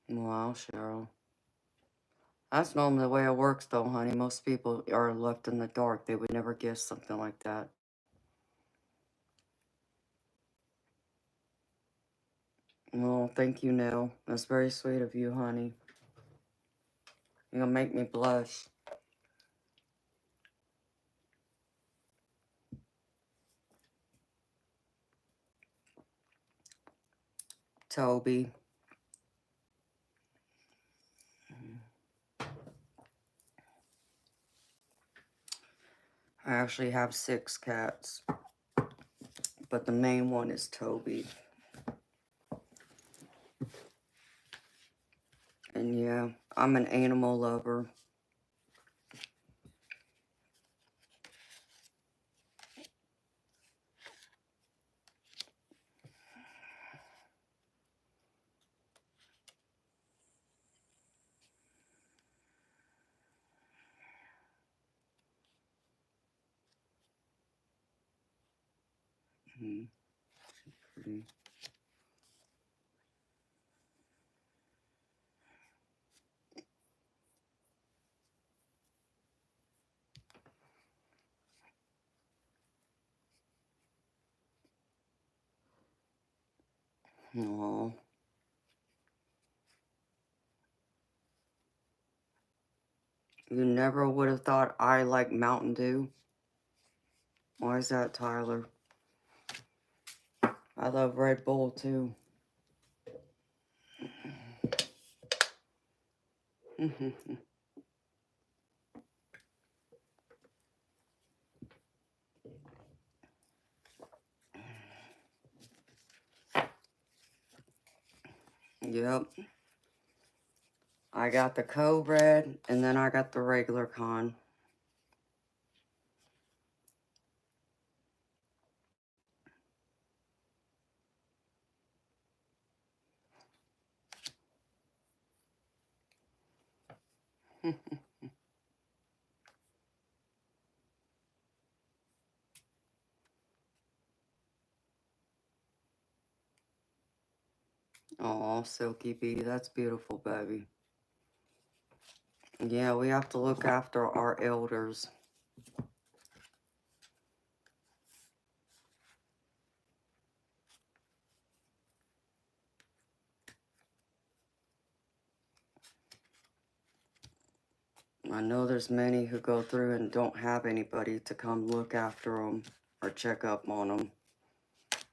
S1: Wow, Cheryl. That's normally the way it works, though, honey. Most people are left in the dark. They would never guess something like that. Well, thank you, Nell. That's very sweet of you, honey. You're gonna make me blush. Toby. I actually have 6 cats, but the main one is Toby. And yeah, I'm an animal lover. Pretty. Aww. You never would have thought I like Mountain Dew. Why is that, Tyler? I love Red Bull, too. Yep. I got the Co-Red, and then I got the regular con. Oh, Silky Bee, that's beautiful, baby. Yeah, we have to look after our elders. I know there's many who go through and don't have anybody to come look after them or check up on them.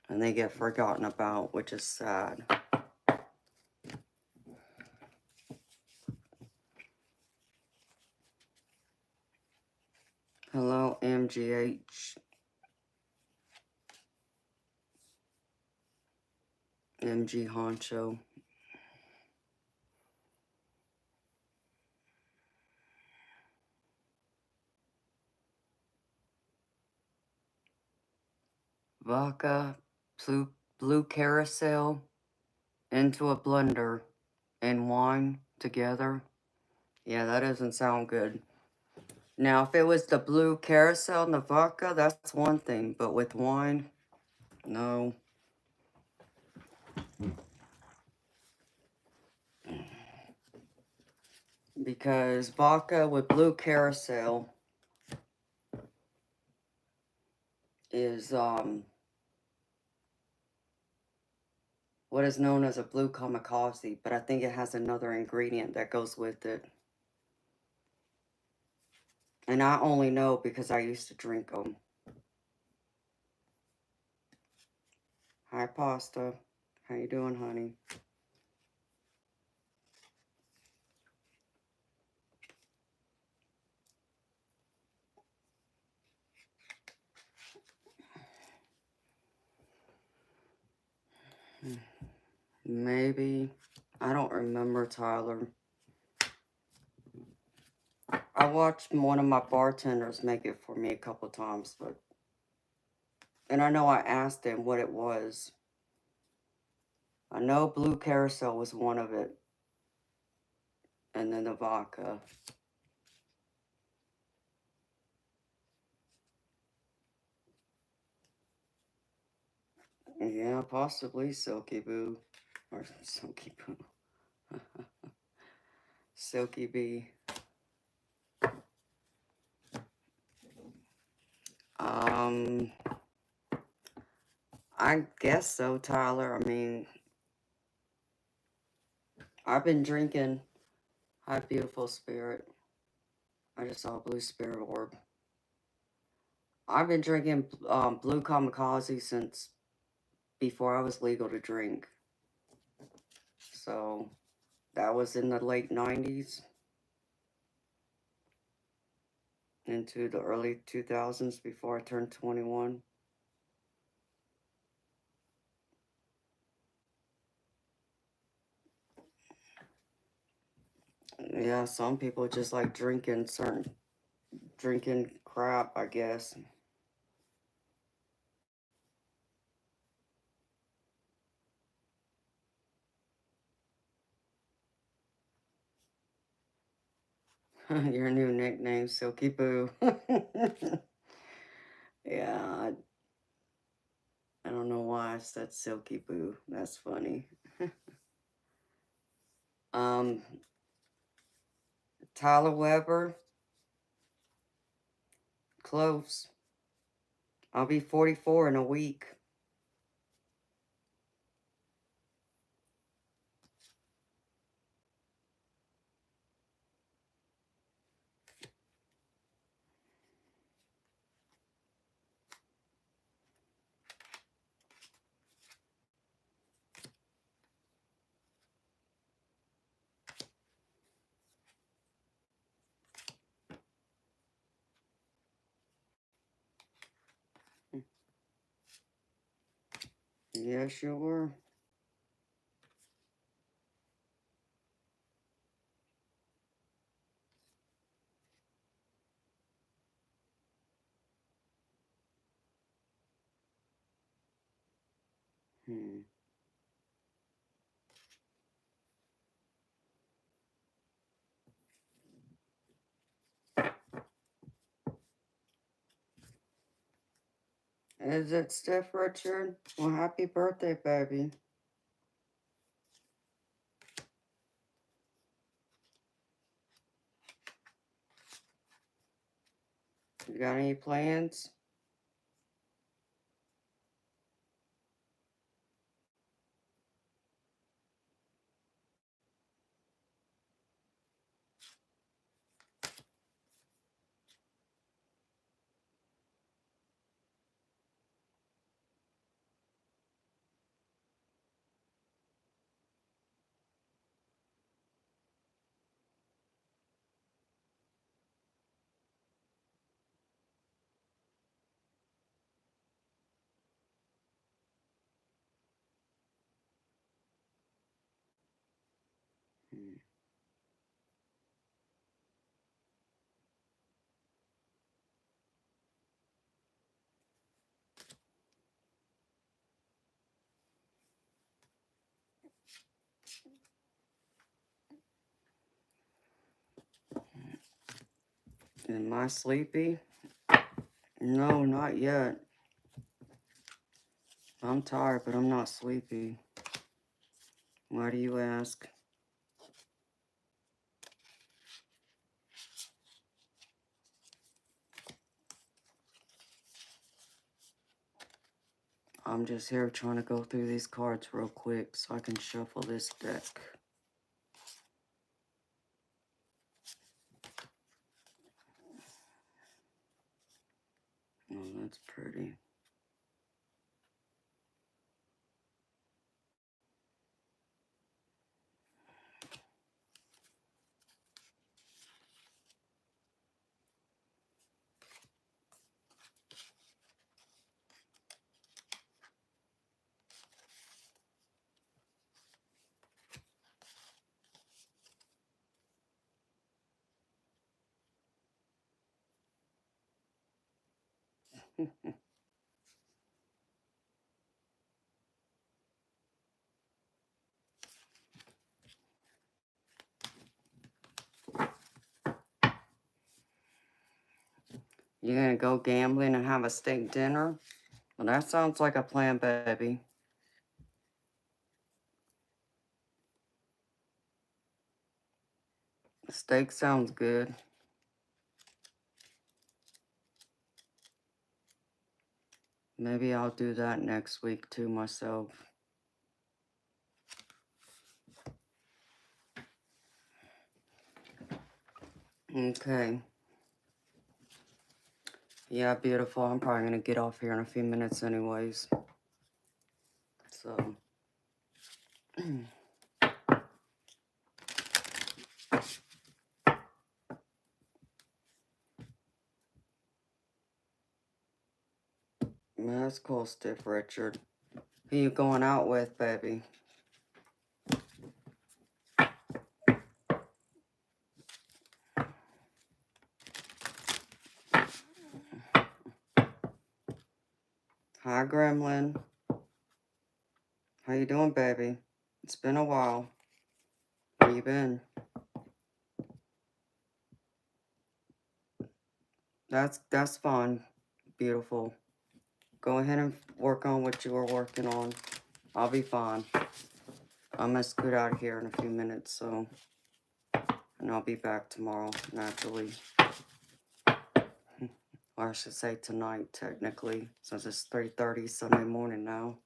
S1: And they get forgotten about, which is sad. Hello, MGH. MG Honcho. Vodka, blue carousel into a blender and wine together. Yeah, that doesn't sound good. Now, if it was the blue carousel and the vodka, that's one thing. But with wine, no. Because vodka with blue carousel is what is known as a blue kamikaze, but I think it has another ingredient that goes with it. And I only know because I used to drink them. Hi, Pasta. How you doing, honey? Maybe. I don't remember, Tyler. I watched one of my bartenders make it for me a couple times, but... And I know I asked him what it was. I know blue carousel was one of it. And then the vodka. Yeah, possibly Silky Boo. Or Silky Boo. Silky Bee. I guess so, Tyler. I mean, I've been drinking High Beautiful Spirit. I just saw a blue spirit orb. I've been drinking Blue Kamikaze since before I was legal to drink. So that was in the late 90s into the early 2000s before I turned 21. Yeah, some people just like drinking crap, I guess. Your new nickname, Silky Boo. Yeah, I don't know why I said Silky Boo. That's funny. um, Tyler Weber, close. I'll be 44 in a week. Yeah, sure. Hmm. Is it Steph Richard? Well, happy birthday, baby. You got any plans? Hmm. Am I sleepy? No, not yet. I'm tired, but I'm not sleepy. Why do you ask? I'm just here trying to go through these cards real quick so I can shuffle this deck. Oh, that's pretty. You gonna go gambling and have a steak dinner? Well, that sounds like a plan, baby. Steak sounds good. Maybe I'll do that next week too myself. Okay. Yeah, beautiful. I'm probably gonna get off here in a few minutes anyways. So. That's cool, Stiff Richard. Who you going out with, baby? Hi, Gremlin. How you doing, baby? It's been a while. Where you been? That's fun. Beautiful. Go ahead and work on what you were working on. I'll be fine. I'm gonna scoot out of here in a few minutes, so, and I'll be back tomorrow, naturally. Or I should say tonight, technically, since it's 3:30 Sunday morning now.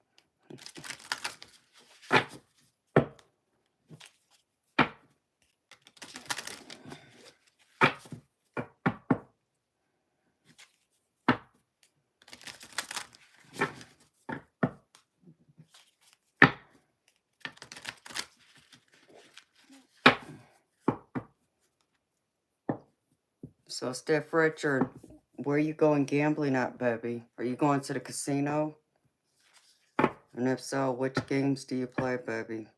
S1: So, Stiff Richard, where you going gambling at, baby? Are you going to the casino? And if so, which games do you play, baby?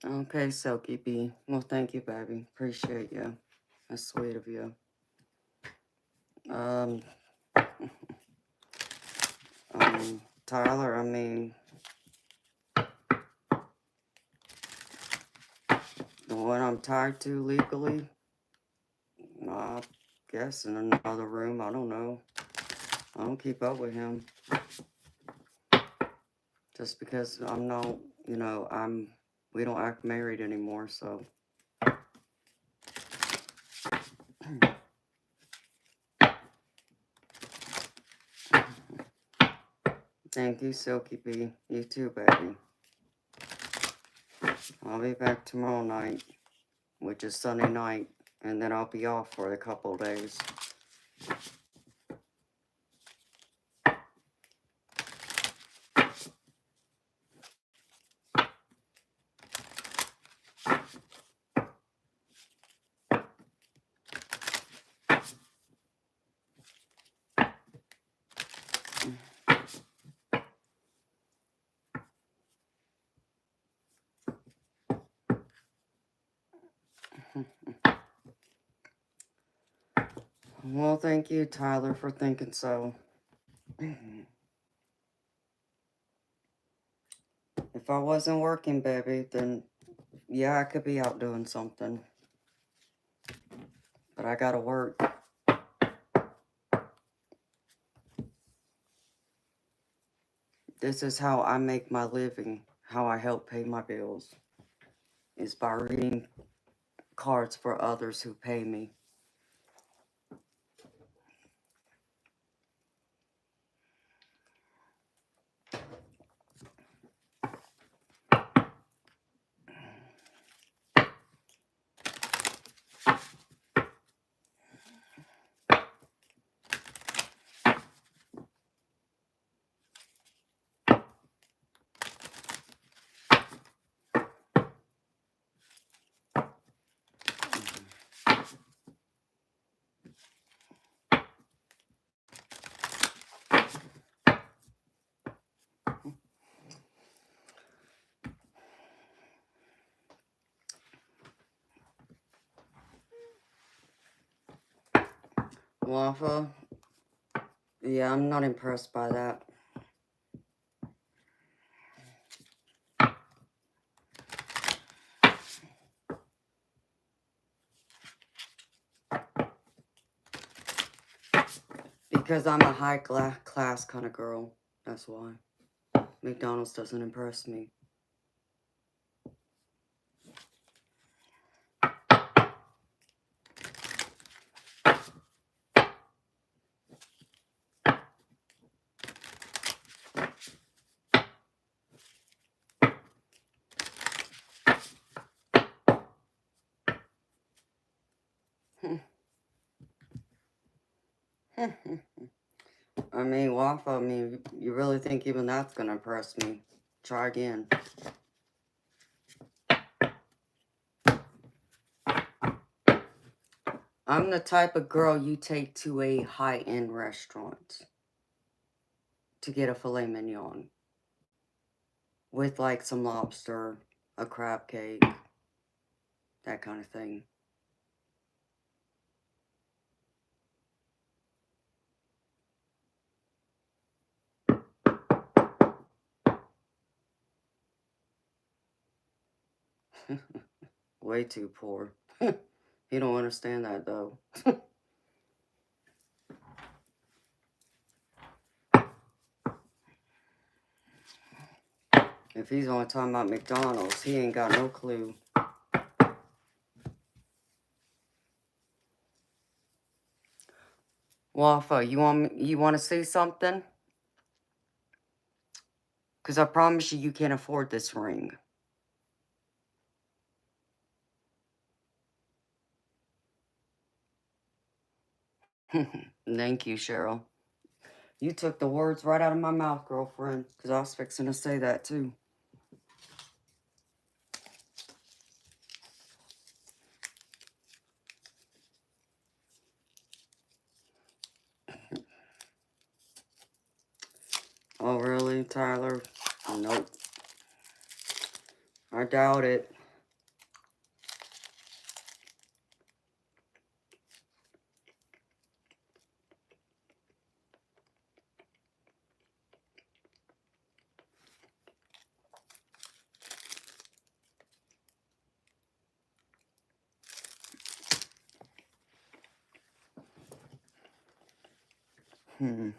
S1: Okay, Silky B. Well, thank you, baby. Appreciate you. That's sweet of you. Um, Tyler, I mean, the one I'm tied to legally, I guess in another room. I don't know. I don't keep up with him. Just because I'm not, you know, we don't act married anymore, so. Thank you, Silky B. You too, baby. I'll be back tomorrow night, which is Sunday night, and then I'll be off for a couple of days. Well, thank you, Tyler, for thinking so. If I wasn't working, baby, then yeah, I could be out doing something. But I gotta work. This is how I make my living, how I help pay my bills, is by reading cards for others who pay me. Waffle? Yeah, I'm not impressed by that. Because I'm a high class kind of girl. That's why. McDonald's doesn't impress me. I mean, Waffle, I mean, you really think even that's gonna impress me? Try again. I'm the type of girl you take to a high-end restaurant to get a filet mignon with like some lobster, a crab cake, that kind of thing. Way too poor. You don't understand that though. If he's only talking about McDonald's, he ain't got no clue. Waffle, you want to say something? Because I promise you, you can't afford this ring. Thank you, Cheryl. You took the words right out of my mouth, girlfriend, because I was fixing to say that too. Oh, really, Tyler? Nope. I doubt it. Hmm.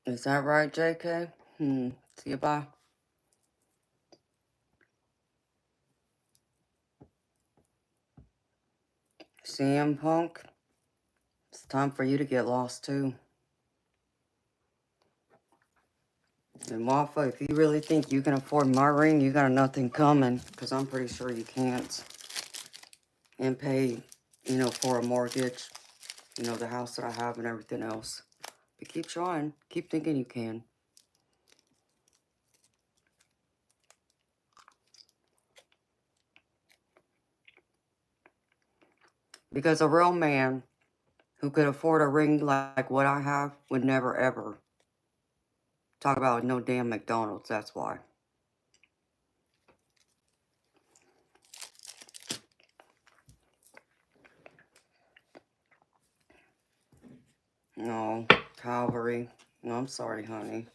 S1: Is that right, JK? See you, bye. CM Punk, it's time for you to get lost too. And Waffle, if you really think you can afford my ring, you got nothing coming, because I'm pretty sure you can't. And pay you know, for a mortgage, you know, the house that I have and everything else. But keep trying. Keep thinking you can. Because a real man who could afford a ring like what I have would never ever talk about no damn McDonald's. That's why. No, Calvary. No, I'm sorry, honey.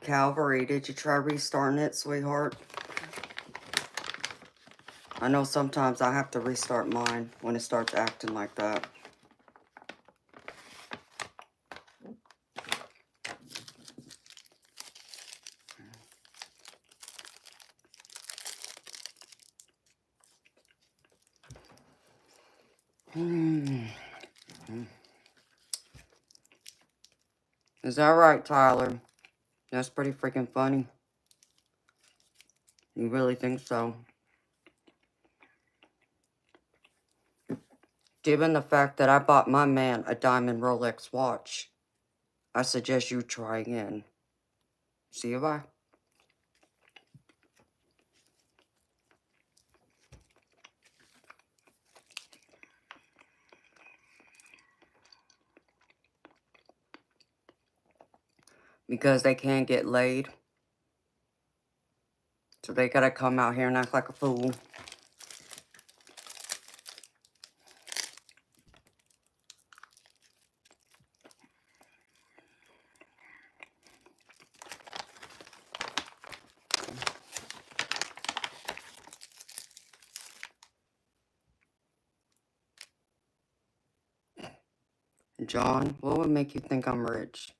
S1: Calvary, did you try restarting it, sweetheart? I know sometimes I have to restart mine when it starts acting like that. Is that right, Tyler? That's pretty freaking funny. You really think so? Given the fact that I bought my man a diamond Rolex watch, I suggest you try again. See you bye. Because they can't get laid. So they gotta come out here and act like a fool. John, what would make you think I'm rich?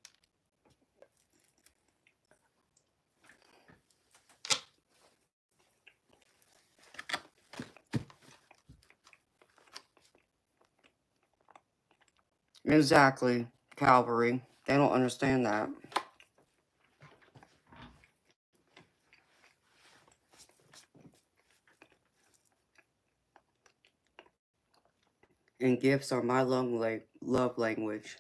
S1: Exactly, Calvary. They don't understand that. And gifts are my love language.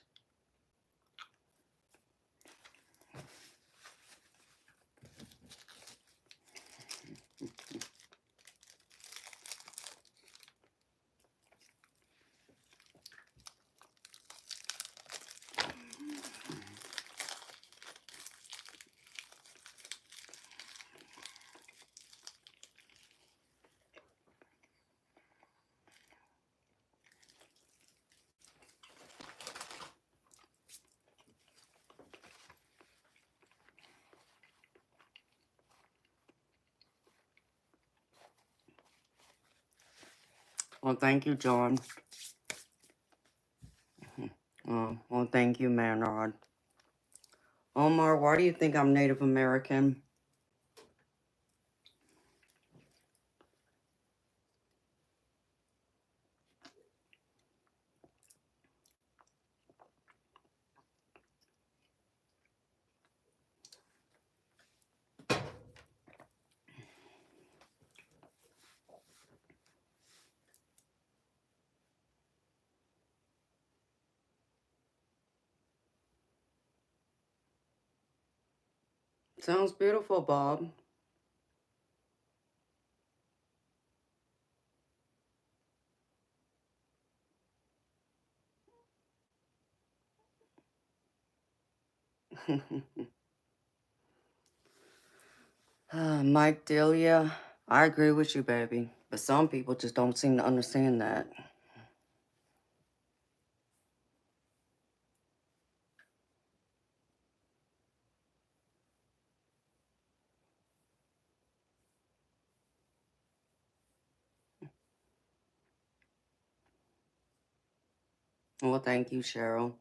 S1: Well, thank you, John. Well, thank you, Manrod. Omar, why do you think I'm Native American? Sounds beautiful, Bob. Mike Delia, I agree with you, baby. But some people just don't seem to understand that. Well, thank you, Cheryl.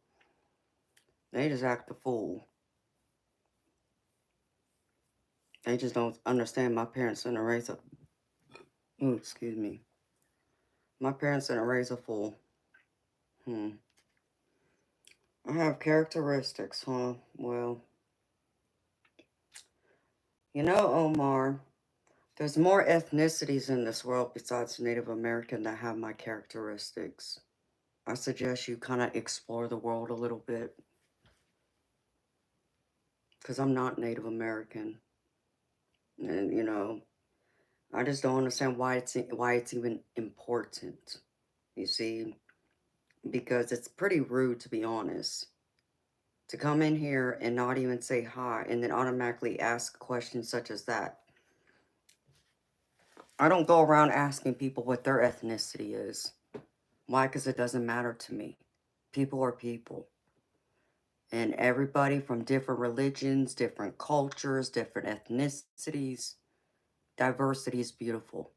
S1: They just act a fool. They just don't understand my parents didn't raise a... Ooh, excuse me. My parents didn't raise a fool. Hmm. I have characteristics, huh? Well, you know, Omar, there's more ethnicities in this world besides Native American that have my characteristics. I suggest you kind of explore the world a little bit, because I'm not Native American. And, you know, I just don't understand why it's even important. You see, because it's pretty rude, to be honest, to come in here and not even say hi and then automatically ask questions such as that. I don't go around asking people what their ethnicity is. Why? Because it doesn't matter to me. People are people. And everybody from different religions, different cultures, different ethnicities. Diversity is beautiful.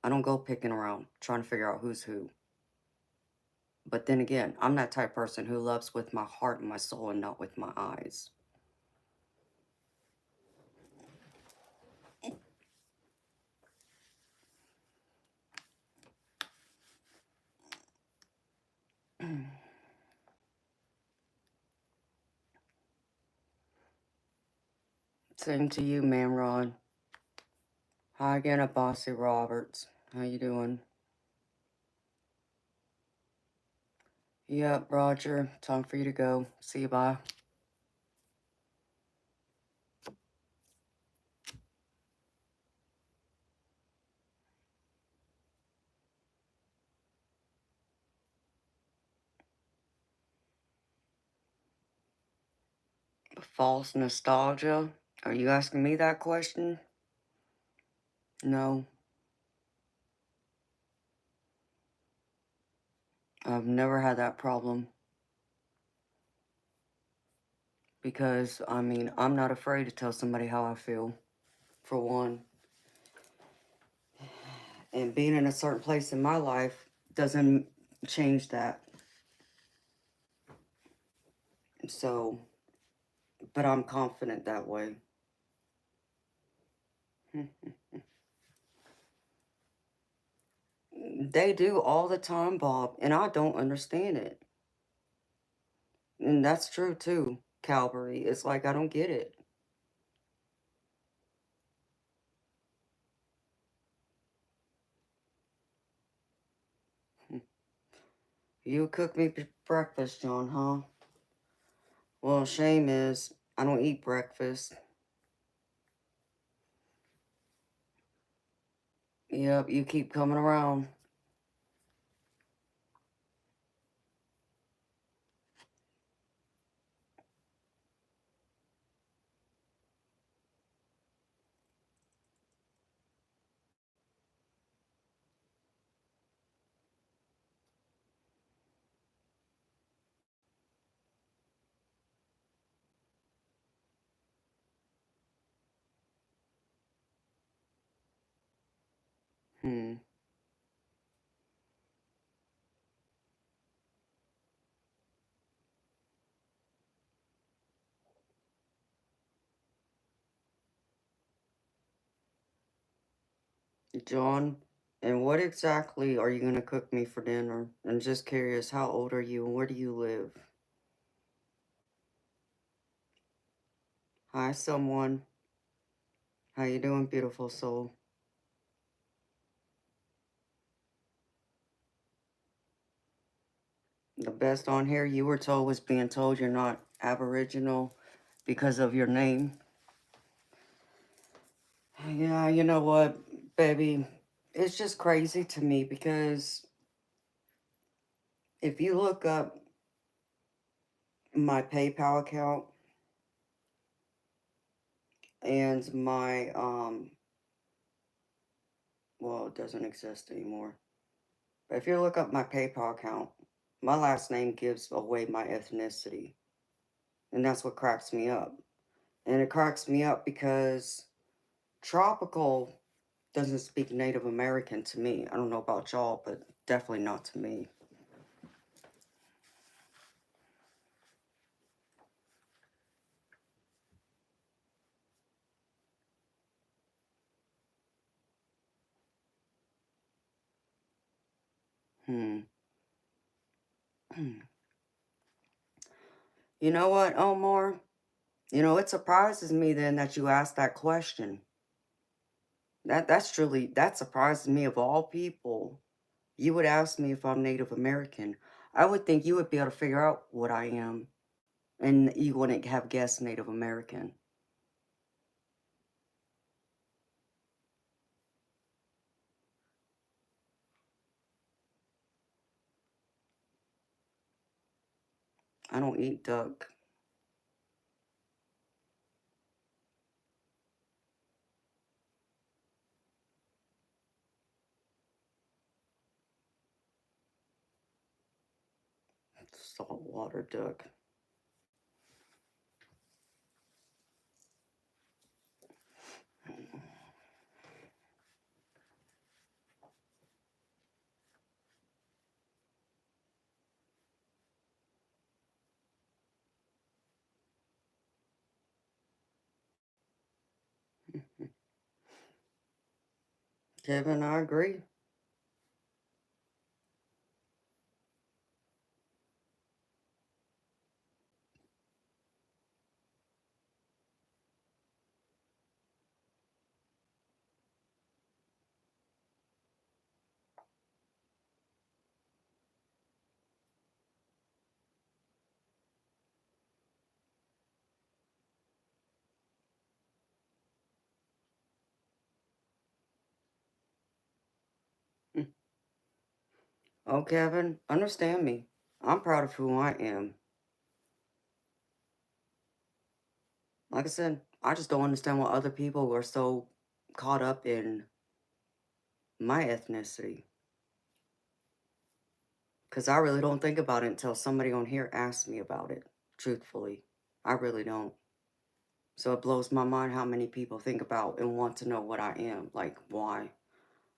S1: I don't go picking around trying to figure out who's who. But then again, I'm that type of person who loves with my heart and my soul and not with my eyes. Same to you, Manrod. Hi again, Bossy Roberts. How you doing? Yep, Roger. Time for you to go. See you, bye. False nostalgia? Are you asking me that question? No. I've never had that problem. Because, I mean, I'm not afraid to tell somebody how I feel, for one. And being in a certain place in my life doesn't change that. So, but I'm confident that way. They do all the time, Bob, and I don't understand it. And that's true too, Calvary. It's like I don't get it. You cook me breakfast, John, huh? Well, shame is I don't eat breakfast. Yep, you keep coming around. Hmm. John, and what exactly are you gonna cook me for dinner? I'm just curious, how old are you and where do you live? Hi, someone. How you doing, beautiful soul? The best on here you were told was being told you're not Aboriginal because of your name. Yeah, you know what, baby? It's just crazy to me because if you look up my PayPal account and my, well, it doesn't exist anymore. But if you look up my PayPal account, my last name gives away my ethnicity. And that's what cracks me up. And it cracks me up because Tropical doesn't speak Native American to me. I don't know about y'all, but definitely not to me. Hmm. You know what, Omar? You know, it surprises me then that you asked that question. That surprises me of all people. You would ask me if I'm Native American. I would think you would be able to figure out what I am, and you wouldn't have guessed Native American. I don't eat duck. Saltwater duck. Kevin, I agree. Oh, Kevin, understand me. I'm proud of who I am. Like I said, I just don't understand why other people are so caught up in my ethnicity. Because I really don't think about it until somebody on here asks me about it, truthfully. I really don't. So it blows my mind how many people think about and want to know what I am. Like, why?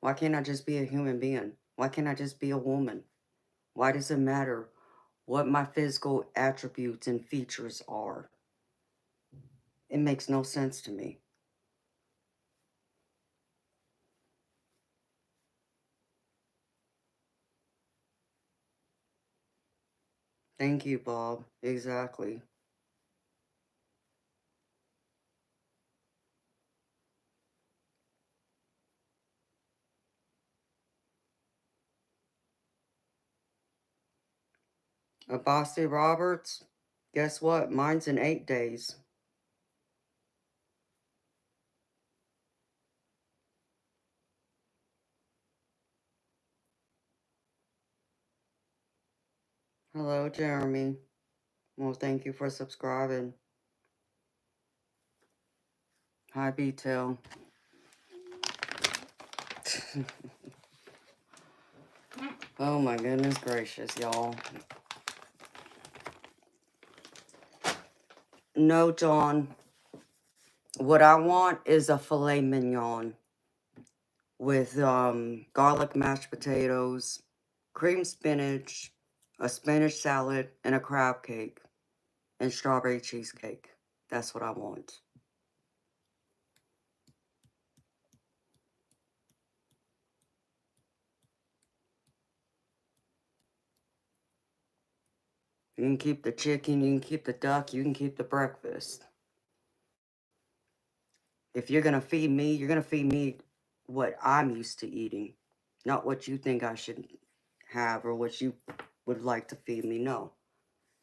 S1: Why can't I just be a human being? Why can't I just be a woman? Why does it matter what my physical attributes and features are? It makes no sense to me. Thank you, Bob. Exactly. Bossy Roberts, guess what? Mine's in 8 days. Hello, Jeremy. Well, thank you for subscribing. Hi, B-Tail. Oh my goodness gracious, y'all. No, John. What I want is a filet mignon with garlic mashed potatoes, cream spinach, a spinach salad, and a crab cake, and strawberry cheesecake. That's what I want. You can keep the chicken, you can keep the duck, you can keep the breakfast. If you're going to feed me, you're going to feed me what I'm used to eating, not what you think I should have or what you would like to feed me. No,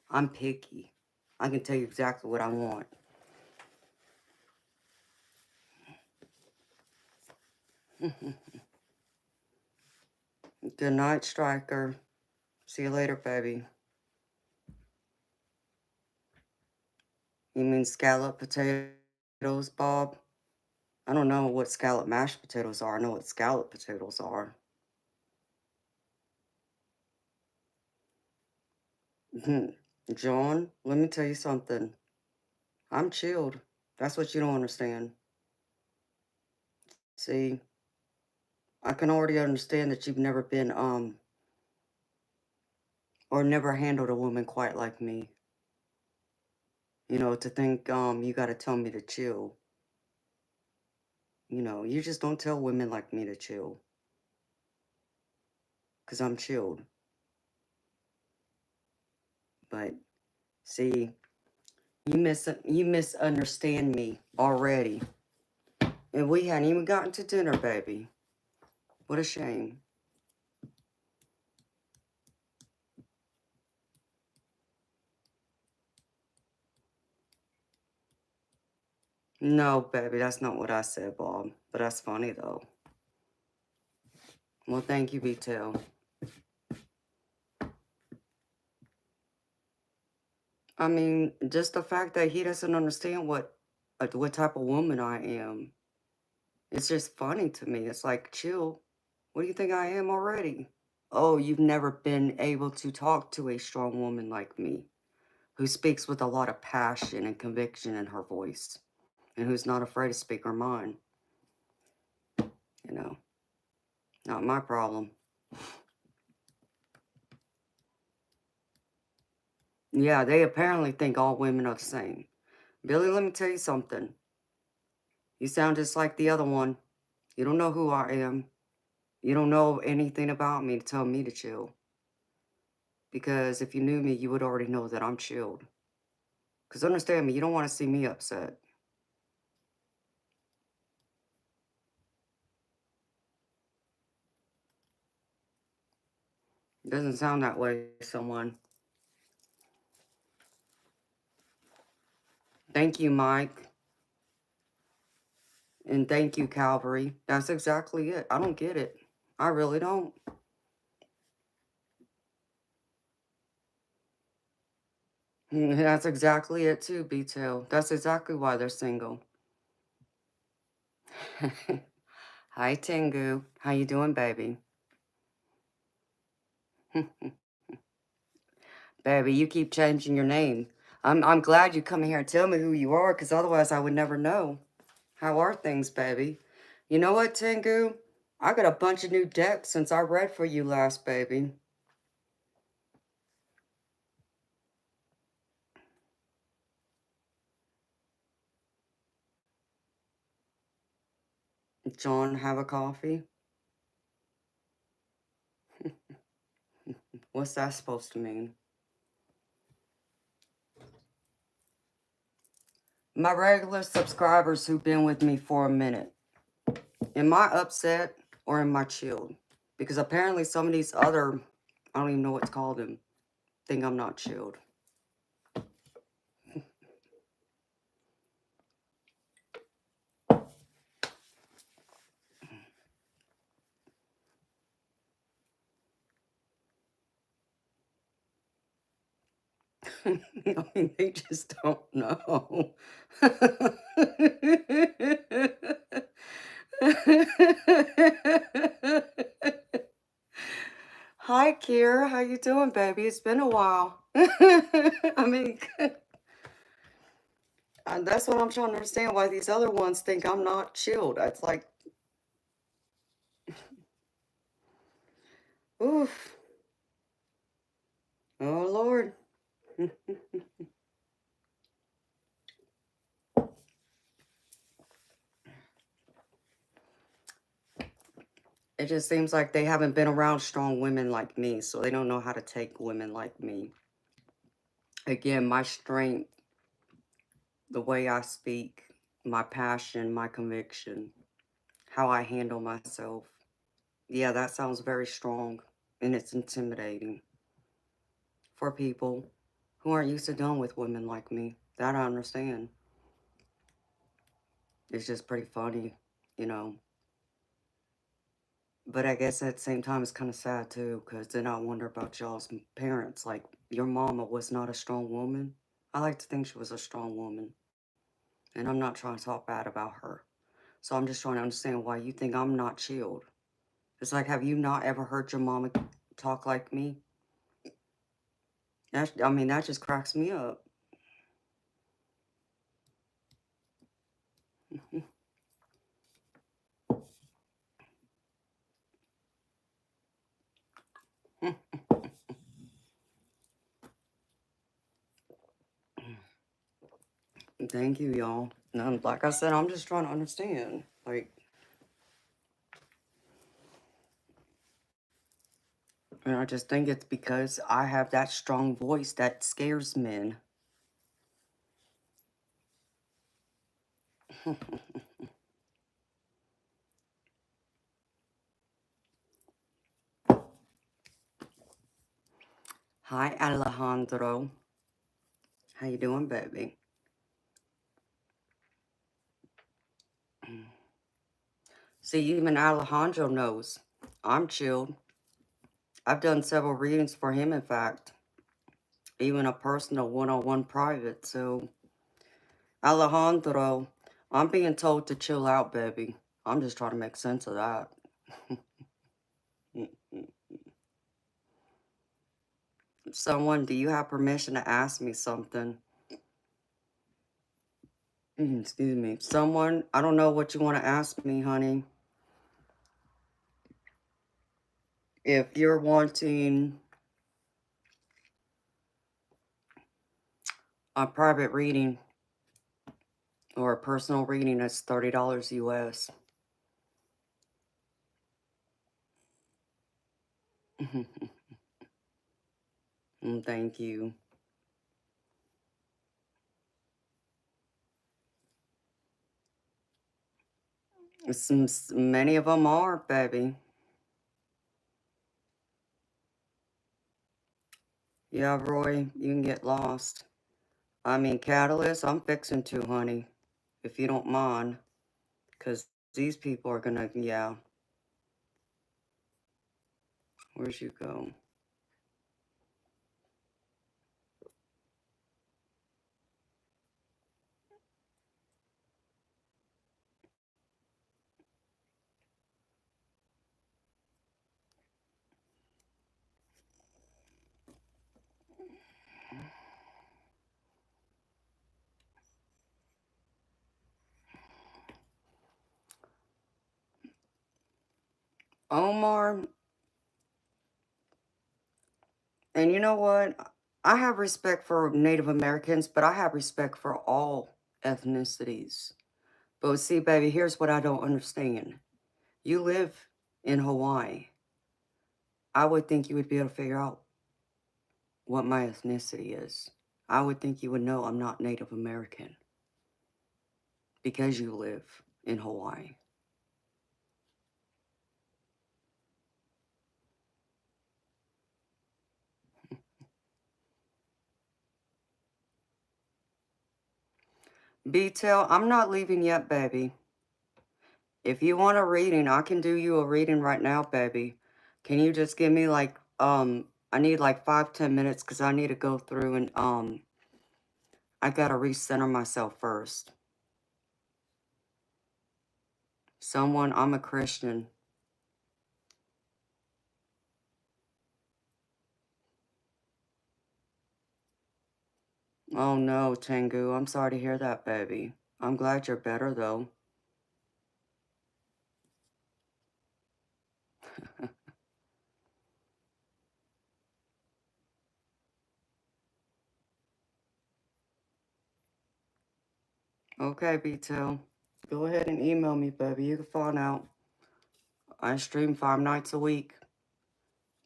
S1: I'm picky. I can tell you exactly what I want. Good night, Striker. See you later, baby. You mean scallop potatoes, Bob? I don't know what scallop mashed potatoes are. I know what scallop potatoes are. John, let me tell you something. I'm chilled. That's what you don't understand. See, I can already understand that you've never been, or never handled a woman quite like me. You know, to think, you gotta tell me to chill. You know, you just don't tell women like me to chill. because I'm chilled. But see, you misunderstand me already. And we hadn't even gotten to dinner, baby. What a shame. No, baby, that's not what I said, Bob. But that's funny, though. Well, thank you, B-Tail. I mean, just the fact that he doesn't understand what type of woman I am. It's just funny to me. It's like, chill. What do you think I am already? Oh, you've never been able to talk to a strong woman like me, who speaks with a lot of passion and conviction in her voice, and who's not afraid to speak her mind. You know, not my problem. Yeah, they apparently think all women are the same. Billy, let me tell you something. You sound just like the other one. You don't know who I am. You don't know anything about me to tell me to chill. Because if you knew me, you would already know that I'm chilled. Because understand me, you don't want to see me upset. It doesn't sound that way, someone. Thank you, Mike. And thank you, Calvary. That's exactly it. I don't get it. I really don't. That's exactly it too, B-Tail. That's exactly why they're single. Hi, Tengu. How you doing, baby? Baby, you keep changing your name. I'm glad you come here and tell me who you are, because otherwise I would never know. How are things, baby? You know what, Tengu? I got a bunch of new decks since I read for you last, baby. John, have a coffee? What's that supposed to mean? My regular subscribers who've been with me for a minute, am I upset or am I chilled? Because apparently some of these other, I don't even know what to call them, think I'm not chilled. I mean, they just don't know. Hi, Kira. How you doing, baby? It's been a while. I mean, that's what I'm trying to understand, why these other ones think I'm not chilled. It's like, oof. Oh, Lord. It just seems like they haven't been around strong women like me, so they don't know how to take women like me. Again, my strength, the way I speak, my passion, my conviction, how I handle myself. Yeah, that sounds very strong, and it's intimidating for people who aren't used to dealing with women like me. That I understand. It's just pretty funny, you know. But I guess at the same time, it's kind of sad too, because then I wonder about y'all's parents. Like, your mama was not a strong woman. I like to think she was a strong woman. And I'm not trying to talk bad about her. So I'm just trying to understand why you think I'm not chilled. It's like, have you not ever heard your mama talk like me? I mean, that just cracks me up. Thank you, y'all. And like I said, I'm just trying to understand. Like, And I just think it's because I have that strong voice that scares men. Hi, Alejandro. How you doing, baby? See, even Alejandro knows I'm chilled. I've done several readings for him, in fact, even a personal one-on-one private. So, Alejandro, I'm being told to chill out, baby. I'm just trying to make sense of that. Someone, do you have permission to ask me something? Excuse me. Someone, I don't know what you want to ask me, honey. If you're wanting a private reading or a personal reading, that's $30 US. Thank you. Many of them are, baby. Yeah, Roy, you can get lost. I mean, Catalyst, I'm fixing to, honey, if you don't mind. Because these people are gonna, yeah. Where'd you go? Omar, and you know what? I have respect for Native Americans, but I have respect for all ethnicities. But see, baby, here's what I don't understand. You live in Hawaii. I would think you would be able to figure out what my ethnicity is. I would think you would know I'm not Native American because you live in Hawaii. B-Tail, I'm not leaving yet, baby. If you want a reading, I can do you a reading right now, baby. Can you just give me like, I need like 5-10 minutes because I need to go through and, I gotta recenter myself first. Someone, I'm a Christian. Oh no, Tengu, I'm sorry to hear that, baby. I'm glad you're better, though. Okay, B-Tail. Go ahead and email me, baby. You can find out. I stream 5 nights a week.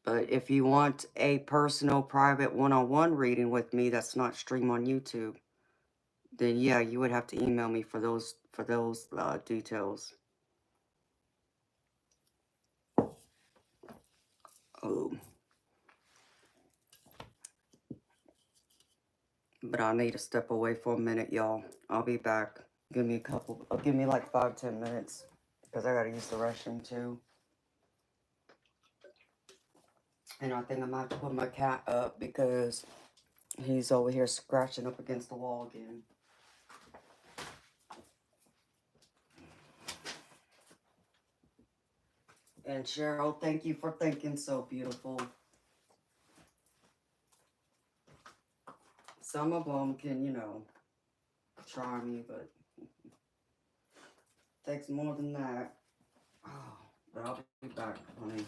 S1: But if you want a personal, private, one-on-one reading with me that's not streamed on YouTube, then yeah, you would have to email me for those details. Oh, but I need to step away for a minute, y'all. I'll be back. Give me like 5-10 minutes because I gotta use the restroom too. And I think I'm gonna have to put my cat up because he's over here scratching up against the wall again. And Cheryl, thank you for thinking so beautiful. Some of them can, charm you, but takes more than that. Oh, but I'll be back, honey.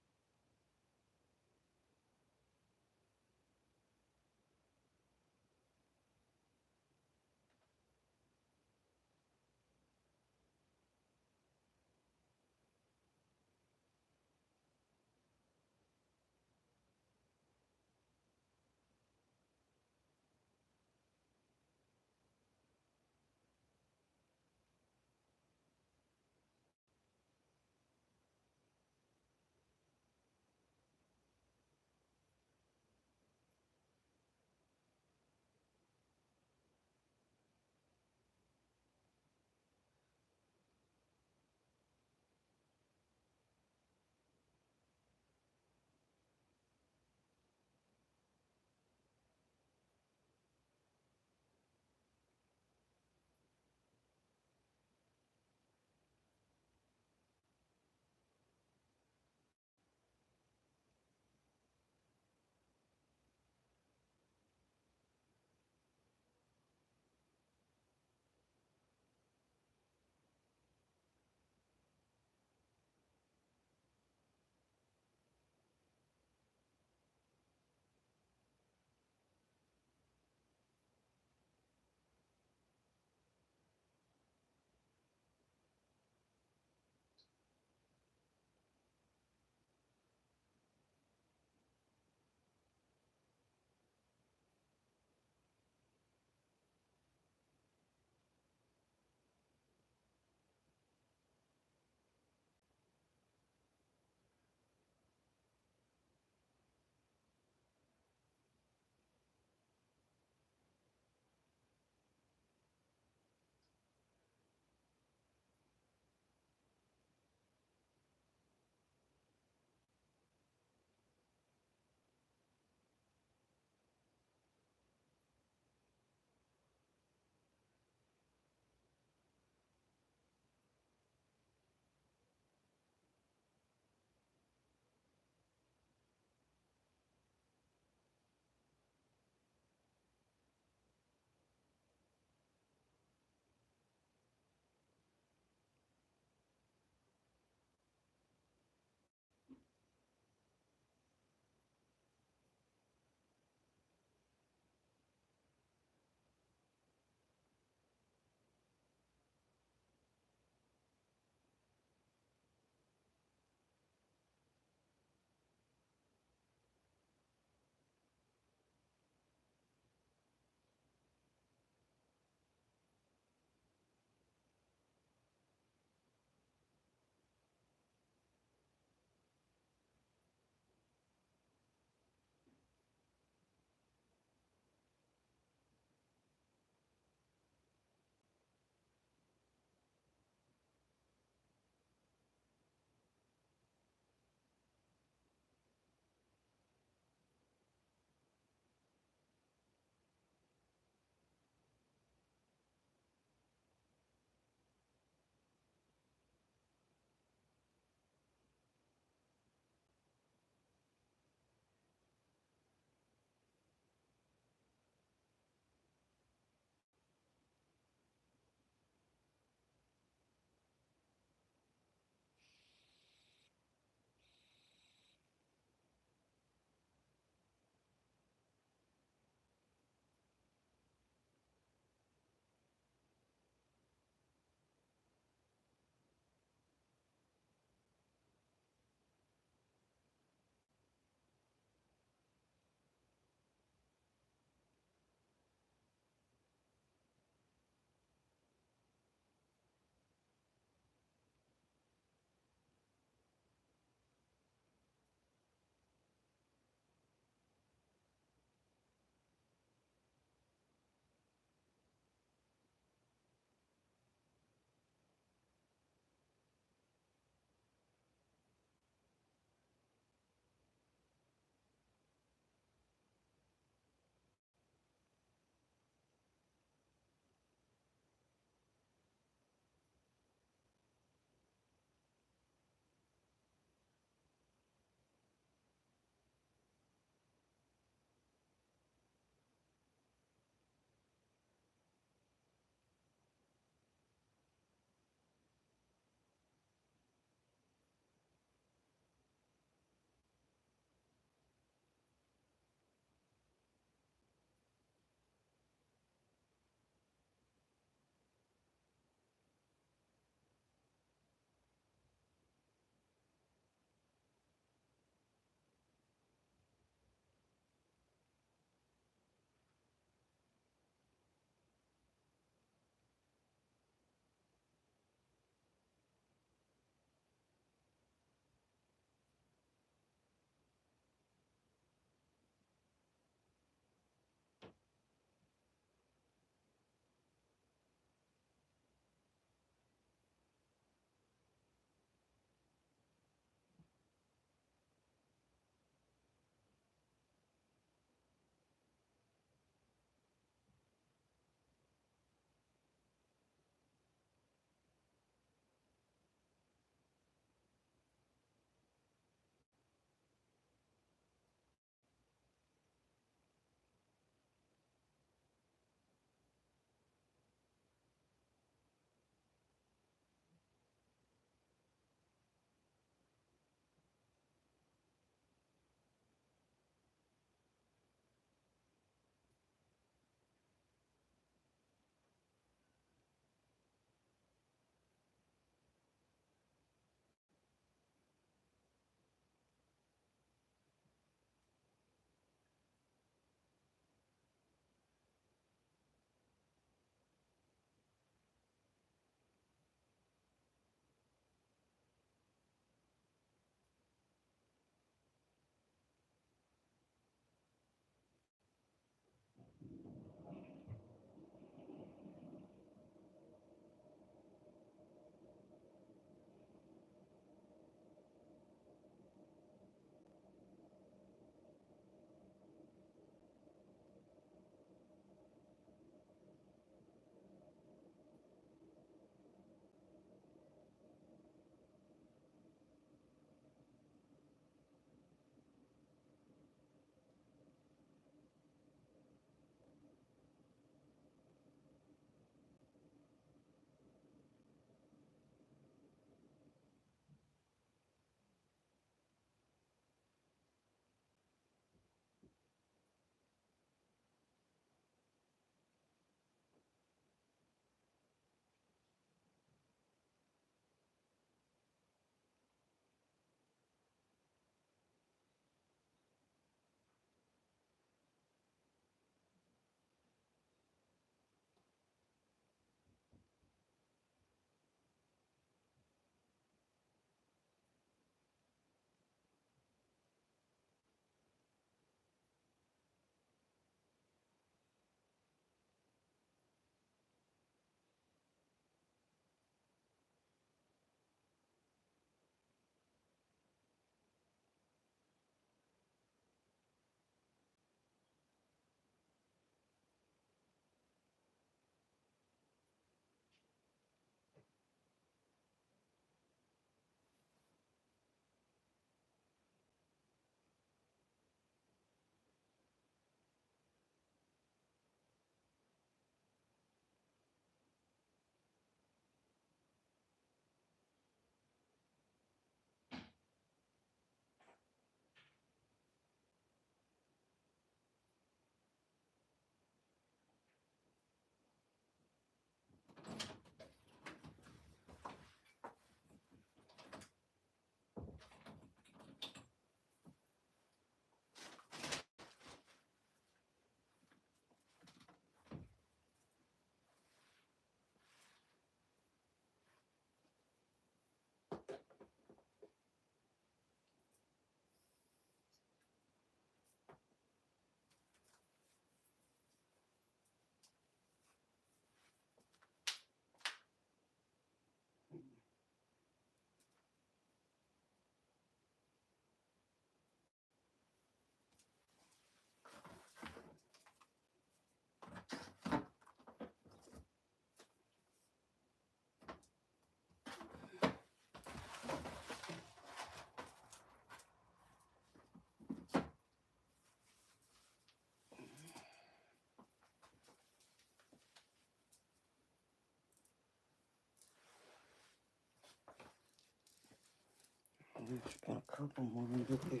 S1: Got a couple more under there.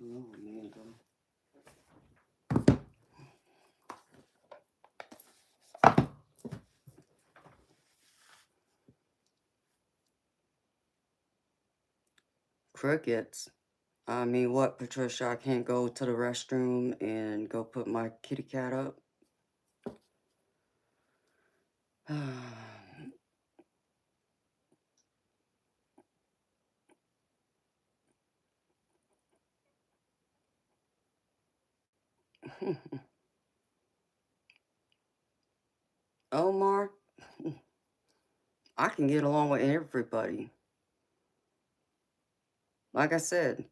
S1: Oh, Amanda. Crickets. I mean, what, Patricia? I can't go to the restroom and go put my kitty cat up? Omar, I can get along with everybody. Like I said,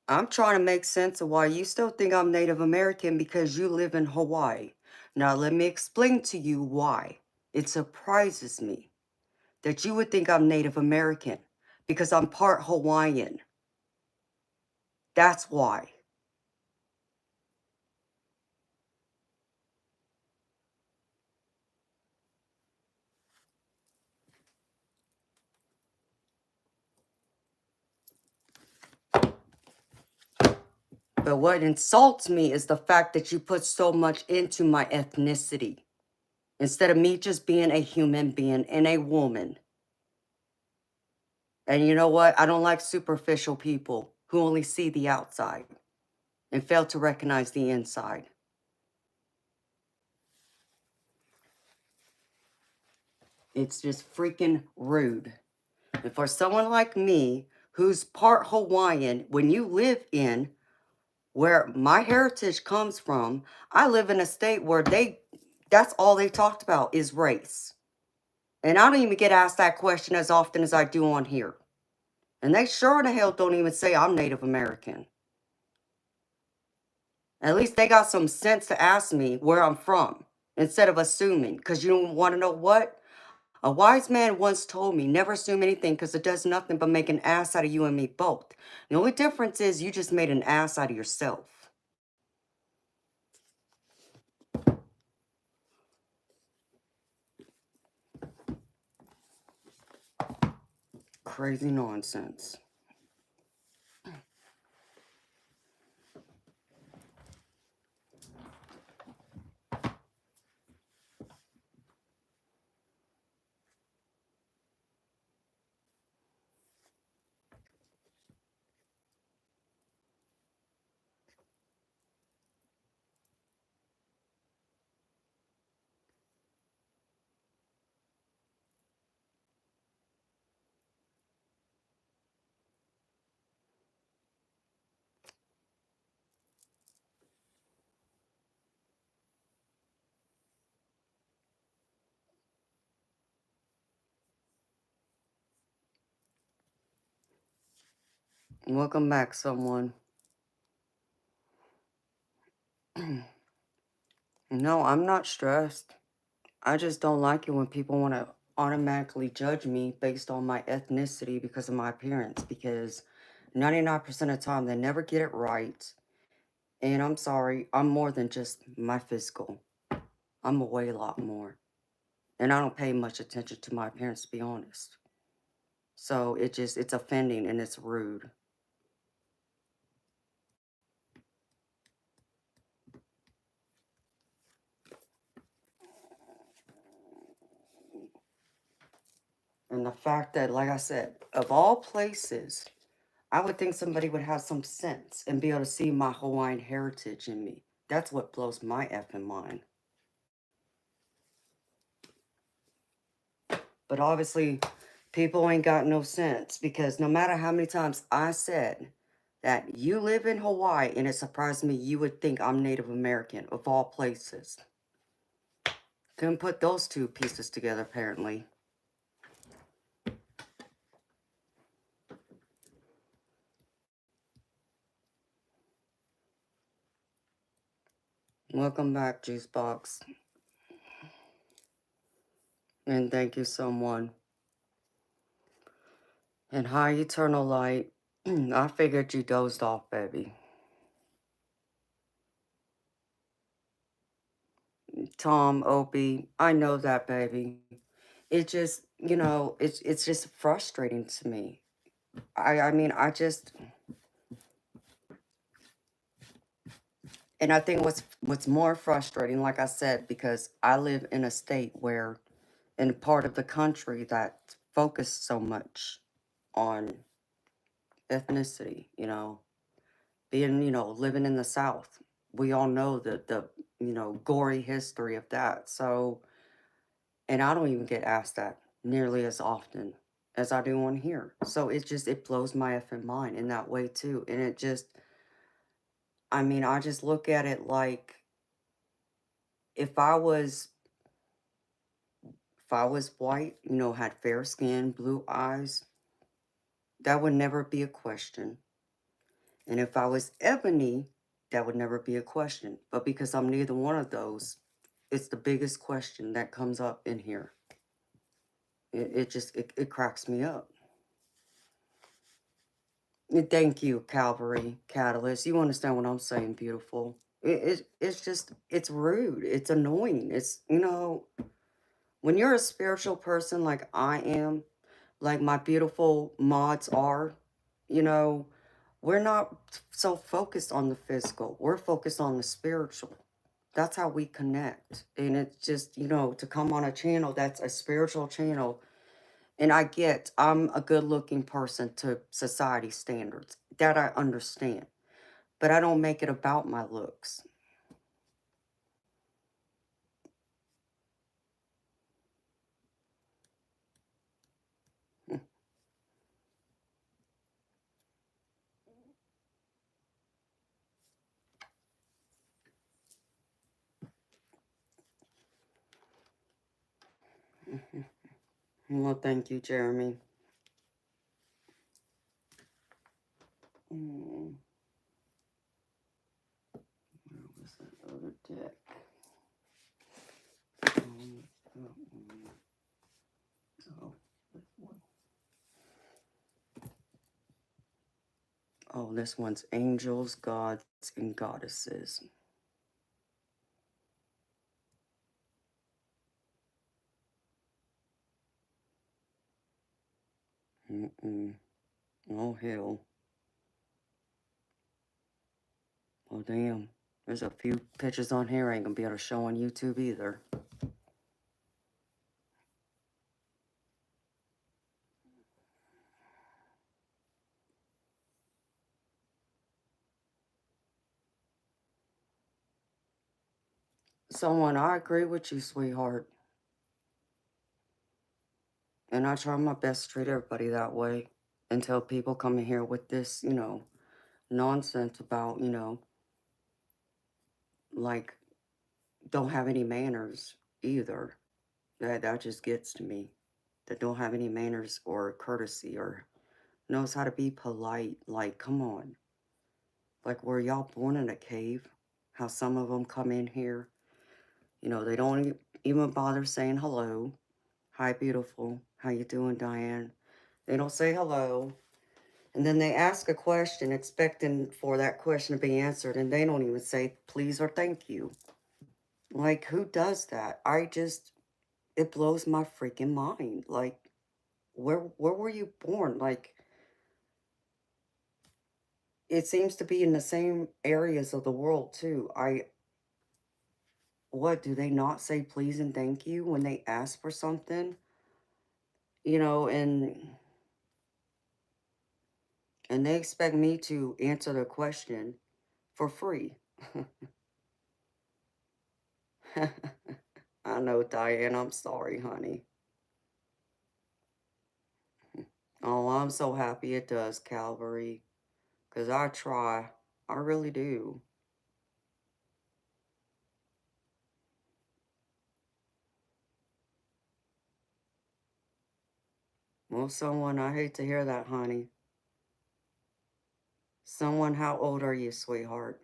S1: I'm trying to make sense of why you still think I'm Native American because you live in Hawaii. Now, let me explain to you why. It surprises me that you would think I'm Native American because I'm part Hawaiian. That's why. But what insults me is the fact that you put so much into my ethnicity instead of me just being a human being and a woman. And you know what? I don't like superficial people who only see the outside and fail to recognize the inside. It's just freaking rude. And for someone like me, who's part Hawaiian, when you live in where my heritage comes from, I live in a state where that's all they talked about is race. And I don't even get asked that question as often as I do on here. And they sure in the hell don't even say I'm Native American. At least they got some sense to ask me where I'm from instead of assuming. Because you don't want to know what? A wise man once told me, never assume anything because it does nothing but make an ass out of you and me both. The only difference is you just made an ass out of yourself. Crazy nonsense. Welcome back, someone. No, I'm not stressed. I just don't like it when people want to automatically judge me based on my ethnicity because of my appearance. Because 99% of the time, they never get it right. And I'm sorry, I'm more than just my physical. I'm a way lot more. And I don't pay much attention to my appearance, to be honest. So it's offending and it's rude. And the fact that, like I said, of all places, I would think somebody would have some sense and be able to see my Hawaiian heritage in me. That's what blows my effing mind. But obviously, people ain't got no sense because no matter how many times I said that you live in Hawaii and it surprised me you would think I'm Native American of all places. Couldn't put those two pieces together apparently. Welcome back, Juicebox. And thank you, someone. And hi, Eternal Light. I figured you dozed off, baby. Tom, Opie, I know that, baby. it just, you know, it's just frustrating to me. I mean, I just, and I think what's more frustrating, like I said, because I live in a state where, in a part of the country that focused so much on ethnicity, you know, being, you know, living in the South. We all know the you know, gory history of that. So, and I don't even get asked that nearly as often as I do on here. So it just, it blows my effing mind in that way too. And it just, I mean, I just look at it like, if I was if I was white, you know, had fair skin, blue eyes, that would never be a question. And if I was ebony, that would never be a question. But because I'm neither one of those, it's the biggest question that comes up in here. It just, it cracks me up. And thank you, Calvary Catalyst. You understand what I'm saying, beautiful. It's just, it's rude. It's annoying. It's, you know, when you're a spiritual person like I am, like my beautiful mods are, you know, we're not so focused on the physical. We're focused on the spiritual. That's how we connect. And it's just, you know, to come on a channel that's a spiritual channel. And I get, I'm a good looking person to society standards. That I understand. But I don't make it about my looks. Well, thank you, Jeremy. Where was that other deck? Oh, this one. Oh, this one's angels, gods, and goddesses. Oh, hell. Oh, damn. There's a few pictures on here I ain't gonna be able to show on YouTube either. Someone, I agree with you, sweetheart. And I try my best to treat everybody that way until people come in here with this, you know, nonsense about, you know, like, don't have any manners either. That just gets to me. That don't have any manners or courtesy or knows how to be polite. Like, come on. Like, were y'all born in a cave? How some of them come in here, you know, they don't even bother saying hello. Hi, beautiful. How you doing, Diane? They don't say hello. And then they ask a question expecting for that question to be answered, and they don't even say please or thank you. Like, who does that? It blows my freaking mind. Like, where were you born? Like, it seems to be in the same areas of the world too. What do they not say please and thank you when they ask for something? You know, and they expect me to answer the question for free. I know, Diane, I'm sorry, honey. Oh, I'm so happy it does, Calvary, because I try. I really do. Well, someone, I hate to hear that, honey. Someone, how old are you, sweetheart?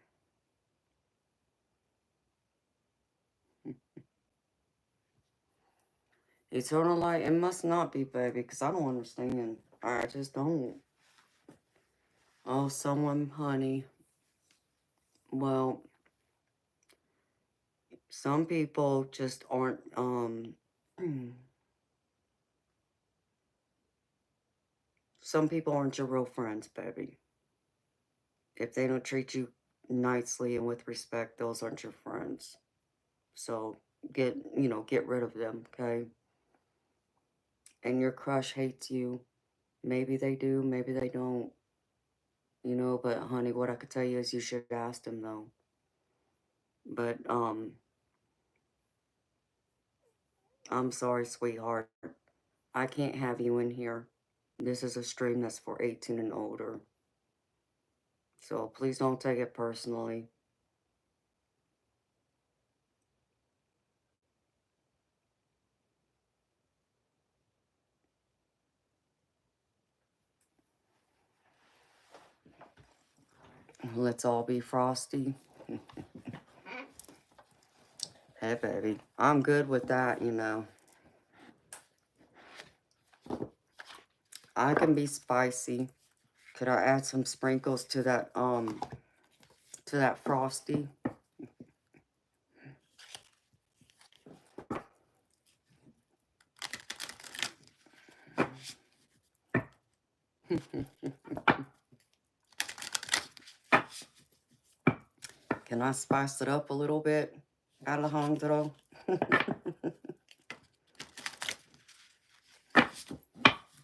S1: Eternal light, it must not be, baby, because I don't understand. I just don't. Oh, someone, honey. Well, some people just aren't, Some people aren't your real friends, baby. If they don't treat you nicely and with respect, those aren't your friends. So get rid of them, okay? And your crush hates you. Maybe they do, maybe they don't. But honey, what I could tell you is you should ask them though. But I'm sorry, sweetheart. I can't have you in here. This is a stream that's for 18 and older. So please don't take it personally. Let's all be frosty. Hey, baby. I'm good with that. I can be spicy. Could I add some sprinkles to that frosty? Can I spice it up a little bit, Alejandro?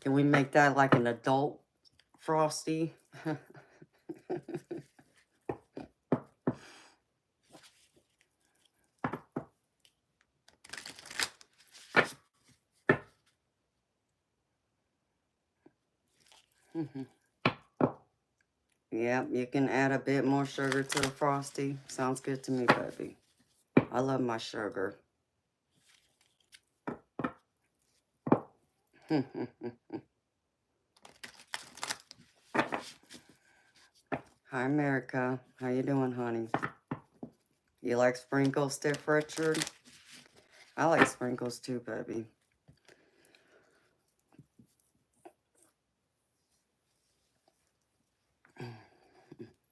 S1: Can we make that like an adult frosty? Yep, you can add a bit more sugar to the frosty. Sounds good to me, baby. I love my sugar. Hi, America. How you doing, honey? You like sprinkles, Stiff Richard? I like sprinkles too, baby.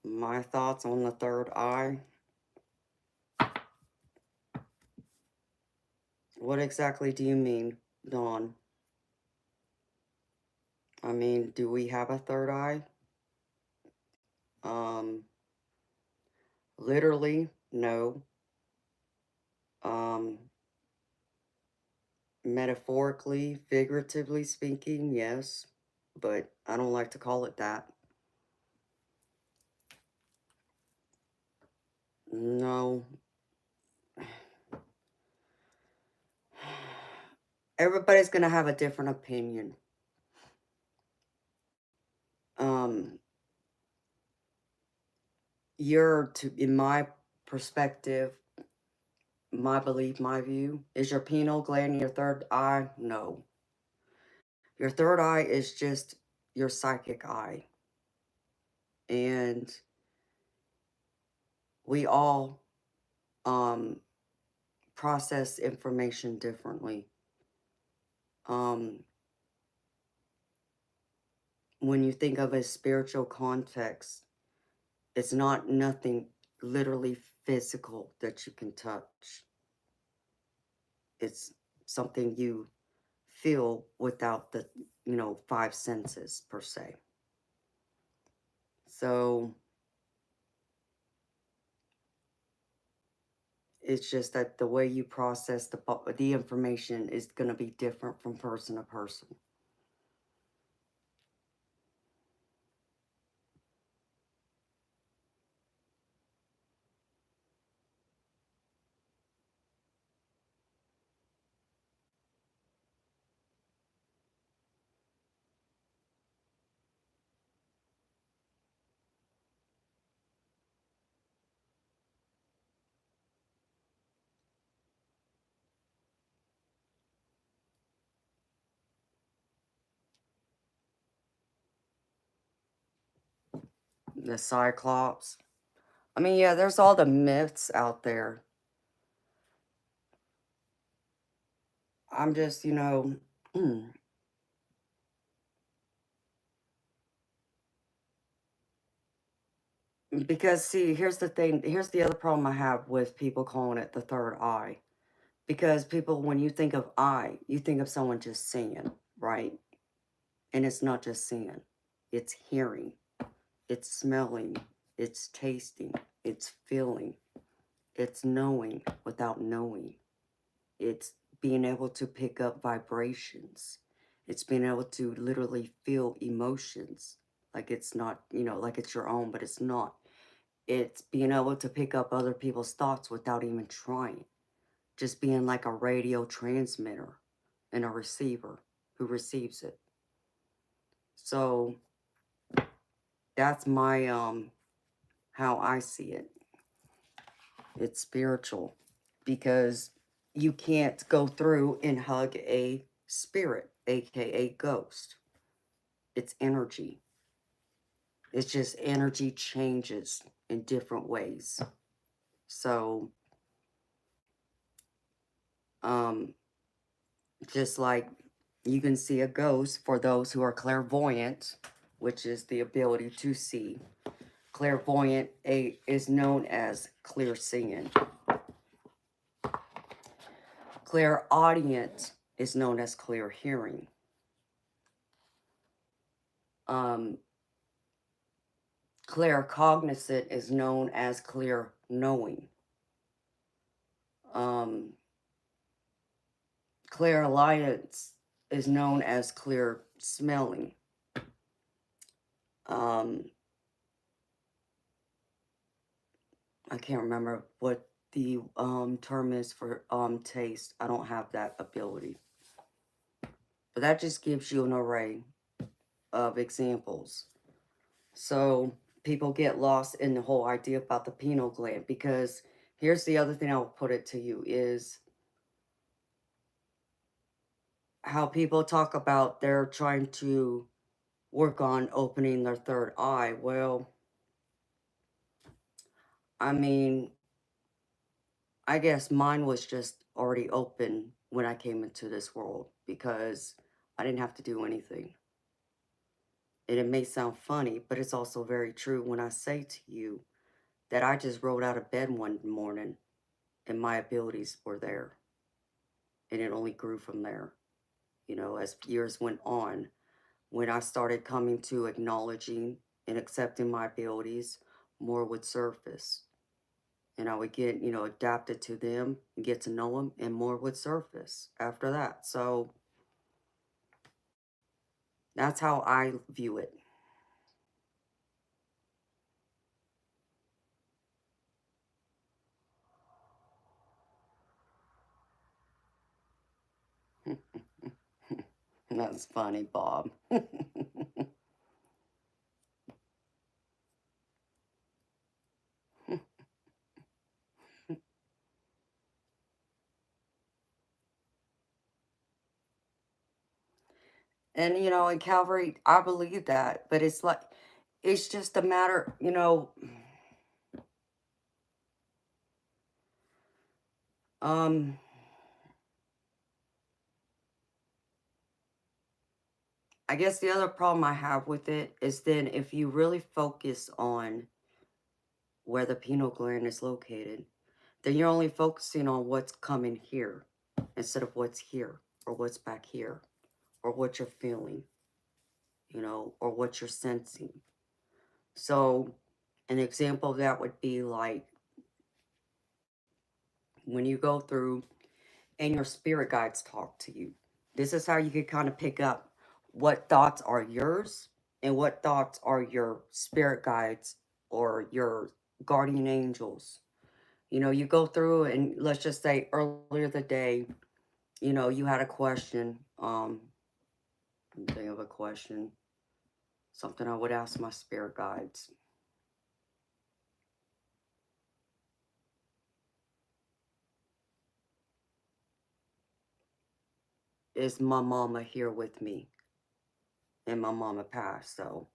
S1: My thoughts on the third eye. What exactly do you mean, Dawn? I mean, do we have a third eye? Literally, no. Um, Metaphorically, figuratively speaking, yes. But I don't like to call it that. No. Everybody's gonna have a different opinion. In my perspective, my belief, my view, is your pineal gland your third eye? No. Your third eye is just your psychic eye. And we all process information differently. When you think of a spiritual context, it's not nothing literally physical that you can touch. It's something you feel without the, five senses per se. So it's just that the way you process the information is going to be different from person to person. The Cyclops. I mean, yeah, there's all the myths out there. I'm just, because see, here's the thing. Here's the other problem I have with people calling it the third eye. Because people, when you think of eye, you think of someone just singing, right? And it's not just seeing, it's hearing, it's smelling, it's tasting, it's feeling, it's knowing without knowing. It's being able to pick up vibrations. It's being able to literally feel emotions. Like it's not, like it's your own, but it's not. It's being able to pick up other people's thoughts without even trying. Just being like a radio transmitter and a receiver who receives it. So that's my how I see it. It's spiritual because you can't go through and hug a spirit, aka ghost. It's energy. It's just energy changes in different ways. So just like you can see a ghost for those who are clairvoyant, which is the ability to see. Clairvoyant is known as clear seeing. Clairaudient is known as clear hearing. Claircognizant is known as clear knowing. Clairalliance is known as clear smelling. I can't remember what the term is for taste. I don't have that ability. But that just gives you an array of examples. So people get lost in the whole idea about the pineal gland, because here's the other thing I'll put it to you is how people talk about they're trying to work on opening their third eye. Well, I mean, I guess mine was just already open when I came into this world because I didn't have to do anything. And it may sound funny, but it's also very true when I say to you that I just rolled out of bed one morning and my abilities were there. And it only grew from there. As years went on, when I started coming to acknowledging and accepting my abilities, more would surface. And I would get, adapted to them and get to know them, and more would surface after that. So that's how I view it. That's funny, Bob. And, in Calvary, I believe that. But it's like, it's just a matter, um, I guess the other problem I have with it is then if you really focus on where the pineal gland is located, then you're only focusing on what's coming here instead of what's here or what's back here or what you're feeling, or what you're sensing. So an example of that would be like when you go through and your spirit guides talk to you. This is how you can kind of pick up what thoughts are yours and what thoughts are your spirit guides or your guardian angels. You go through and let's just say earlier the day, you had a question. Think of a question. Something I would ask my spirit guides. Is my mama here with me? And my mama passed, so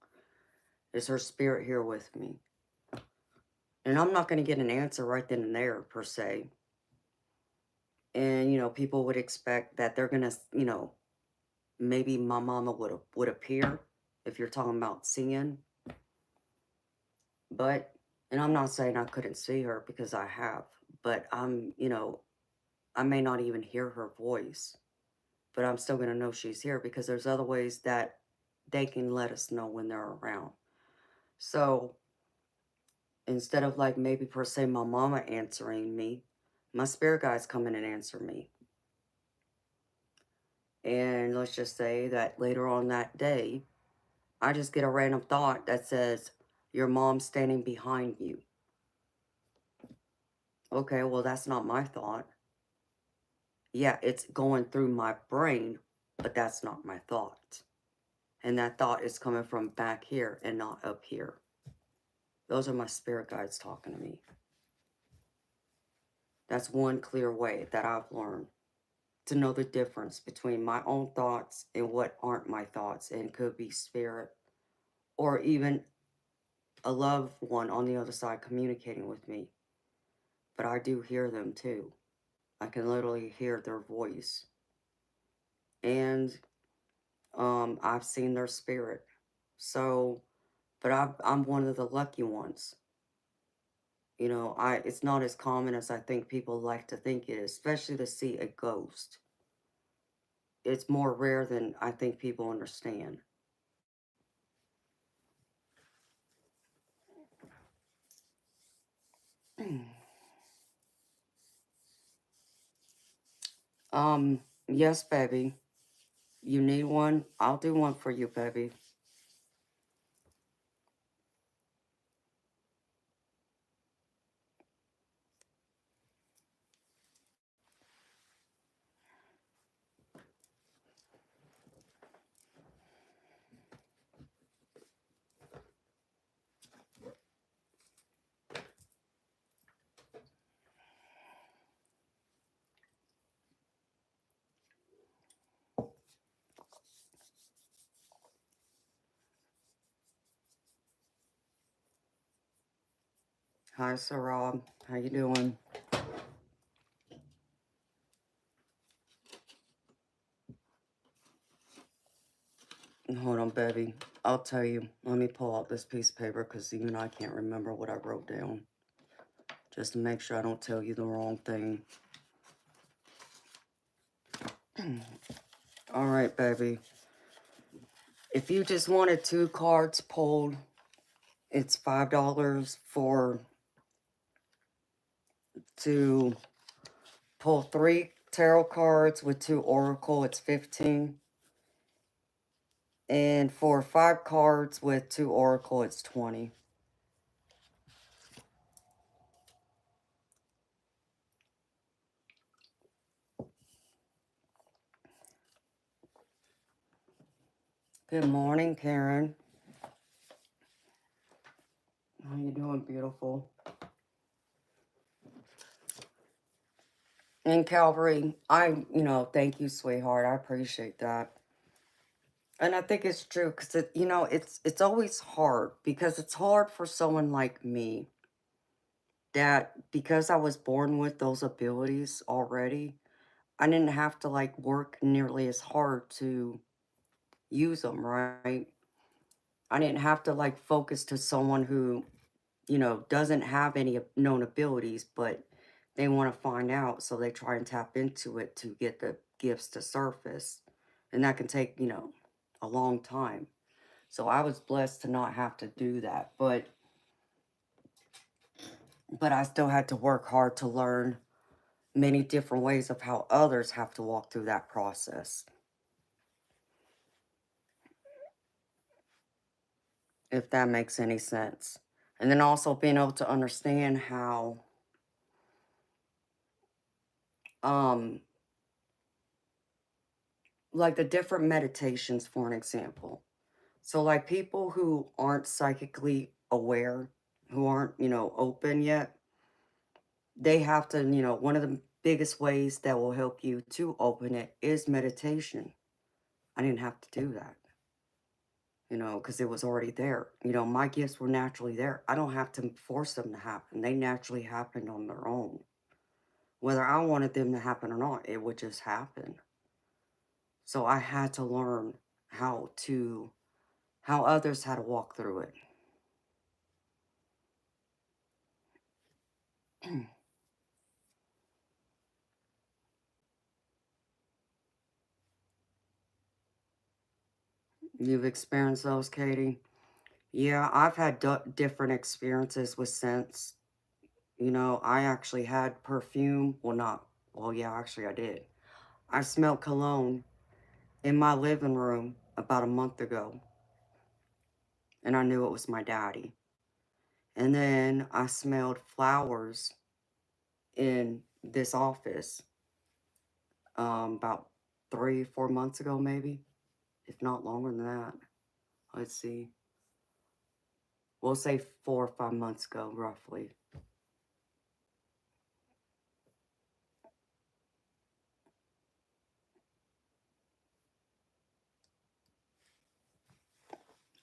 S1: is her spirit here with me? And I'm not going to get an answer right then and there, per se. And, people would expect that they're going to, maybe my mama would appear if you're talking about seeing. But, and I'm not saying I couldn't see her because I have, but I may not even hear her voice, but I'm still going to know she's here because there's other ways that they can let us know when they're around. So instead of like maybe per se my mama answering me, my spirit guides come in and answer me. And let's just say that later on that day, I just get a random thought that says, your mom's standing behind you. Okay, well, that's not my thought. Yeah, it's going through my brain, but that's not my thought. And that thought is coming from back here and not up here. Those are my spirit guides talking to me. That's one clear way that I've learned to know the difference between my own thoughts and what aren't my thoughts, and could be spirit or even a loved one on the other side communicating with me. But I do hear them too. I can literally hear their voice. And I've seen their spirit. So, but I'm one of the lucky ones. You know, it's not as common as I think people like to think it is, especially to see a ghost. It's more rare than I think people understand. Yes, baby. You need one? I'll do one for you, baby. Hi, Sir Rob. How you doing? Hold on, baby. I'll tell you. Let me pull out this piece of paper because even I can't remember what I wrote down. Just to make sure I don't tell you the wrong thing. All right, baby. If you just wanted 2 cards pulled, it's $5 to pull 3 tarot cards with 2 oracle. It's 15. And for 5 cards with 2 oracle, it's 20. Good morning, Karen. How you doing, beautiful? And Calvary, thank you, sweetheart. I appreciate that. And I think it's true because, it's always hard because it's hard for someone like me that because I was born with those abilities already, I didn't have to like work nearly as hard to use them, right? I didn't have to like focus to someone who, doesn't have any known abilities, but they want to find out. So they try and tap into it to get the gifts to surface. And that can take, a long time. So I was blessed to not have to do that. But I still had to work hard to learn many different ways of how others have to walk through that process. If that makes any sense. And then also being able to understand how um like the different meditations, for an example. So like people who aren't psychically aware, who aren't, open yet, they have to, one of the biggest ways that will help you to open it is meditation. I didn't have to do that, because it was already there. My gifts were naturally there. I don't have to force them to happen. They naturally happened on their own. Whether I wanted them to happen or not, it would just happen. So I had to learn how others had to walk through it. You've experienced those, Katie? Yeah, I've had different experiences with scents. You know, I actually had perfume. Well, not, well, yeah, actually I did. I smelled cologne in my living room about a month ago, and I knew it was my daddy. And then I smelled flowers in this office about 3, 4 months ago, maybe, if not longer than that. Let's see. We'll say 4 or 5 months ago, roughly.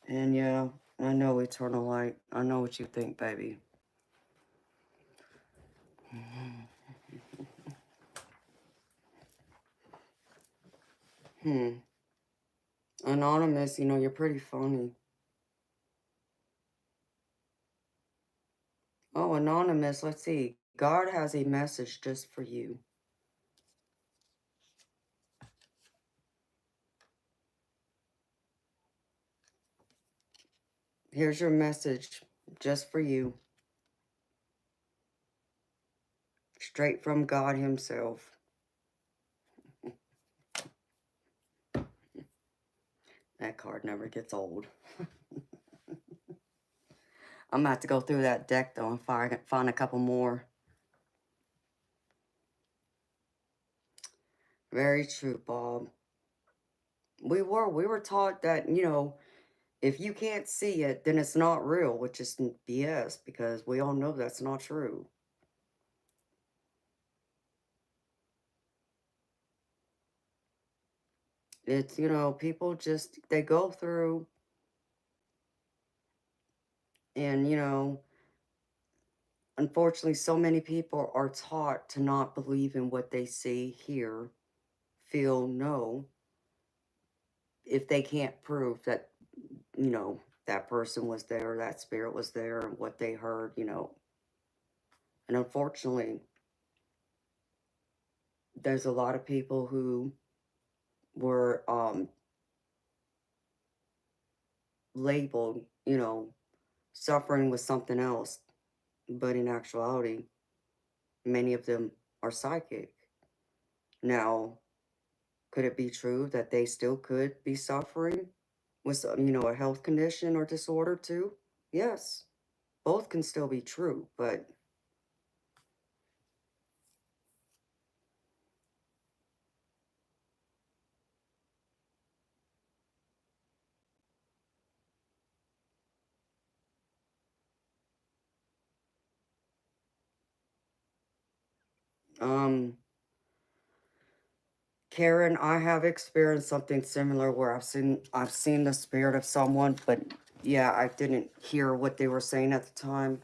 S1: And yeah, I know eternal light. I know what you think, baby. Hmm. Anonymous, you know, you're pretty funny. Oh, Anonymous, let's see. God has a message just for you. Here's your message just for you. Straight from God Himself. That card never gets old. I'm going to have to go through that deck, though, and find a couple more. Very true, Bob. We were taught that, you know, if you can't see it, then it's not real, which is BS, because we all know that's not true. It's, you know, people just, they go through and, you know, unfortunately, so many people are taught to not believe in what they see, hear, feel, know, if they can't prove that, you know, that person was there, that spirit was there, and what they heard, you know. And unfortunately, there's a lot of people who were labeled, you know, suffering with something else, but in actuality, many of them are psychic. Now, could it be true that they still could be suffering with, you know, a health condition or disorder too? Yes, both can still be true, but um, Karen, I have experienced something similar where I've seen the spirit of someone, but yeah, I didn't hear what they were saying at the time.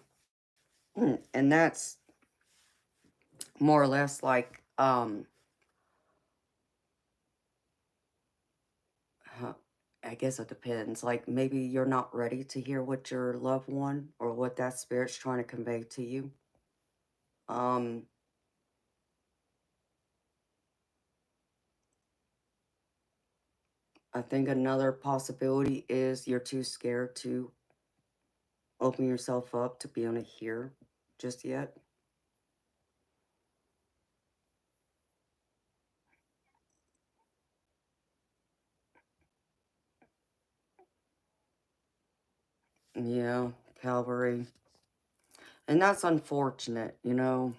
S1: And that's more or less like huh, I guess it depends. Like maybe you're not ready to hear what your loved one or what that spirit's trying to convey to you. Um I think another possibility is you're too scared to open yourself up to be able to hear just yet. Yeah, Calvary. And that's unfortunate, you know.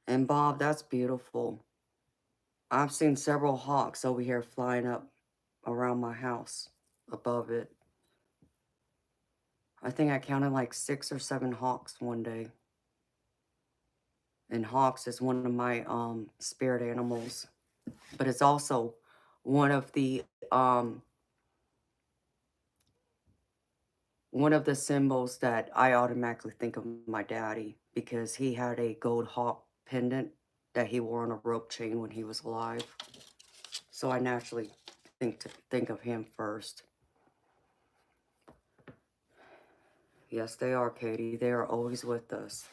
S1: And Bob, that's beautiful. I've seen several hawks over here flying up around my house above it. I think I counted like 6 or 7 hawks one day. And hawks is one of my spirit animals, but it's also one of the um one of the symbols that I automatically think of my daddy, because he had a gold hawk pendant that he wore on a rope chain when he was alive. So I naturally think of him first. Yes, they are, Katie. They are always with us.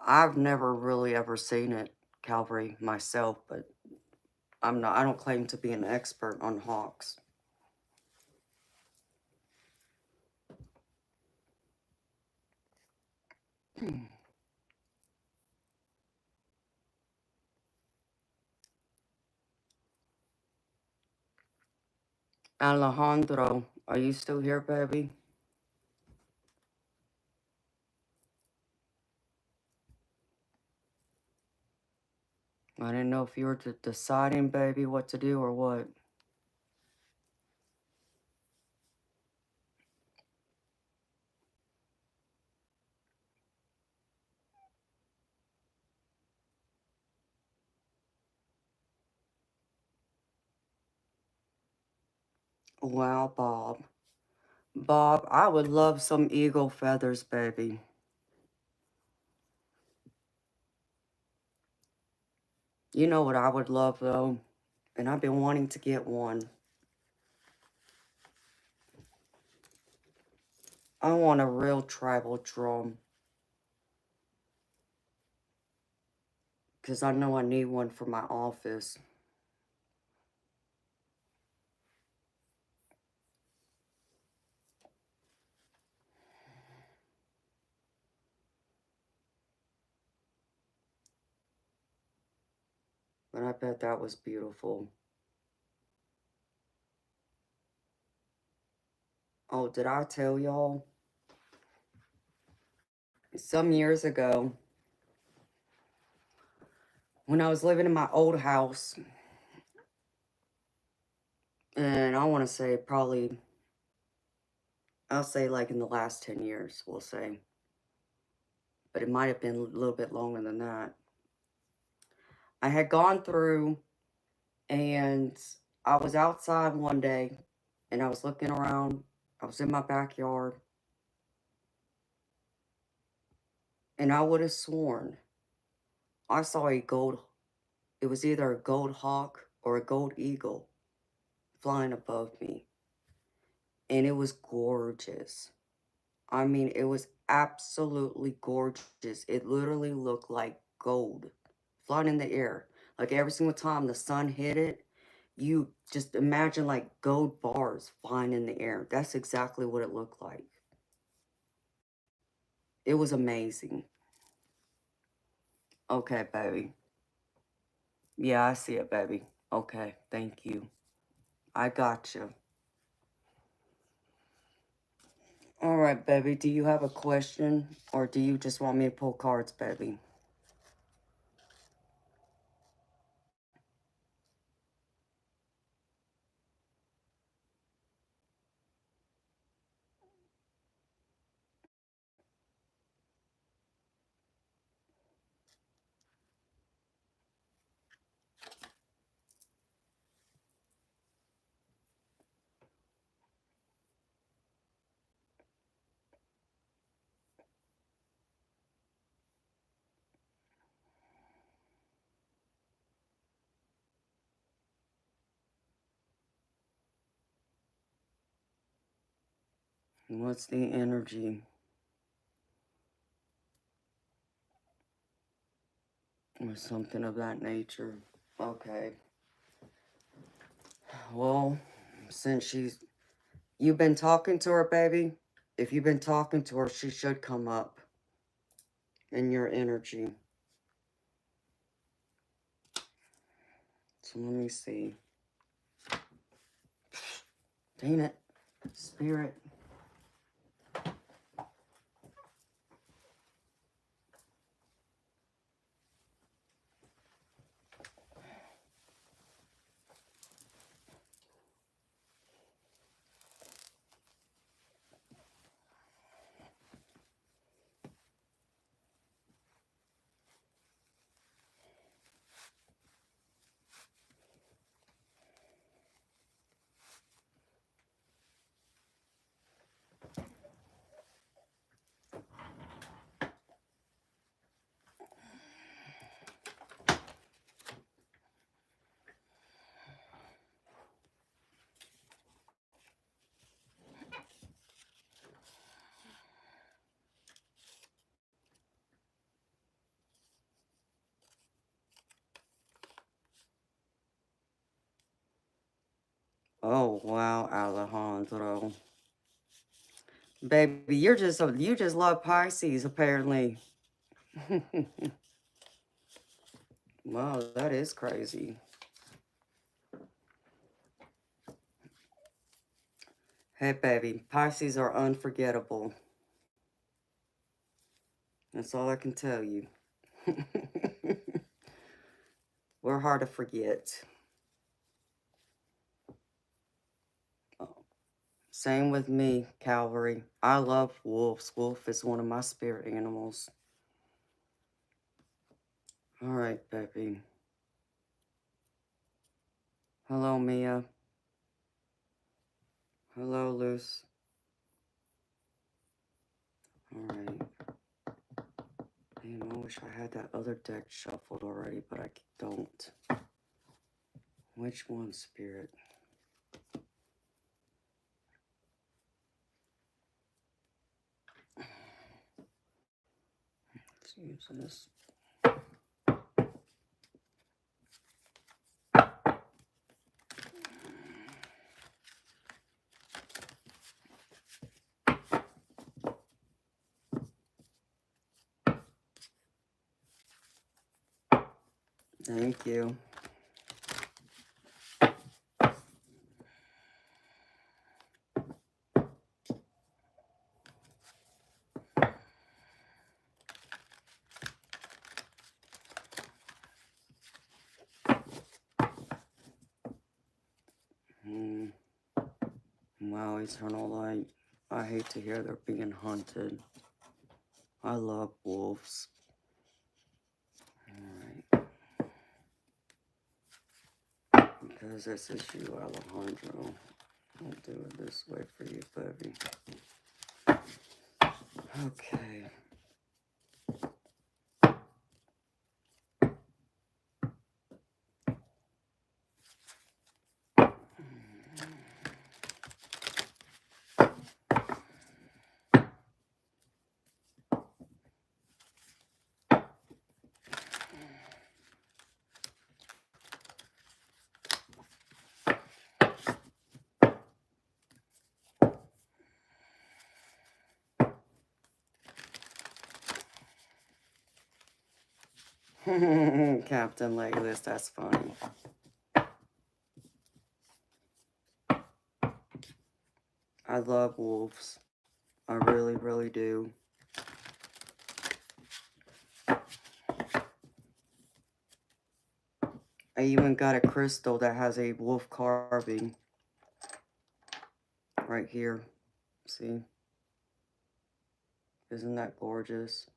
S1: I've never really ever seen it, Calvary, myself, but I don't claim to be an expert on hawks. Alejandro, are you still here, baby? I didn't know if you were deciding, baby, what to do or what. Wow, Bob. Bob, I would love some eagle feathers, baby. You know what I would love, though? And I've been wanting to get one. I want a real tribal drum. Because I know I need one for my office. But I bet that was beautiful. Oh, did I tell y'all? Some years ago, when I was living in my old house, and I want to say probably, I'll say like in the last 10 years, we'll say. But it might have been a little bit longer than that. I had gone through and I was outside one day and I was looking around. I was in my backyard and I would have sworn I saw a gold, it was either a gold hawk or a gold eagle flying above me. And it was gorgeous. I mean, it was absolutely gorgeous. It literally looked like gold flying in the air. Like every single time the sun hit it, you just imagine like gold bars flying in the air. That's exactly what it looked like. It was amazing. Okay, baby. Yeah, I see it, baby. Okay, thank you. I got you. All right, baby. Do you have a question or do you just want me to pull cards, baby? What's the energy? Or something of that nature. Okay. Well, since you've been talking to her, baby. If you've been talking to her, she should come up in your energy. So let me see. Dang it. Spirit. Oh, wow, Alejandro. Baby, you just love Pisces, apparently. Wow, that is crazy. Hey, baby, Pisces are unforgettable. That's all I can tell you. We're hard to forget. Same with me, Calvary. I love wolves. Wolf is one of my spirit animals. All right, baby. Hello, Mia. Hello, Luce. All right. Damn, I wish I had that other deck shuffled already, but I don't. Which one, Spirit? Let's use this. Thank you. Wow, eternal light. I hate to hear they're being hunted. I love wolves. Alright. Because this is you, Alejandro. I'll do it this way for you, baby. Okay. Captain Legless, that's funny. I love wolves. I really, really do. I even got a crystal that has a wolf carving right here. See? Isn't that gorgeous?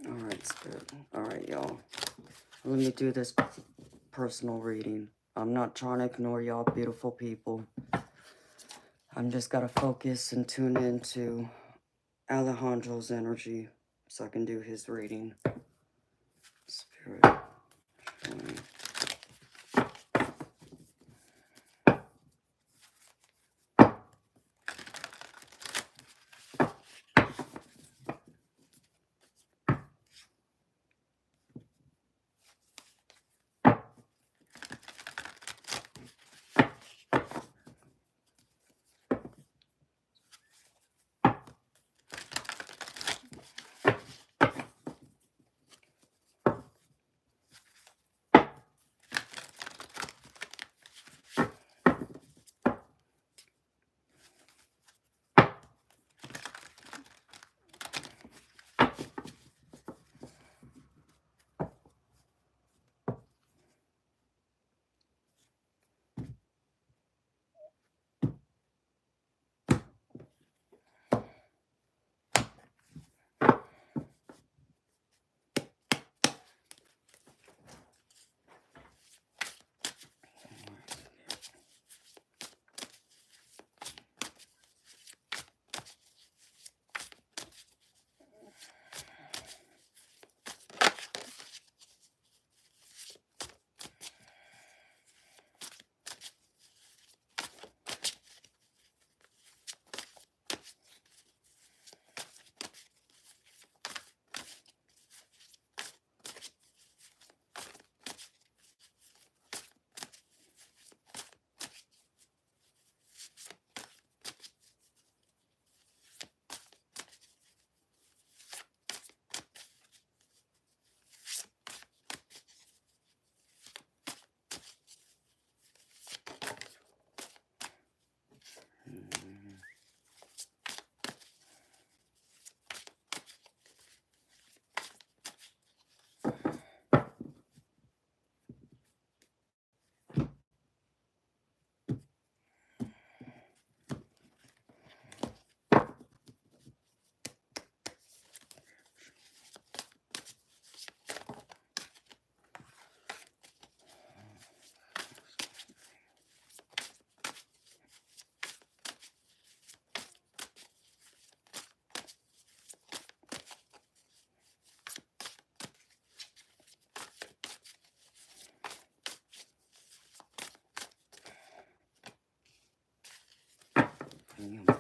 S1: Alright, Spirit. Alright, y'all. Let me do this personal reading. I'm not trying to ignore y'all beautiful people. I'm just gotta focus and tune into Alejandro's energy so I can do his reading. Spirit. Mm-hmm.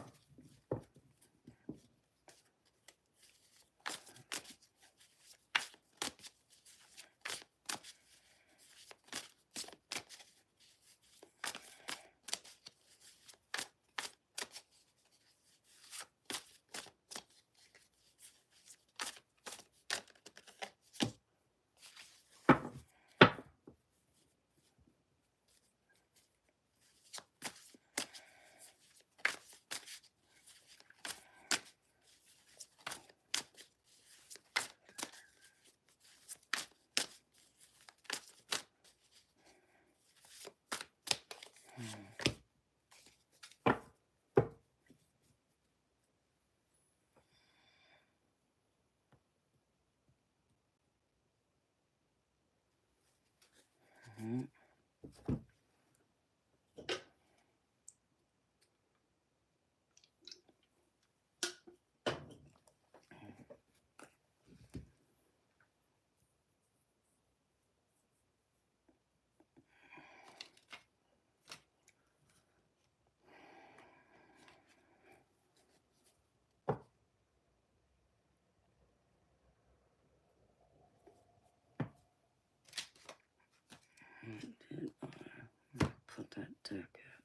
S1: Put that deck out.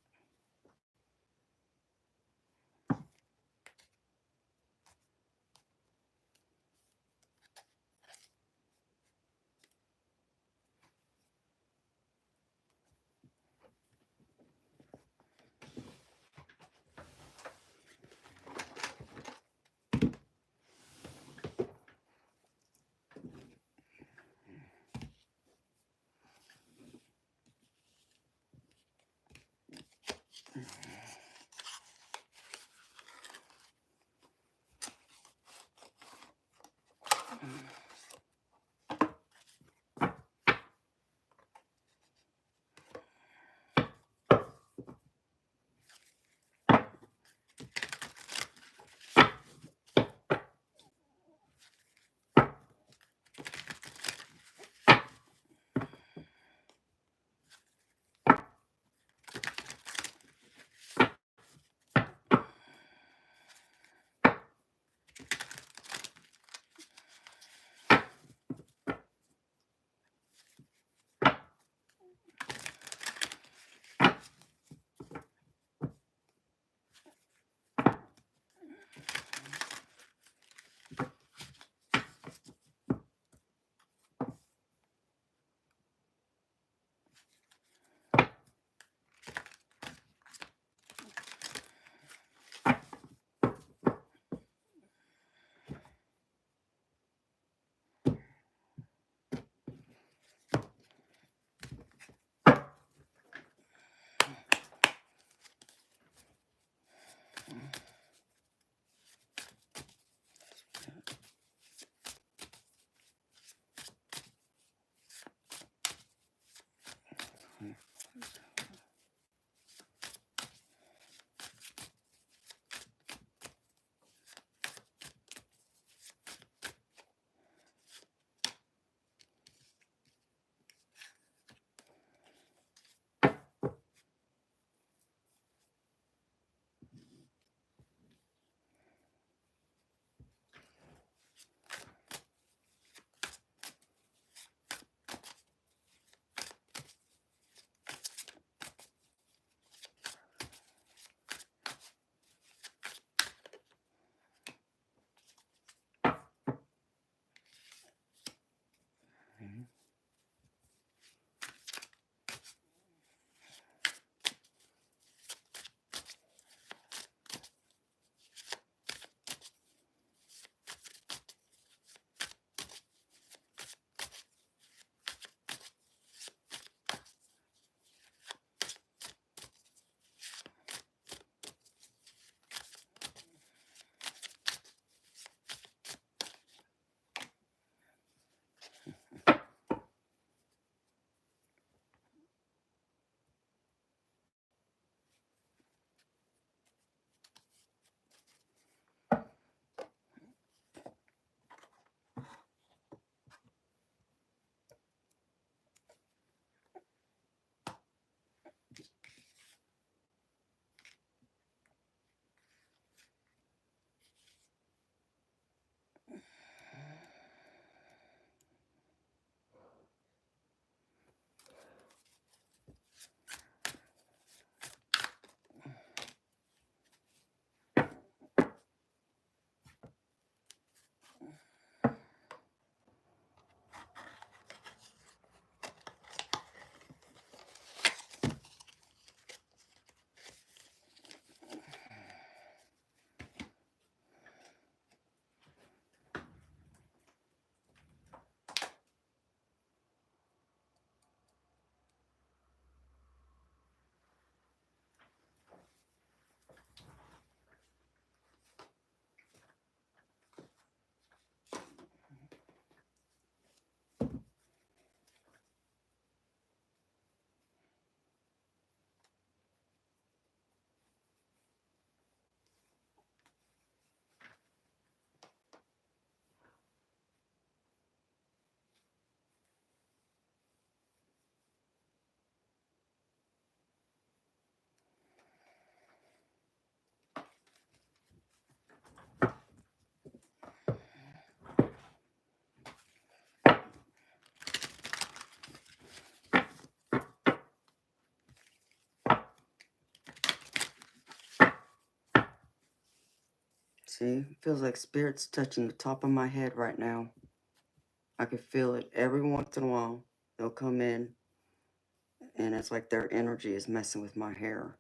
S1: See, it feels like Spirit's touching the top of my head right now. I can feel it every once in a while. They'll come in, and it's like their energy is messing with my hair.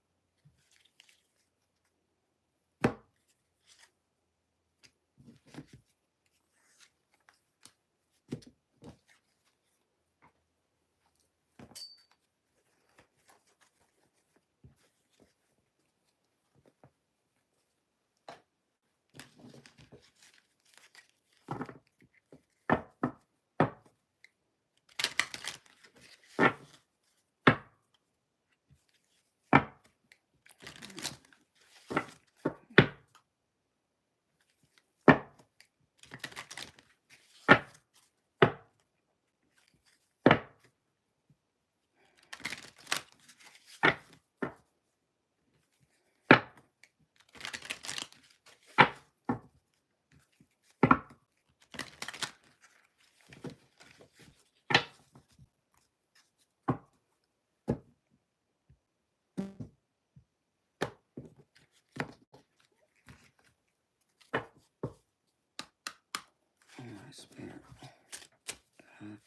S1: Spirit.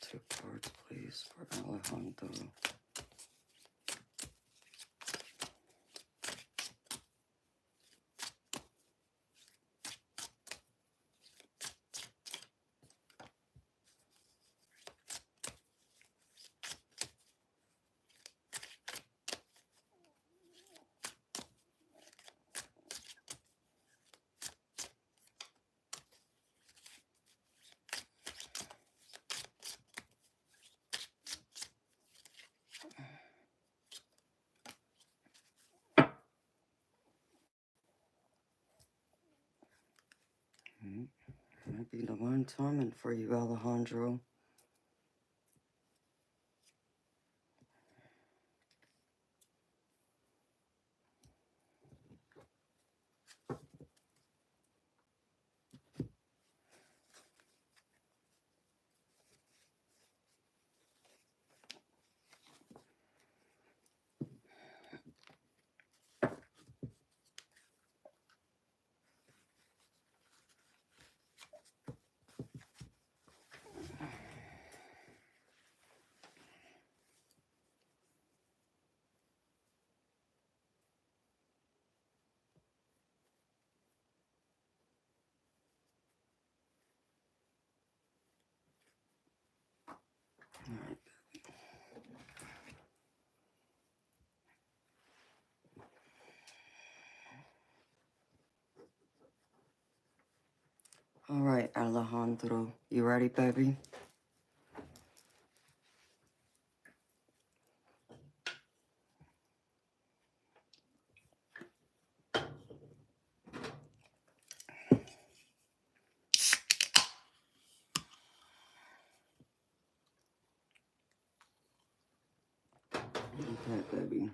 S1: 2 cards, please, for Alejandro. Might be divine timing for you, Alejandro. All right, Alejandro. You ready, baby? Okay, baby.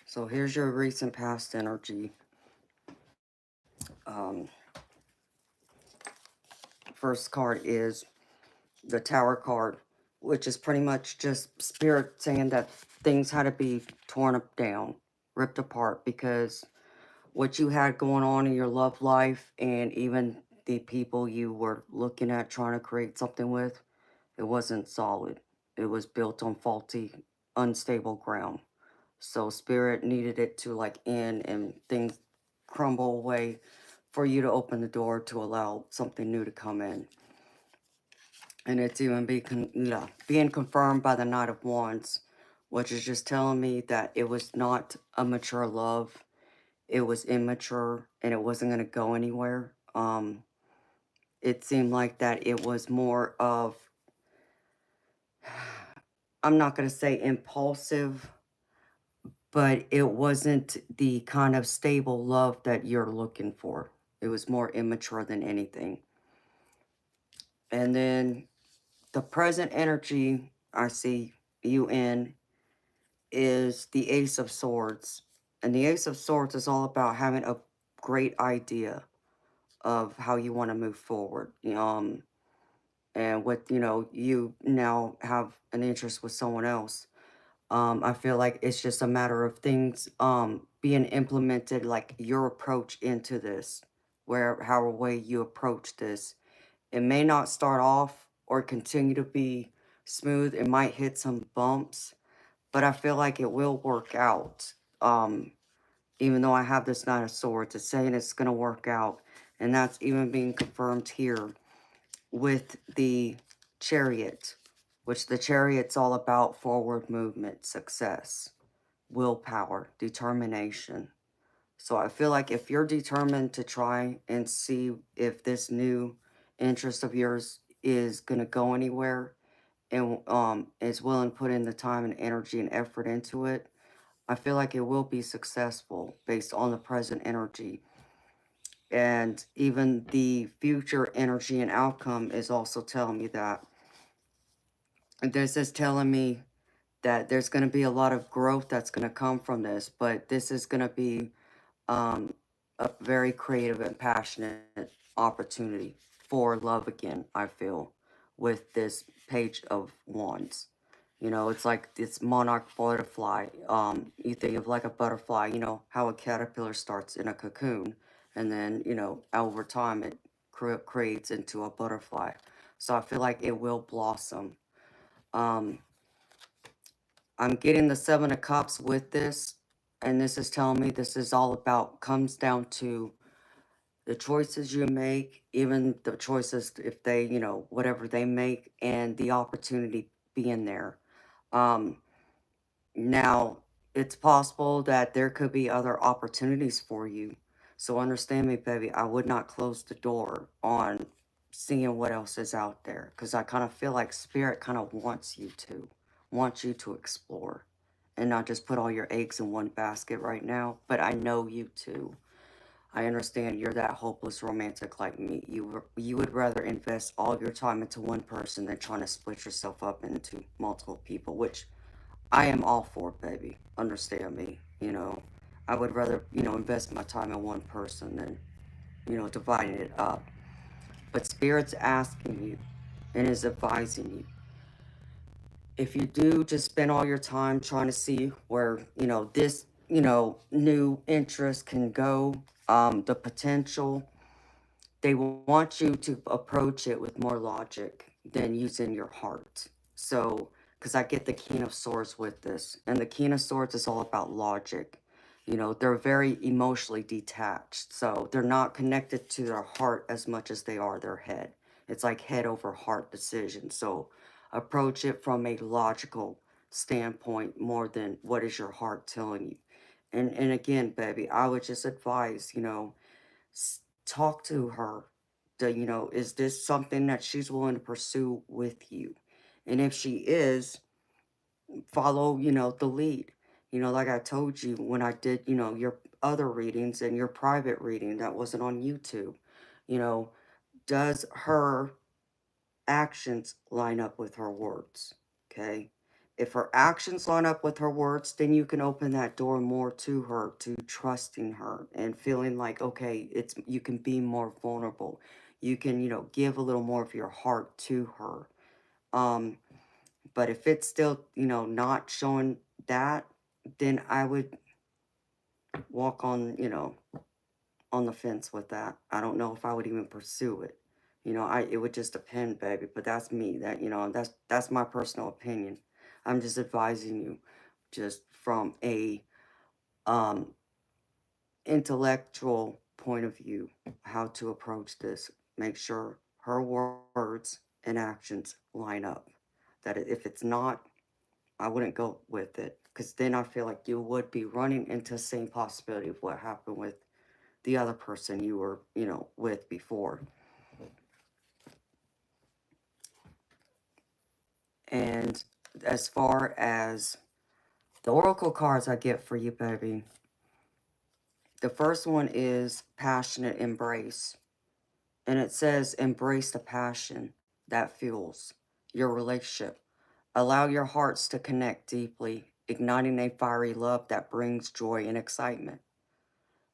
S1: So here's your recent past energy. First card is the Tower card, which is pretty much just Spirit saying that things had to be torn up down, ripped apart, because what you had going on in your love life and even the people you were looking at trying to create something with, it wasn't solid. It was built on faulty, unstable ground. So Spirit needed it to like end and things crumble away for you to open the door to allow something new to come in. And it's even being confirmed by the Knight of Wands, which is just telling me that it was not a mature love. It was immature and it wasn't going to go anywhere. It seemed like that it was more of, I'm not going to say impulsive, but it wasn't the kind of stable love that you're looking for. It was more immature than anything. And then the present energy I see you in is the Ace of Swords. And the Ace of Swords is all about having a great idea of how you want to move forward. And with, you now have an interest with someone else. I feel like it's just a matter of things being implemented, like your approach into this, where however way you approach this. It may not start off or continue to be smooth. It might hit some bumps, but I feel like it will work out. Even though I have this Knight of Swords, it's saying it's going to work out. And that's even being confirmed here with the Chariot, which the Chariot's all about forward movement, success, willpower, determination. So I feel like if you're determined to try and see if this new interest of yours is going to go anywhere, and is willing to put in the time and energy and effort into it, I feel like it will be successful based on the present energy. And even the future energy and outcome is also telling me that. And this is telling me that there's going to be a lot of growth that's going to come from this, but this is going to be um, a very creative and passionate opportunity for love again, I feel, with this Page of Wands. You know, it's like this monarch butterfly. You think of like a butterfly, you know, how a caterpillar starts in a cocoon, and then, you know, over time it creates into a butterfly. So I feel like it will blossom. Um, I'm getting the Seven of Cups with this, and this is telling me this is all about, comes down to the choices you make, even the choices if they, you know, whatever they make, and the opportunity being there. Um, Now, it's possible that there could be other opportunities for you. So understand me, baby, I would not close the door on seeing what else is out there, because I kind of feel like Spirit kind of wants you to explore and not just put all your eggs in one basket right now. But I know you too. I understand you're that hopeless romantic like me. You would rather invest all your time into one person than trying to split yourself up into multiple people, which I am all for, baby. Understand me, you know. I would rather, you know, invest my time in one person than, you know, dividing it up. But Spirit's asking you and is advising you. If you do just spend all your time trying to see where, you know, this, you know, new interest can go, the potential, they want you to approach it with more logic than using your heart. So, because I get the King of Swords with this, and the King of Swords is all about logic. You know, they're very emotionally detached, so they're not connected to their heart as much as they are their head. It's like head over heart decision. So, approach it from a logical standpoint more than what is your heart telling you. And again, baby, I would just advise, you know, talk to her. You know, is this something that she's willing to pursue with you? And if she is, follow, you know, the lead. You know, like I told you when I did, you know, your other readings and your private reading that wasn't on YouTube, you know, does her actions line up with her words? Okay. If her actions line up with her words, then you can open that door more to her, to trusting her and feeling like, okay, it's, you can be more vulnerable. You can, you know, give a little more of your heart to her. Um, but if it's still, you know, not showing that, then I would walk on, you know, on the fence with that. I don't know if I would even pursue it. You know, it would just depend, baby. But that's me. That, you know, that's my personal opinion. I'm just advising you, just from a um intellectual point of view, how to approach this. Make sure her words and actions line up. That if it's not, I wouldn't go with it, because then I feel like you would be running into the same possibility of what happened with the other person you were, you know, with before. And as far as the oracle cards I get for you, baby, the first one is passionate embrace. And it says, embrace the passion that fuels your relationship. Allow your hearts to connect deeply, igniting a fiery love that brings joy and excitement.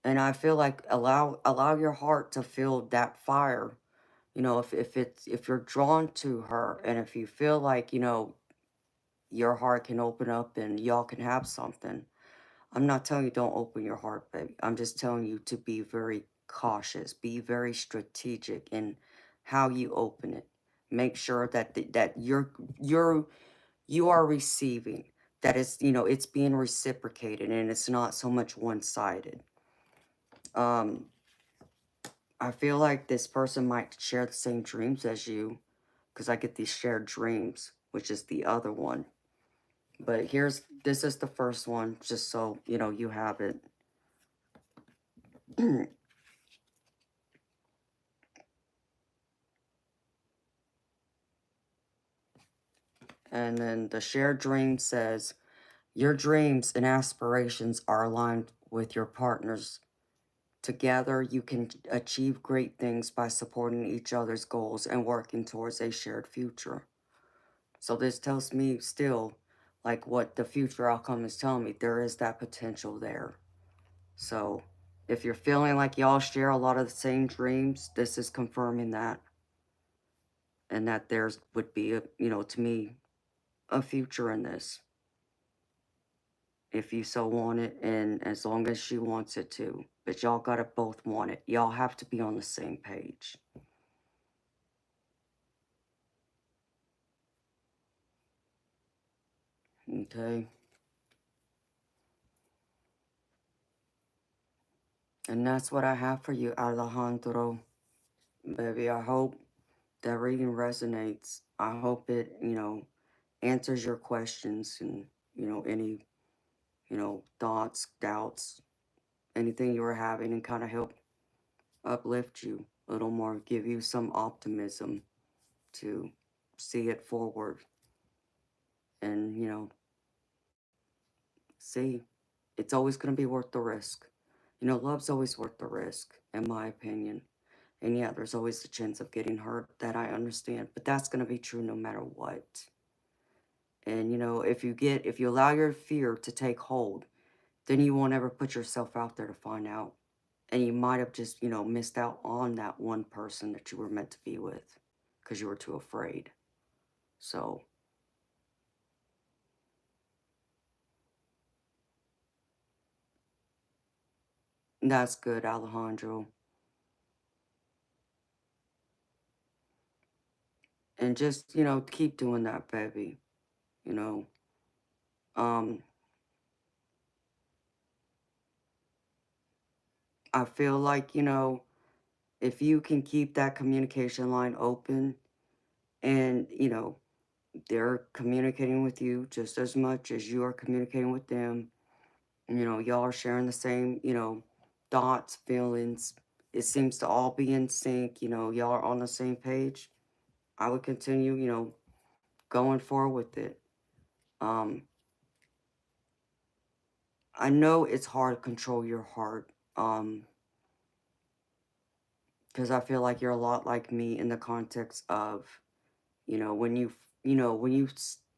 S1: And I feel like allow your heart to feel that fire. You know, if you're drawn to her, and if you feel like, you know, your heart can open up and y'all can have something. I'm not telling you don't open your heart, baby. I'm just telling you to be very cautious, be very strategic in how you open it. Make sure that you are receiving, that it's, it's being reciprocated and it's not so much one-sided. I feel like this person might share the same dreams as you, because I get these shared dreams, which is the other one. But this is the first one, just so, you have it. And then the shared dream says, your dreams and aspirations are aligned with your partner's. Together, you can achieve great things by supporting each other's goals and working towards a shared future. So this tells me still, like what the future outcome is telling me, there is that potential there. So if you're feeling like y'all share a lot of the same dreams, this is confirming that. And that there's would be, to me, a future in this. If you so want it, and as long as she wants it to. But y'all gotta both want it. Y'all have to be on the same page. Okay? And that's what I have for you, Alejandro. Baby, I hope that reading resonates. I hope it, answers your questions and, any, thoughts, doubts, anything you were having, and kind of help uplift you a little more, give you some optimism to see it forward and, see it's always going to be worth the risk. Love's always worth the risk, in my opinion. And yeah, there's always a chance of getting hurt, that I understand, but that's going to be true no matter what. And if you allow your fear to take hold, then you won't ever put yourself out there to find out. And you might have just, missed out on that one person that you were meant to be with because you were too afraid. So, that's good, Alejandro. And just, keep doing that, baby. You know, um, I feel like, if you can keep that communication line open and, they're communicating with you just as much as you are communicating with them, y'all are sharing the same, thoughts, feelings. It seems to all be in sync, y'all are on the same page. I would continue, going forward with it. Um, I know it's hard to control your heart, because I feel like you're a lot like me in the context of, when when you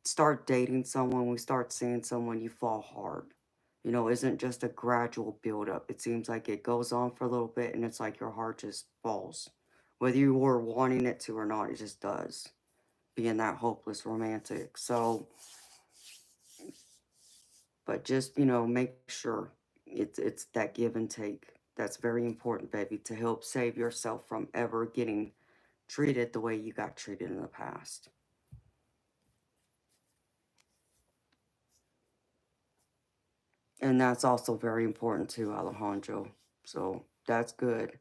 S1: start dating someone, we start seeing someone, you fall hard. Isn't just a gradual buildup. It seems like it goes on for a little bit and it's like your heart just falls. Whether you were wanting it to or not, it just does. Being that hopeless romantic. So, but just, make sure it's that give and take. That's very important, baby, to help save yourself from ever getting treated the way you got treated in the past. And that's also very important too, Alejandro. So that's good.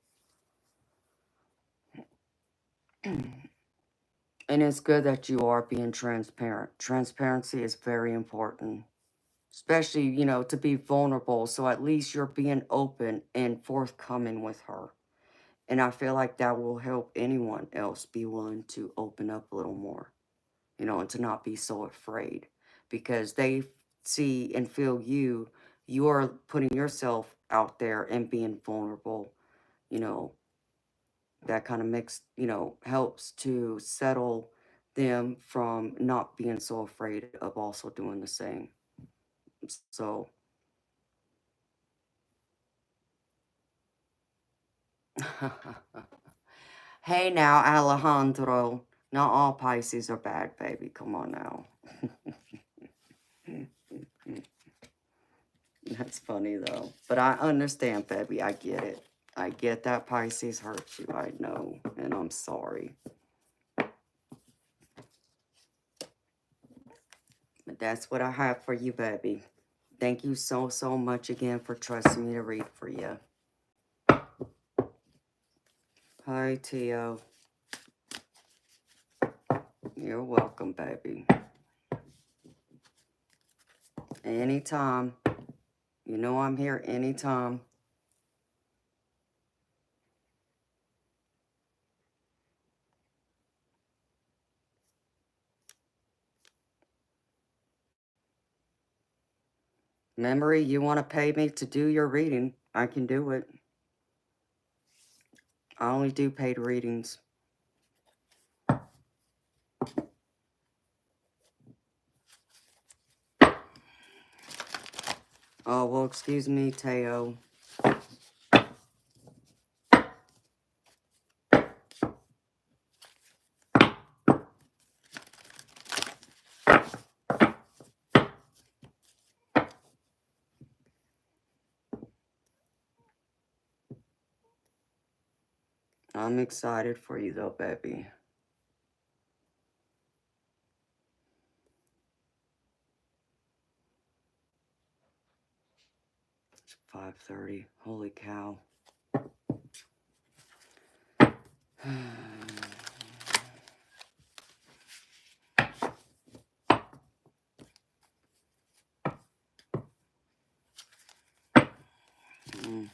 S1: And it's good that you are being transparent. Transparency is very important, especially, to be vulnerable. So at least you're being open and forthcoming with her. And I feel like that will help anyone else be willing to open up a little more, and to not be so afraid because they see and feel you are putting yourself out there and being vulnerable, you know, that kind of mix, helps to settle them from not being so afraid of also doing the same. So, hey now, Alejandro. Not all Pisces are bad, baby. Come on now. That's funny, though. But I understand, baby. I get it. I get that Pisces hurts you. I know. And I'm sorry. But that's what I have for you, baby. Thank you so, so much again for trusting me to read for you. Hi, Tio. You're welcome, baby. Anytime. You know I'm here anytime. Memory, you want to pay me to do your reading? I can do it. I only do paid readings. Oh, well, excuse me, Teo. I'm excited for you, though, baby. It's 5:30. Holy cow. Mm.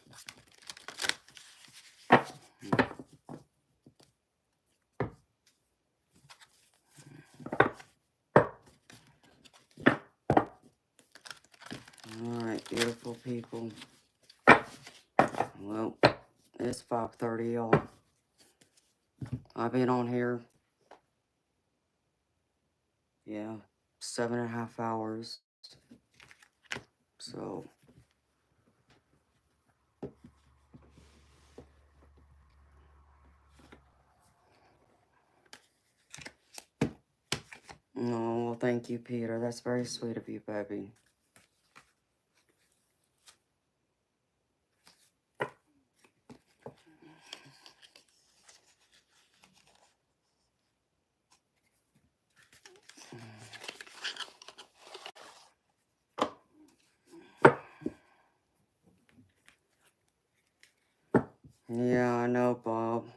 S1: Alright, beautiful people. Well, it's 5:30, y'all. I've been on here, 7.5 hours. So, oh, well, thank you, Peter. That's very sweet of you, baby. Yeah, I know, Bob.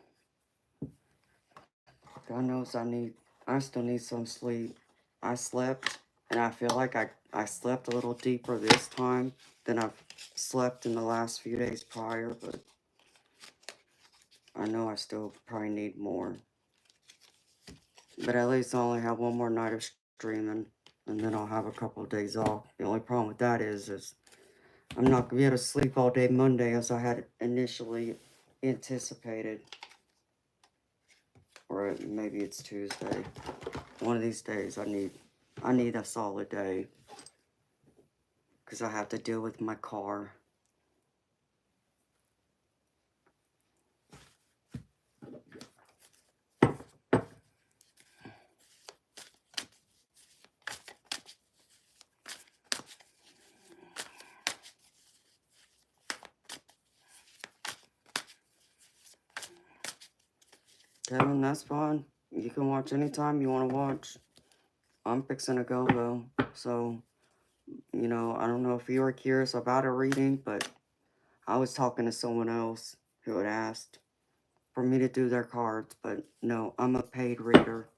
S1: God knows I still need some sleep. I slept, and I feel like I slept a little deeper this time than I've slept in the last few days prior, but I know I still probably need more. But at least I only have one more night of streaming, and then I'll have a couple of days off. The only problem with that is I'm not going to be able to sleep all day Monday as I had initially anticipated. Or maybe it's Tuesday. One of these days I need a solid day. Because I have to deal with my car. Kevin, that's fine. You can watch anytime you want to watch. I'm fixing to go, though. So, I don't know if you were curious about a reading, but I was talking to someone else who had asked for me to do their cards. But no, I'm a paid reader.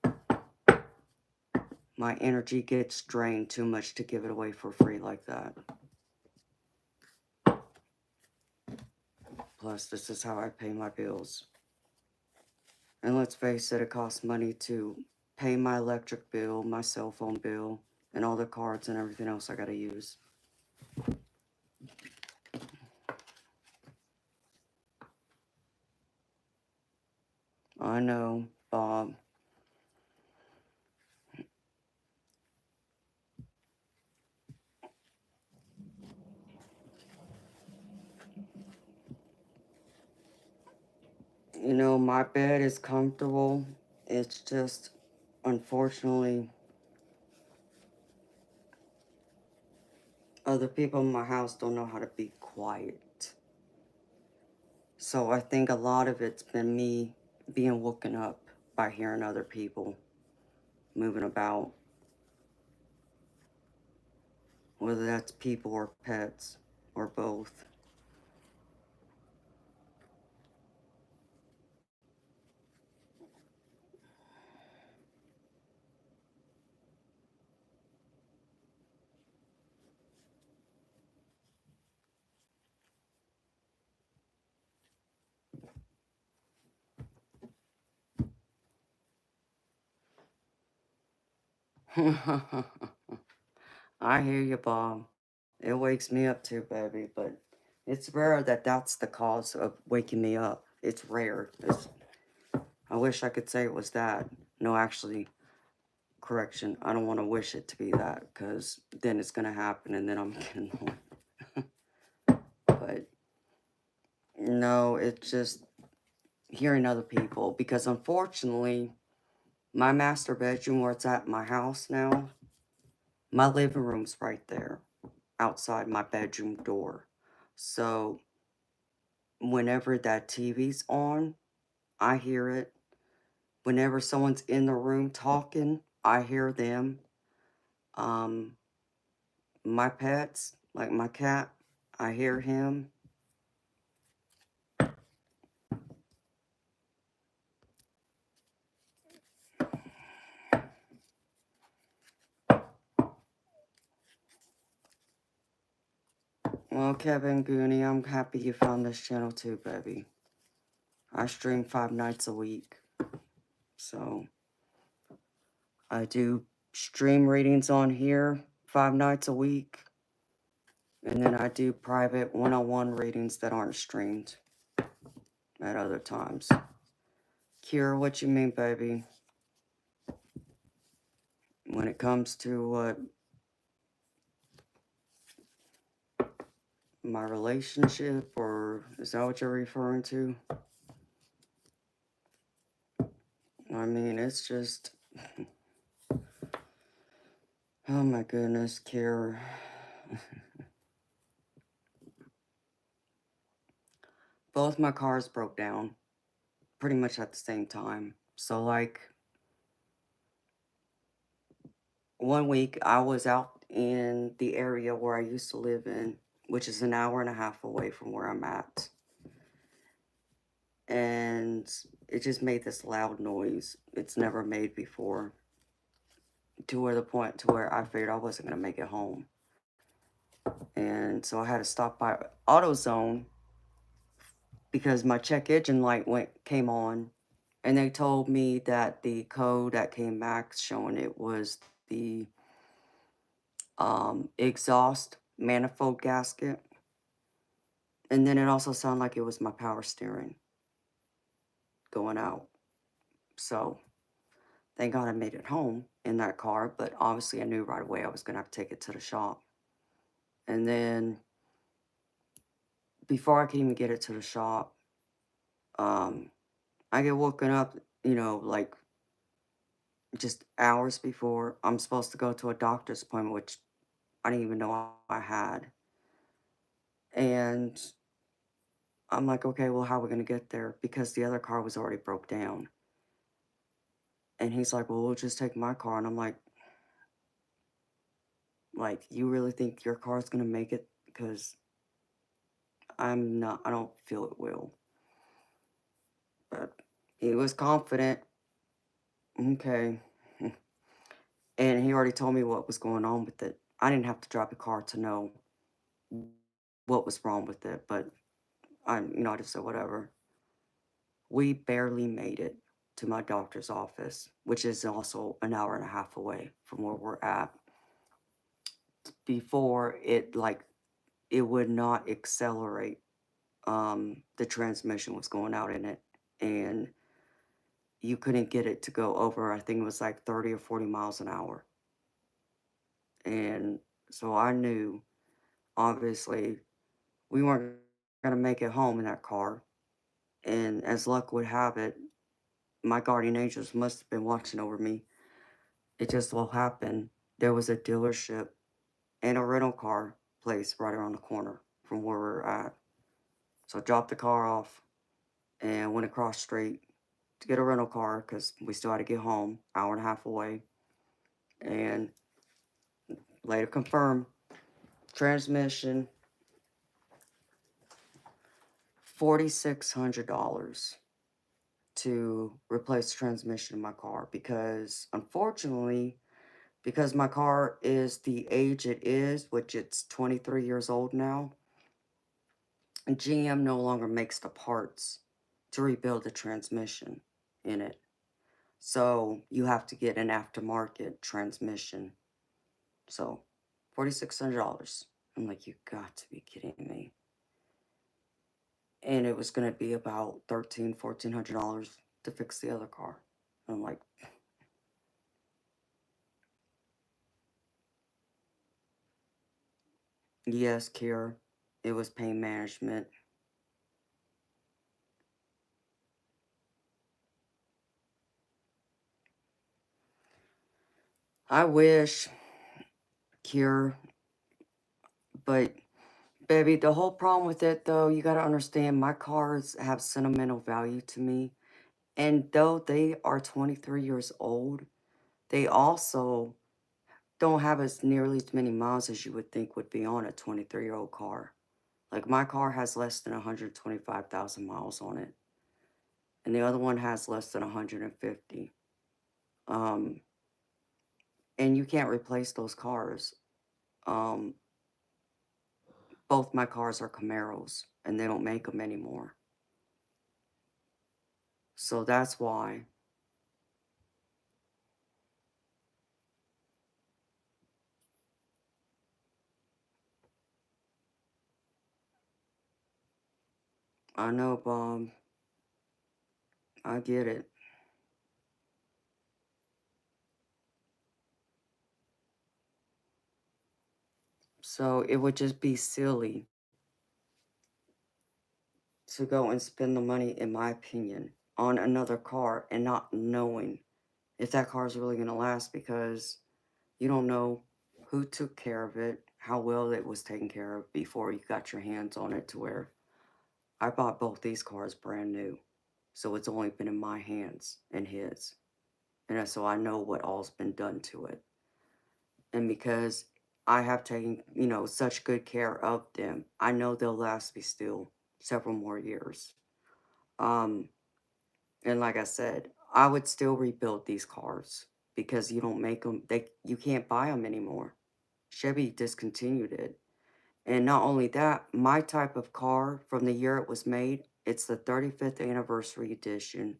S1: My energy gets drained too much to give it away for free like that. Plus, this is how I pay my bills. And let's face it, it costs money to pay my electric bill, my cell phone bill, and all the cards and everything else I gotta use. I know, Bob. My bed is comfortable. It's just, unfortunately, Other people in my house don't know how to be quiet. So I think a lot of it's been me being woken up by hearing other people moving about, whether that's people or pets or both. I hear you, Bob. It wakes me up too, baby, but it's rare that that's the cause of waking me up. It's rare. I wish I could say it was that. No, actually, correction. I don't want to wish it to be that because then it's going to happen and then I'm getting home. But no, it's just hearing other people because unfortunately, my master bedroom where it's at my house now, my living room's right there outside my bedroom door. So whenever that TV's on, I hear it. Whenever someone's in the room talking, I hear them. Um, my pets, like my cat, I hear him. Well, Kevin Goonie, I'm happy you found this channel too, baby. I stream 5 nights a week. So I do stream readings on here 5 nights a week. And then I do private one-on-one readings that aren't streamed at other times. Kira, what you mean, baby? When it comes to my relationship, or is that what you're referring to? I mean, it's just... Oh my goodness, Kira. Both my cars broke down pretty much at the same time. So, like, one week I was out in the area where I used to live in, which is an hour and a half away from where I'm at. And it just made this loud noise it's never made before, to where the point to where I figured I wasn't going to make it home. And so I had to stop by AutoZone because my check engine light came on, and they told me that the code that came back showing it was the exhaust manifold gasket. And then it also sounded like it was my power steering going out. So thank God I made it home in that car, but obviously I knew right away I was going to have to take it to the shop. And then before I could even get it to the shop, I get woken up, like just hours before I'm supposed to go to a doctor's appointment, which I didn't even know I had. And I'm like, okay, well, how are we going to get there? Because the other car was already broke down. And he's like, well, we'll just take my car. And I'm like, you really think your car's going to make it? Because I don't feel it will. But he was confident. Okay. And he already told me what was going on with it. I didn't have to drive the car to know what was wrong with it, but I just said whatever. We barely made it to my doctor's office, which is also an hour and a half away from where we're at. Before it would not accelerate. The transmission was going out in it, and you couldn't get it to go over, I think it was like 30 or 40 miles an hour. And so I knew, obviously, we weren't going to make it home in that car. And as luck would have it, my guardian angels must have been watching over me. It just so happened there was a dealership and a rental car place right around the corner from where we're at. So I dropped the car off and went across the street to get a rental car because we still had to get home, hour and a half away. And later confirmed, transmission, $4,600 to replace the transmission in my car because unfortunately, because my car is the age it is, which it's 23 years old now, GM no longer makes the parts to rebuild the transmission in it. So you have to get an aftermarket transmission. So $4,600. I'm like, you got to be kidding me. And it was going to be about $1,400 to fix the other car. I'm like, yes, Kira, it was pain management. I wish, Kira, but baby, the whole problem with it though, you got to understand my cars have sentimental value to me. And though they are 23 years old, they also don't have as nearly as many miles as you would think would be on a 23-year-old car. Like my car has less than 125,000 miles on it, and the other one has less than 150. Um, and you can't replace those cars. Um, both my cars are Camaros, and they don't make them anymore. So that's why. I know, Bob. I get it. So it would just be silly to go and spend the money, in my opinion, on another car and not knowing if that car is really going to last because you don't know who took care of it, how well it was taken care of before you got your hands on it to where I bought both these cars brand new. So it's only been in my hands and his. And so I know what all's been done to it. And because I have taken, such good care of them, I know they'll last me still several more years. Um, and like I said, I would still rebuild these cars because you don't make them, you can't buy them anymore. Chevy discontinued it. And not only that, my type of car from the year it was made, it's the 35th anniversary edition,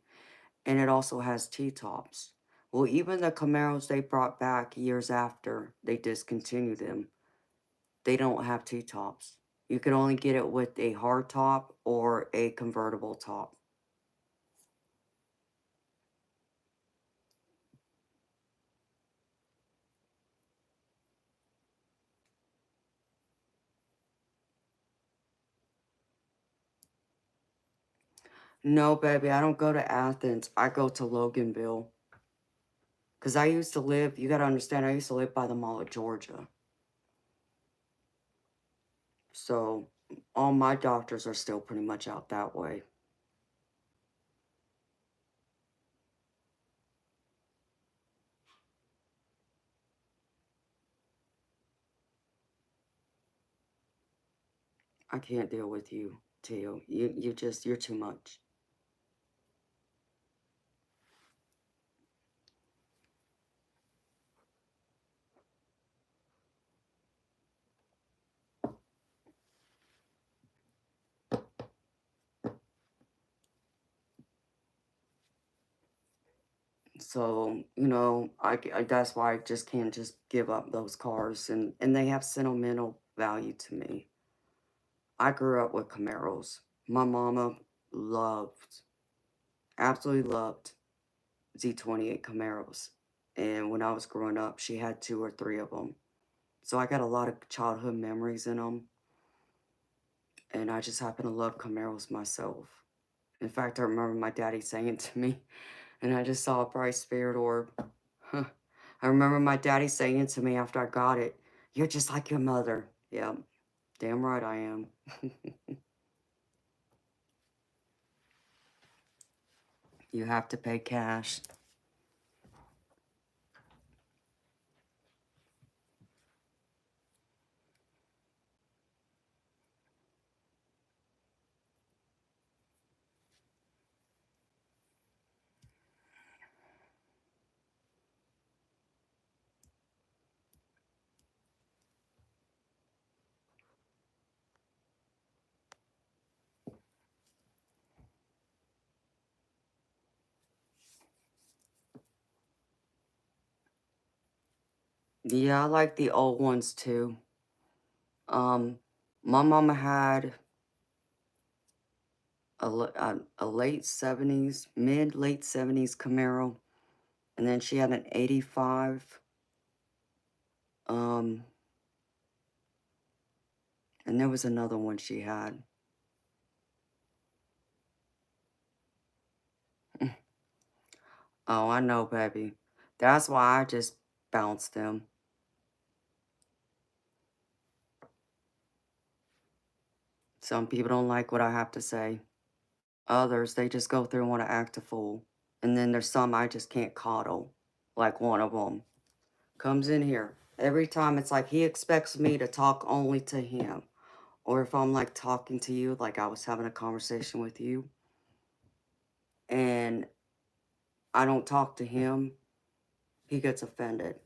S1: and it also has T-tops. Well, even the Camaros they brought back years after they discontinued them, they don't have T-tops. You can only get it with a hard top or a convertible top. No, baby, I don't go to Athens. I go to Loganville. Because I used to live, you got to understand, I used to live by the Mall of Georgia. So all my doctors are still pretty much out that way. I can't deal with you, Tio. You're too much. So, that's why I just can't just give up those cars. And they have sentimental value to me. I grew up with Camaros. My mama loved, absolutely loved Z28 Camaros. And when I was growing up, she had 2 or 3 of them. So I got a lot of childhood memories in them. And I just happen to love Camaros myself. In fact, I remember my daddy saying to me, and I just saw a bright spirit orb. Huh. I remember my daddy saying to me after I got it, "You're just like your mother." Yeah. Damn right I am. You have to pay cash. Yeah, I like the old ones too. My mama had a late 70s, mid-late 70s Camaro, and then she had an 85, um, and there was another one she had. Oh, I know, baby. That's why I just bounced them. Some people don't like what I have to say. Others, they just go through and want to act a fool. And then there's some I just can't coddle. Like one of them comes in here. Every time it's like he expects me to talk only to him. Or if I'm like talking to you, like I was having a conversation with you, and I don't talk to him, he gets offended.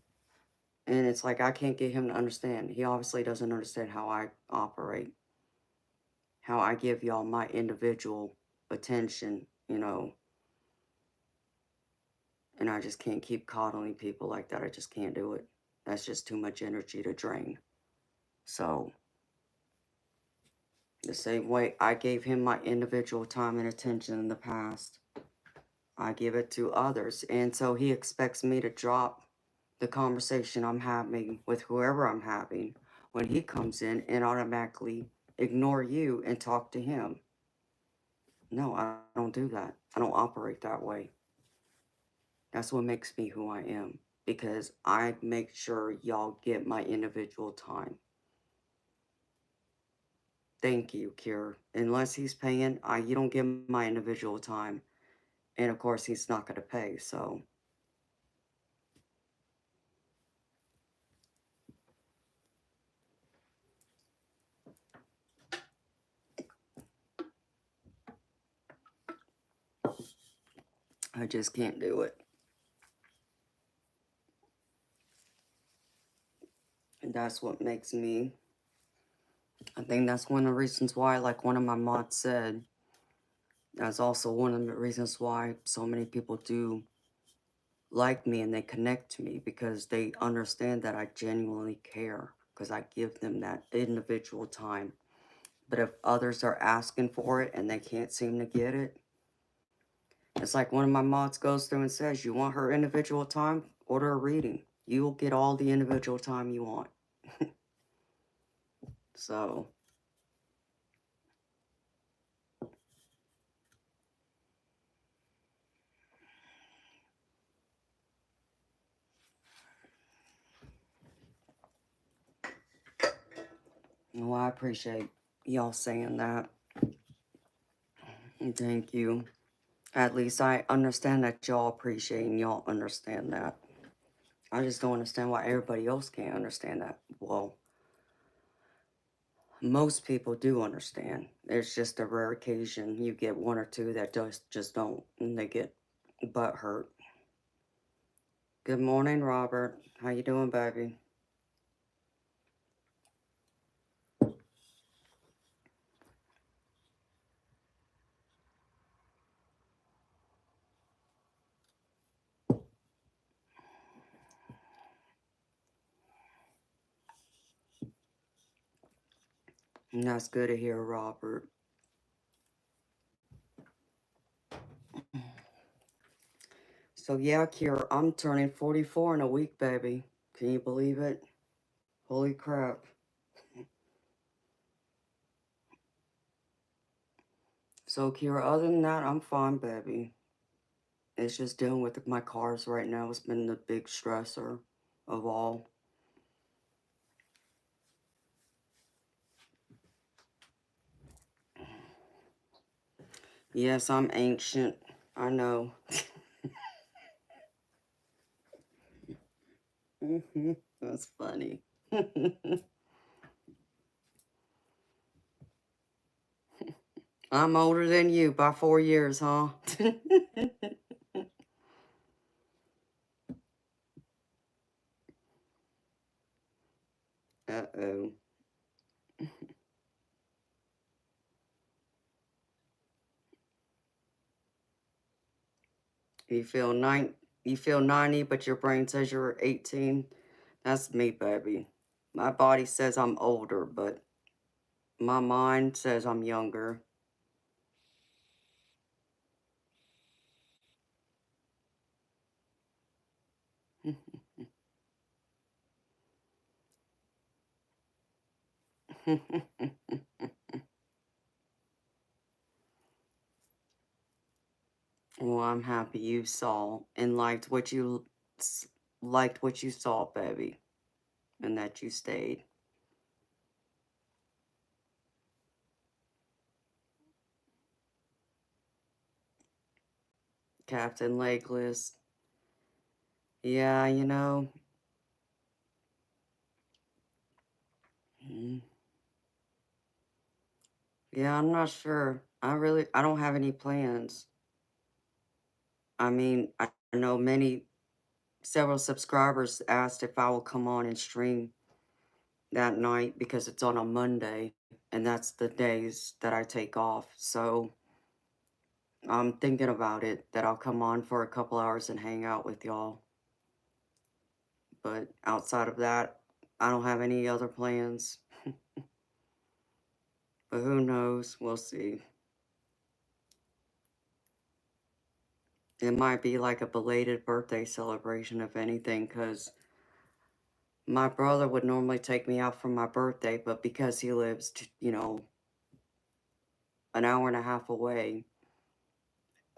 S1: And it's like I can't get him to understand. He obviously doesn't understand how I operate, how I give y'all my individual attention, you know. And I just can't keep coddling people like that. I just can't do it. That's just too much energy to drain. So, the same way I gave him my individual time and attention in the past, I give it to others. And so he expects me to drop the conversation I'm having with whoever I'm having when he comes in and automatically ignore you and talk to him. No, I don't do that. I don't operate that way. That's what makes me who I am, because I make sure y'all get my individual time. Thank you, Kier. Unless he's paying, you don't get my individual time. And of course, he's not going to pay, so. I just can't do it. And that's what makes me. I think that's one of the reasons why, like one of my mods said, that's also one of the reasons why so many people do like me and they connect to me, because they understand that I genuinely care, because I give them that individual time. But if others are asking for it and they can't seem to get it, it's like one of my mods goes through and says, you want her individual time? Order a reading. You will get all the individual time you want. So, well, I appreciate y'all saying that. Thank you. At least I understand that y'all appreciate and y'all understand that. I just don't understand why everybody else can't understand that. Well, most people do understand. There's just a rare occasion you get one or two that just don't, and they get butt hurt. Good morning, Robert. How you doing, baby? And that's good to hear, Robert. So yeah, Kira, I'm turning 44 in a week, baby. Can you believe it? Holy crap. So Kira, other than that, I'm fine, baby. It's just dealing with my cars right now. It's been the big stressor of all. Yes, I'm ancient. I know. That's funny. I'm older than you by 4 years, huh? Uh-oh. You feel you feel 90, but your brain says you're 18. That's me, baby. My body says I'm older, but my mind says I'm younger. Well, I'm happy you saw and liked what you saw, baby, and that you stayed. Captain Legless. Yeah, mm, yeah, I'm not sure. I don't have any plans. I mean, I know several subscribers asked if I will come on and stream that night because it's on a Monday, and that's the days that I take off. So I'm thinking about it, that I'll come on for a couple hours and hang out with y'all. But outside of that, I don't have any other plans. But who knows? We'll see. It might be like a belated birthday celebration, if anything, because my brother would normally take me out for my birthday, but because he lives, an hour and a half away,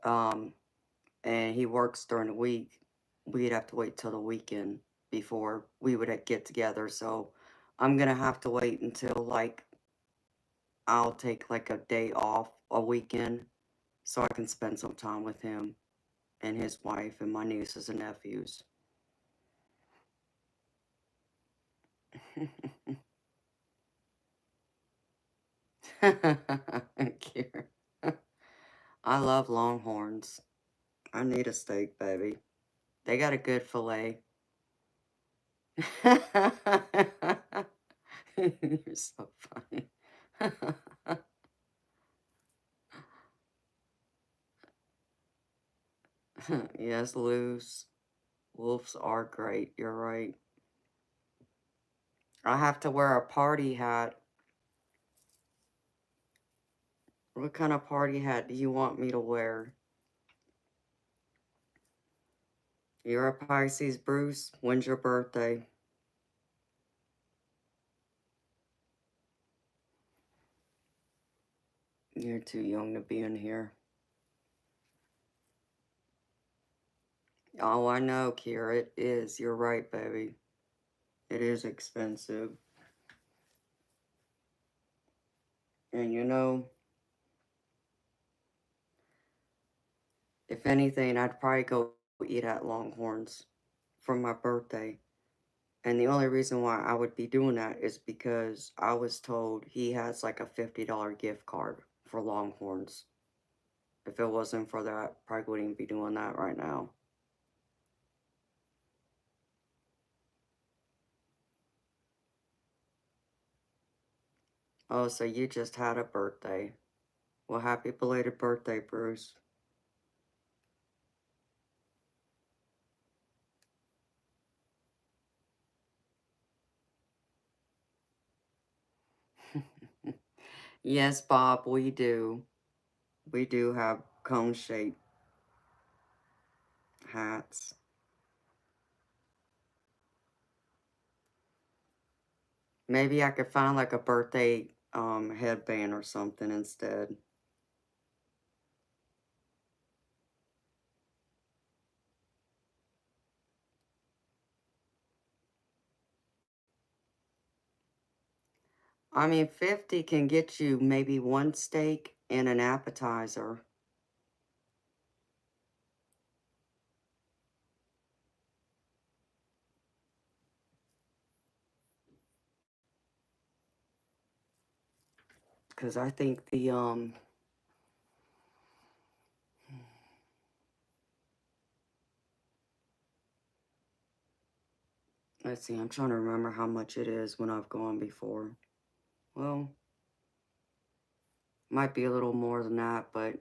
S1: um, and he works during the week, we'd have to wait till the weekend before we would get together. So I'm gonna have to wait until like I'll take like a day off a weekend so I can spend some time with him and his wife and my nieces and nephews. Kira. I love longhorns. I need a steak, baby. They got a good fillet. You're so funny. Yes, loose. Wolves are great. You're right. I have to wear a party hat. What kind of party hat do you want me to wear? You're a Pisces, Bruce. When's your birthday? You're too young to be in here. Oh, I know, Kira. It is. You're right, baby. It is expensive. And if anything, I'd probably go eat at Longhorns for my birthday. And the only reason why I would be doing that is because I was told he has like a $50 gift card for Longhorns. If it wasn't for that, probably wouldn't be doing that right now. Oh, so you just had a birthday. Well, happy belated birthday, Bruce. Yes, Bob, we do. We do have cone-shaped hats. Maybe I could find like a birthday headband or something instead. I mean, 50 can get you maybe one steak and an appetizer. because I think the, let's see, I'm trying to remember how much it is when I've gone before. Well, might be a little more than that, but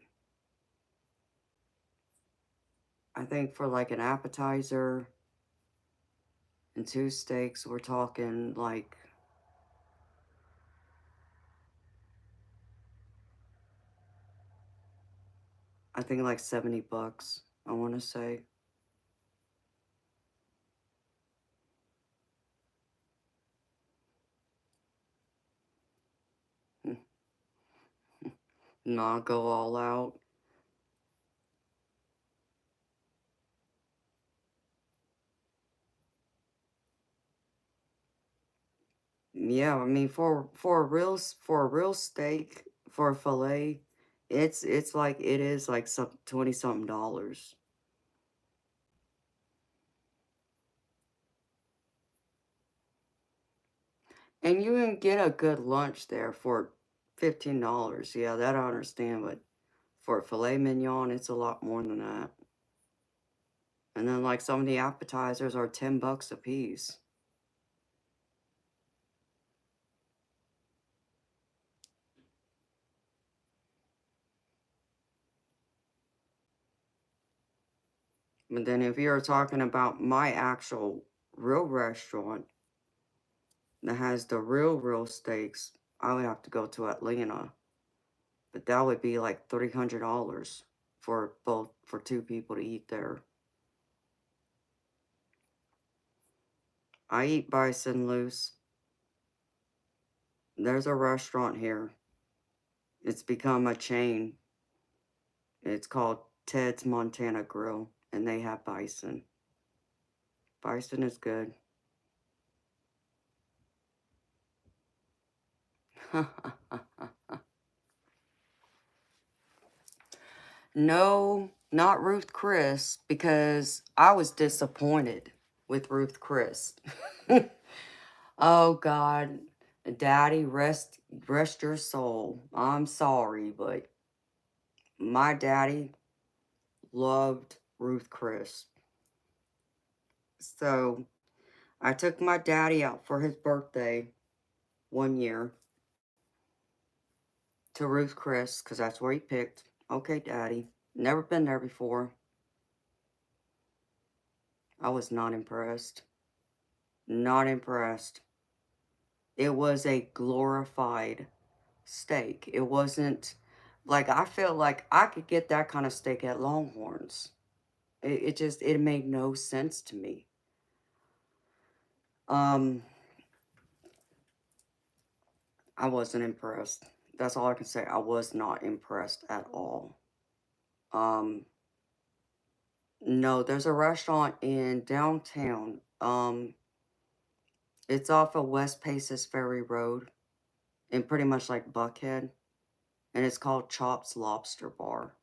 S1: I think for like an appetizer and 2 steaks, we're talking like, I think like $70, I want to say. Not go all out. Yeah, I mean for a real steak, for a fillet, it's like it is like some 20 something dollars. And you can get a good lunch there for $15. Yeah, that I understand, but for a filet mignon, it's a lot more than that. And then like some of the appetizers are $10 a piece. But then if you're talking about my actual real restaurant that has the real steaks, I would have to go to Atlanta. But that would be like $300 for 2 people to eat there. I eat bison loose. There's a restaurant here. It's become a chain. It's called Ted's Montana Grill, and they have bison. Bison is good. No, not Ruth Chris, because I was disappointed with Ruth Chris. Oh God, Daddy, rest your soul. I'm sorry, but my daddy loved Ruth Chris. So I took my daddy out for his birthday one year to Ruth Chris, because that's where he picked. Okay, Daddy. Never been there before. I was not impressed. Not impressed. It was a glorified steak. It wasn't like, I feel like I could get that kind of steak at Longhorns. It made no sense to me. Um, I wasn't impressed. That's all I can say. I was not impressed at all. Um, no, there's a restaurant in downtown. It's off of West Paces Ferry Road, and pretty much like Buckhead, and it's called Chops Lobster Bar.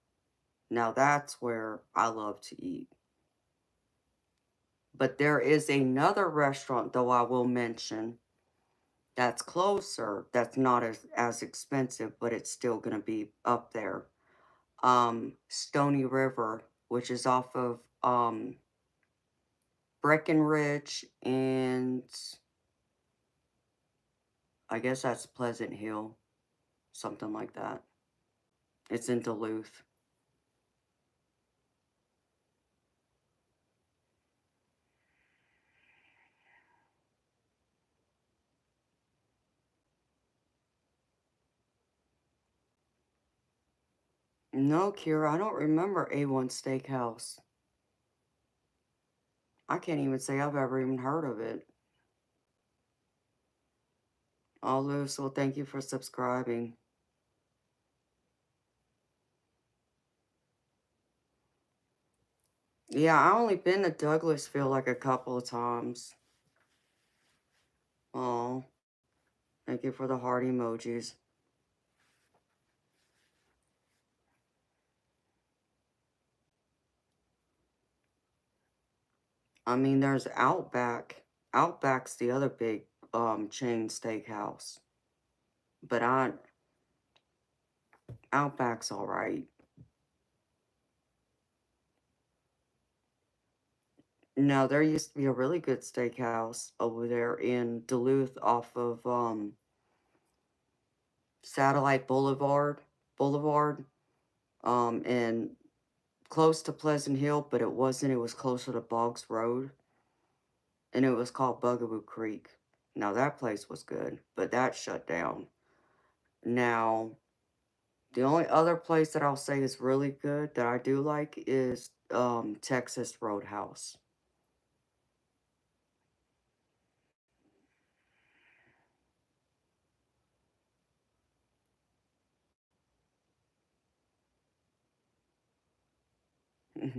S1: Now that's where I love to eat. But there is another restaurant, though, I will mention, that's closer, that's not as expensive, but it's still going to be up there. Stony River, which is off of Breckenridge, and I guess that's Pleasant Hill, something like that. It's in Duluth. No, Kira, I don't remember A1 Steakhouse. I can't even say I've ever even heard of it. Oh, Lewis, well, thank you for subscribing. Yeah, I only been to Douglasville like a couple of times. Oh, thank you for the heart emojis. I mean, there's Outback. Outback's the other big chain steakhouse. But Outback's alright. No, there used to be a really good steakhouse over there in Duluth off of Satellite Boulevard, and close to Pleasant Hill, but it wasn't. It was closer to Boggs Road, and it was called Bugaboo Creek. Now that place was good, but that shut down. Now, the only other place that I'll say is really good that I do like is Texas Roadhouse.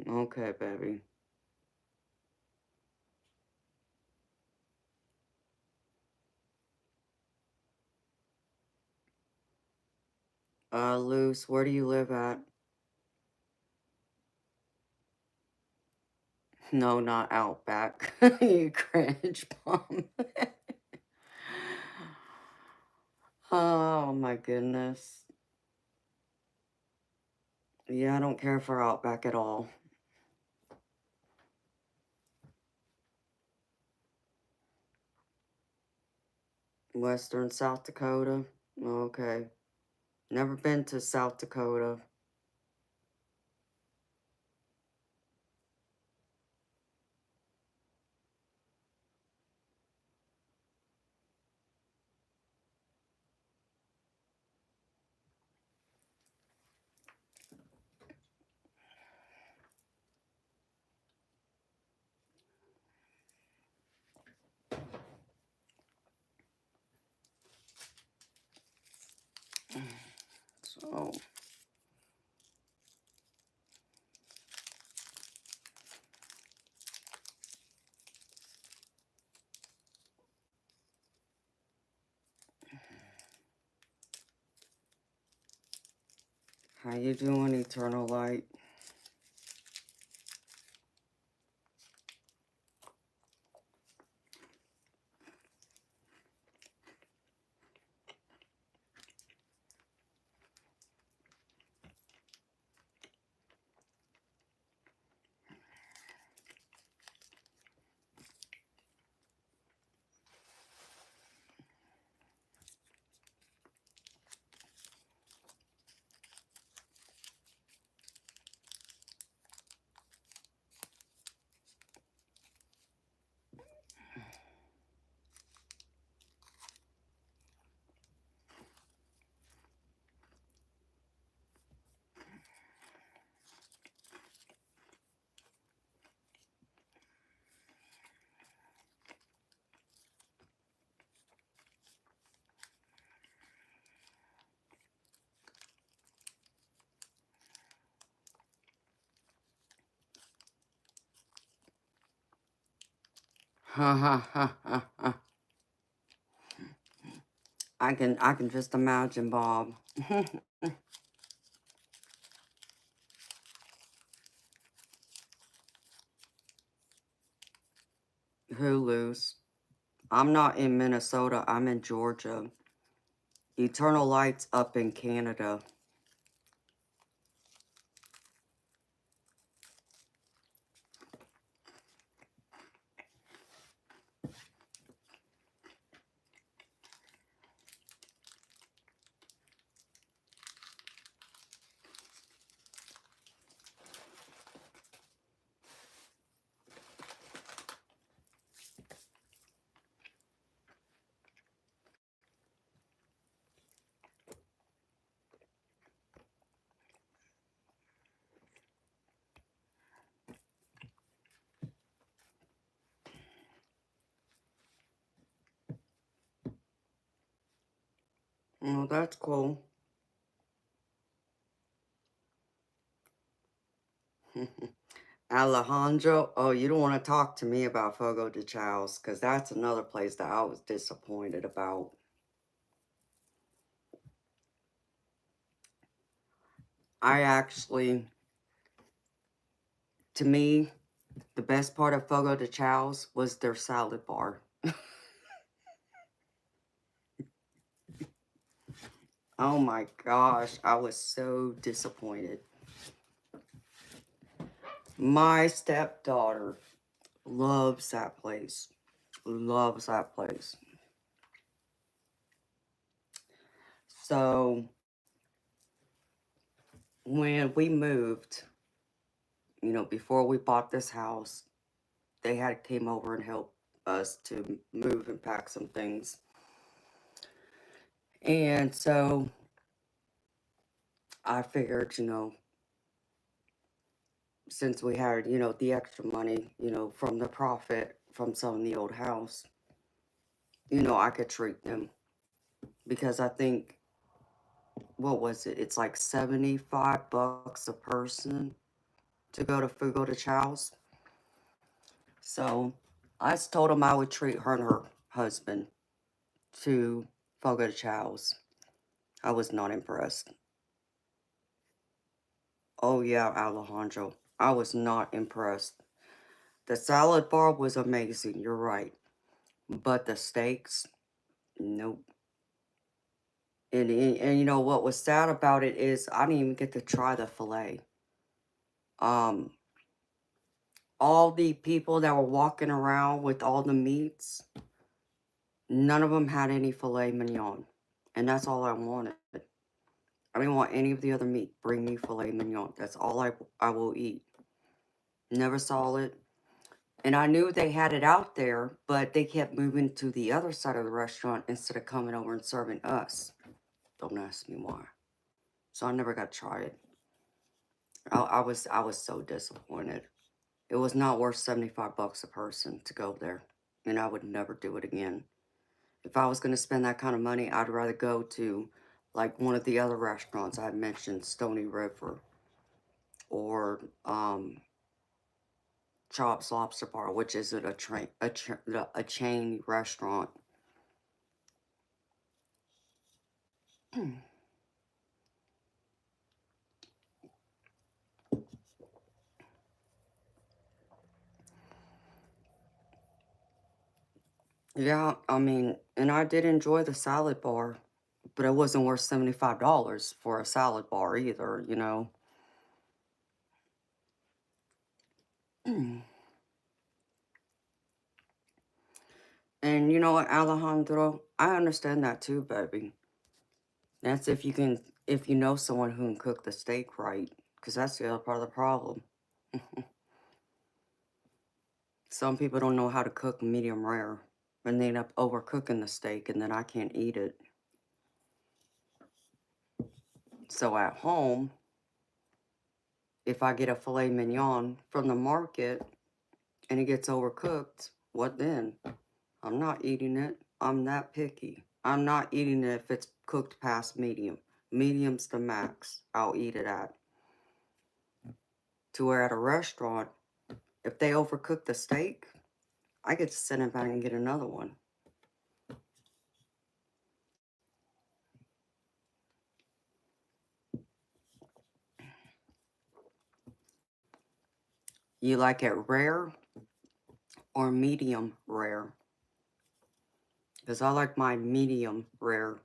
S1: Okay, baby. Luce, where do you live at? No, not Outback. You cringe bomb. Oh my goodness. Yeah, I don't care for Outback at all. Western South Dakota. Okay. Never been to South Dakota. So, how you doing, Eternal Light? Ha ha ha ha ha. I can just imagine, Bob. Who lose? I'm not in Minnesota. I'm in Georgia. Eternal Light's up in Canada. Oh, that's cool. Alejandro, oh, you don't want to talk to me about Fogo de Chaos, because that's another place that I was disappointed about. I actually, to me, the best part of Fogo de Chaos was their salad bar. Oh my gosh, I was so disappointed. My stepdaughter loves that place. Loves that place. So when we moved, you know, before we bought this house, they had came over and helped us to move and pack some things. And so I figured, you know, since we had, you know, the extra money, you know, from the profit from selling the old house, you know, I could treat them. Because I think, what was it? It's like $75 a person to go to Fogo de Chow's. So I just told them I would treat her and her husband to Fogo de Chow's. I was not impressed. Oh yeah, Alejandro. I was not impressed. The salad bar was amazing, you're right. But the steaks, nope. And you know what was sad about it is I didn't even get to try the filet. Um, all the people that were walking around with all the meats, none of them had any filet mignon. And that's all I wanted. I didn't want any of the other meat. Bring me filet mignon. That's all I will eat. Never saw it. And I knew they had it out there, but they kept moving to the other side of the restaurant instead of coming over and serving us. Don't ask me why. So I never got to try it. I was so disappointed. It was not worth $75 a person to go there, and I would never do it again. If I was going to spend that kind of money, I'd rather go to like one of the other restaurants I mentioned, Stony River, or Chops Lobster Bar, which is a chain restaurant. Yeah, I mean, and I did enjoy the salad bar, but it wasn't worth $75 for a salad bar either, you know. And you know what, Alejandro? I understand that too, baby. That's if you know someone who can cook the steak right, because that's the other part of the problem. Some people don't know how to cook medium rare, and they end up overcooking the steak, and then I can't eat it. So at home, if I get a filet mignon from the market and it gets overcooked, what then? I'm not eating it. I'm that picky. I'm not eating it if it's cooked past medium. Medium's the max I'll eat it at. To where at a restaurant, if they overcook the steak, I get to send it back and get another one. You like it rare or medium rare? Because I like mine medium rare.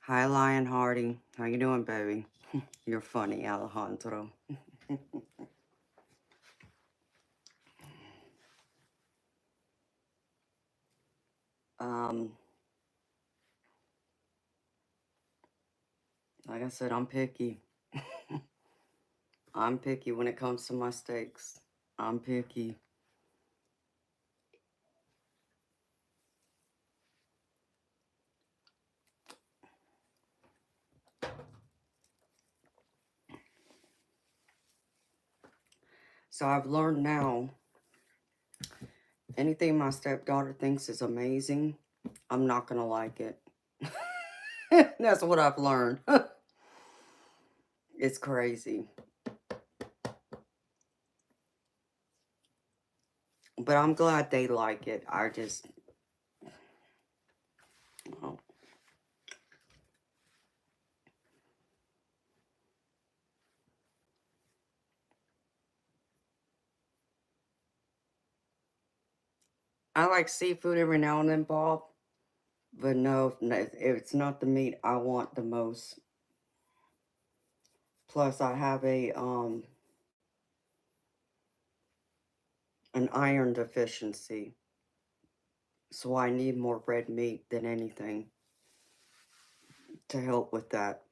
S1: Hi, Lion Hardy. How you doing, baby? You're funny, Alejandro. um, like I said, I'm picky. I'm picky when it comes to my steaks. I'm picky. So I've learned now, anything my stepdaughter thinks is amazing, I'm not gonna like it. That's what I've learned. It's crazy. But I'm glad they like it. I just, oh, I like seafood every now and then, Bob. But no, it's not the meat I want the most. Plus, I have an iron deficiency, so I need more red meat than anything to help with that.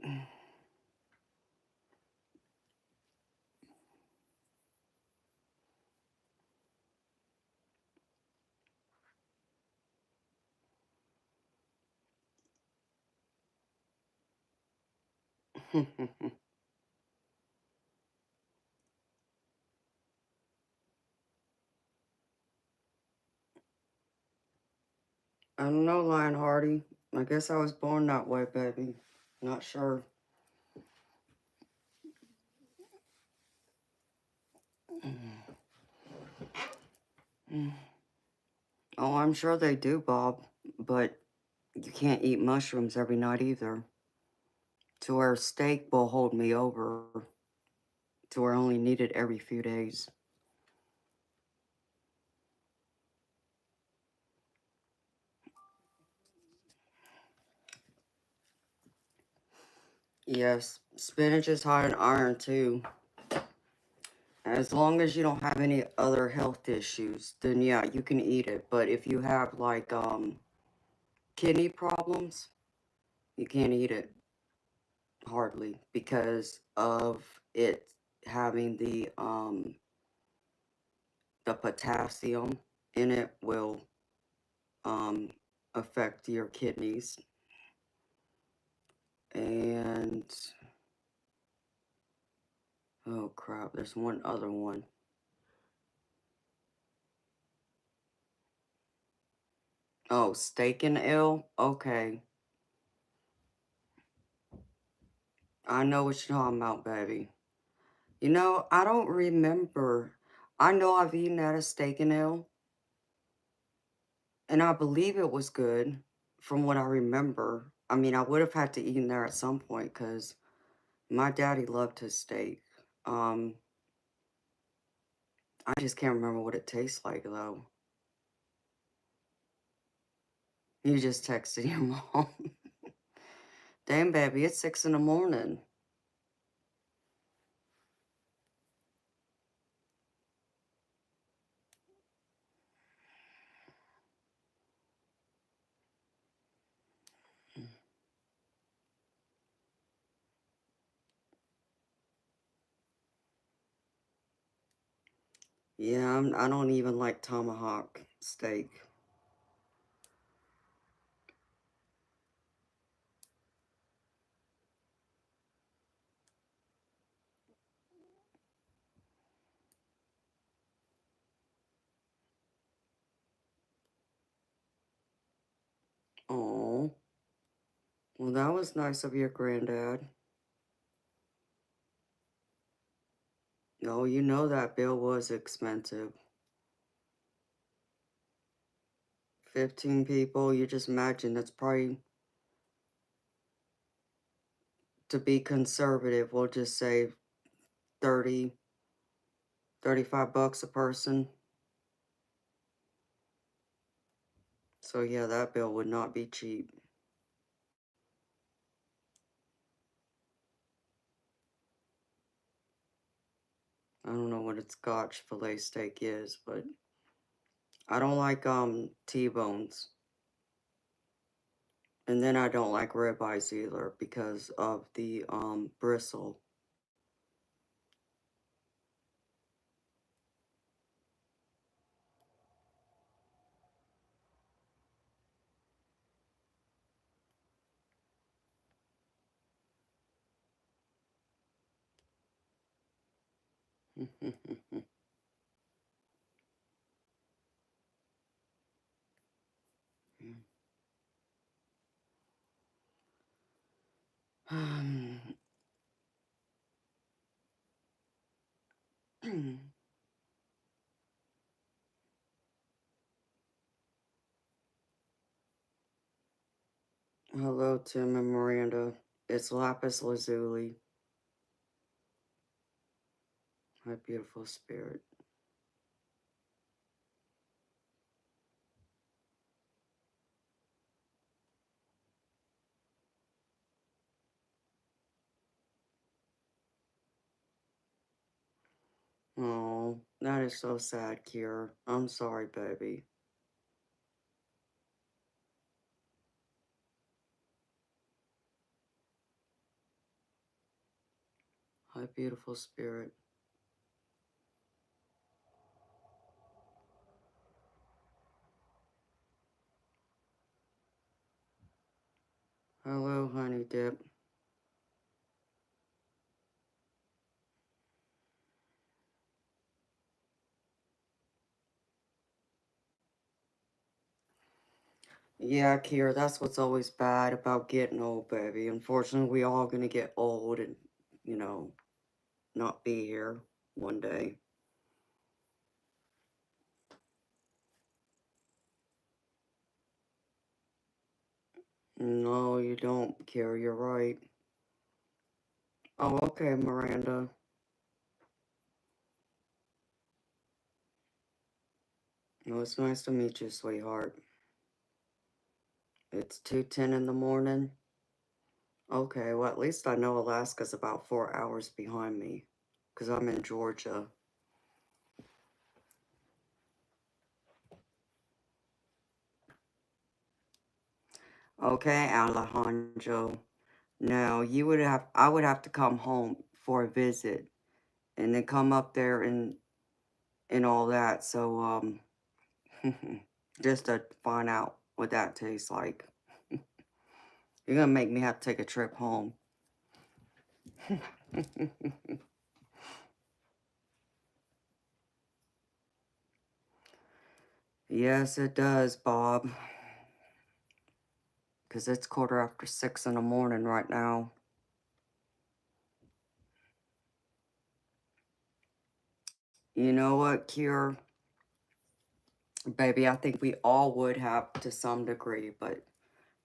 S1: I don't know, Lion Hardy. I guess I was born that way, baby. Not sure. Oh, I'm sure they do, Bob. But you can't eat mushrooms every night either. To where steak will hold me over. To where I only need it every few days. Yes, spinach is high in iron too. As long as you don't have any other health issues, then yeah, you can eat it. But if you have like kidney problems, you can't eat it hardly because of it having the potassium in it will um affect your kidneys. And oh crap, there's one other one. Oh, steak and ale? Okay. I know what you're talking about, baby. You know, I don't remember. I know I've eaten at a steak and ale, and I believe it was good from what I remember. I mean, I would have had to eat in there at some point because my daddy loved his steak. Um, I just can't remember what it tastes like though. You just texted your mom. Damn, baby, it's 6 in the morning. Yeah, I don't even like tomahawk steak. Oh, well, that was nice of your granddad. Oh, you know that bill was expensive. 15 people, you just imagine that's probably, to be conservative, we'll just say 30, 35 bucks a person. So yeah, that bill would not be cheap. I don't know what a Scotch fillet steak is, but I don't like T-bones. And then I don't like ribeyes either because of the bristle. Hello, Tim and Miranda. It's lapis lazuli, my beautiful spirit. Oh, that is so sad, Kier. I'm sorry, baby. Hi, beautiful spirit. Hello, honey dip. Yeah, Kier, that's what's always bad about getting old, baby. Unfortunately, we all gonna get old and, you know, not be here one day. No, you don't, Kier, you're right. Oh, okay, Miranda. Well, it's nice to meet you, sweetheart. It's 2:10 in the morning. Okay, well, at least I know Alaska's about 4 hours behind me, because I'm in Georgia. Okay, Alejandro. No, I would have to come home for a visit, and then come up there and all that, so, just to find out what that tastes like. You're gonna make me have to take a trip home. Yes, it does, Bob. Because it's 6:15 in the morning right now. You know what, Kier? Baby, I think we all would have to some degree, but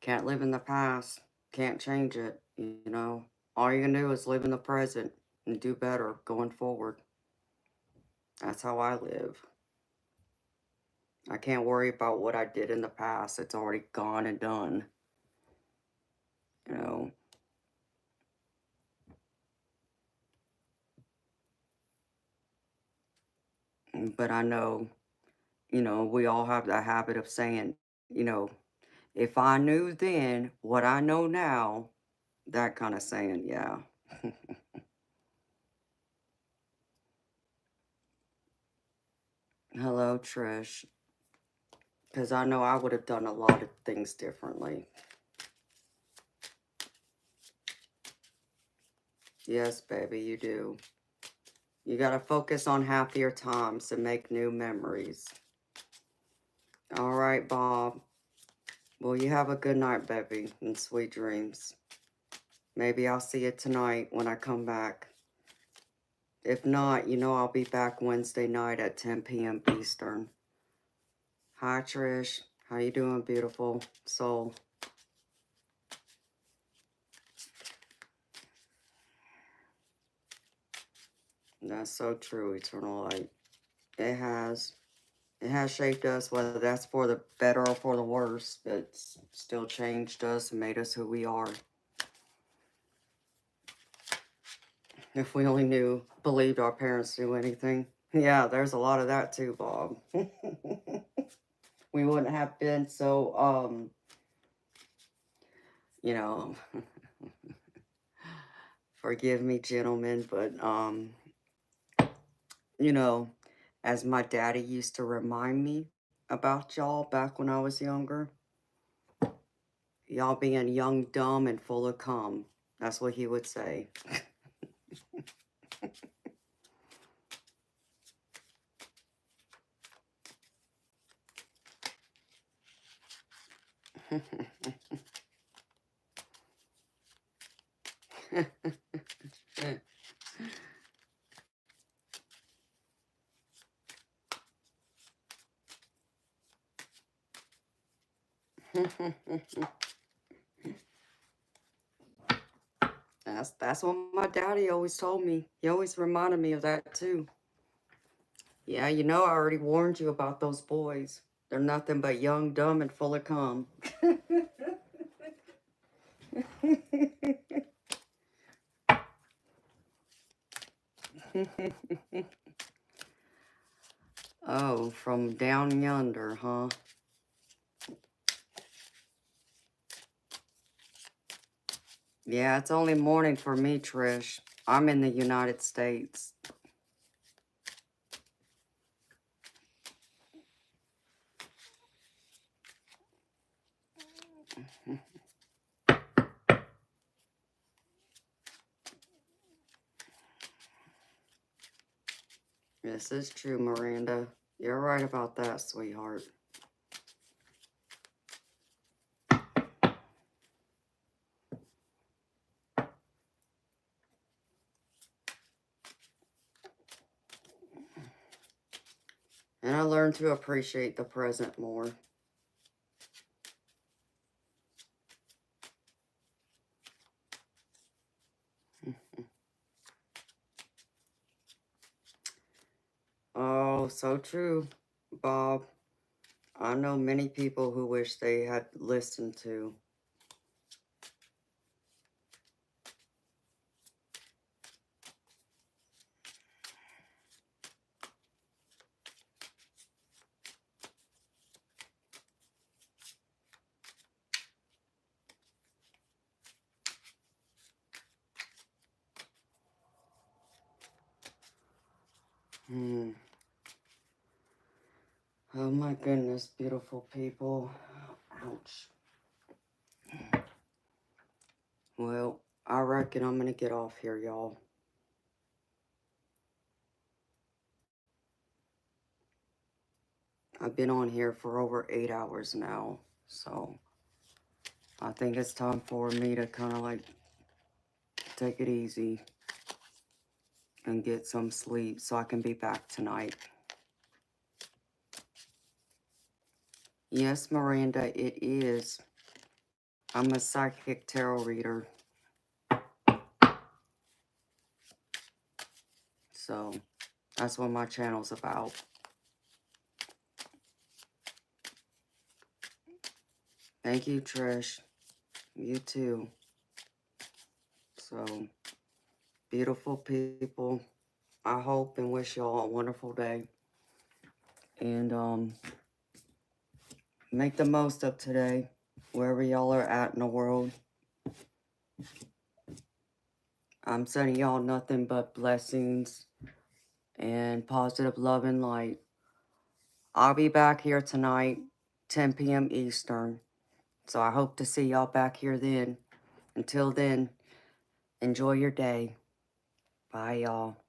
S1: can't live in the past. Can't change it, you know? All you can do is live in the present and do better going forward. That's how I live. I can't worry about what I did in the past. It's already gone and done, you know? But I know, we all have the habit of saying, you know, if I knew then what I know now, that kind of saying, yeah. Hello, Trish. Because I know I would have done a lot of things differently. Yes, baby, you do. You got to focus on happier times and make new memories. All right, Bob. Well, you have a good night, baby, and sweet dreams. Maybe I'll see you tonight when I come back. If not, I'll be back Wednesday night at 10 p.m. Eastern. Hi, Trish. How you doing, beautiful soul? That's so true, eternal light. It has. It has shaped us, whether that's for the better or for the worse. It's still changed us and made us who we are. If we only believed our parents knew anything. Yeah, there's a lot of that too, Bob. We wouldn't have been so, you know, forgive me, gentlemen, but, you know, as my daddy used to remind me about y'all back when I was younger, y'all being young, dumb, and full of cum. That's what he would say. That's what my daddy always told me. He always reminded me of that too. Yeah, I already warned you about those boys. They're nothing but young, dumb, and full of cum. Oh, from down yonder, huh? Yeah, it's only morning for me, Trish. I'm in the United States. This is true, Miranda. You're right about that, sweetheart. And I learned to appreciate the present more. Oh, so true, Bob. I know many people who wish they had listened to. Oh my goodness, beautiful people. Ouch. Well, I reckon I'm gonna get off here, y'all. I've been on here for over 8 hours now, so I think it's time for me to kind of like take it easy and get some sleep so I can be back tonight. Yes, Miranda, it is. I'm a psychic tarot reader. So that's what my channel's about. Thank you, Trish. You too. So, beautiful people. I hope and wish y'all a wonderful day. And make the most of today, wherever y'all are at in the world. I'm sending y'all nothing but blessings and positive love and light. I'll be back here tonight, 10 p.m. Eastern. So I hope to see y'all back here then. Until then, enjoy your day. Bye, y'all.